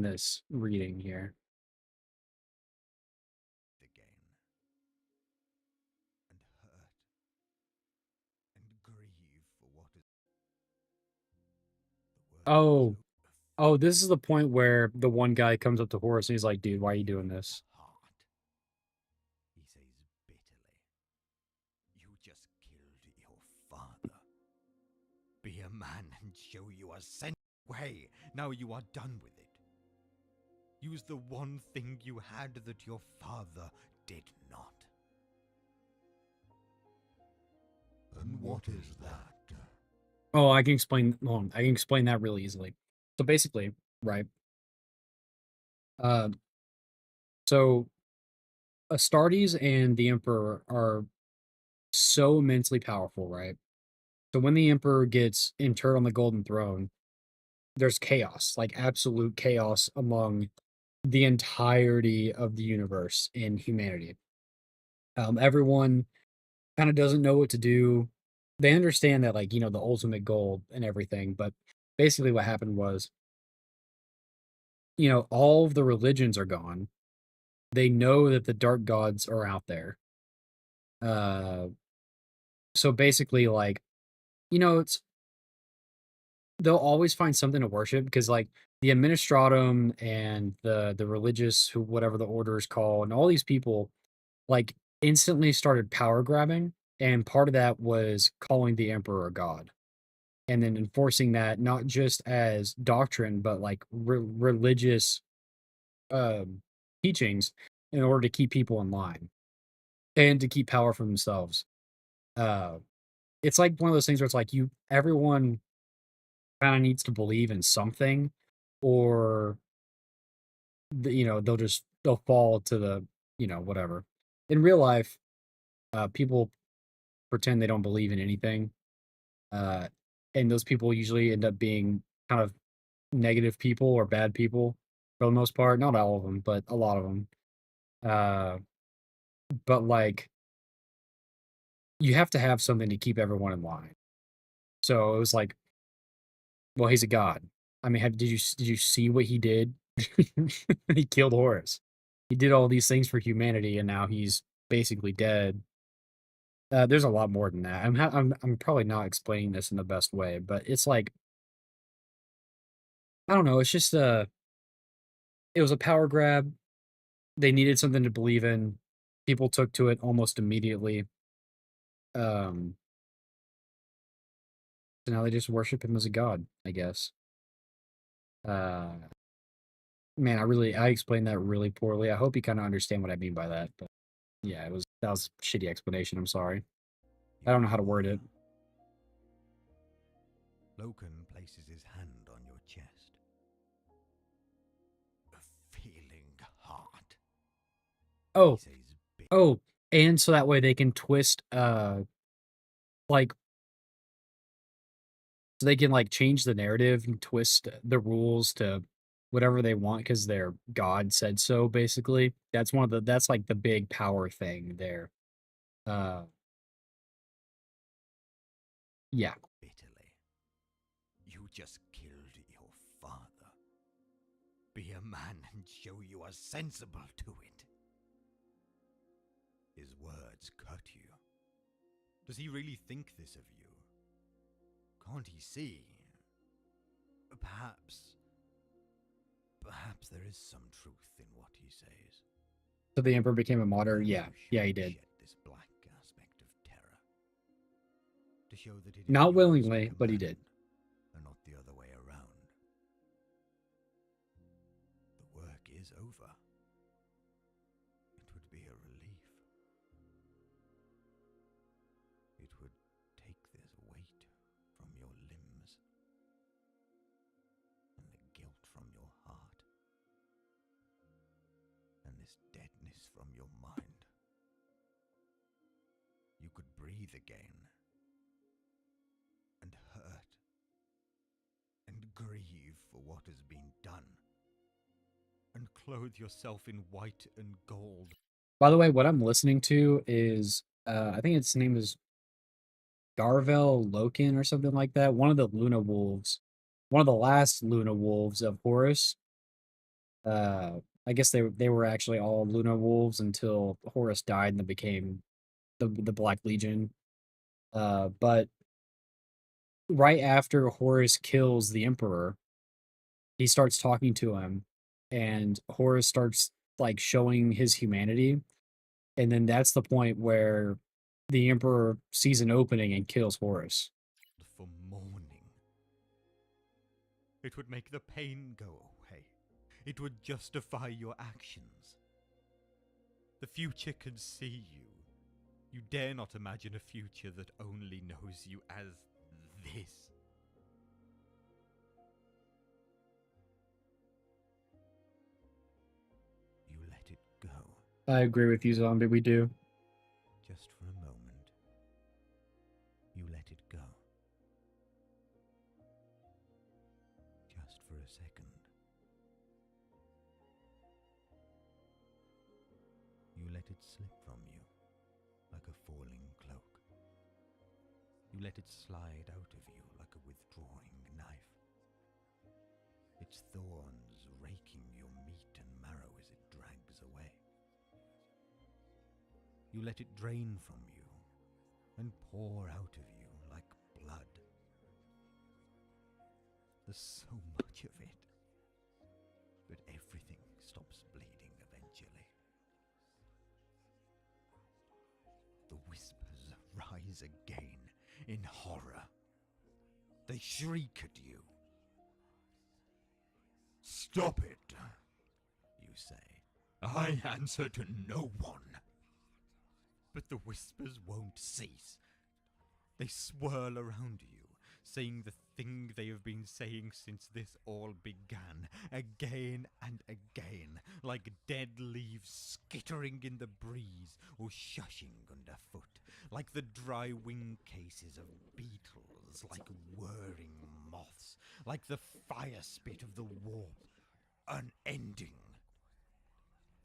this reading here. Again. And hurt. And grieve for what is. Oh, this is the point where the one guy comes up to Horus and he's like, dude, why are you doing this? Heart. He says bitterly. You just killed your father. Be a man and show you a sense way. Now you are done with it. Use the one thing you had that your father did not. And what is that? Oh, I can explain. I can explain that really easily. So basically, right? Uh, so Astartes and the Emperor are so immensely powerful, right? So when the Emperor gets interred on the Golden Throne, there's chaos, like absolute chaos among the entirety of the universe and humanity. Everyone kind of doesn't know what to do. They understand that, like, the ultimate goal and everything, but basically what happened was, all of the religions are gone. They know that the dark gods are out there. Uh, so basically, like, it's they'll always find something to worship because, like, the administratum and the religious, who whatever the order is called, and all these people, like, instantly started power grabbing, and part of that was calling the emperor a god, and then enforcing that not just as doctrine, but like religious um, teachings in order to keep people in line and to keep power for themselves. Uh, it's like one of those things where it's like everyone kind of needs to believe in something, or they'll fall to the whatever. In real life, people pretend they don't believe in anything, uh, and those people usually end up being kind of negative people or bad people for the most part. Not all of them, but a lot of them. Uh, but like you have to have something to keep everyone in line. So it was like, well, he's a god. I mean, did you see what he did? He killed Horus. He did all these things for humanity, and now he's basically dead. There's a lot more than that. I'm probably not explaining this in the best way, but it's like, I don't know. It's just it was a power grab. They needed something to believe in. People took to it almost immediately. Um, so now they just worship him as a god, I guess. Uh, man, I explained that really poorly. I hope you kind of understand what I mean by that. But yeah, that was a shitty explanation. I'm sorry. I don't know how to word it. Loken places his hand on your chest. Oh, He says, oh, and so that way they can twist, like, so they can, like, change the narrative and twist the rules to whatever they want because their god said so, basically. That's, like, the big power thing there. Uh, yeah. bitterly, you just killed your father. Be a man and show you are sensible to it. His words cut you. Does he really think this of you? Can't he see? Perhaps there is some truth in what he says. So the Emperor became a martyr? You Yeah. Yeah, he did. shed this black aspect of terror to show that it is Not yours willingly, to but he command, did. and not the other way around. The work is over. It would be a relief. It would take this weight from your limbs and the guilt from your heart and this deadness from your mind. You could breathe again and hurt and grieve for what has been done and clothe yourself in white and gold. By the way, what I'm listening to is, I think its name is Garvel Loken or something like that. One of the Luna Wolves, one of the last Luna Wolves of Horus. I guess they were actually all Luna Wolves until Horus died and they became the Black Legion. But right after Horus kills the Emperor, he starts talking to him, and Horus starts like showing his humanity, and then that's the point where the Emperor sees an opening and kills Horus. For mourning. It would make the pain go away. It would justify your actions. The future can see you. You dare not imagine a future that only knows you as this. You let it go. I agree with you, Zombie. We do. Just for a moment. You let it go. Just for a second. You let it slip from you, like a falling cloak. You let it slide out of you like a withdrawing knife. Its thorns raking your meat and marrow as it drags away. You let it drain from you and pour out of you like blood. There's so much of it, but everything stops bleeding eventually. The whispers rise again in horror. They shriek at you. Stop it, you say. I answer to no one. But the whispers won't cease. They swirl around you, saying the thing they have been saying since this all began, again and again, like dead leaves skittering in the breeze or shushing underfoot, like the dry wing cases of beetles, like whirring moths, like the fire spit of the warp, unending.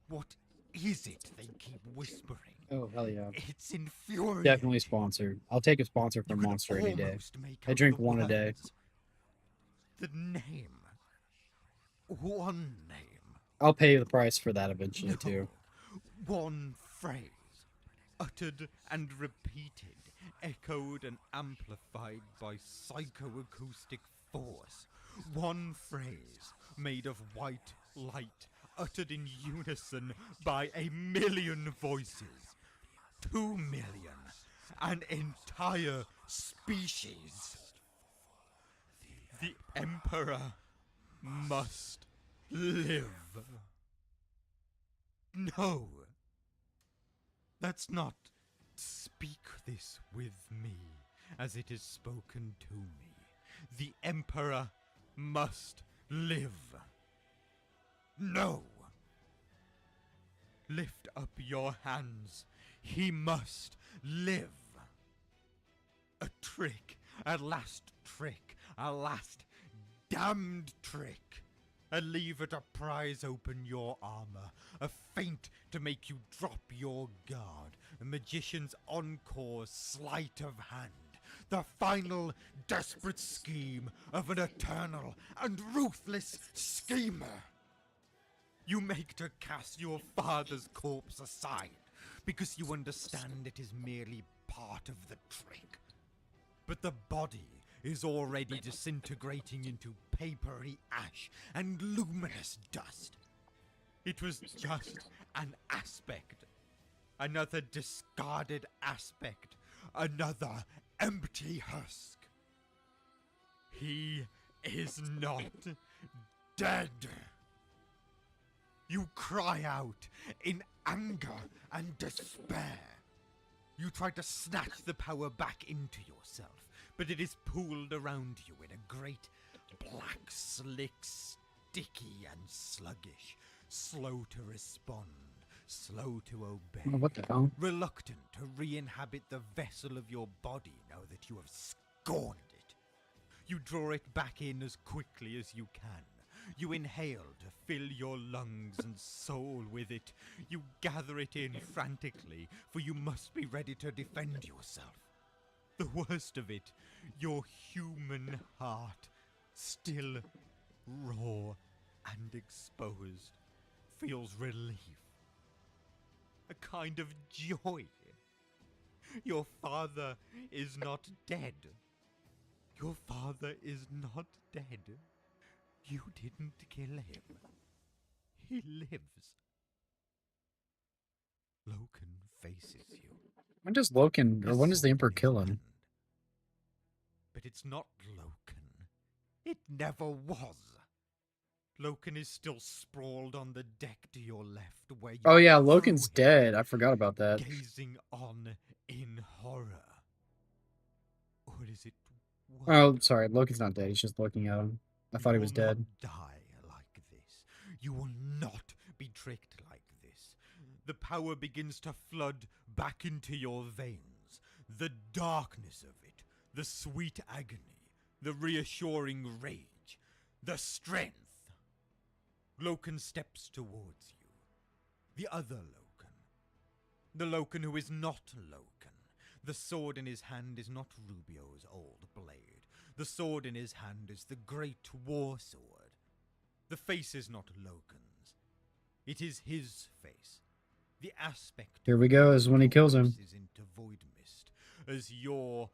What is it they keep whispering? Oh, hell yeah. It's infuriating. Definitely sponsored. I'll take a sponsor You from could Monster any day. almost make I out drink the one a day. words. The name. One name. I'll pay the price for that eventually, too. One phrase. Uttered and repeated. Echoed and amplified by psychoacoustic force. One phrase made of white light. Uttered in unison by 1,000,000 voices. 2,000,000. An entire species. The Emperor must live. No. That's not. Speak this with me, as it is spoken to me. The Emperor must live. No. Lift up your hands. He must live. A trick, a last trick, a last damned trick. A lever to prise open your armor, a feint to make you drop your guard, a magician's encore sleight of hand, the final desperate scheme of an eternal and ruthless schemer. You make to cast your father's corpse aside, because you understand it is merely part of the trick. But the body is already disintegrating into papery ash and luminous dust. It was just an aspect, another discarded aspect, another empty husk. He is not dead. You cry out in anger and despair. You try to snatch the power back into yourself, but it is pooled around you in a great black, slick, sticky and sluggish, slow to respond, slow to obey. Oh, what the hell? Reluctant to re-inhabit the vessel of your body now that you have scorned it. You draw it back in as quickly as you can. You inhale to fill your lungs and soul with it. You gather it in frantically, for you must be ready to defend yourself. The worst of it, your human heart, still raw and exposed, feels relief. A kind of joy. Your father is not dead. Your father is not dead. You didn't kill him. He lives. Loken faces you. When does Loken, or when does the Emperor kill him? But it's not Loken. It never was. Loken is still sprawled on the deck to your left, where you Oh yeah, threw Loken's him, dead. I forgot about that. gazing on in horror. Or is it Oh, sorry, Loken's not dead. He's just looking at him. I thought he was You will dead. not die like this. You will not be tricked like this. The power begins to flood back into your veins. The darkness of it, the sweet agony, the reassuring rage, the strength. Loken steps towards you. The other Loken. The Loken who is not Loken. The sword in his hand is not Rubio's old blade. The sword in his hand is the great war sword. The face is not Loken's. It is his face. The aspect Here we go, is when he kills him. is into void mist, as your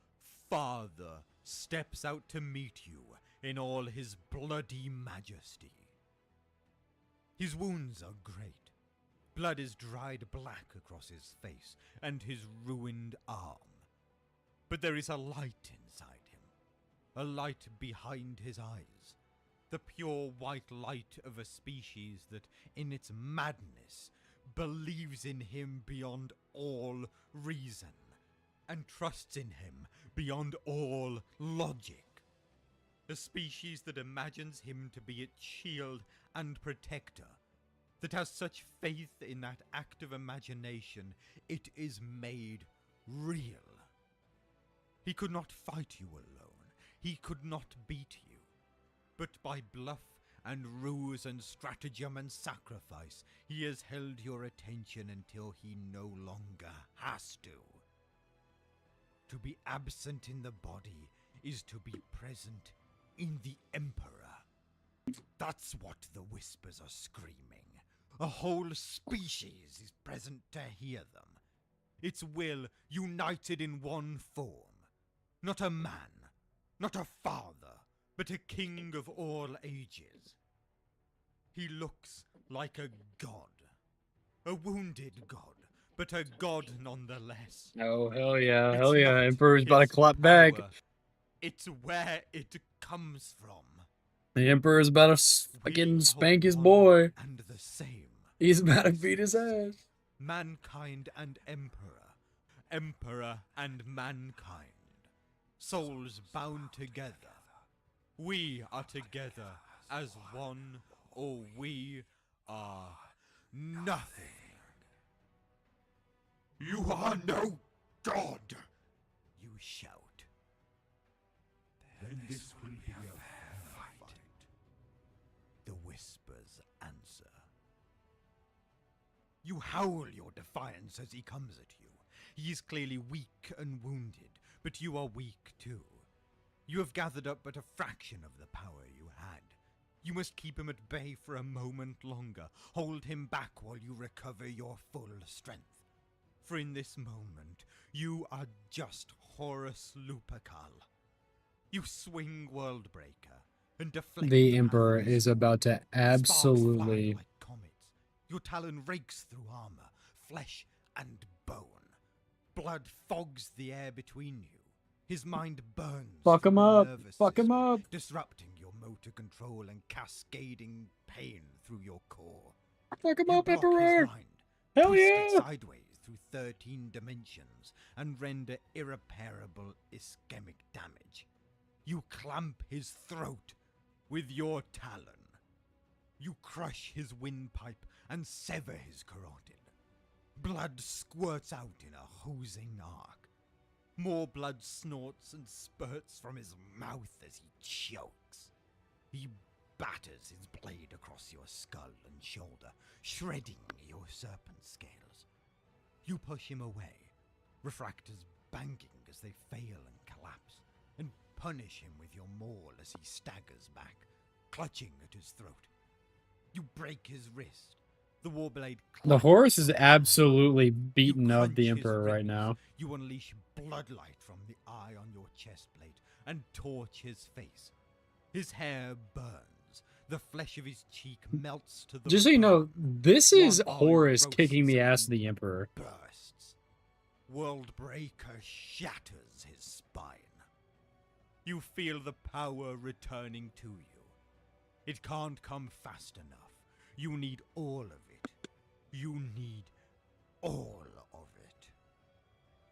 father steps out to meet you in all his bloody majesty. His wounds are great. Blood is dried black across his face and his ruined arm. But there is a light inside him, a light behind his eyes, the pure white light of a species that, in its madness, believes in him beyond all reason, and trusts in him beyond all logic. A species that imagines him to be its shield and protector, that has such faith in that act of imagination, it is made real. He could not fight you alone. He could not beat you. But by bluff and ruse and stratagem and sacrifice, he has held your attention until he no longer has to. To be absent in the body is to be present in the Emperor. That's what the whispers are screaming. A whole species is present to hear them. Its will united in one form. Not a man, not a father, but a king of all ages. He looks like a god. A wounded god, but a god nonetheless. Oh, hell yeah, It's hell yeah. not Emperor's about to his clap back. power, it's where it comes from. The Emperor's about to We fucking are spank his one boy. And the same. He's about to beat his ass. Mankind and Emperor. Emperor and mankind. Souls bound together. We are together as one, or we are nothing. You are no god! You shout. Then this will be a fair fight. The whispers answer. You howl your defiance as he comes at you. He is clearly weak and wounded, but you are weak too. You have gathered up but a fraction of the power you had. You must keep him at bay for a moment longer, hold him back while you recover your full strength. For in this moment, you are just Horus Lupercal. You swing Worldbreaker and deflect The path Emperor of his is about to Sparks fly absolutely... like comets. Your talon rakes through armor, flesh and bone. Blood fogs the air between you. His mind burns Fuck through him your up! nervous Fuck him system, up! disrupting your motor control and cascading pain through your core. Fuck him You up, block Emperor! his mind, Hell twist yeah! it sideways through 13 dimensions, and render irreparable ischemic damage. You clamp his throat with your talon. You crush his windpipe and sever his carotid. Blood squirts out in a hosing arc. More blood snorts and spurts from his mouth as he chokes. He batters his blade across your skull and shoulder, shredding your serpent scales. You push him away, refractors banking as they fail and collapse, and punish him with your maul as he staggers back, clutching at his throat. You break his wrist. The warblade The Horus is clatters. absolutely You beating up crunch the his Emperor right ribs. now. You unleash bloodlight from the eye on your chest plate and torch his face. His hair burns. The flesh of his cheek melts to the Just so you know, bone. this is One eye Horus roasts kicking the ass of and the Emperor. bursts. Worldbreaker shatters his spine. You feel the power returning to you. It can't come fast enough. You need all of it. You need all of it.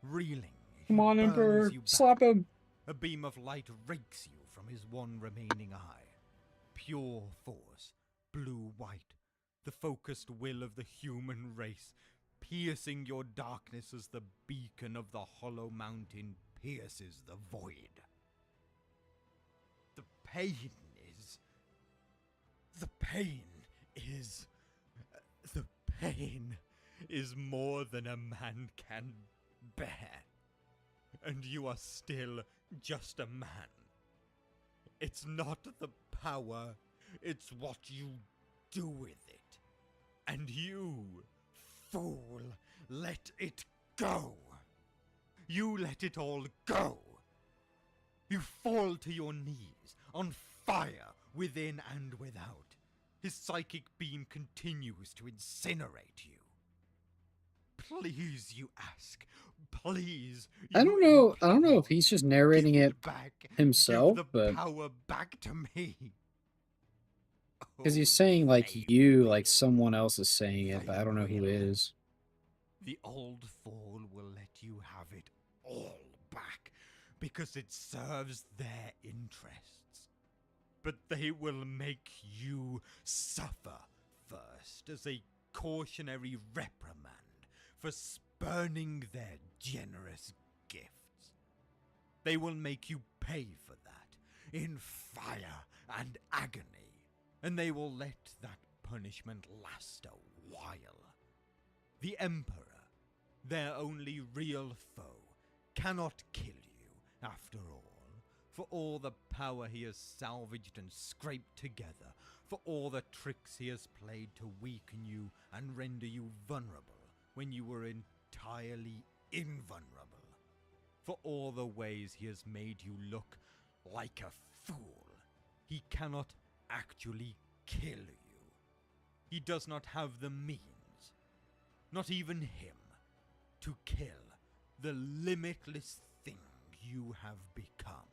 Reeling, Come he on, burns Emperor. you back. Slap him. A beam of light rakes you from his one remaining eye. Pure force, blue-white, the focused will of the human race, piercing your darkness as the beacon of the hollow mountain pierces the void. The pain is... The pain is more than a man can bear. And you are still just a man. It's not the power, it's what you do with it. And you, fool, let it go. You let it all go. You fall to your knees, on fire within and without. His psychic beam continues to incinerate you. Please, you ask. Please. I don't know if he's just narrating Give it back. himself, Give the but power back to me. because he's Oh, saying like they you, will. like someone else is saying it, but I don't know who They will. is. The old fool will let you have it all back because it serves their interests. But they will make you suffer first as a cautionary reprimand for spurning their generous gifts. They will make you pay for that in fire and agony, and they will let that punishment last a while. The Emperor, their only real foe, cannot kill you after for all the power he has salvaged and scraped together, for all the tricks he has played to weaken you and render you vulnerable when you were entirely invulnerable, for all the ways he has made you look like a fool. He cannot actually kill you. He does not have the means, not even him, to kill the limitless thing you have become.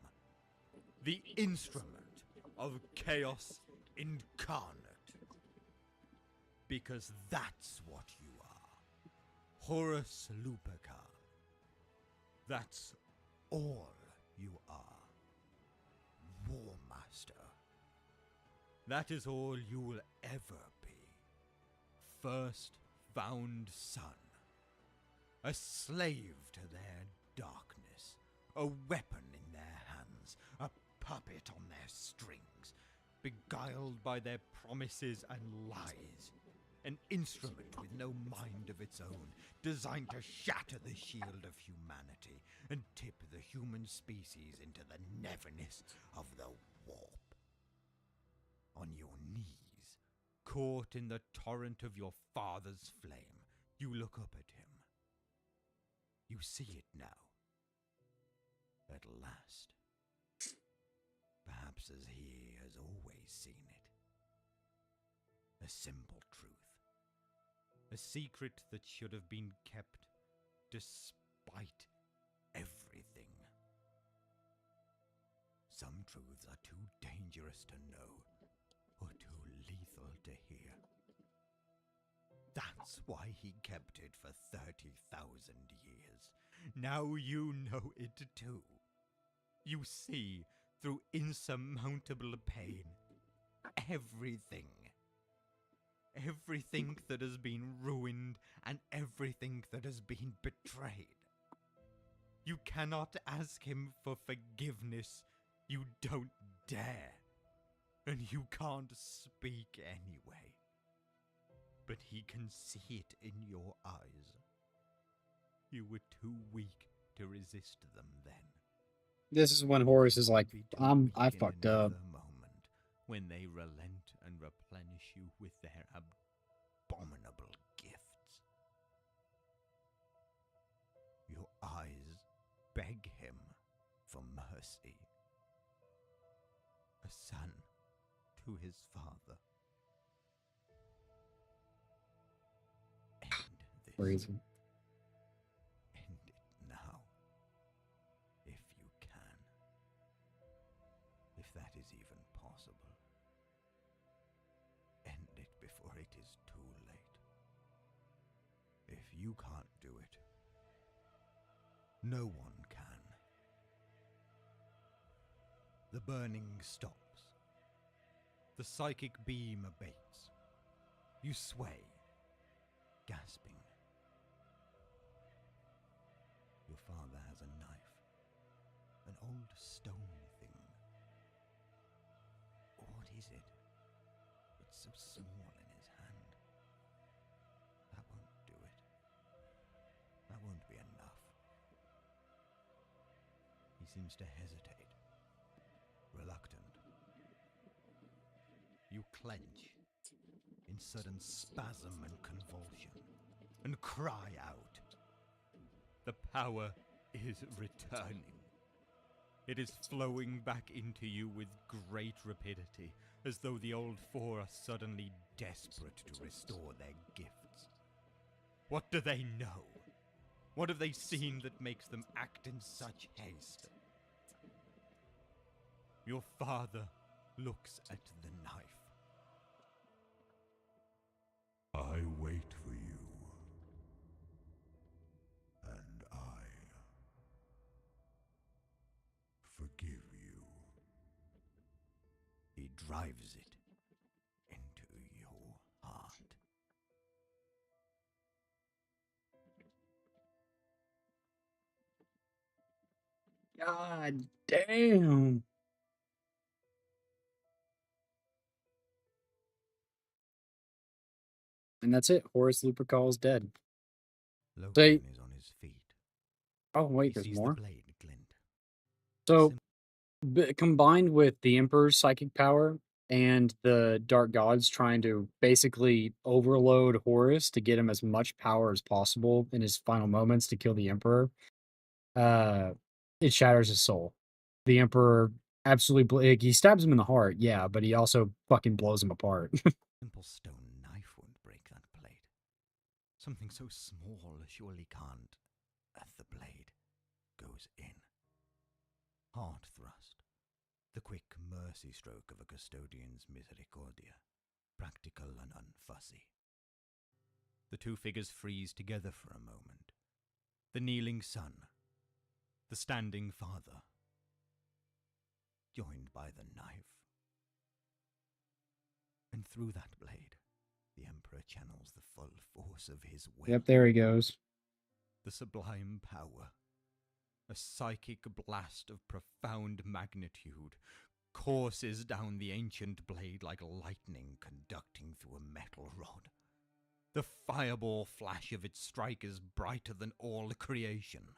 The instrument of chaos incarnate. Because that's what you are. Horus Lupercal. That's all you are. War Master. That is all you will ever be. First found son. a slave to their darkness, a weapon in their hands, a puppet on their strings, beguiled by their promises and lies. An instrument with no mind of its own, designed to shatter the shield of humanity and tip the human species into the neverness of the warp. On your knees, caught in the torrent of your father's flame, you look up at him. You see it now. At last. Perhaps as he has always seen it. A simple truth. A secret that should have been kept despite everything. Some truths are too dangerous to know, or too lethal to hear. That's why he kept it for 30,000 years. Now you know it too. You see, through insurmountable pain, everything. Everything that has been ruined and everything that has been betrayed. You cannot ask him for forgiveness. You don't dare. And you can't speak anyway. But he can see it in your eyes. You were too weak to resist them then. This is when Horus is like, I fucked up. Moment when they relent and replenish you with their abominable gifts. Your eyes beg him for mercy. A son to his father. End this. Crazy. End it now. If you can. If that is even possible. End it before it is too late. If you can't do it, no one can. The burning stops. The psychic beam abates. You sway, gasping. Your father has a knife, an old stone thing. What is it? It's so small in his hand. That won't do it. That won't be enough. He seems to hesitate, reluctant. You clench in sudden spasm and convulsion, and cry out. The power is returning. It is flowing back into you with great rapidity, as though the old four are suddenly desperate to restore their gifts. What do they know? What have they seen that makes them act in such haste? Your father looks at the knife. I wait for you, and I forgive you. He drives it into your heart. God damn. And that's it. Horus Lupercal is dead. Logan is on his feet. Oh, wait, He there's sees more? the blade glint. So, combined with the Emperor's psychic power and the Dark Gods trying to basically overload Horus to get him as much power as possible in his final moments to kill the Emperor, it shatters his soul. The Emperor absolutely, he stabs him in the heart, yeah, but he also fucking blows him apart. Simple stone knife won't break that blade. Something so small surely can't. The blade goes in. Hard thrust. The quick mercy stroke of a custodian's misericordia. Practical and unfussy. The two figures freeze together for a moment. The kneeling son. The standing father. Joined by the knife. And through that blade, the Emperor channels the full force of his will. Yep, there he goes. the sublime power. A psychic blast of profound magnitude courses down the ancient blade like lightning conducting through a metal rod. The fireball flash of its strike is brighter than all creation.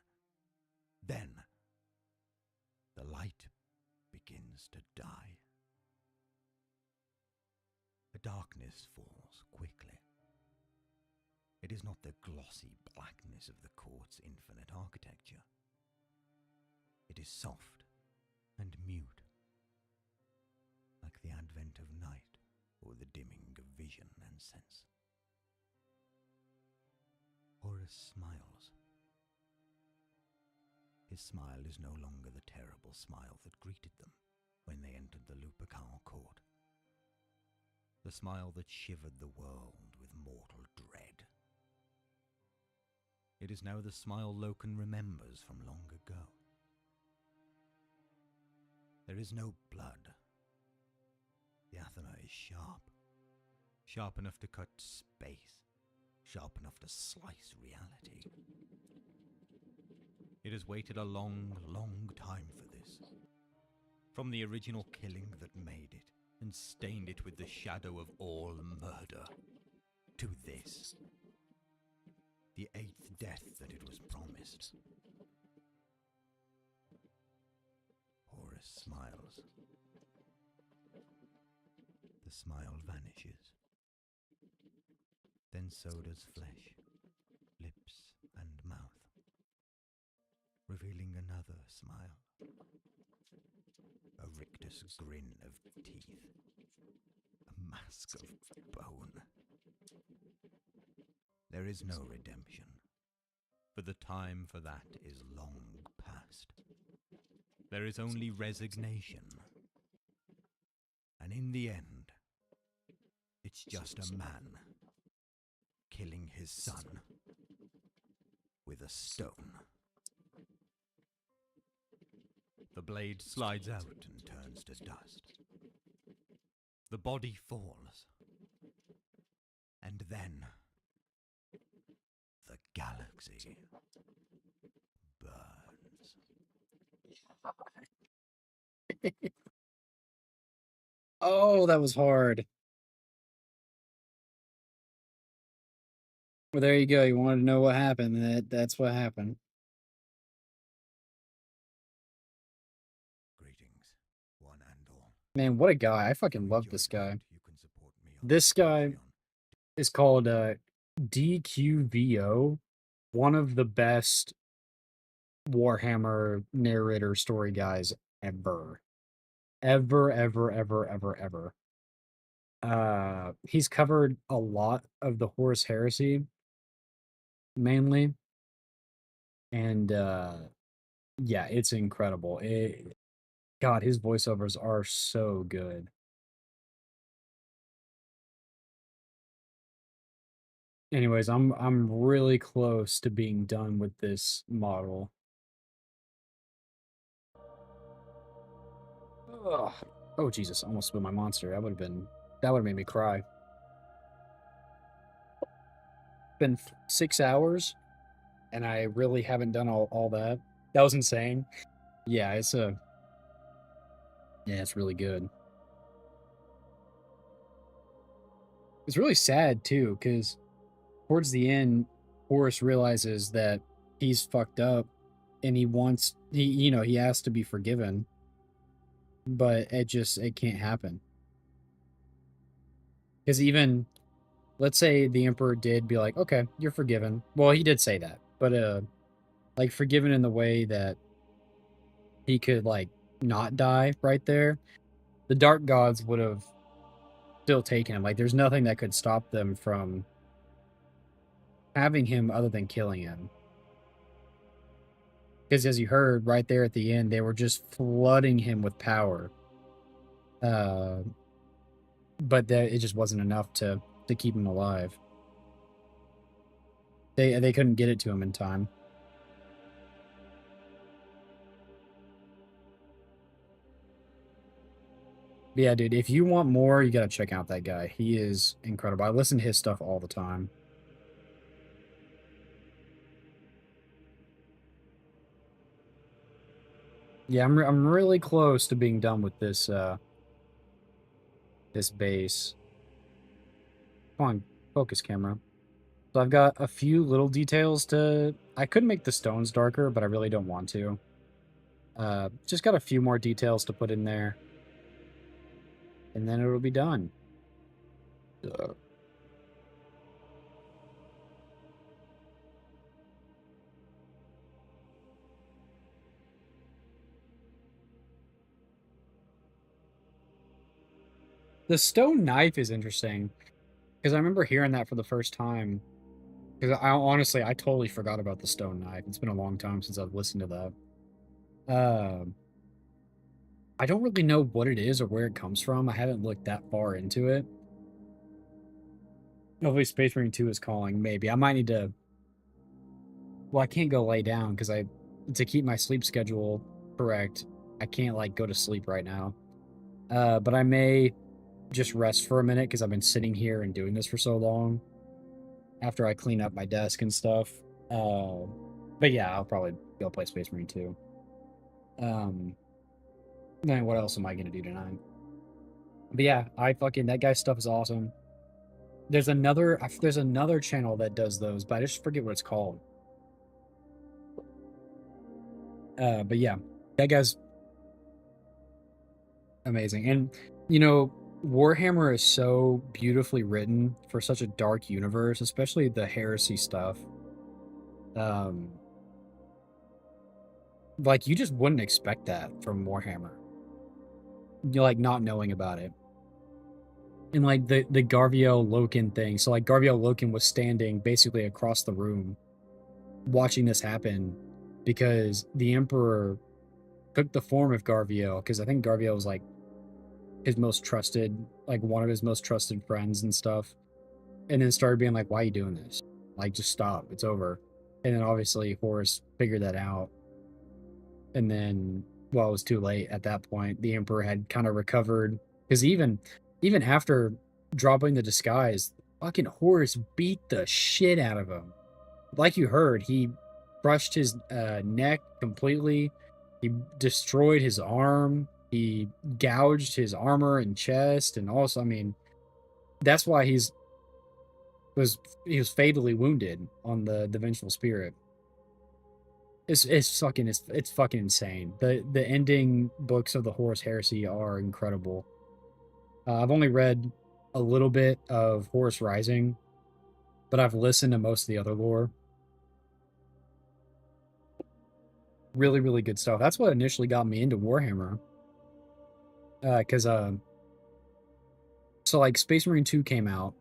Then, the light begins to die. A darkness falls quickly. It is not the glossy blackness of the court's infinite architecture. It is soft and mute, like the advent of night or the dimming of vision and sense. Horus smiles. His smile is no longer the terrible smile that greeted them when they entered the Lupercal court. The smile that shivered the world with mortal dread. It is now the smile Loken remembers from long ago. There is no blood. The Athena is sharp. Sharp enough to cut space. Sharp enough to slice reality. It has waited a long, long time for this. From the original killing that made it and stained it with the shadow of all murder, to this, the 8th death that it was promised. Horus smiles. The smile vanishes. Then so does flesh, lips and mouth, revealing another smile. A rictus grin of teeth, a mask of bone. There is no redemption, for the time for that is long past. There is only resignation. And in the end, it's just a man killing his son with a stone. The blade slides out and turns to dust. The body falls. And then the galaxy burns. Oh, that was hard. Well, there you go. You wanted to know what happened. That's what happened. Greetings, one and all. Man, what a guy. I fucking love this guy. This guy is called DQVO, one of the best Warhammer narrator story guys ever. Ever. He's covered a lot of the Horus Heresy, mainly. And yeah, it's incredible. God, his voiceovers are so good. Anyways, I'm really close to being done with this model. Ugh. Oh Jesus, I almost spilled my monster. That would have made me cry. Been 6 hours and I really haven't done all that. That was insane. Yeah, it's really good. It's really sad too, because towards the end, Horus realizes that he's fucked up and he has to be forgiven. But it can't happen. Because even, let's say the Emperor did be like, okay, you're forgiven. Well, he did say that, but like forgiven in the way that he could like not die right there. The Dark Gods would have still taken him. Like there's nothing that could stop them from having him other than killing him. Because as you heard right there at the end, they were just flooding him with power. But it just wasn't enough to keep him alive. They couldn't get it to him in time. But yeah, dude, if you want more, you gotta check out that guy. He is incredible. I listen to his stuff all the time. Yeah, I'm really close to being done with this this base. Come on, focus camera. So I've got a few little details to. I could make the stones darker, but I really don't want to. Just got a few more details to put in there, and then it'll be done. The stone knife is interesting because I remember hearing that for the first time. Because I honestly, I totally forgot about the stone knife. It's been a long time since I've listened to that. I don't really know what it is or where it comes from. I haven't looked that far into it. Hopefully, Space Marine 2 is calling. Maybe I might need to. Well, I can't go lay down because I to keep my sleep schedule correct. I can't like go to sleep right now. But I may just rest for a minute because I've been sitting here and doing this for so long. After I clean up my desk and stuff. Uh, but yeah, I'll probably go play Space Marine 2. Um, then what else am I gonna do tonight? But yeah, I fucking that guy's stuff is awesome. There's another channel that does those, but I just forget what it's called. But yeah, that guy's amazing. And you know, Warhammer is so beautifully written for such a dark universe, especially the heresy stuff. Um, like you just wouldn't expect that from Warhammer. You like not knowing about it. And like the Garvio Loken thing. So like Garvio Loken was standing basically across the room watching this happen because the Emperor took the form of Garvio, because I think Garvio was like his most trusted, like one of his most trusted friends and stuff. And then started being like, why are you doing this? Like, just stop. It's over. And then obviously Horus figured that out. And then, well, it was too late at that point. The Emperor had kind of recovered. Because even after dropping the disguise, fucking Horus beat the shit out of him. Like you heard, he crushed his neck completely. He destroyed his arm. He gouged his armor and chest, and also, I mean, that's why was he was fatally wounded on the Vengeful Spirit. It's fucking insane. The ending books of the Horus Heresy are incredible. I've only read a little bit of Horus Rising, but I've listened to most of the other lore. Really, really good stuff. That's what initially got me into Warhammer. Because so like Space Marine 2 came out.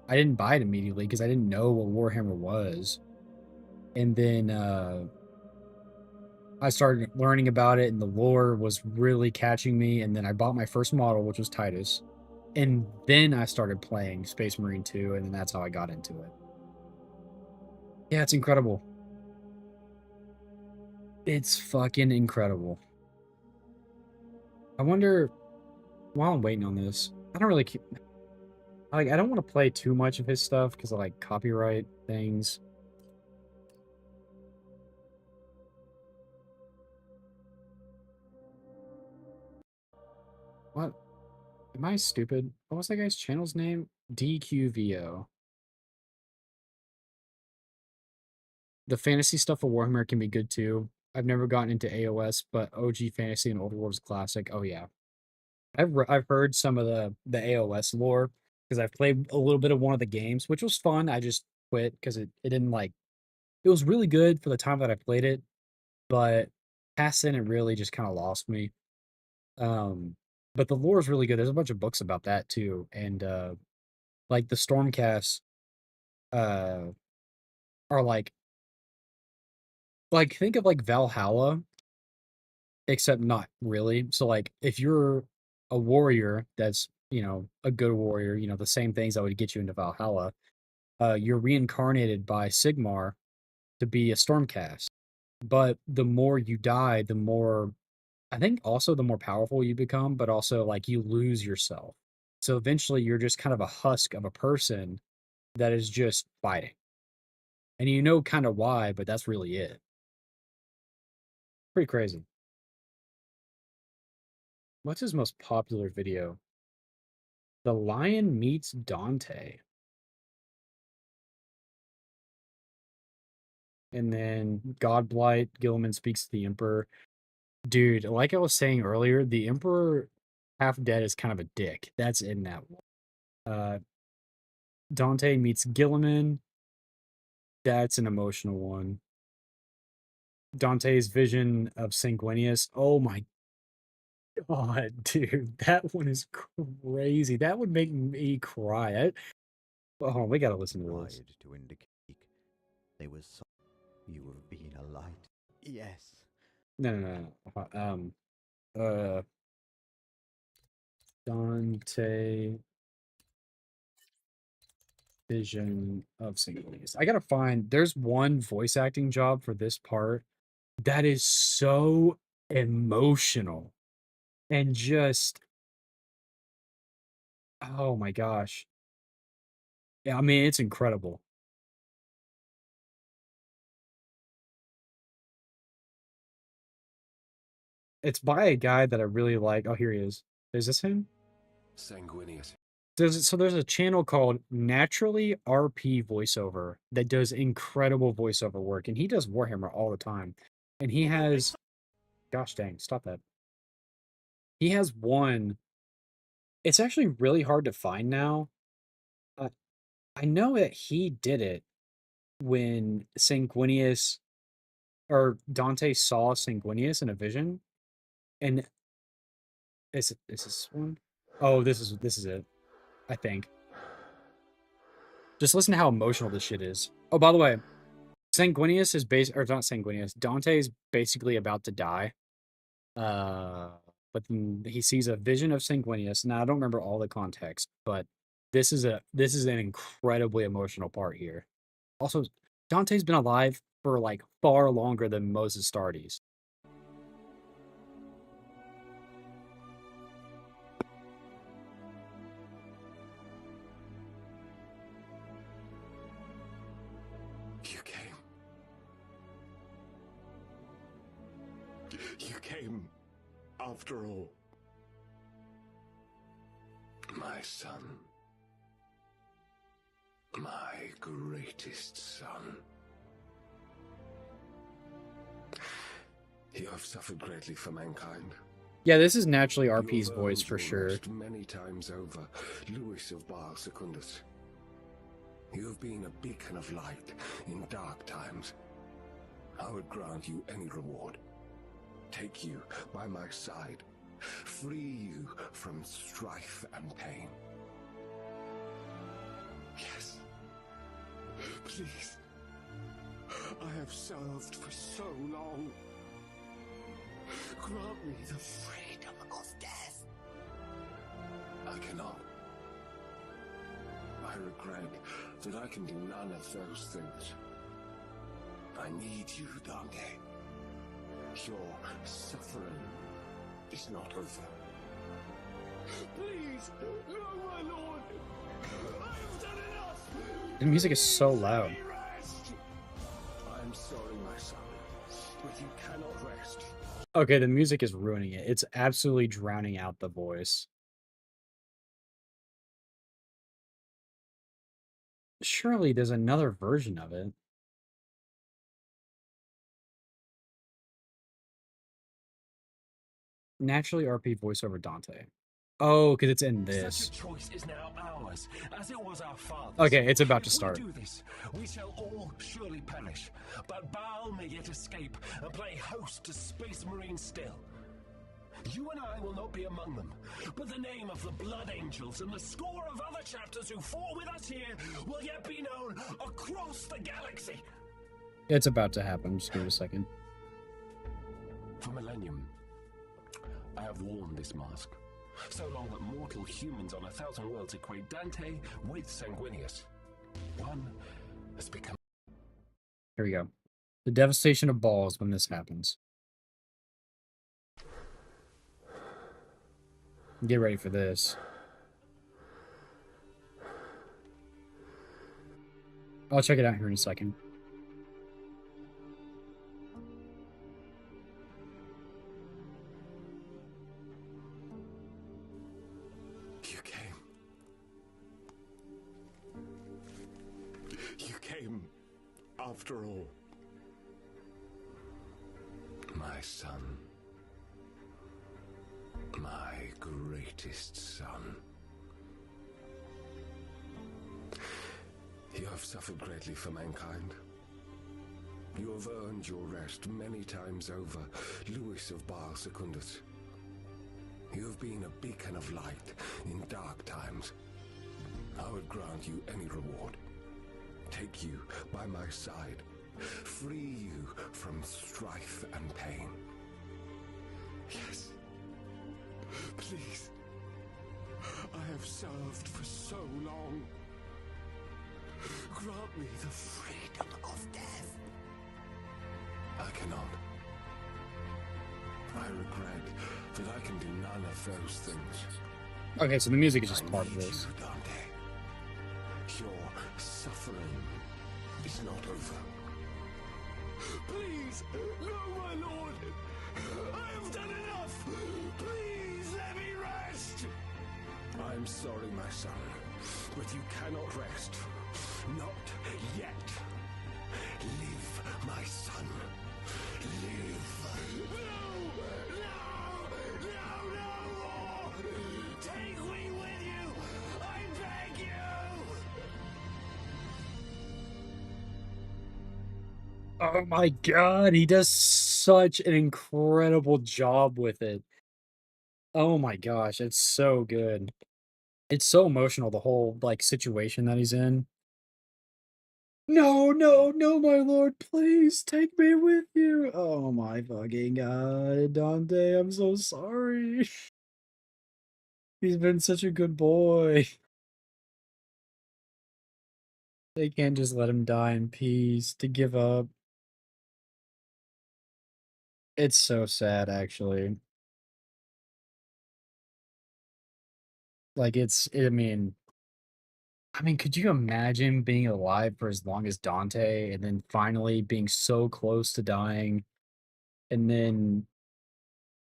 I didn't buy it immediately because I didn't know what Warhammer was. And then I started learning about it, and the lore was really catching me. And then I bought my first model, which was Titus. And then I started playing Space Marine 2, and then that's how I got into it. Yeah, it's incredible. It's fucking incredible. I wonder, while I'm waiting on this, I don't really keep, like, I don't want to play too much of his stuff because of like copyright things. What? Am I stupid? What was that guy's channel's name? DQVO. The fantasy stuff for Warhammer can be good too. I've never gotten into AOS, but OG Fantasy and Old World is classic. Oh yeah, I've heard some of the AOS lore because I've played a little bit of one of the games, which was fun. I just quit because it didn't like it was really good for the time that I played it, but past then it really just kind of lost me. Um, but the lore is really good. There's a bunch of books about that too, and like the Stormcasts uh are like think of like Valhalla, except not really. So like if you're a warrior that's, you know, a good warrior, you know, the same things that would get you into Valhalla, you're reincarnated by Sigmar to be a Stormcast. But the more you die, the more I think also the more powerful you become, but also like you lose yourself. So eventually you're just kind of a husk of a person that is just fighting. And you know kind of why, but that's really it. Pretty crazy. What's his most popular video? The Lion Meets Dante. And then Godblight, Gilliman speaks to the Emperor. Dude, like I was saying earlier, the Emperor Half Dead is kind of a dick. That's in that one. Dante meets Gilliman. That's an emotional one. Dante's vision of Sanguinius. Oh my god, dude. That one is crazy. That would make me cry. Oh, we gotta listen to this. To indicate they were so you have been a light. Yes. No. Dante vision of Sanguinius. I gotta find. There's one voice acting job for this part that is so emotional and just oh my gosh. Yeah, I mean it's incredible. It's by a guy that I really like. Oh, here he is. Is this him? Sanguinius. There's a channel called Naturally RP Voiceover that does incredible voiceover work, and he does Warhammer all the time. And he has, gosh dang, stop that. He has one. It's actually really hard to find now. Uh, I know that he did it when Sanguinius or Dante saw Sanguinius in a vision, and is this one? Oh, this is it. I think. Just listen to how emotional this shit is. Oh, by the way, Sanguinius is or not Sanguinius. Dante is basically about to die. But then he sees a vision of Sanguinius. Now I don't remember all the context, but this is an incredibly emotional part here. Also, Dante's been alive for like far longer than most Astartes. You came. You came after all. My son. My greatest son. You have suffered greatly for mankind. Yeah, this is naturally RP's You have voice earned for your sure. rest many times over, Louis of Bar Secundus. You have been a beacon of light in dark times. I would grant you any reward. Take you by my side. Free you from strife and pain. Yes. Please. I have served for so long. Grant me the freedom of death. I cannot. I regret that I can do none of those things. I need you, Dante. Your suffering is not over. Please, no, my lord. I have done enough. The music is so loud. I am sorry, my son, but you cannot rest. Okay, the music is ruining it. It's absolutely drowning out the voice. Surely there's another version of it. Naturally RP voiceover Dante. Oh, because it's in this. Such a choice is now ours, as it was our father's. Okay, it's about to If start. we do this, we shall all surely perish, but Baal may yet escape and play host to Space Marines still. You and I will not be among them, but the name of the Blood Angels and the score of other chapters who fought with us here will yet be known across the galaxy. It's about to happen. Just give it a second. For millennium, I have worn this mask. So long that mortal humans on 1,000 worlds equate Dante with Sanguinius. One has become... Here we go. The devastation of balls when this happens. Get ready for this. I'll check it out here in a second. after all. My son. My greatest son. You have suffered greatly for mankind. You have earned your rest many times over, Louis of Bar Secundus. You have been a beacon of light in dark times. I would grant you any reward. Take you by my side. Free you from strife and pain. Yes. Please. I have served for so long. Grant me the freedom of death. I cannot. I regret that I can do none of those things. Okay, so the music is just I part of need this. you, Dante. Your suffering is not over. Please, no, my lord. I have done enough. Please let me rest. I'm sorry, my son, but you cannot rest. Not yet. Live, my son. Live. No more. Take me with you. I beg you. Oh my god, he does such an incredible job with it. Oh my gosh, it's so good. It's so emotional, the whole, like, situation that he's in. No, no, no, my lord, please take me with you. Oh my fucking god, Dante, I'm so sorry. He's been such a good boy. They can't just let him die in peace, to give up. It's so sad, actually. Like, I mean, could you imagine being alive for as long as Dante and then finally being so close to dying, and then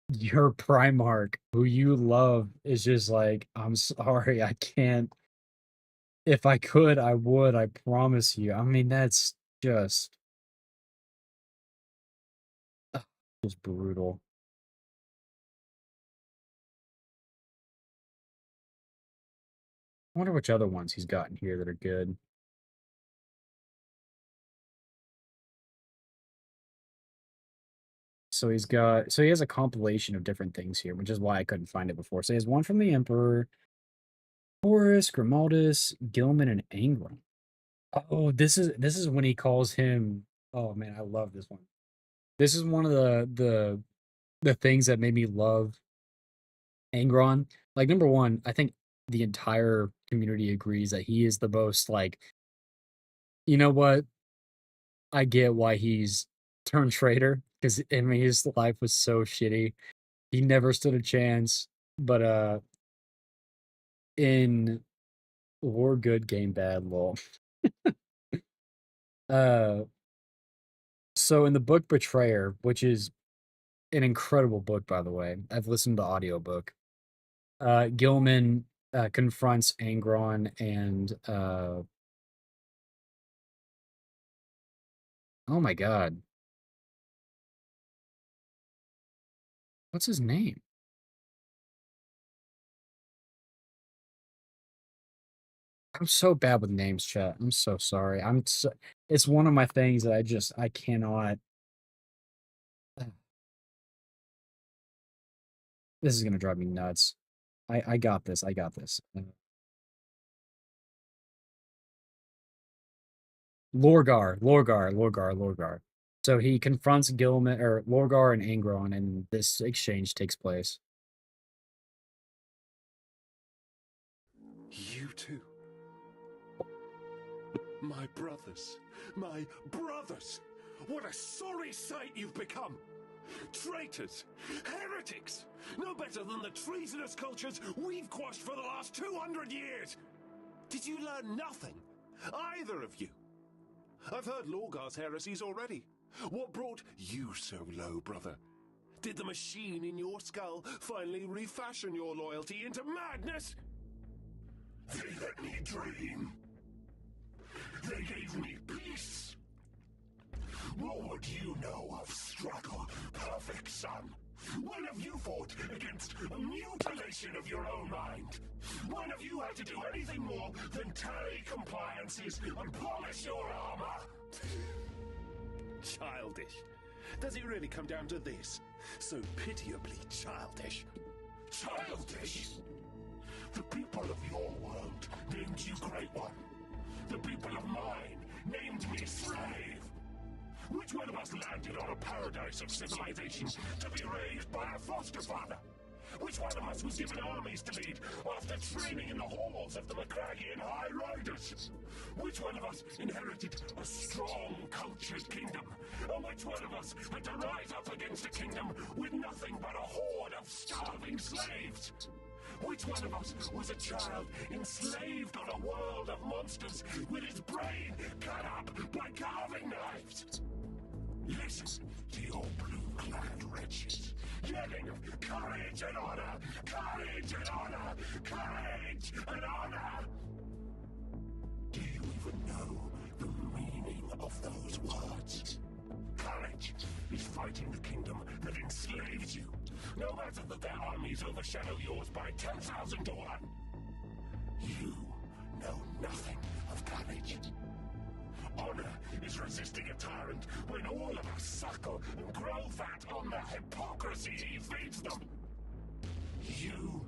your Primarch, who you love, is just like, "I'm sorry, I can't. If I could, I would, I promise you." I mean, that's just ugh, just brutal. I wonder which other ones he's got in here that are good. So he has a compilation of different things here, which is why I couldn't find it before. So he has one from the Emperor, Horus, Grimaldus, Gilman, and Angron. Oh, this is when he calls him. Oh man, I love this one. This is one of the things that made me love Angron. Like number one, I think the entire community agrees that he is the most like. You know what? I get why he's turned traitor because I mean his life was so shitty. He never stood a chance. But in War Good Game Bad lol. Uh so in the book Betrayer, which is an incredible book by the way. I've listened to the audiobook. Gilman confronts Angron and oh my god, what's his name? I'm so bad with names, chat. I'm so sorry. It's one of my things that I cannot. This is gonna drive me nuts. I got this. I got this. Lorgar. So he confronts Gilman or Lorgar and Angron, and this exchange takes place. You too. My brothers. My brothers. What a sorry sight you've become. Traitors. Heretics. No better than the treasonous cultures we've quashed for the last 200 years. Did you learn nothing? Either of you? I've heard Lorgar's heresies already. What brought you so low, brother? Did the machine in your skull finally refashion your loyalty into madness? They let me dream. They gave me peace. What would you know of struggle, perfect son? When have you fought against a mutilation of your own mind? When have you had to do anything more than tally compliances and polish your armor? Childish. Does it really come down to this? So pitiably childish. Childish? The people of your world named you Great One. The people of mine named me Slave. Which one of us landed on a paradise of civilization to be raised by a foster father? Which one of us was given armies to lead after training in the halls of the Macragian High Riders? Which one of us inherited a strong, cultured kingdom? And which one of us had to rise up against a kingdom with nothing but a horde of starving slaves? Which one of us was a child enslaved on a world of monsters with his brain cut up by carving knives? Listen to your blue-clad wretches yelling of courage and honor, courage and honor, courage and honor! Do you even know the meaning of those words? Courage is fighting the kingdom that enslaves you, no matter that their armies overshadow yours by 10,000 to 1. You know nothing of courage. Honor is resisting a tyrant when all of us suckle and grow fat on the hypocrisy he feeds them. You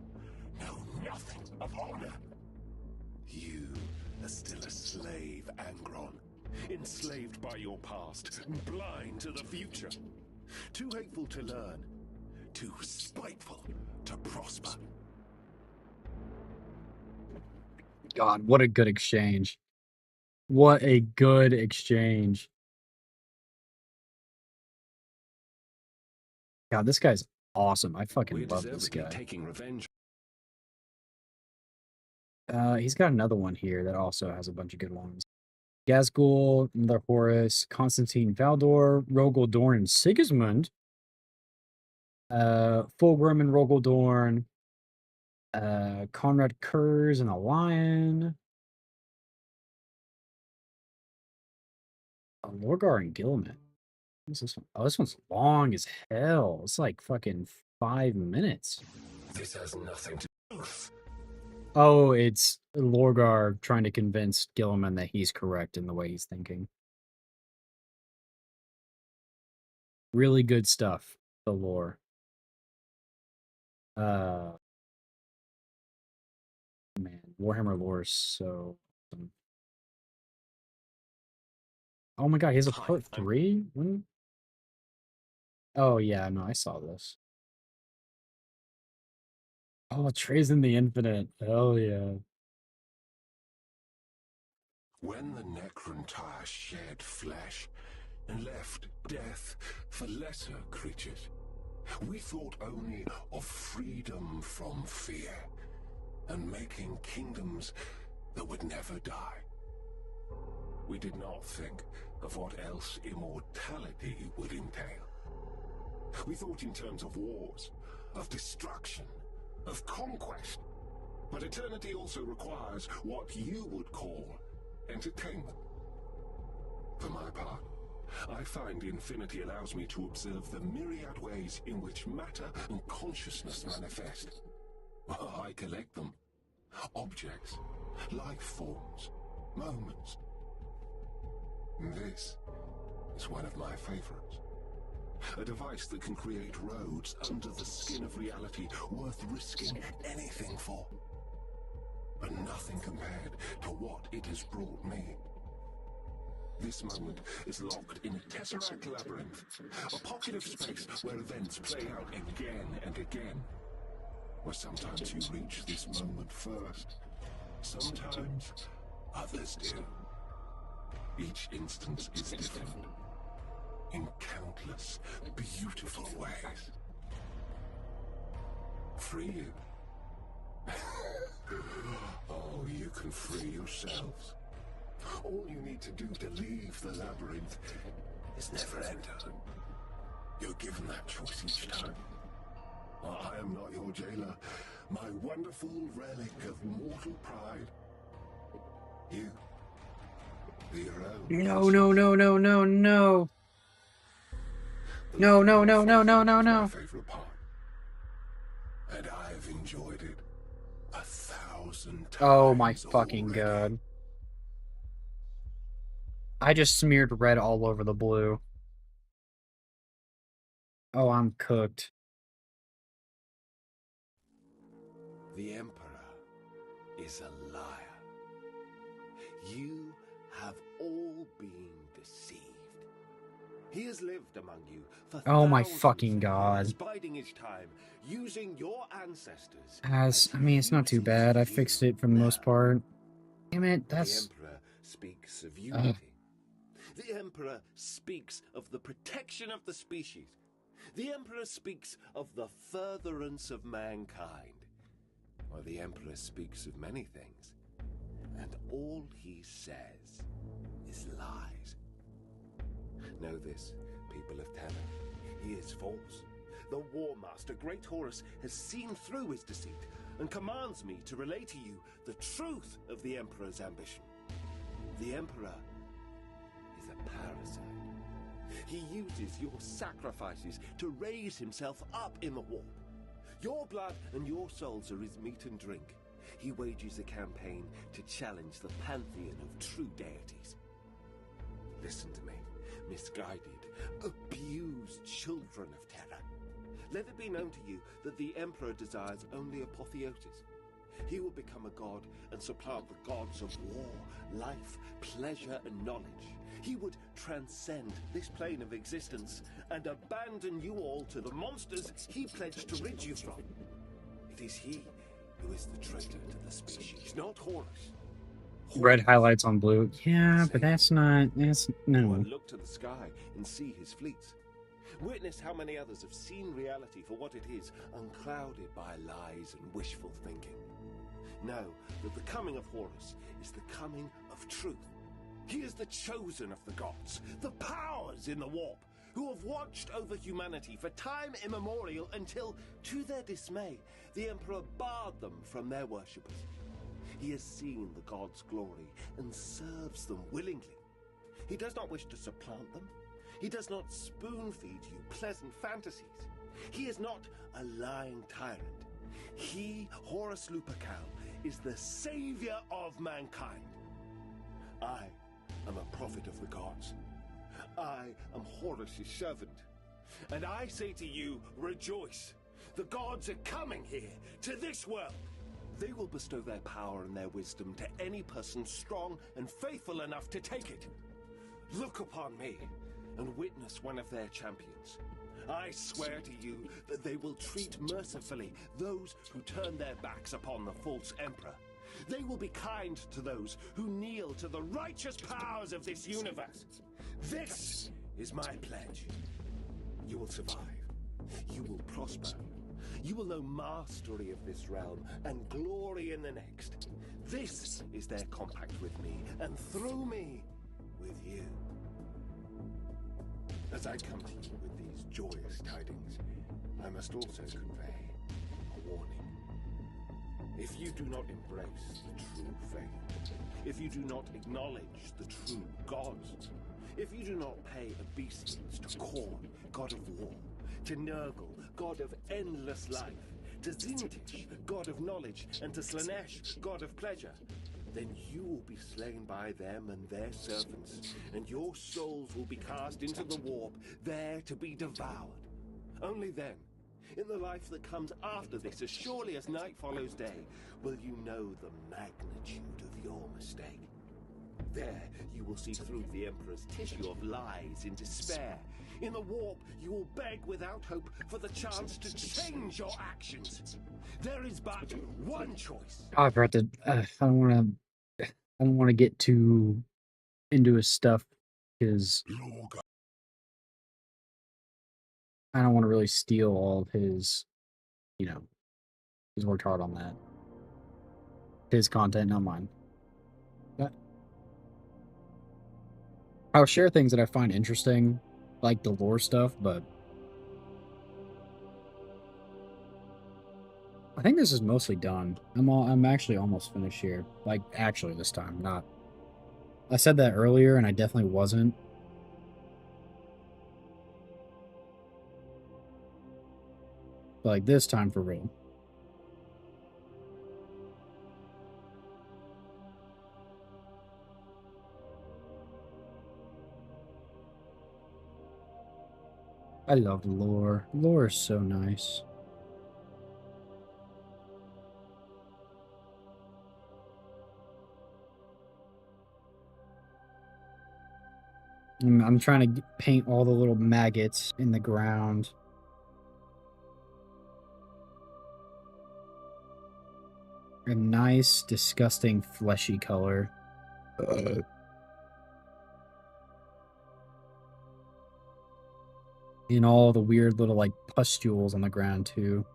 know nothing of honor. You are still a slave, Angron. Enslaved by your past and blind to the future. Too hateful to learn. Too spiteful to prosper. God, what a good exchange. What a good exchange. God, this guy's awesome. I fucking love this guy. Taking revenge. He's got another one here that also has a bunch of good ones. Gazgul, another Horus, Constantine Valdor, Rogel Dorn, and Sigismund. Fulgrim and Rogel Dorn. Conrad Kurz and a Lion. Lorgar and Gilman. What's this one? Oh, this one's long as hell. It's like fucking 5 minutes. This has nothing to do with. Oh, it's Lorgar trying to convince Gilliman that he's correct in the way he's thinking. Really good stuff, the lore. Man, Warhammer lore is so awesome. Oh my god, he has a part 3? When? Oh yeah, no, I saw this. Oh, Trays in the Infinite. Hell yeah. When the Necrontire shed flesh and left death for lesser creatures, we thought only of freedom from fear and making kingdoms that would never die. We did not think of what else immortality would entail. We thought in terms of wars, of destruction, of conquest. But eternity also requires what you would call entertainment. For my part, I find infinity allows me to observe the myriad ways in which matter and consciousness manifest. I collect them. Objects, life forms, moments. This is one of my favorites. A device that can create roads under the skin of reality worth risking anything for. But nothing compared to what it has brought me. This moment is locked in a tesseract labyrinth, a pocket of space where events play out again and again. Where sometimes you reach this moment first, sometimes others do. Each instance is different, in countless beautiful ways. Free you. Oh, you can free yourselves. All you need to do to leave the labyrinth is never enter. You're given that choice each time. I am not your jailer, my wonderful relic of mortal pride. You, be your own. No, no, no, no, no, no. The No, no, long no, no, no, fighting no, was my no. favorite part. And I've enjoyed it 1,000 Oh my times fucking already. god. I just smeared red all over the blue. Oh, I'm cooked. The Emperor is a liar. You have all been deceived. He has lived among you for Oh my thousands fucking of god. years, biding his time, using your ancestors I mean, it's not too bad. I fixed it for the most part. Damn it, The that's... Emperor speaks of unity. The Emperor speaks of the protection of the species. The Emperor speaks of the furtherance of mankind. Well, the Emperor speaks of many things, and all he says is lies. Know this, people of Terra. He is false. The War Master, Great Horus, has seen through his deceit and commands me to relay to you the truth of the Emperor's ambition. The Emperor is a parasite. He uses your sacrifices to raise himself up in the war. Your blood and your souls are his meat and drink. He wages a campaign to challenge the pantheon of true deities. Listen to me, misguided, abused children of Terra. Let it be known to you that the Emperor desires only apotheosis. He will become a god and supplant the gods of war, life, pleasure, and knowledge. He would transcend this plane of existence and abandon you all to the monsters he pledged to rid you from. It is he who is the traitor to the species, not Horus. Red highlights on blue. Yeah, but that's not... That's... No. Look to the sky and see his fleets. Witness how many others have seen reality for what it is, unclouded by lies and wishful thinking. Know that the coming of Horus is the coming of truth. He is the chosen of the gods, the powers in the warp, who have watched over humanity for time immemorial until, to their dismay, the Emperor barred them from their worshippers. He has seen the gods' glory and serves them willingly. He does not wish to supplant them. He does not spoon-feed you pleasant fantasies. He is not a lying tyrant. He, Horus Lupercal, is the savior of mankind. I am a prophet of the gods. I am Horus's servant. And I say to you, rejoice. The gods are coming here, to this world. They will bestow their power and their wisdom to any person strong and faithful enough to take it. Look upon me and witness one of their champions. I swear to you that they will treat mercifully those who turn their backs upon the false emperor. They will be kind to those who kneel to the righteous powers of this universe. This is my pledge. You will survive. You will prosper. You will know mastery of this realm and glory in the next. This is their compact with me, and through me, with you. As I come to you with these joyous tidings, I must also convey a warning. If you do not embrace the true faith, if you do not acknowledge the true gods, if you do not pay obeisance to Korn, god of war, to Nurgle, god of endless life, to Zintish, god of knowledge, and to Slanesh, god of pleasure, then you will be slain by them and their servants, and your souls will be cast into the warp, there to be devoured. Only then, in the life that comes after this, as surely as night follows day, will you know the magnitude of your mistake. There, you will see through the Emperor's tissue of lies in despair. In the warp, you will beg without hope for the chance to change your actions. There is but one choice. Oh, I forgot to... I don't want to get too into his stuff, because I don't want to really steal all of his, you know, he's worked hard on that. His content, not mine. But I'll share things that I find interesting, like the lore stuff, but I think this is mostly done. I'm actually almost finished here. Like, actually this time, not... I said that earlier, and I definitely wasn't. But like this time for real. I love lore. Lore is so nice. I'm trying to paint all the little maggots in the ground. A nice, disgusting, fleshy color. And all the weird little, like, pustules on the ground, too.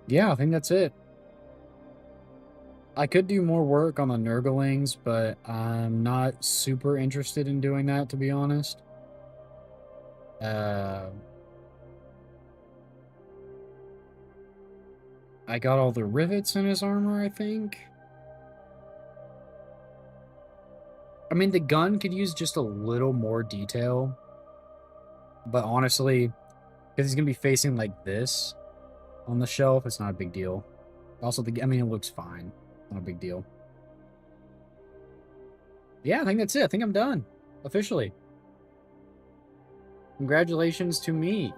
Yeah, I think that's it. I could do more work on the Nurglings, but I'm not super interested in doing that, to be honest. I got all the rivets in his armor, I think. I mean, the gun could use just a little more detail. But honestly, because he's going to be facing like this on the shelf, it's not a big deal. Also, I mean, it looks fine. Not a big deal. Yeah, I think that's it. I think I'm done. Officially. Congratulations to me.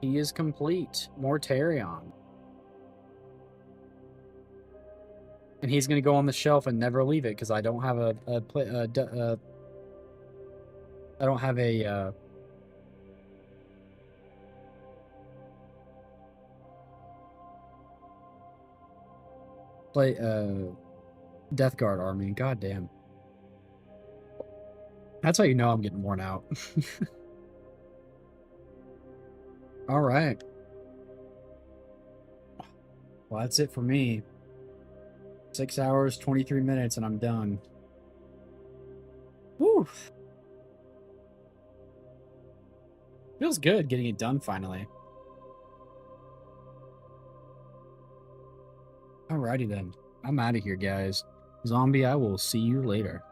He is complete. Mortarion. And he's going to go on the shelf and never leave it because I don't have I don't have a Death Guard army. God damn. That's how you know I'm getting worn out. All right. Well, that's it for me. 6 hours, 23 minutes, and I'm done. Woo! Feels good getting it done finally. Alrighty then. I'm out of here, guys. Zombie, I will see you later.